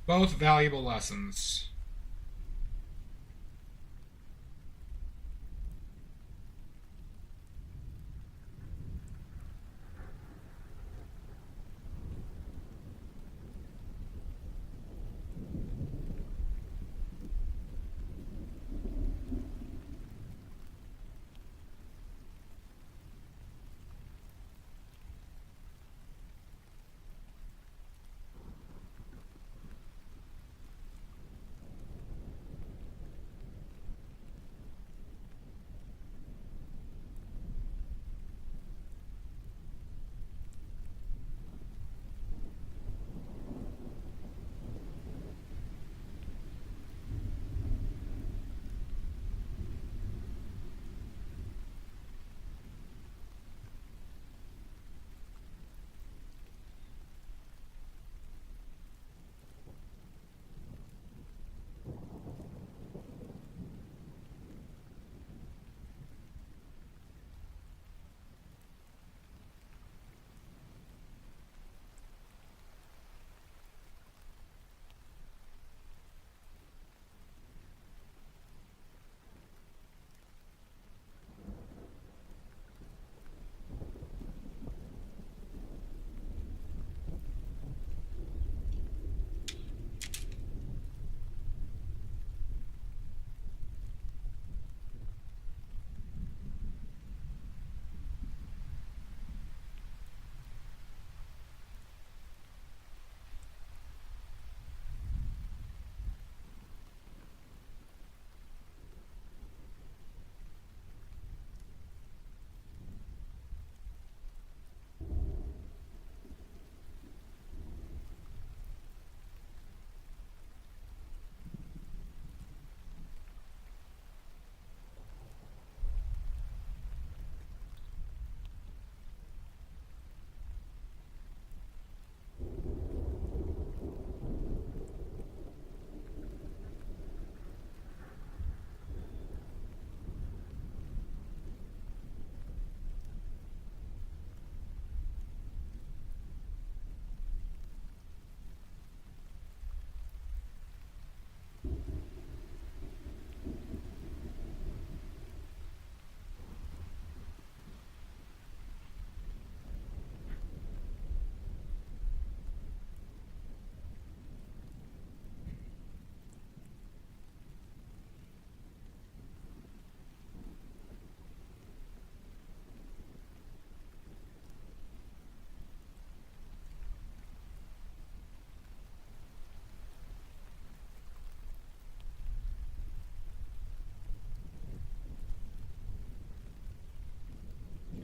Both valuable lessons.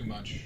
Too much.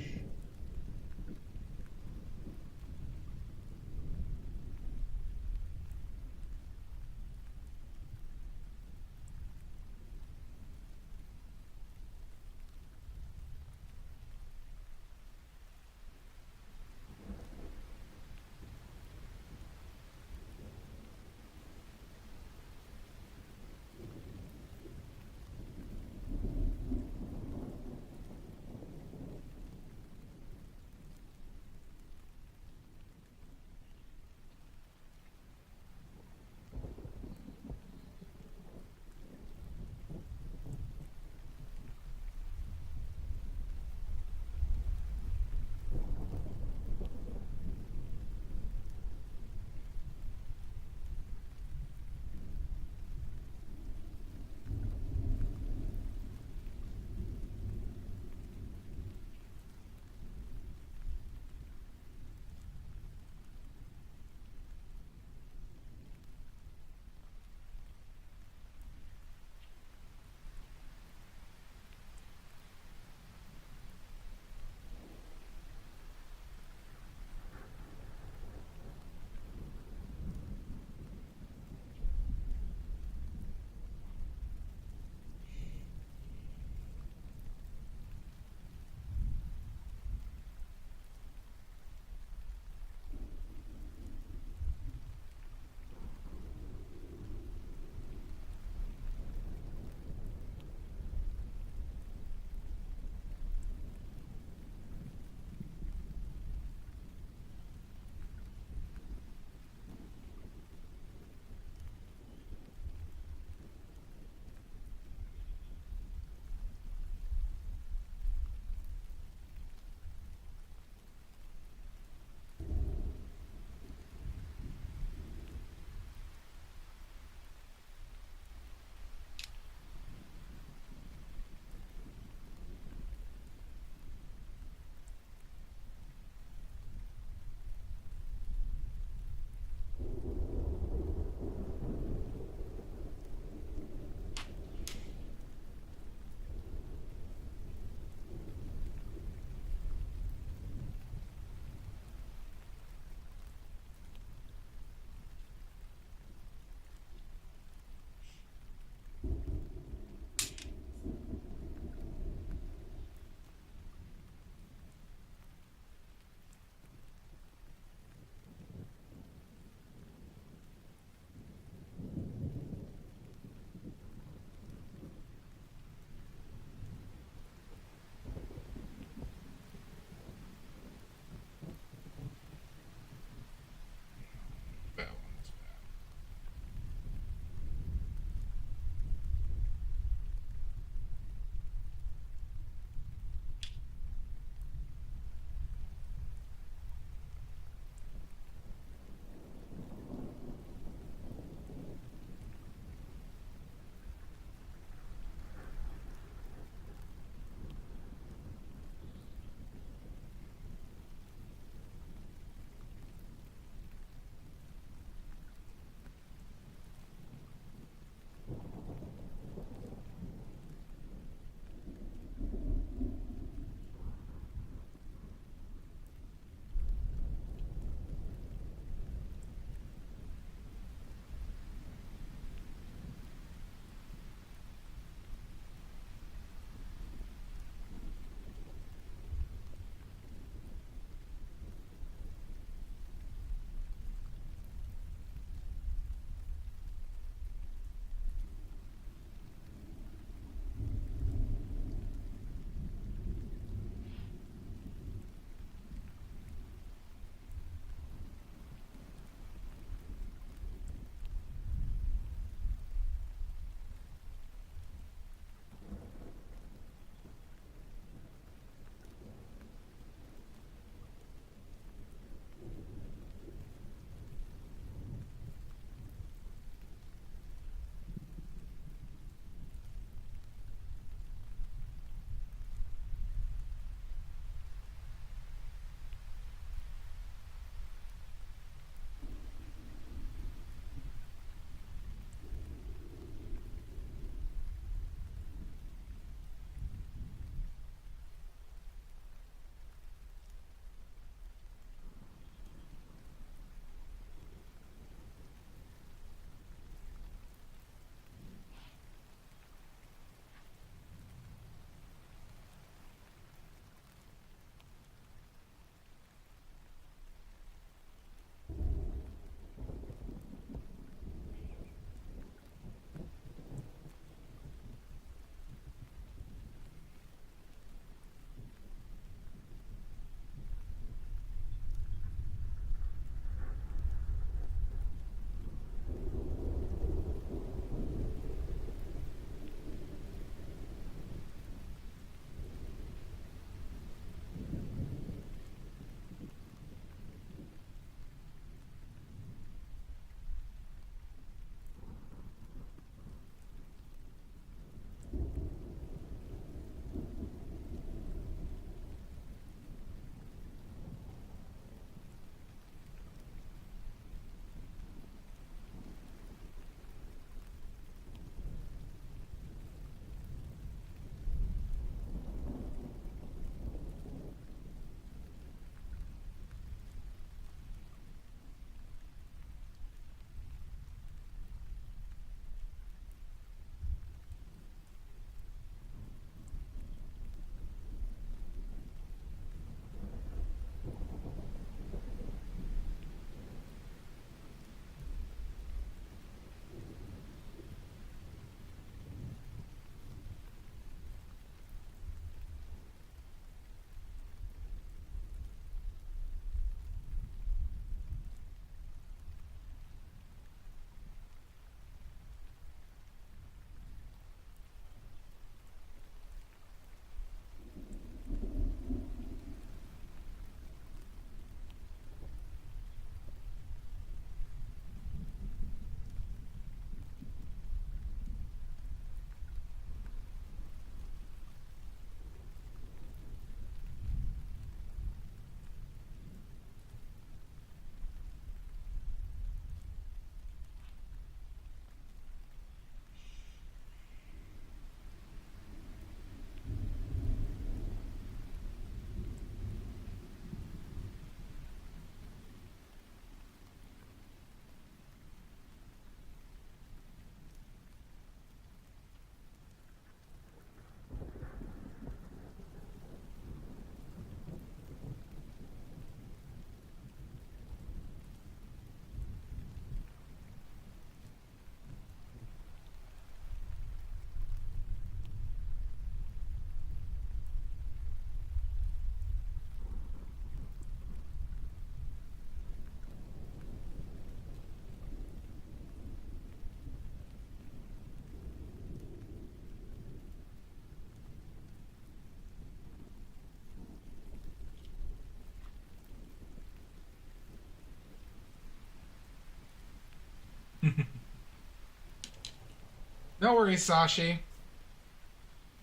No worries, Sashi.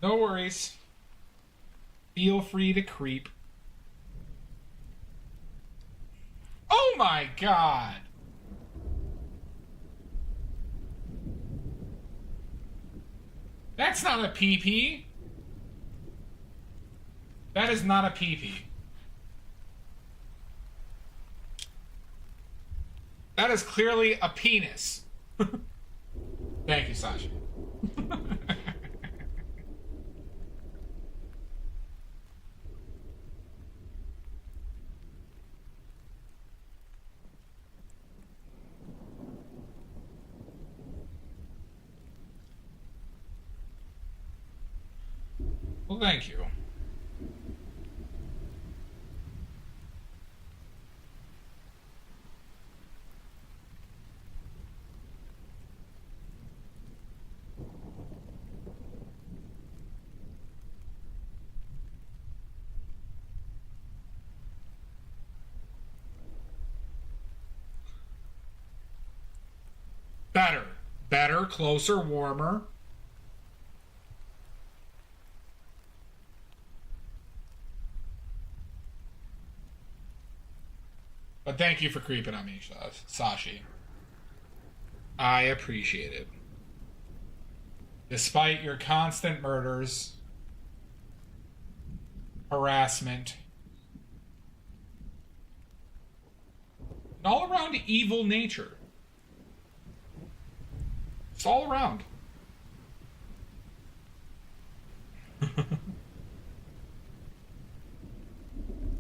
No worries. Feel free to creep. Oh my god! That's not a PP. That is not a PP. That is clearly a penis. Thank you, Sasha. Well, thank you. Better. Better, closer, warmer. But thank you for creeping on me, Sashi. I appreciate it. Despite your constant murders, harassment, and all around evil nature. It's all around.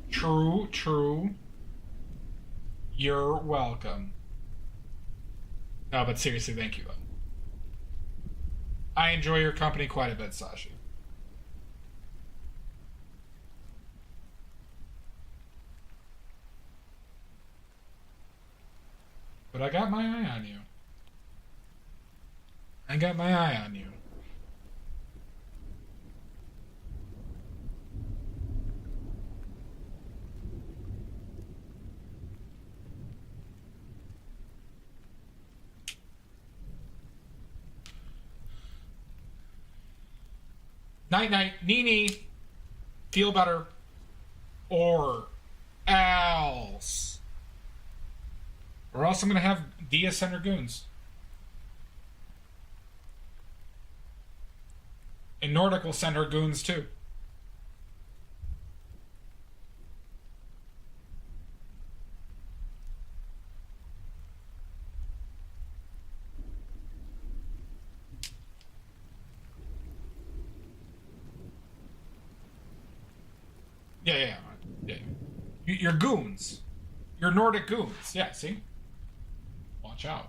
True, true. You're welcome. No, but seriously, thank you. I enjoy your company quite a bit, Sashi. But I got my eye on you. I got my eye on you. Night night, Nini. Feel better. Or else. Or else I'm gonna have Dia send her goons. And Nordic will send her goons too. Yeah. Your goons. Your Nordic goons. Yeah, see? Watch out.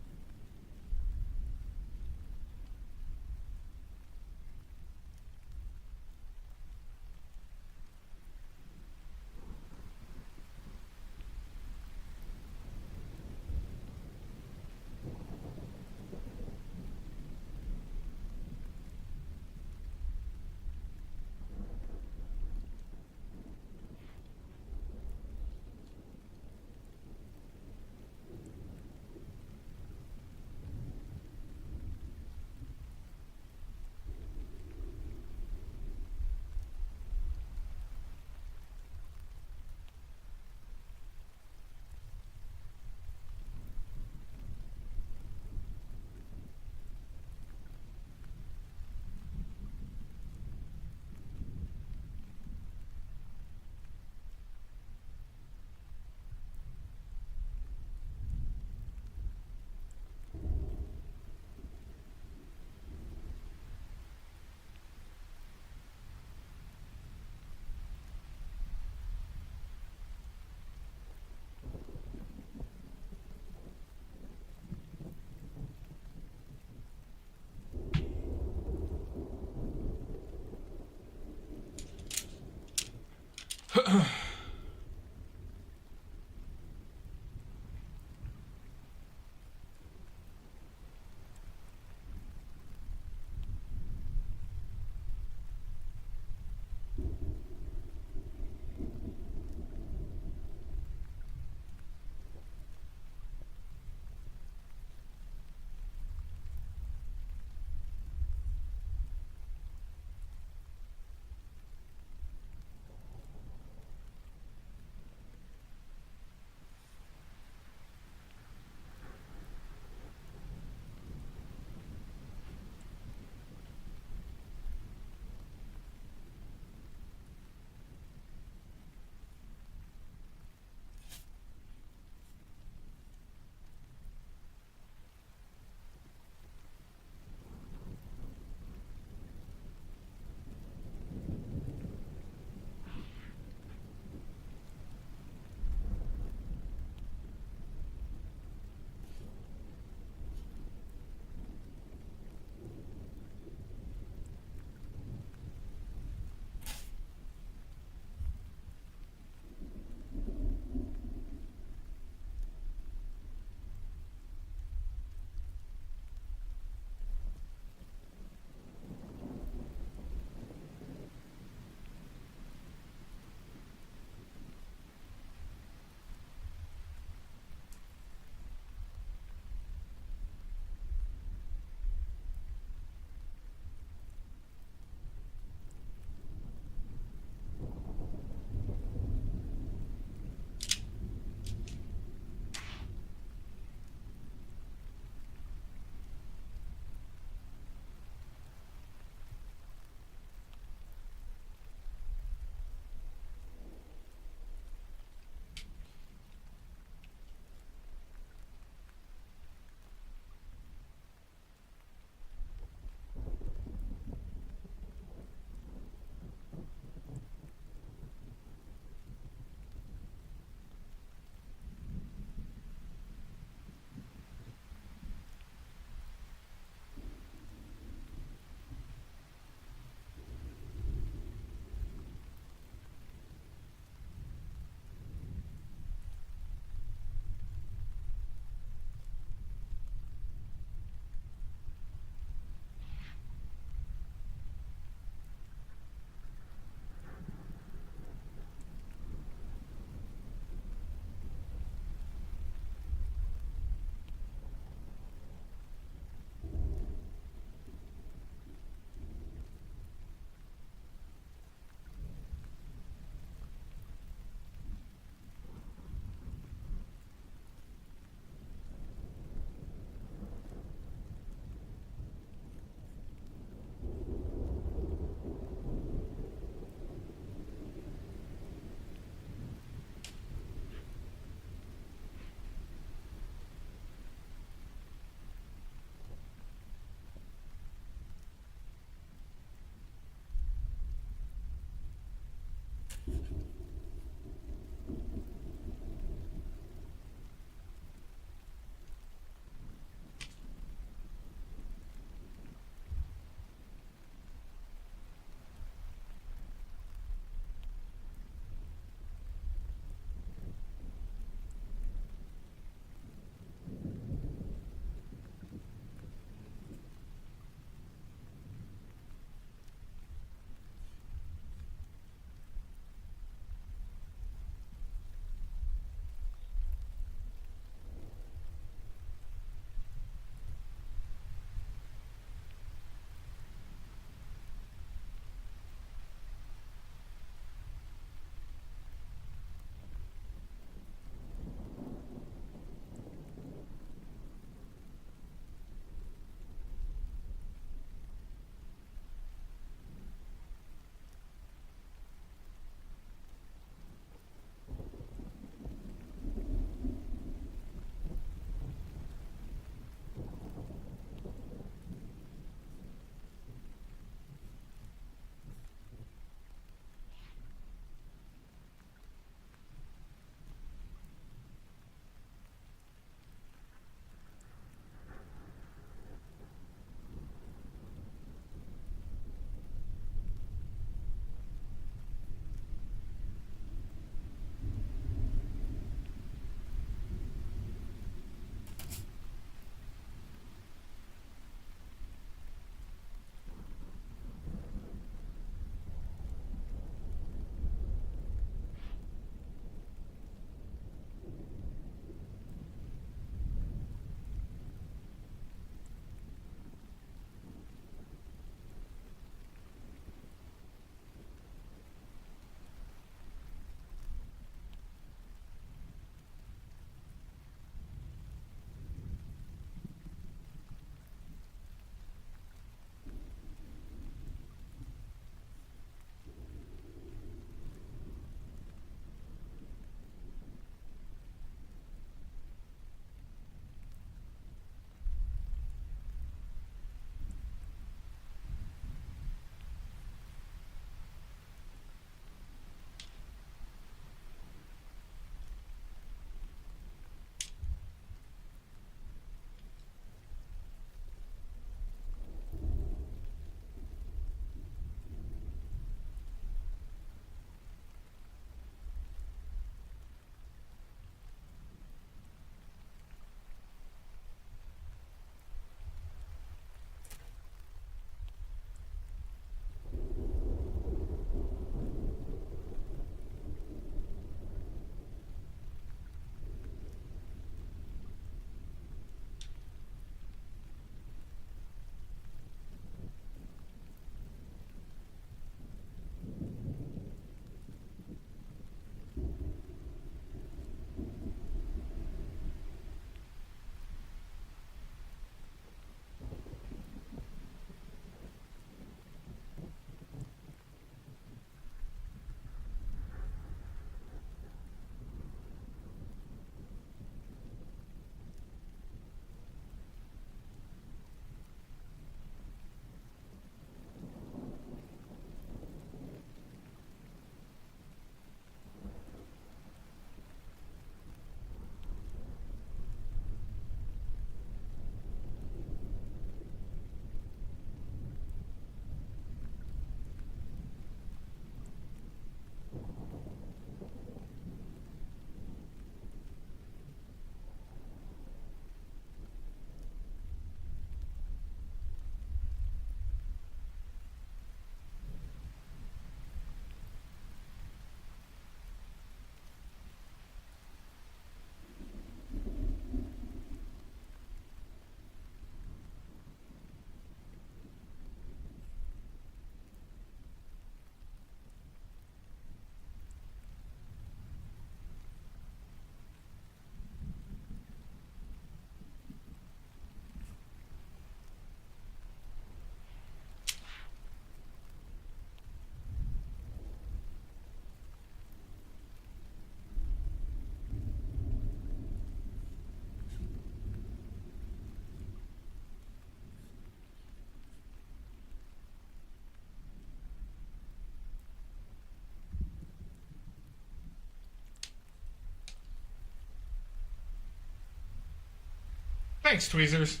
Thanks, Tweezers.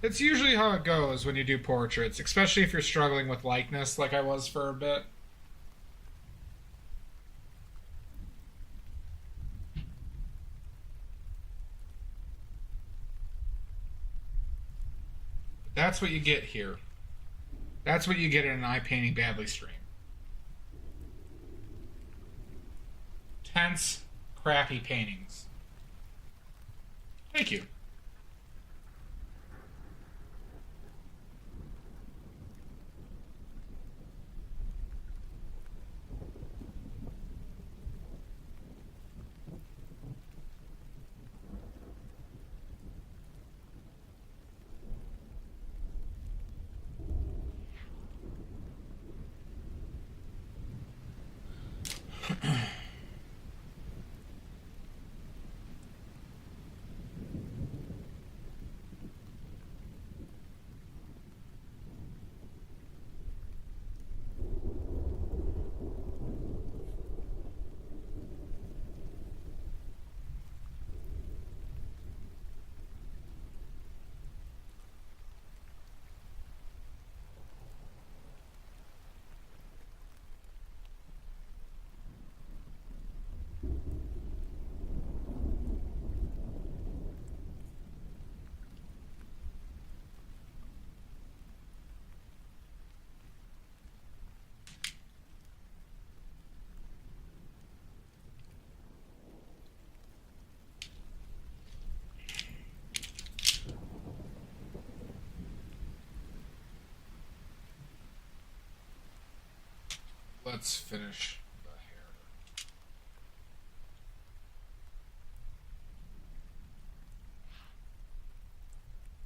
It's usually how it goes when you do portraits, especially if you're struggling with likeness like I was for a bit. That's what you get here. That's what you get in an eye painting badly stream. Tense, crappy paintings. Thank you. Let's finish the hair.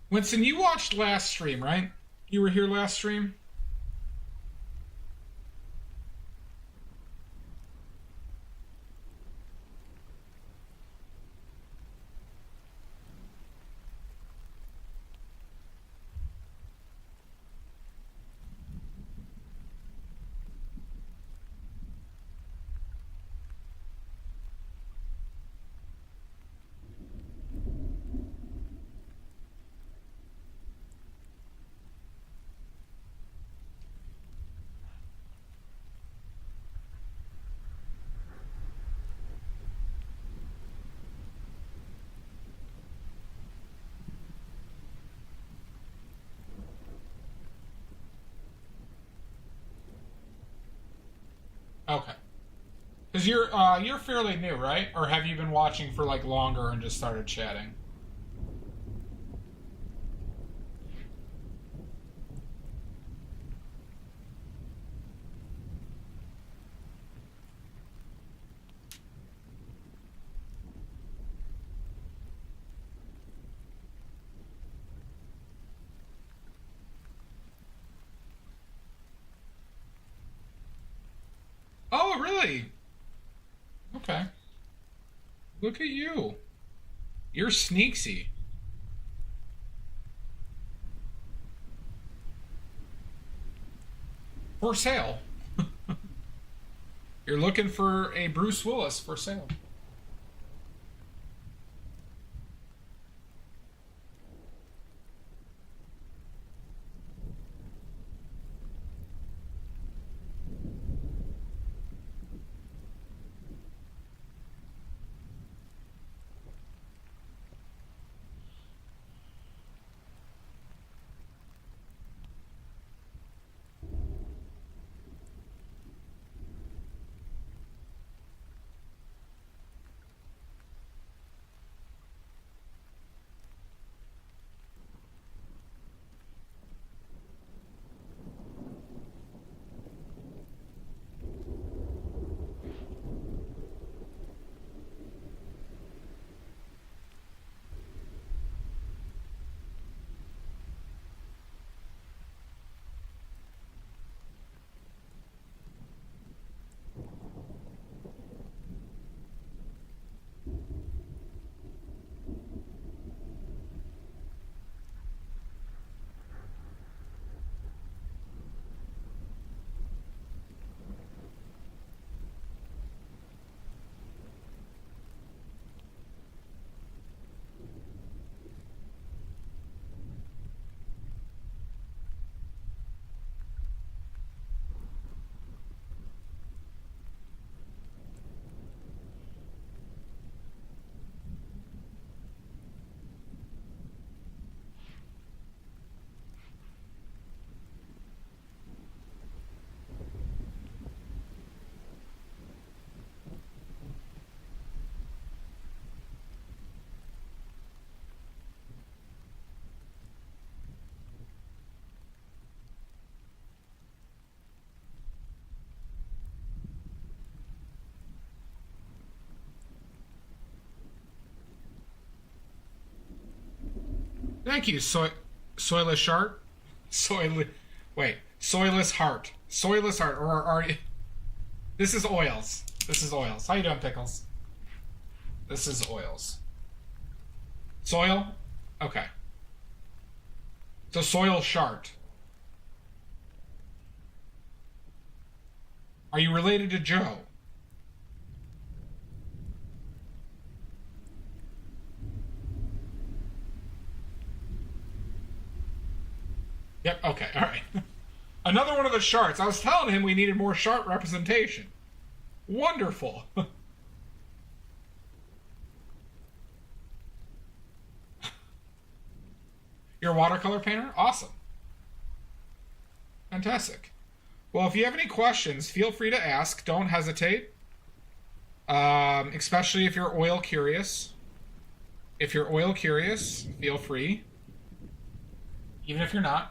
Winston, you watched last stream, right? You were here last stream? Okay. Because you're fairly new, right? Or have you been watching for like longer and just started chatting? Oh, really? Okay. Look at you. You're sneaksy. For sale. You're looking for a Bruce Willis for sale. Thank you, Soilless Heart. Soilless Heart. Soilless Heart. Or are you... This is Oils. How you doing, Pickles? This is Oils. Soil? Okay. So Soil Shart. Are you related to Joe? Yep, okay, alright. Another one of the Sharts. I was telling him we needed more Shart representation. Wonderful. You're a watercolor painter? Awesome. Fantastic. Well, if you have any questions, feel free to ask. Don't hesitate. Especially if you're oil curious. If you're oil curious, feel free. Even if you're not.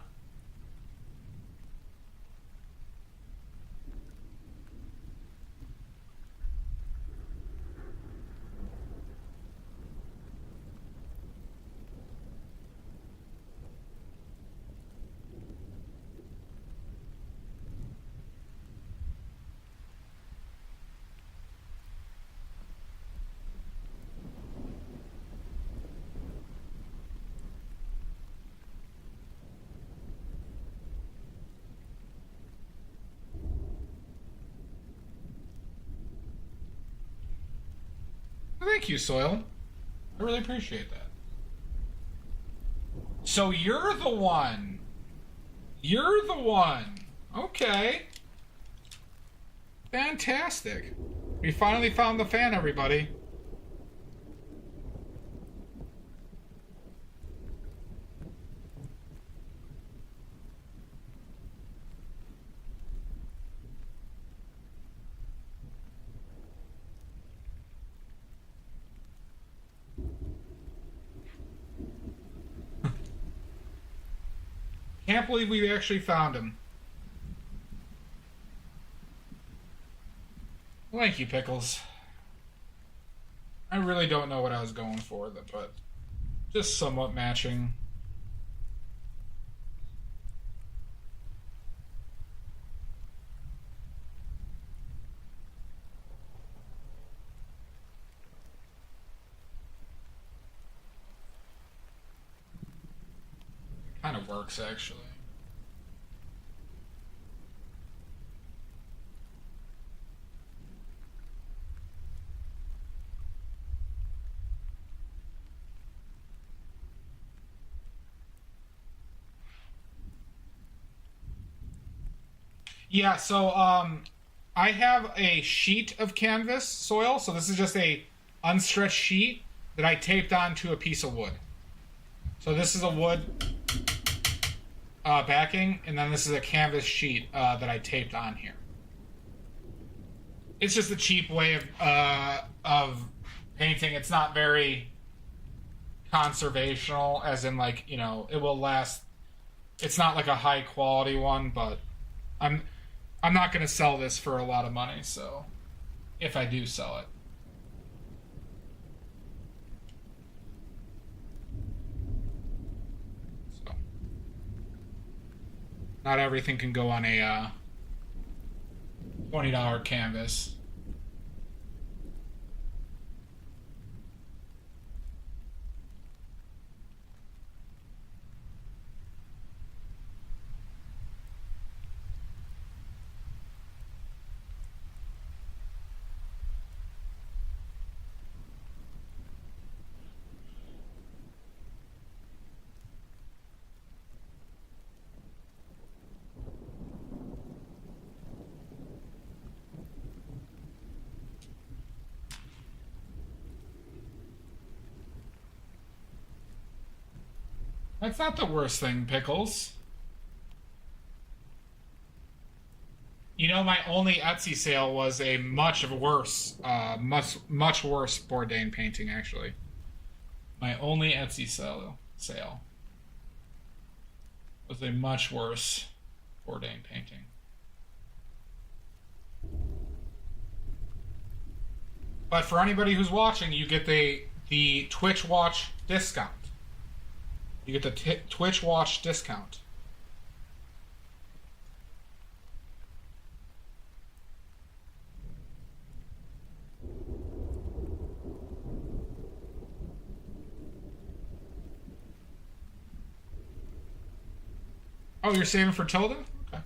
Thank you, Soil. I really appreciate that. So you're the one. You're the one. Okay. Fantastic. We finally found the fan, everybody. Can't believe we actually found him. Thank you, Pickles. I really don't know what I was going for, but just somewhat matching. Kind of works, actually. Yeah, so I have a sheet of canvas soil, so this is just a unstretched sheet that I taped onto a piece of wood. So this is a wood backing, and then this is a canvas sheet that I taped on here. It's just a cheap way of painting. It's not very conservational, as in, like, you know, it will last. It's not like a high quality one, but I'm not going to sell this for a lot of money, so if I do sell it. So not everything can go on a $20 canvas. That's not the worst thing, Pickles. You know, my only Etsy sale was a much worse Bourdain painting, actually. My only Etsy sale was a much worse Bourdain painting. But for anybody who's watching, you get the Twitch Watch discount. You get the Twitch Watch discount. Oh, you're saving for Tilda? Okay.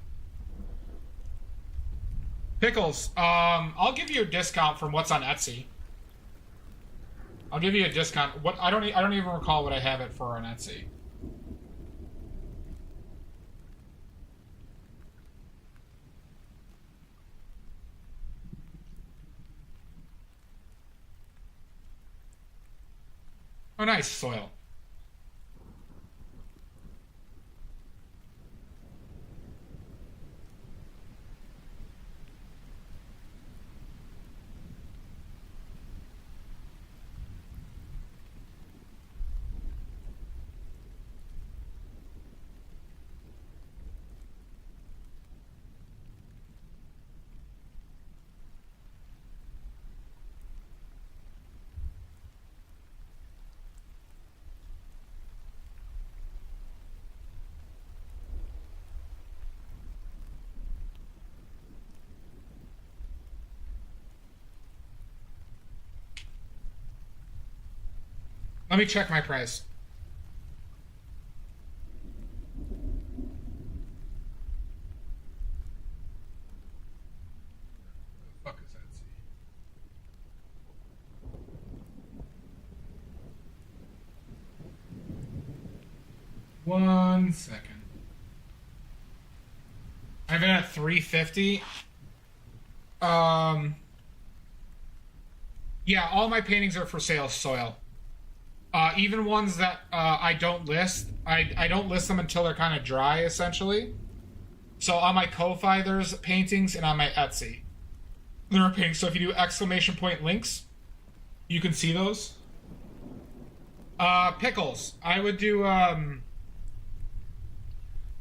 Pickles, I'll give you a discount from what's on Etsy. I'll give you a discount. What I don't even recall what I have it for on Etsy. Oh, nice soil. Let me check my price. What the fuck is Etsy? 1 second. I have it at 350. Yeah, all my paintings are for sale, Soil. Even ones that I don't list, I don't list them until they're kind of dry, essentially. So on my Ko-Fi, there's paintings, and on my Etsy, there are paintings. So if you do exclamation point links, you can see those. Pickles, I would do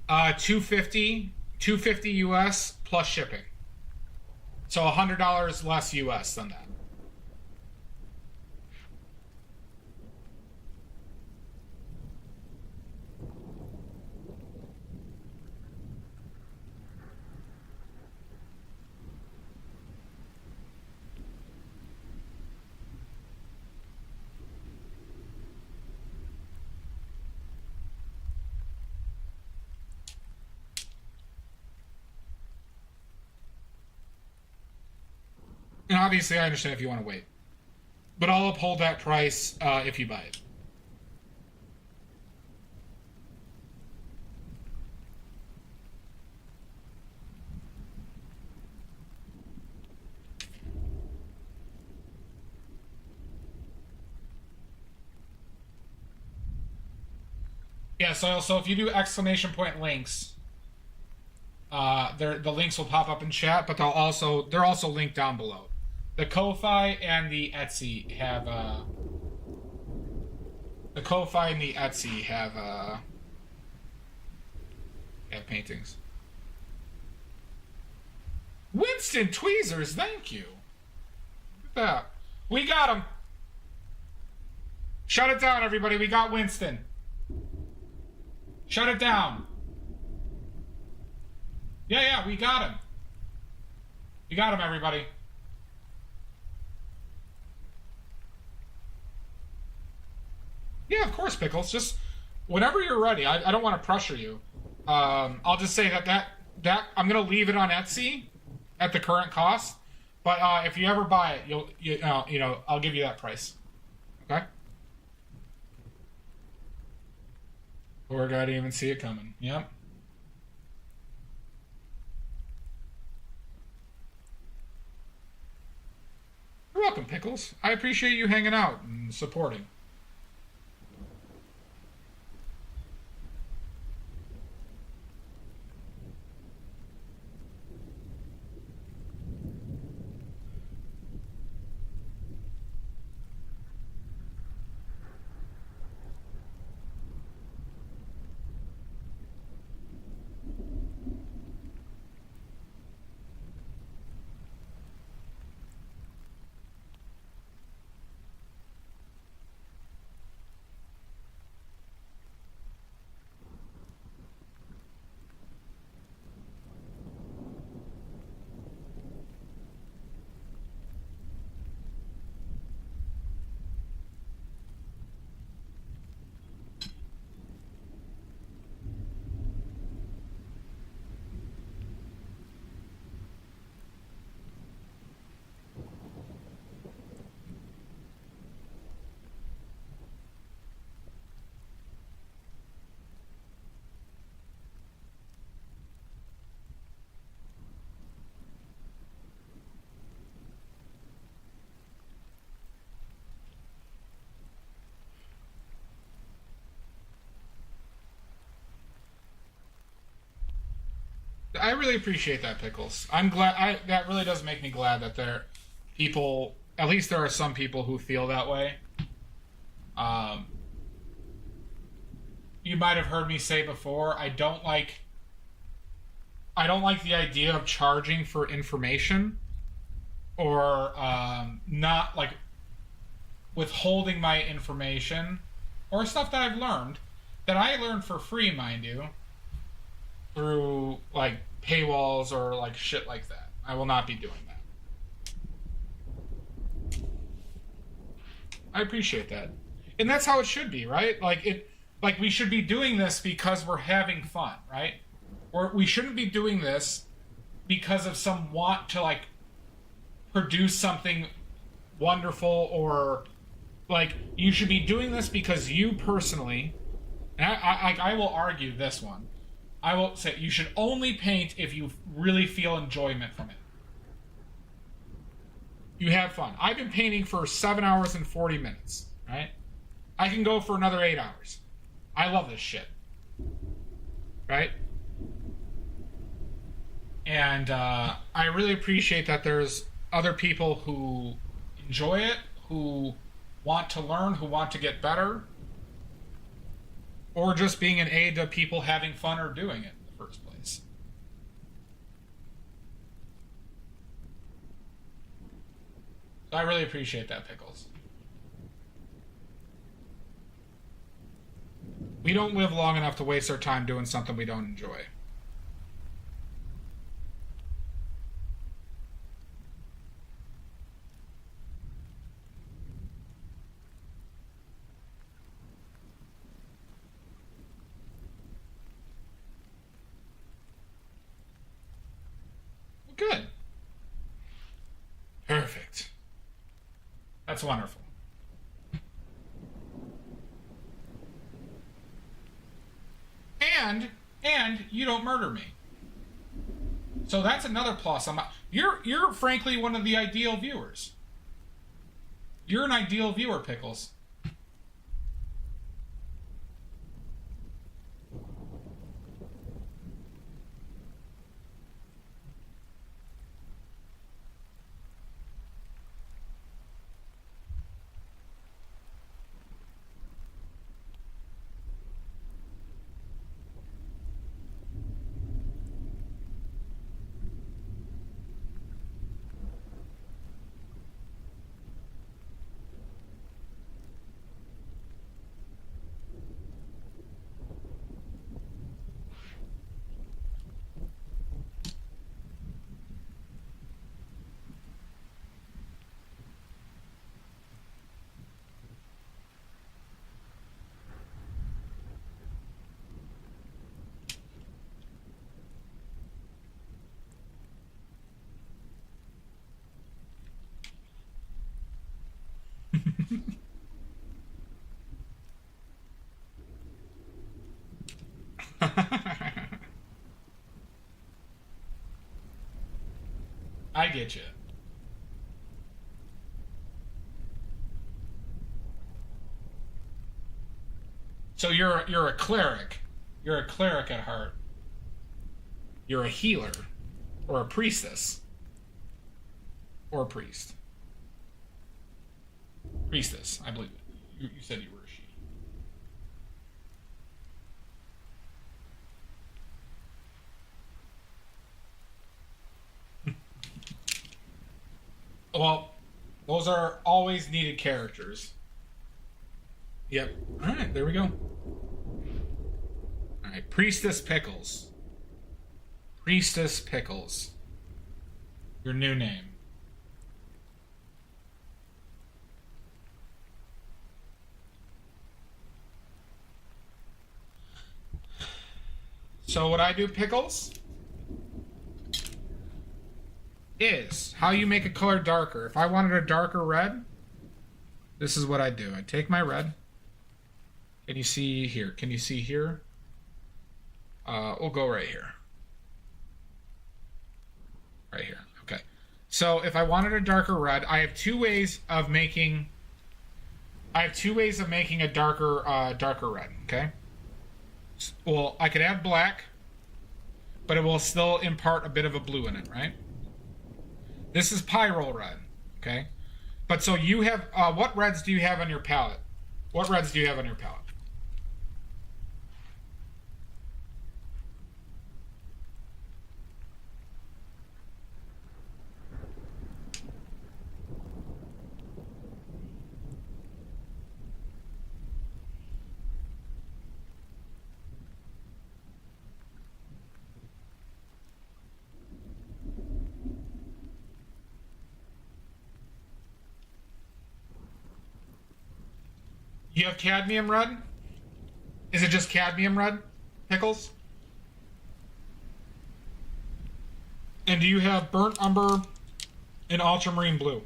250 US plus shipping. So $100 less US than that. And obviously, I understand if you want to wait. But I'll uphold that price if you buy it. Yeah, so if you do exclamation point links, the links will pop up in chat, but they're also linked down below. The Ko-Fi and the Etsy have have paintings. Winston Tweezers, thank you. Look at that. We got him. Shut it down, everybody. We got Winston. Shut it down. Yeah, we got him. We got him, everybody. Yeah, of course, Pickles. Just whenever you're ready. I don't want to pressure you. I'll just say that I'm gonna leave it on Etsy at the current cost. But if you ever buy it, I'll give you that price. Okay. Poor guy didn't even see it coming. Yep. You're welcome, Pickles. I appreciate you hanging out and supporting. I really appreciate that, Pickles. I'm glad. That really does make me glad that people. At least there are some people who feel that way. You might have heard me say before. I don't like the idea of charging for information, or not like withholding my information or stuff that I've learned, that I learned for free, mind you, through like paywalls or like shit like that. I will not be doing that. I appreciate that. And that's how it should be, right? Like we should be doing this because we're having fun, right? Or we shouldn't be doing this because of some want to like produce something wonderful, or like you should be doing this because you personally, and I will argue this one. I will say you should only paint if you really feel enjoyment from it. You have fun. I've been painting for 7 hours and 40 minutes, right? I can go for another 8 hours. I love this shit. Right? And I really appreciate that there's other people who enjoy it, who want to learn, who want to get better, or just being an aid to people having fun or doing it in the first place. So I really appreciate that, Pickles. We don't live long enough to waste our time doing something we don't enjoy. Good. Perfect. That's wonderful. And you don't murder me. So that's another plus. You're frankly one of the ideal viewers. You're an ideal viewer, Pickles. I get you. So you're a cleric. You're a cleric at heart. You're a healer, or a priestess, or a priest. Priestess, I believe. You said you were a she. Well, those are always needed characters. Yep. Alright, there we go. Alright, Priestess Pickles. Priestess Pickles. Your new name. So what I do, Pickles, is how you make a color darker. If I wanted a darker red, this is what I do. I take my red. Can you see here? Can you see here? We'll go right here. Right here. Okay. So if I wanted a darker red, I have two ways of making a darker red, okay? Well, I could have black, but it will still impart a bit of a blue in it, right? This is Pyrrole red, okay? But so you have, what reds do you have on your palette? What reds do you have on your palette? You have cadmium red? Is it just cadmium red, Pickles? And do you have burnt umber and ultramarine blue?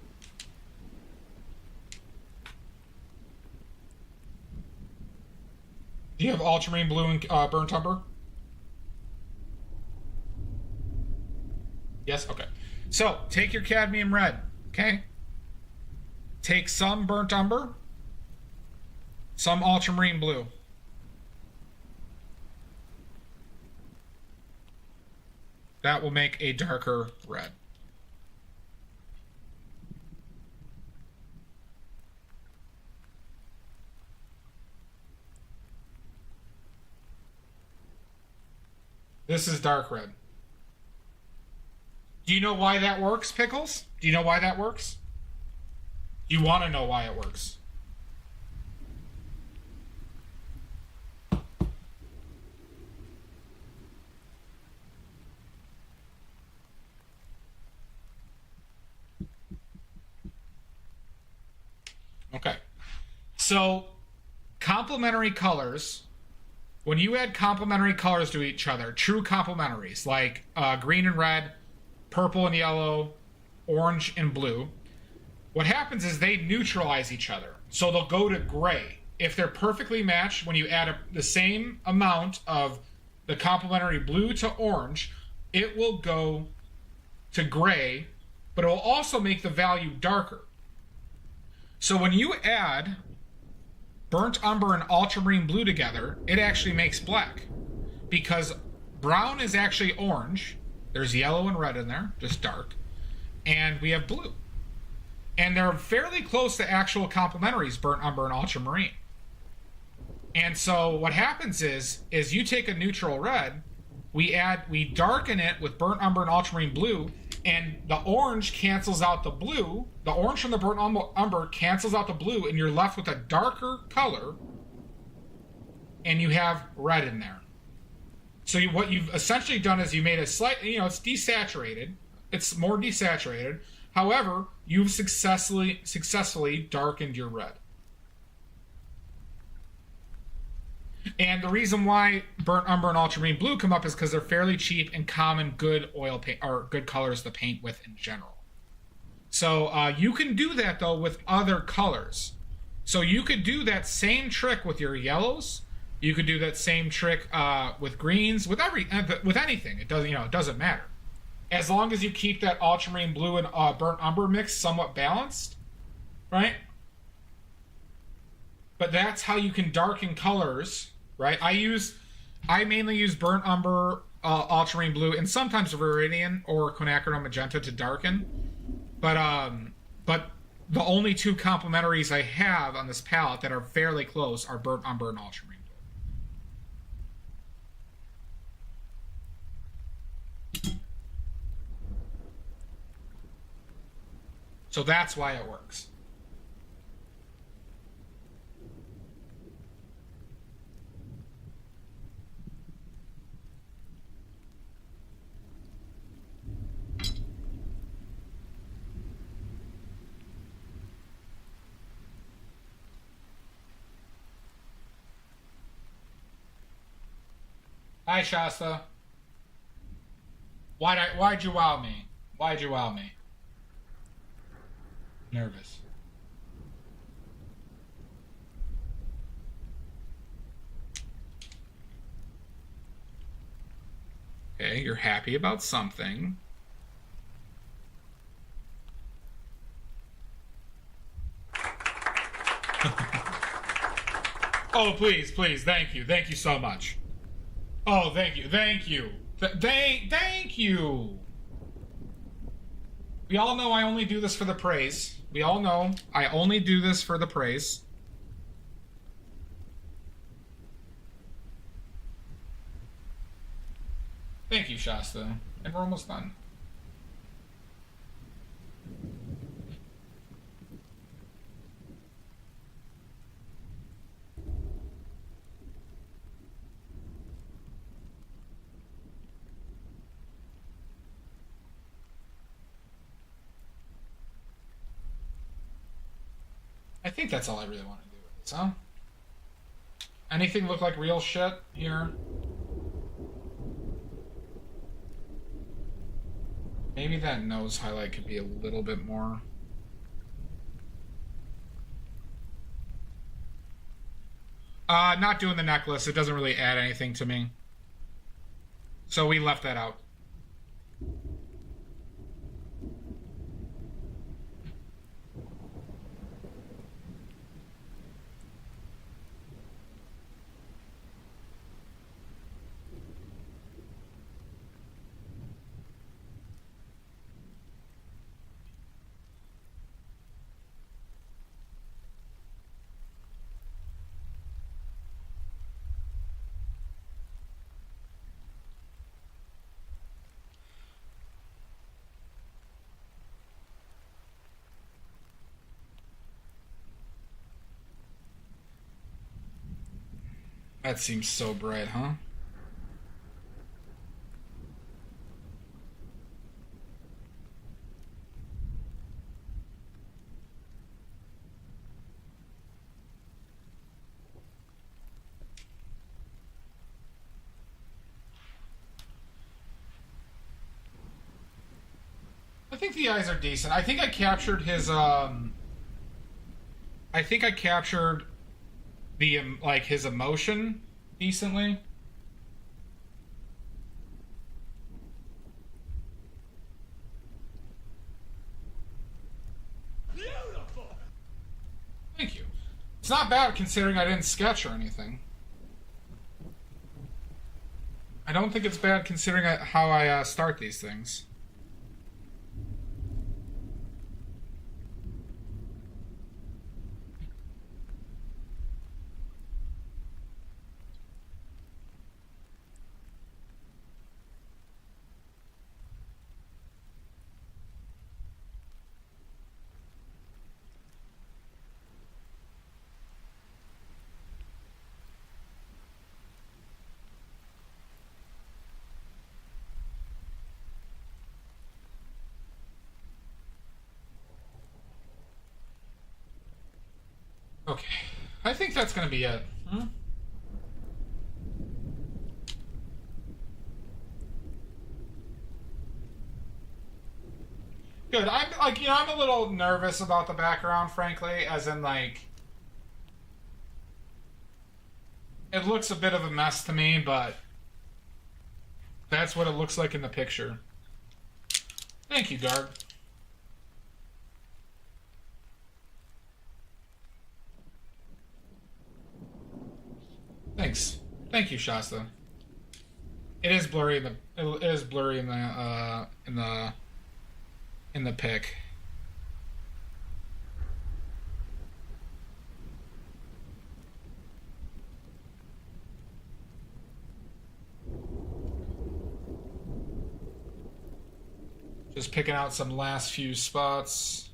Do you have ultramarine blue and burnt umber? Yes? Okay. So, take your cadmium red, okay? Take some burnt umber, some ultramarine blue. That will make a darker red. This is dark red. Do you know why that works, Pickles? Do you know why that works? Do you want to know why it works? Okay. So, complementary colors, when you add complementary colors to each other, true complementaries, like green and red, purple and yellow, orange and blue, what happens is they neutralize each other. So they'll go to gray. If they're perfectly matched, when you add the same amount of the complementary blue to orange, it will go to gray, but it will also make the value darker. So when you add burnt umber and ultramarine blue together, it actually makes black. Because brown is actually orange. There's yellow and red in there, just dark. And we have blue. And they're fairly close to actual complementaries, burnt umber and ultramarine. And so what happens is you take a neutral red, we darken it with burnt umber and ultramarine blue, and the orange cancels out the blue. The orange from the burnt umber cancels out the blue, and you're left with a darker color, and you have red in there. So what you've essentially done is you made a slight, it's desaturated. It's more desaturated. However, you've successfully darkened your red. And the reason why burnt umber and ultramarine blue come up is because they're fairly cheap and common good oil paint or good colors to paint with in general. So you can do that though with other colors. So you could do that same trick with your yellows. You could do that same trick with greens, with anything. It doesn't matter, as long as you keep that ultramarine blue and burnt umber mix somewhat balanced, right? But that's how you can darken colors, right? I mainly use burnt umber, ultramarine blue, and sometimes viridian or quinacridone magenta to darken. But the only two complementaries I have on this palette that are fairly close are burnt umber and ultramarine blue. So that's why it works. Hi, Shasta. Why'd you wow me? Why'd you wow me? Nervous. Okay, you're happy about something. Oh, please, thank you so much. Oh, thank you. Thank you. We all know I only do this for the praise. We all know I only do this for the praise. Thank you, Shasta. And we're almost done. I think that's all I really want to do with this, huh? Anything look like real shit here? Maybe that nose highlight could be a little bit more. Not doing the necklace. It doesn't really add anything to me. So we left that out. That seems so bright, huh? I think the eyes are decent. I think I captured his I think I captured the like his emotion decently. Beautiful. Thank you. It's not bad considering I didn't sketch or anything. I don't think it's bad considering how I start these things. Okay. I think that's gonna be it. Hmm? Good. I'm like, I'm a little nervous about the background, frankly, as in like it looks a bit of a mess to me, but that's what it looks like in the picture. Thank you, Guard. Thanks. Thank you, Shasta. It is blurry in the it is blurry in the pic. Just picking out some last few spots.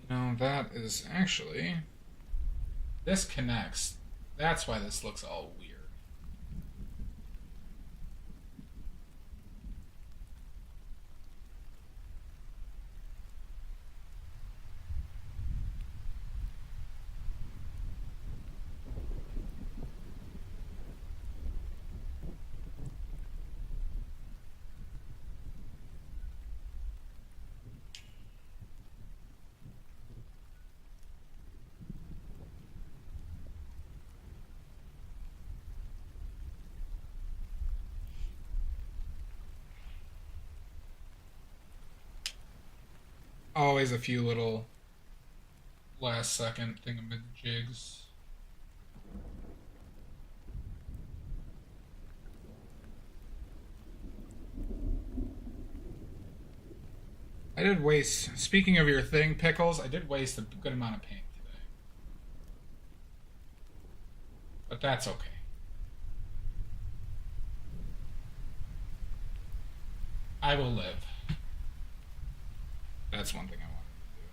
No, that is actually... This connects. That's why this looks all weird. always a few little last second thingamajigs. I did waste, speaking of your thing, Pickles, I did waste a good amount of paint today. But that's okay. I will live. That's one thing I wanted to do.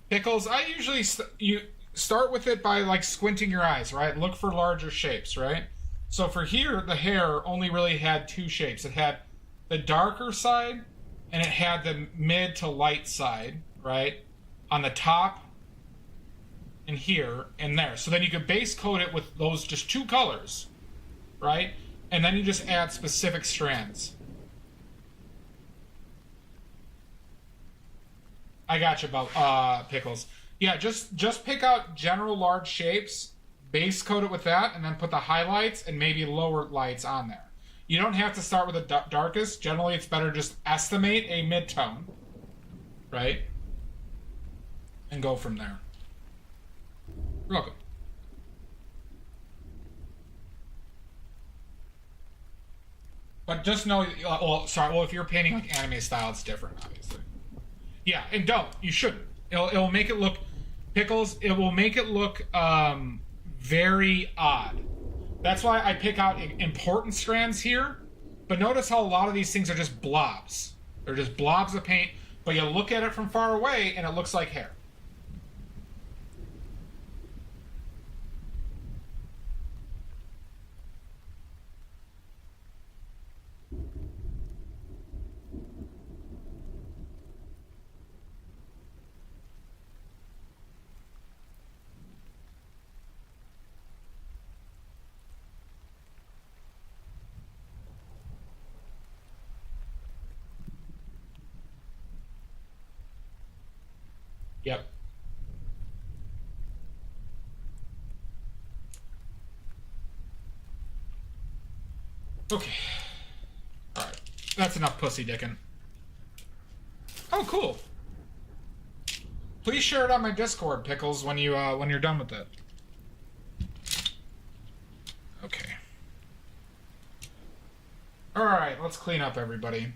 Pickles, I usually you start with it by like squinting your eyes, right? Look for larger shapes, right? So for here, the hair only really had two shapes. It had the darker side and it had the mid to light side, right? On the top and here and there. So then you could base coat it with those just two colors, right? And then you just add specific strands. I got you, about Pickles. Yeah, just pick out general large shapes, base coat it with that, and then put the highlights and maybe lower lights on there. You don't have to start with the darkest. Generally, it's better just estimate a mid-tone, right? And go from there. You're welcome. But just know, well, if you're painting like anime style, it's different, obviously. Yeah, and don't. You shouldn't. It'll make it look, Pickles, it will make it look very odd. That's why I pick out important strands here. But notice how a lot of these things are just blobs. They're just blobs of paint, but you look at it from far away and it looks like hair. Yep. Okay. Alright. That's enough pussy dickin'. Oh, cool. Please share it on my Discord, Pickles, when you're done with it. Okay. Alright, let's clean up, everybody.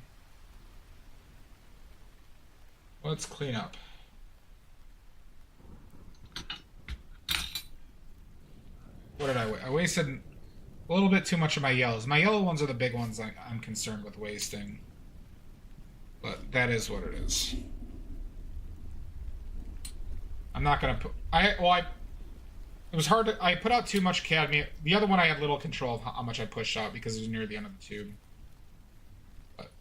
Let's clean up. What did I waste? I wasted a little bit too much of my yellows. My yellow ones are the big ones I'm concerned with wasting. But that is what it is. I'm not gonna put... it was hard to... I put out too much cadmium. The other one I had little control of how much I pushed out because it was near the end of the tube. But...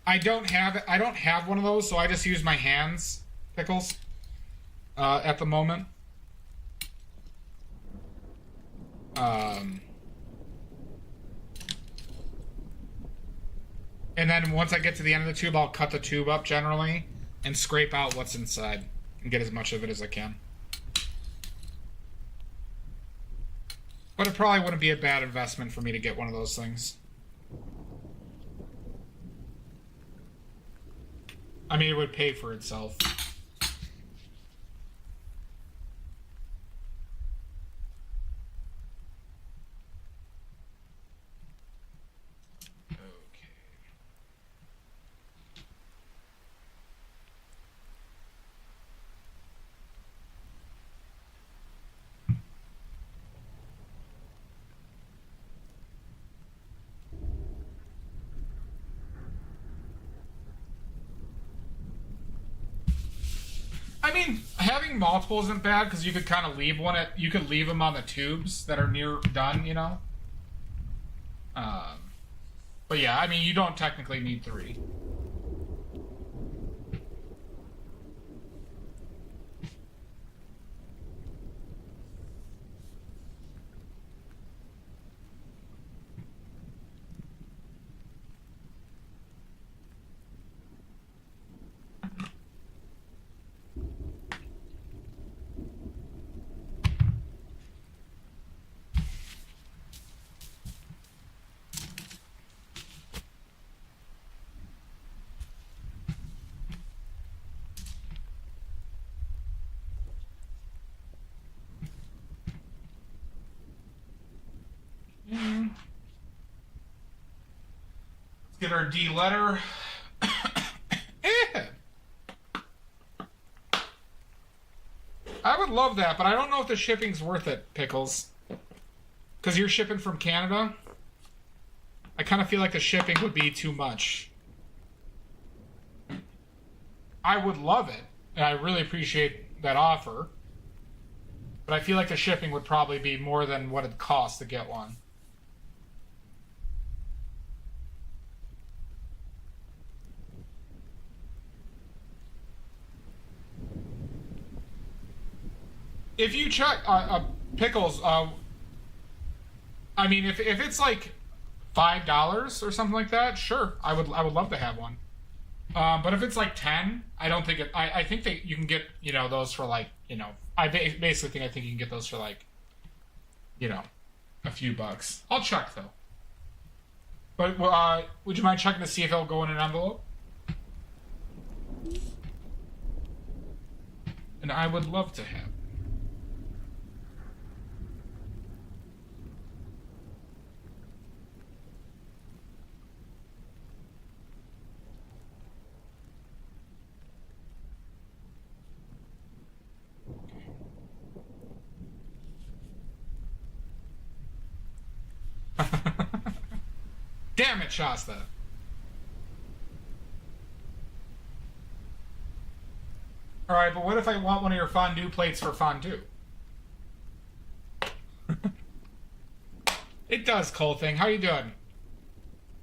I don't have one of those, so I just use my hands, Pickles, at the moment. And then once I get to the end of the tube, I'll cut the tube up generally and scrape out what's inside and get as much of it as I can. But it probably wouldn't be a bad investment for me to get one of those things. I mean, it would pay for itself. Okay. mean, having multiple isn't bad because you could kind of leave one at. You could leave them on the tubes that are near done, you know. But yeah, I mean, you don't technically need 3. Let's get our D letter. I would love that, but I don't know if the shipping's worth it, Pickles. Because you're shipping from Canada? I kind of feel like the shipping would be too much. I would love it, and I really appreciate that offer. But I feel like the shipping would probably be more than what it costs to get one. If you check Pickles, I mean, if it's like $5 or something like that, sure, I would love to have one. But if it's like 10, I don't think it. I think that you can get those for like I basically think you can get those for like a few bucks. I'll check though. But would you mind checking to see if it'll go in an envelope? And I would love to have. Damn it, Shasta. Alright, but what if I want one of your fondue plates for fondue? It does, Cole Thing. How you doing?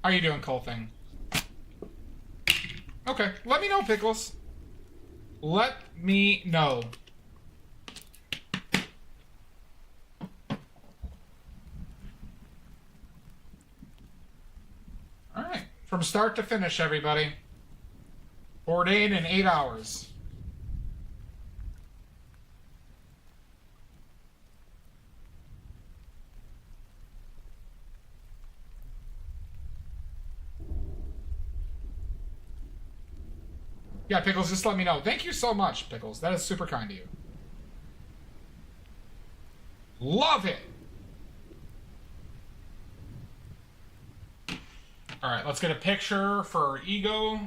How you doing, Cole Thing? Okay, let me know, Pickles. Let me know. Alright, from start to finish, everybody. Ordained in 8 hours. Yeah, Pickles, just let me know. Thank you so much, Pickles. That is super kind of you. Love it! Alright, let's get a picture for Ego.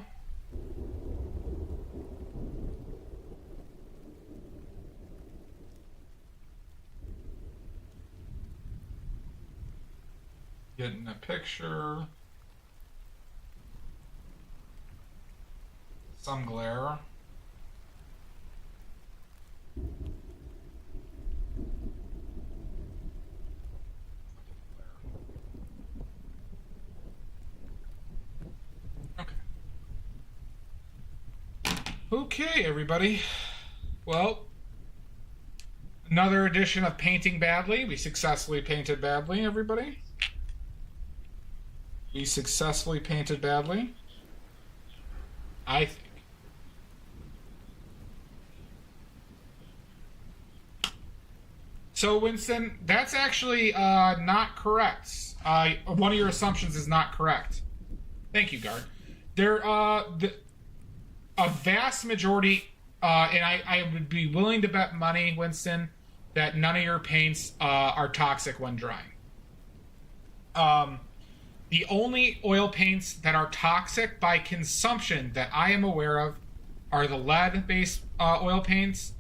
Getting a picture. Some glare. Okay, everybody. Well, another edition of Painting Badly. We successfully painted badly, everybody. We successfully painted badly. I think. So, Winston, that's actually not correct. One of your assumptions is not correct. Thank you, Guard. A vast majority, and I would be willing to bet money, Winston, that none of your paints are toxic when drying. The only oil paints that are toxic by consumption that I am aware of are the lead-based oil paints,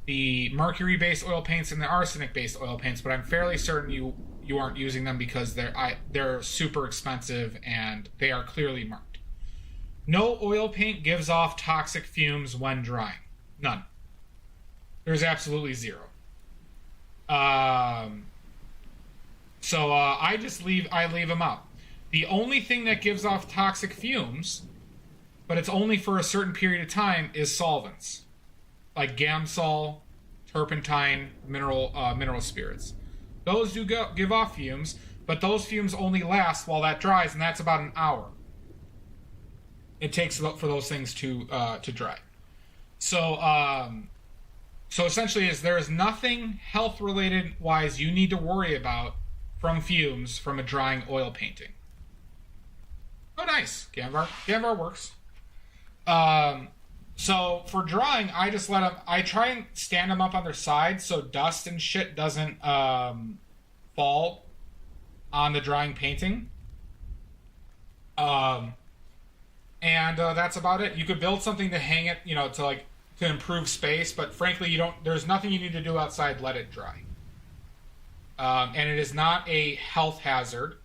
the mercury-based oil paints, and the arsenic-based oil paints, but I'm fairly certain you aren't using them because they're super expensive and they are clearly marked. No oil paint gives off toxic fumes when drying. None. There's absolutely zero. I leave them up. The only thing that gives off toxic fumes, but it's only for a certain period of time, is solvents, like Gamsol, turpentine, mineral spirits. Those do give off fumes, but those fumes only last while that dries, and that's about an hour. It takes for those things to dry. So essentially, there is nothing health related wise you need to worry about from fumes from a drying oil painting. Oh, nice. Gamvar works. So for drying, I just let them. I try and stand them up on their sides so dust and shit doesn't fall on the drying painting. And that's about it. You could build something to hang it, to improve space, but frankly, there's nothing you need to do outside. Let it dry. And it is not a health hazard,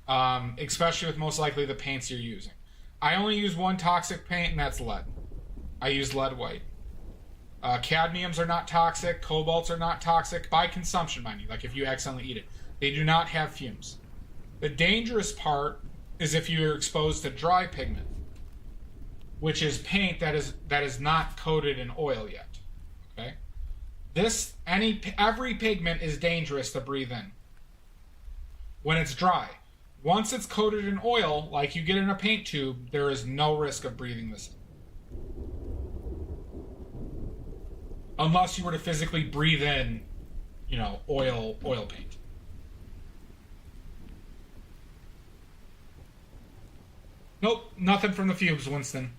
especially with most likely the paints you're using. I only use one toxic paint, and that's lead. I use lead white. Cadmiums are not toxic. Cobalts are not toxic by consumption, mind you. Like if you accidentally eat it, they do not have fumes. The dangerous part is if you're exposed to dry pigment, which is paint that is not coated in oil yet. Okay, every pigment is dangerous to breathe in when it's dry. Once it's coated in oil, like you get in a paint tube, there is no risk of breathing this in. Unless you were to physically breathe in, oil paint. Nope, nothing from the fumes, Winston.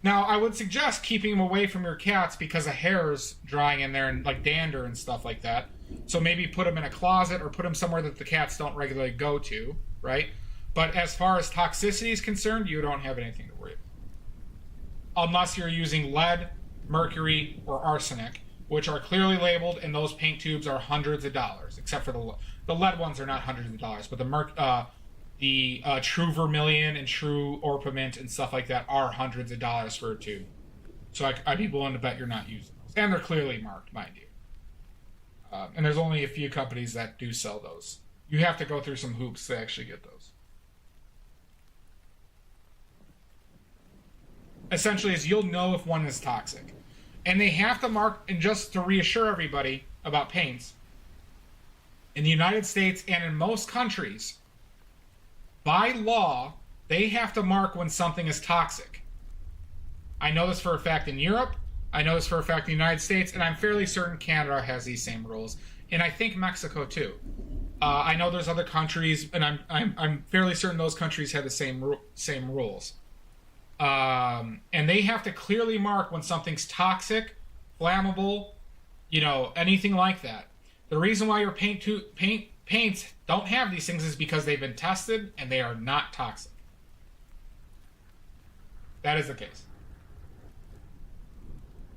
Now, I would suggest keeping them away from your cats because of hairs drying in there and like dander and stuff like that. So maybe put them in a closet or put them somewhere that the cats don't regularly go to, right? But as far as toxicity is concerned, you don't have anything to worry about. Unless you're using lead, mercury, or arsenic, which are clearly labeled, and those paint tubes are hundreds of dollars, except for the lead ones are not hundreds of dollars, but the true vermilion and true orpiment and stuff like that are hundreds of dollars for a tube. So I'd be willing to bet you're not using those. And they're clearly marked, mind you. And there's only a few companies that do sell those. You have to go through some hoops to actually get those. Essentially, is you'll know if one is toxic. And they have to mark, and just to reassure everybody about paints, in the United States and in most countries, by law, they have to mark when something is toxic. I know this for a fact in Europe, I know this for a fact in the United States, and I'm fairly certain Canada has these same rules, and I think Mexico too. I know there's other countries, and I'm fairly certain those countries have the same rules. And they have to clearly mark when something's toxic, flammable, anything like that. The reason why your paints don't have these things is because they've been tested and they are not toxic. That is the case.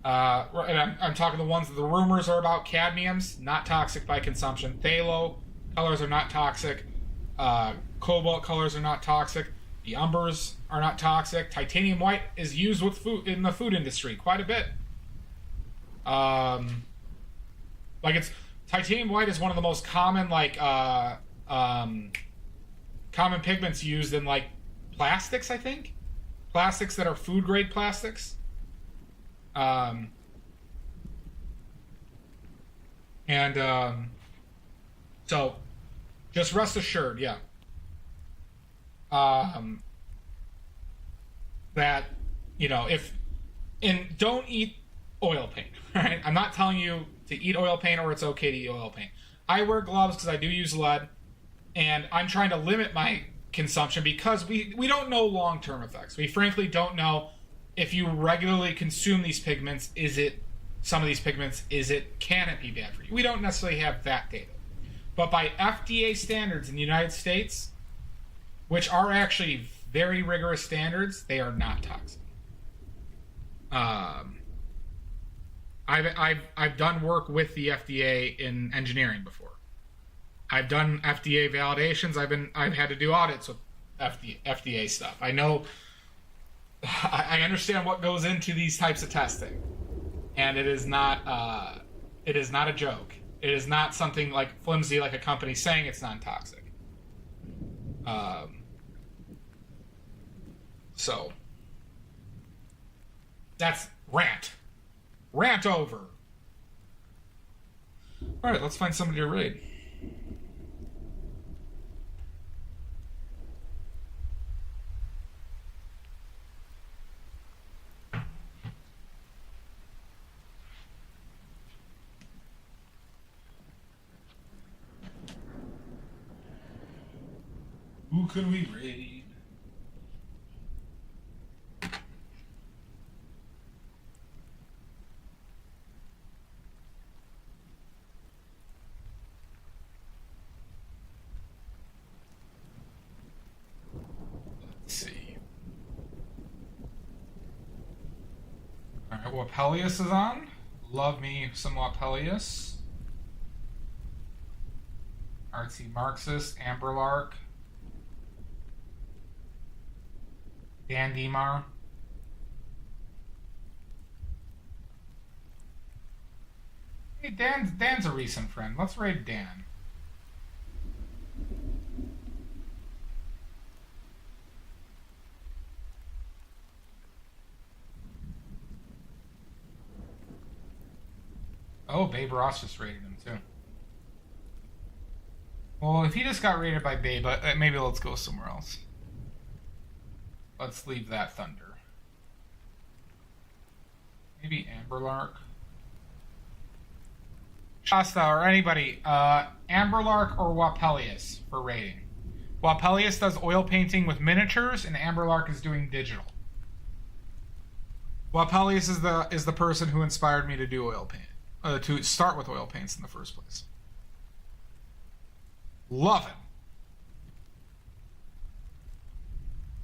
And I'm talking the ones that the rumors are about. Cadmiums, not toxic by consumption. Phthalo colors are not toxic. Cobalt colors are not toxic. The umbers are not toxic. Titanium white is used with food in the food industry quite a bit. Titanium white is one of the most common common pigments used in plastics, I think. Plastics that are food grade plastics. So just rest assured, yeah. That, don't eat oil paint, right? I'm not telling you to eat oil paint or it's okay to eat oil paint. I wear gloves because I do use lead, and I'm trying to limit my consumption because we don't know long-term effects. We frankly don't know if you regularly consume these pigments, can it be bad for you? We don't necessarily have that data. But by FDA standards in the United States, which are actually very rigorous standards, they are not toxic. I've done work with the FDA in engineering before. I've done FDA validations. I've had to do audits with FDA stuff. I know. I understand what goes into these types of testing. and it is not a joke. It is not something like flimsy, like a company saying it's non-toxic. So that's rant over. All right, let's find somebody to raid. Who can we raid? Let's see. Alright, Wapelius is on. Love me some Wapelius. Artsy Marxist, Amberlark. Dan Demar. Hey, Dan's a recent friend. Let's raid Dan. Oh, Babe Ross just raided him too. Well, if he just got raided by Babe, maybe let's go somewhere else. Let's leave that thunder. Maybe Amberlark. Shasta or anybody, Amberlark or Wapelius for raiding. Wapelius does oil painting with miniatures, and Amberlark is doing digital. Wapelius is the person who inspired me to do oil paint, to start with oil paints in the first place. Love it.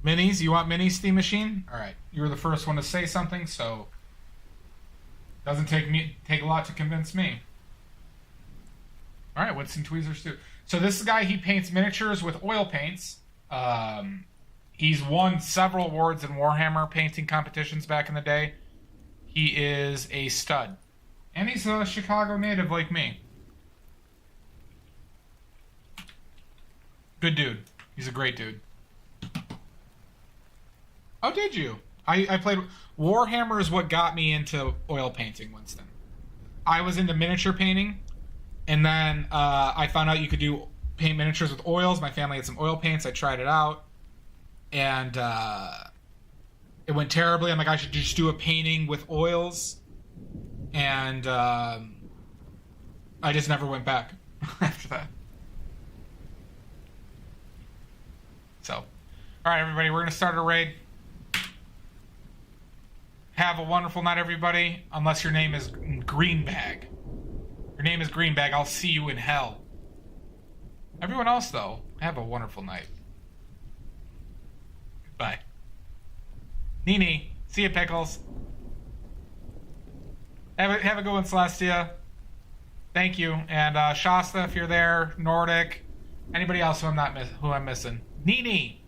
Minis, you want mini Steam Machine? All right, you were the first one to say something, so doesn't take a lot to convince me. All right, Winston Tweezers too. So this guy, he paints miniatures with oil paints. He's won several awards in Warhammer painting competitions back in the day. He is a stud, and he's a Chicago native like me. Good dude. He's a great dude. Oh, did you? I played... Warhammer is what got me into oil painting, Winston. I was into miniature painting, and then I found out you could paint miniatures with oils. My family had some oil paints. I tried it out, and it went terribly. I'm like, I should just do a painting with oils, and I just never went back after that. So, all right, everybody, we're going to start a raid. Have a wonderful night, everybody. Unless your name is Greenbag. Your name is Greenbag. I'll see you in hell. Everyone else, though, have a wonderful night. Goodbye. Nini, see you, Pickles. Have a good one, Celestia. Thank you. And Shasta, if you're there, Nordic, anybody else who I'm missing. Nini.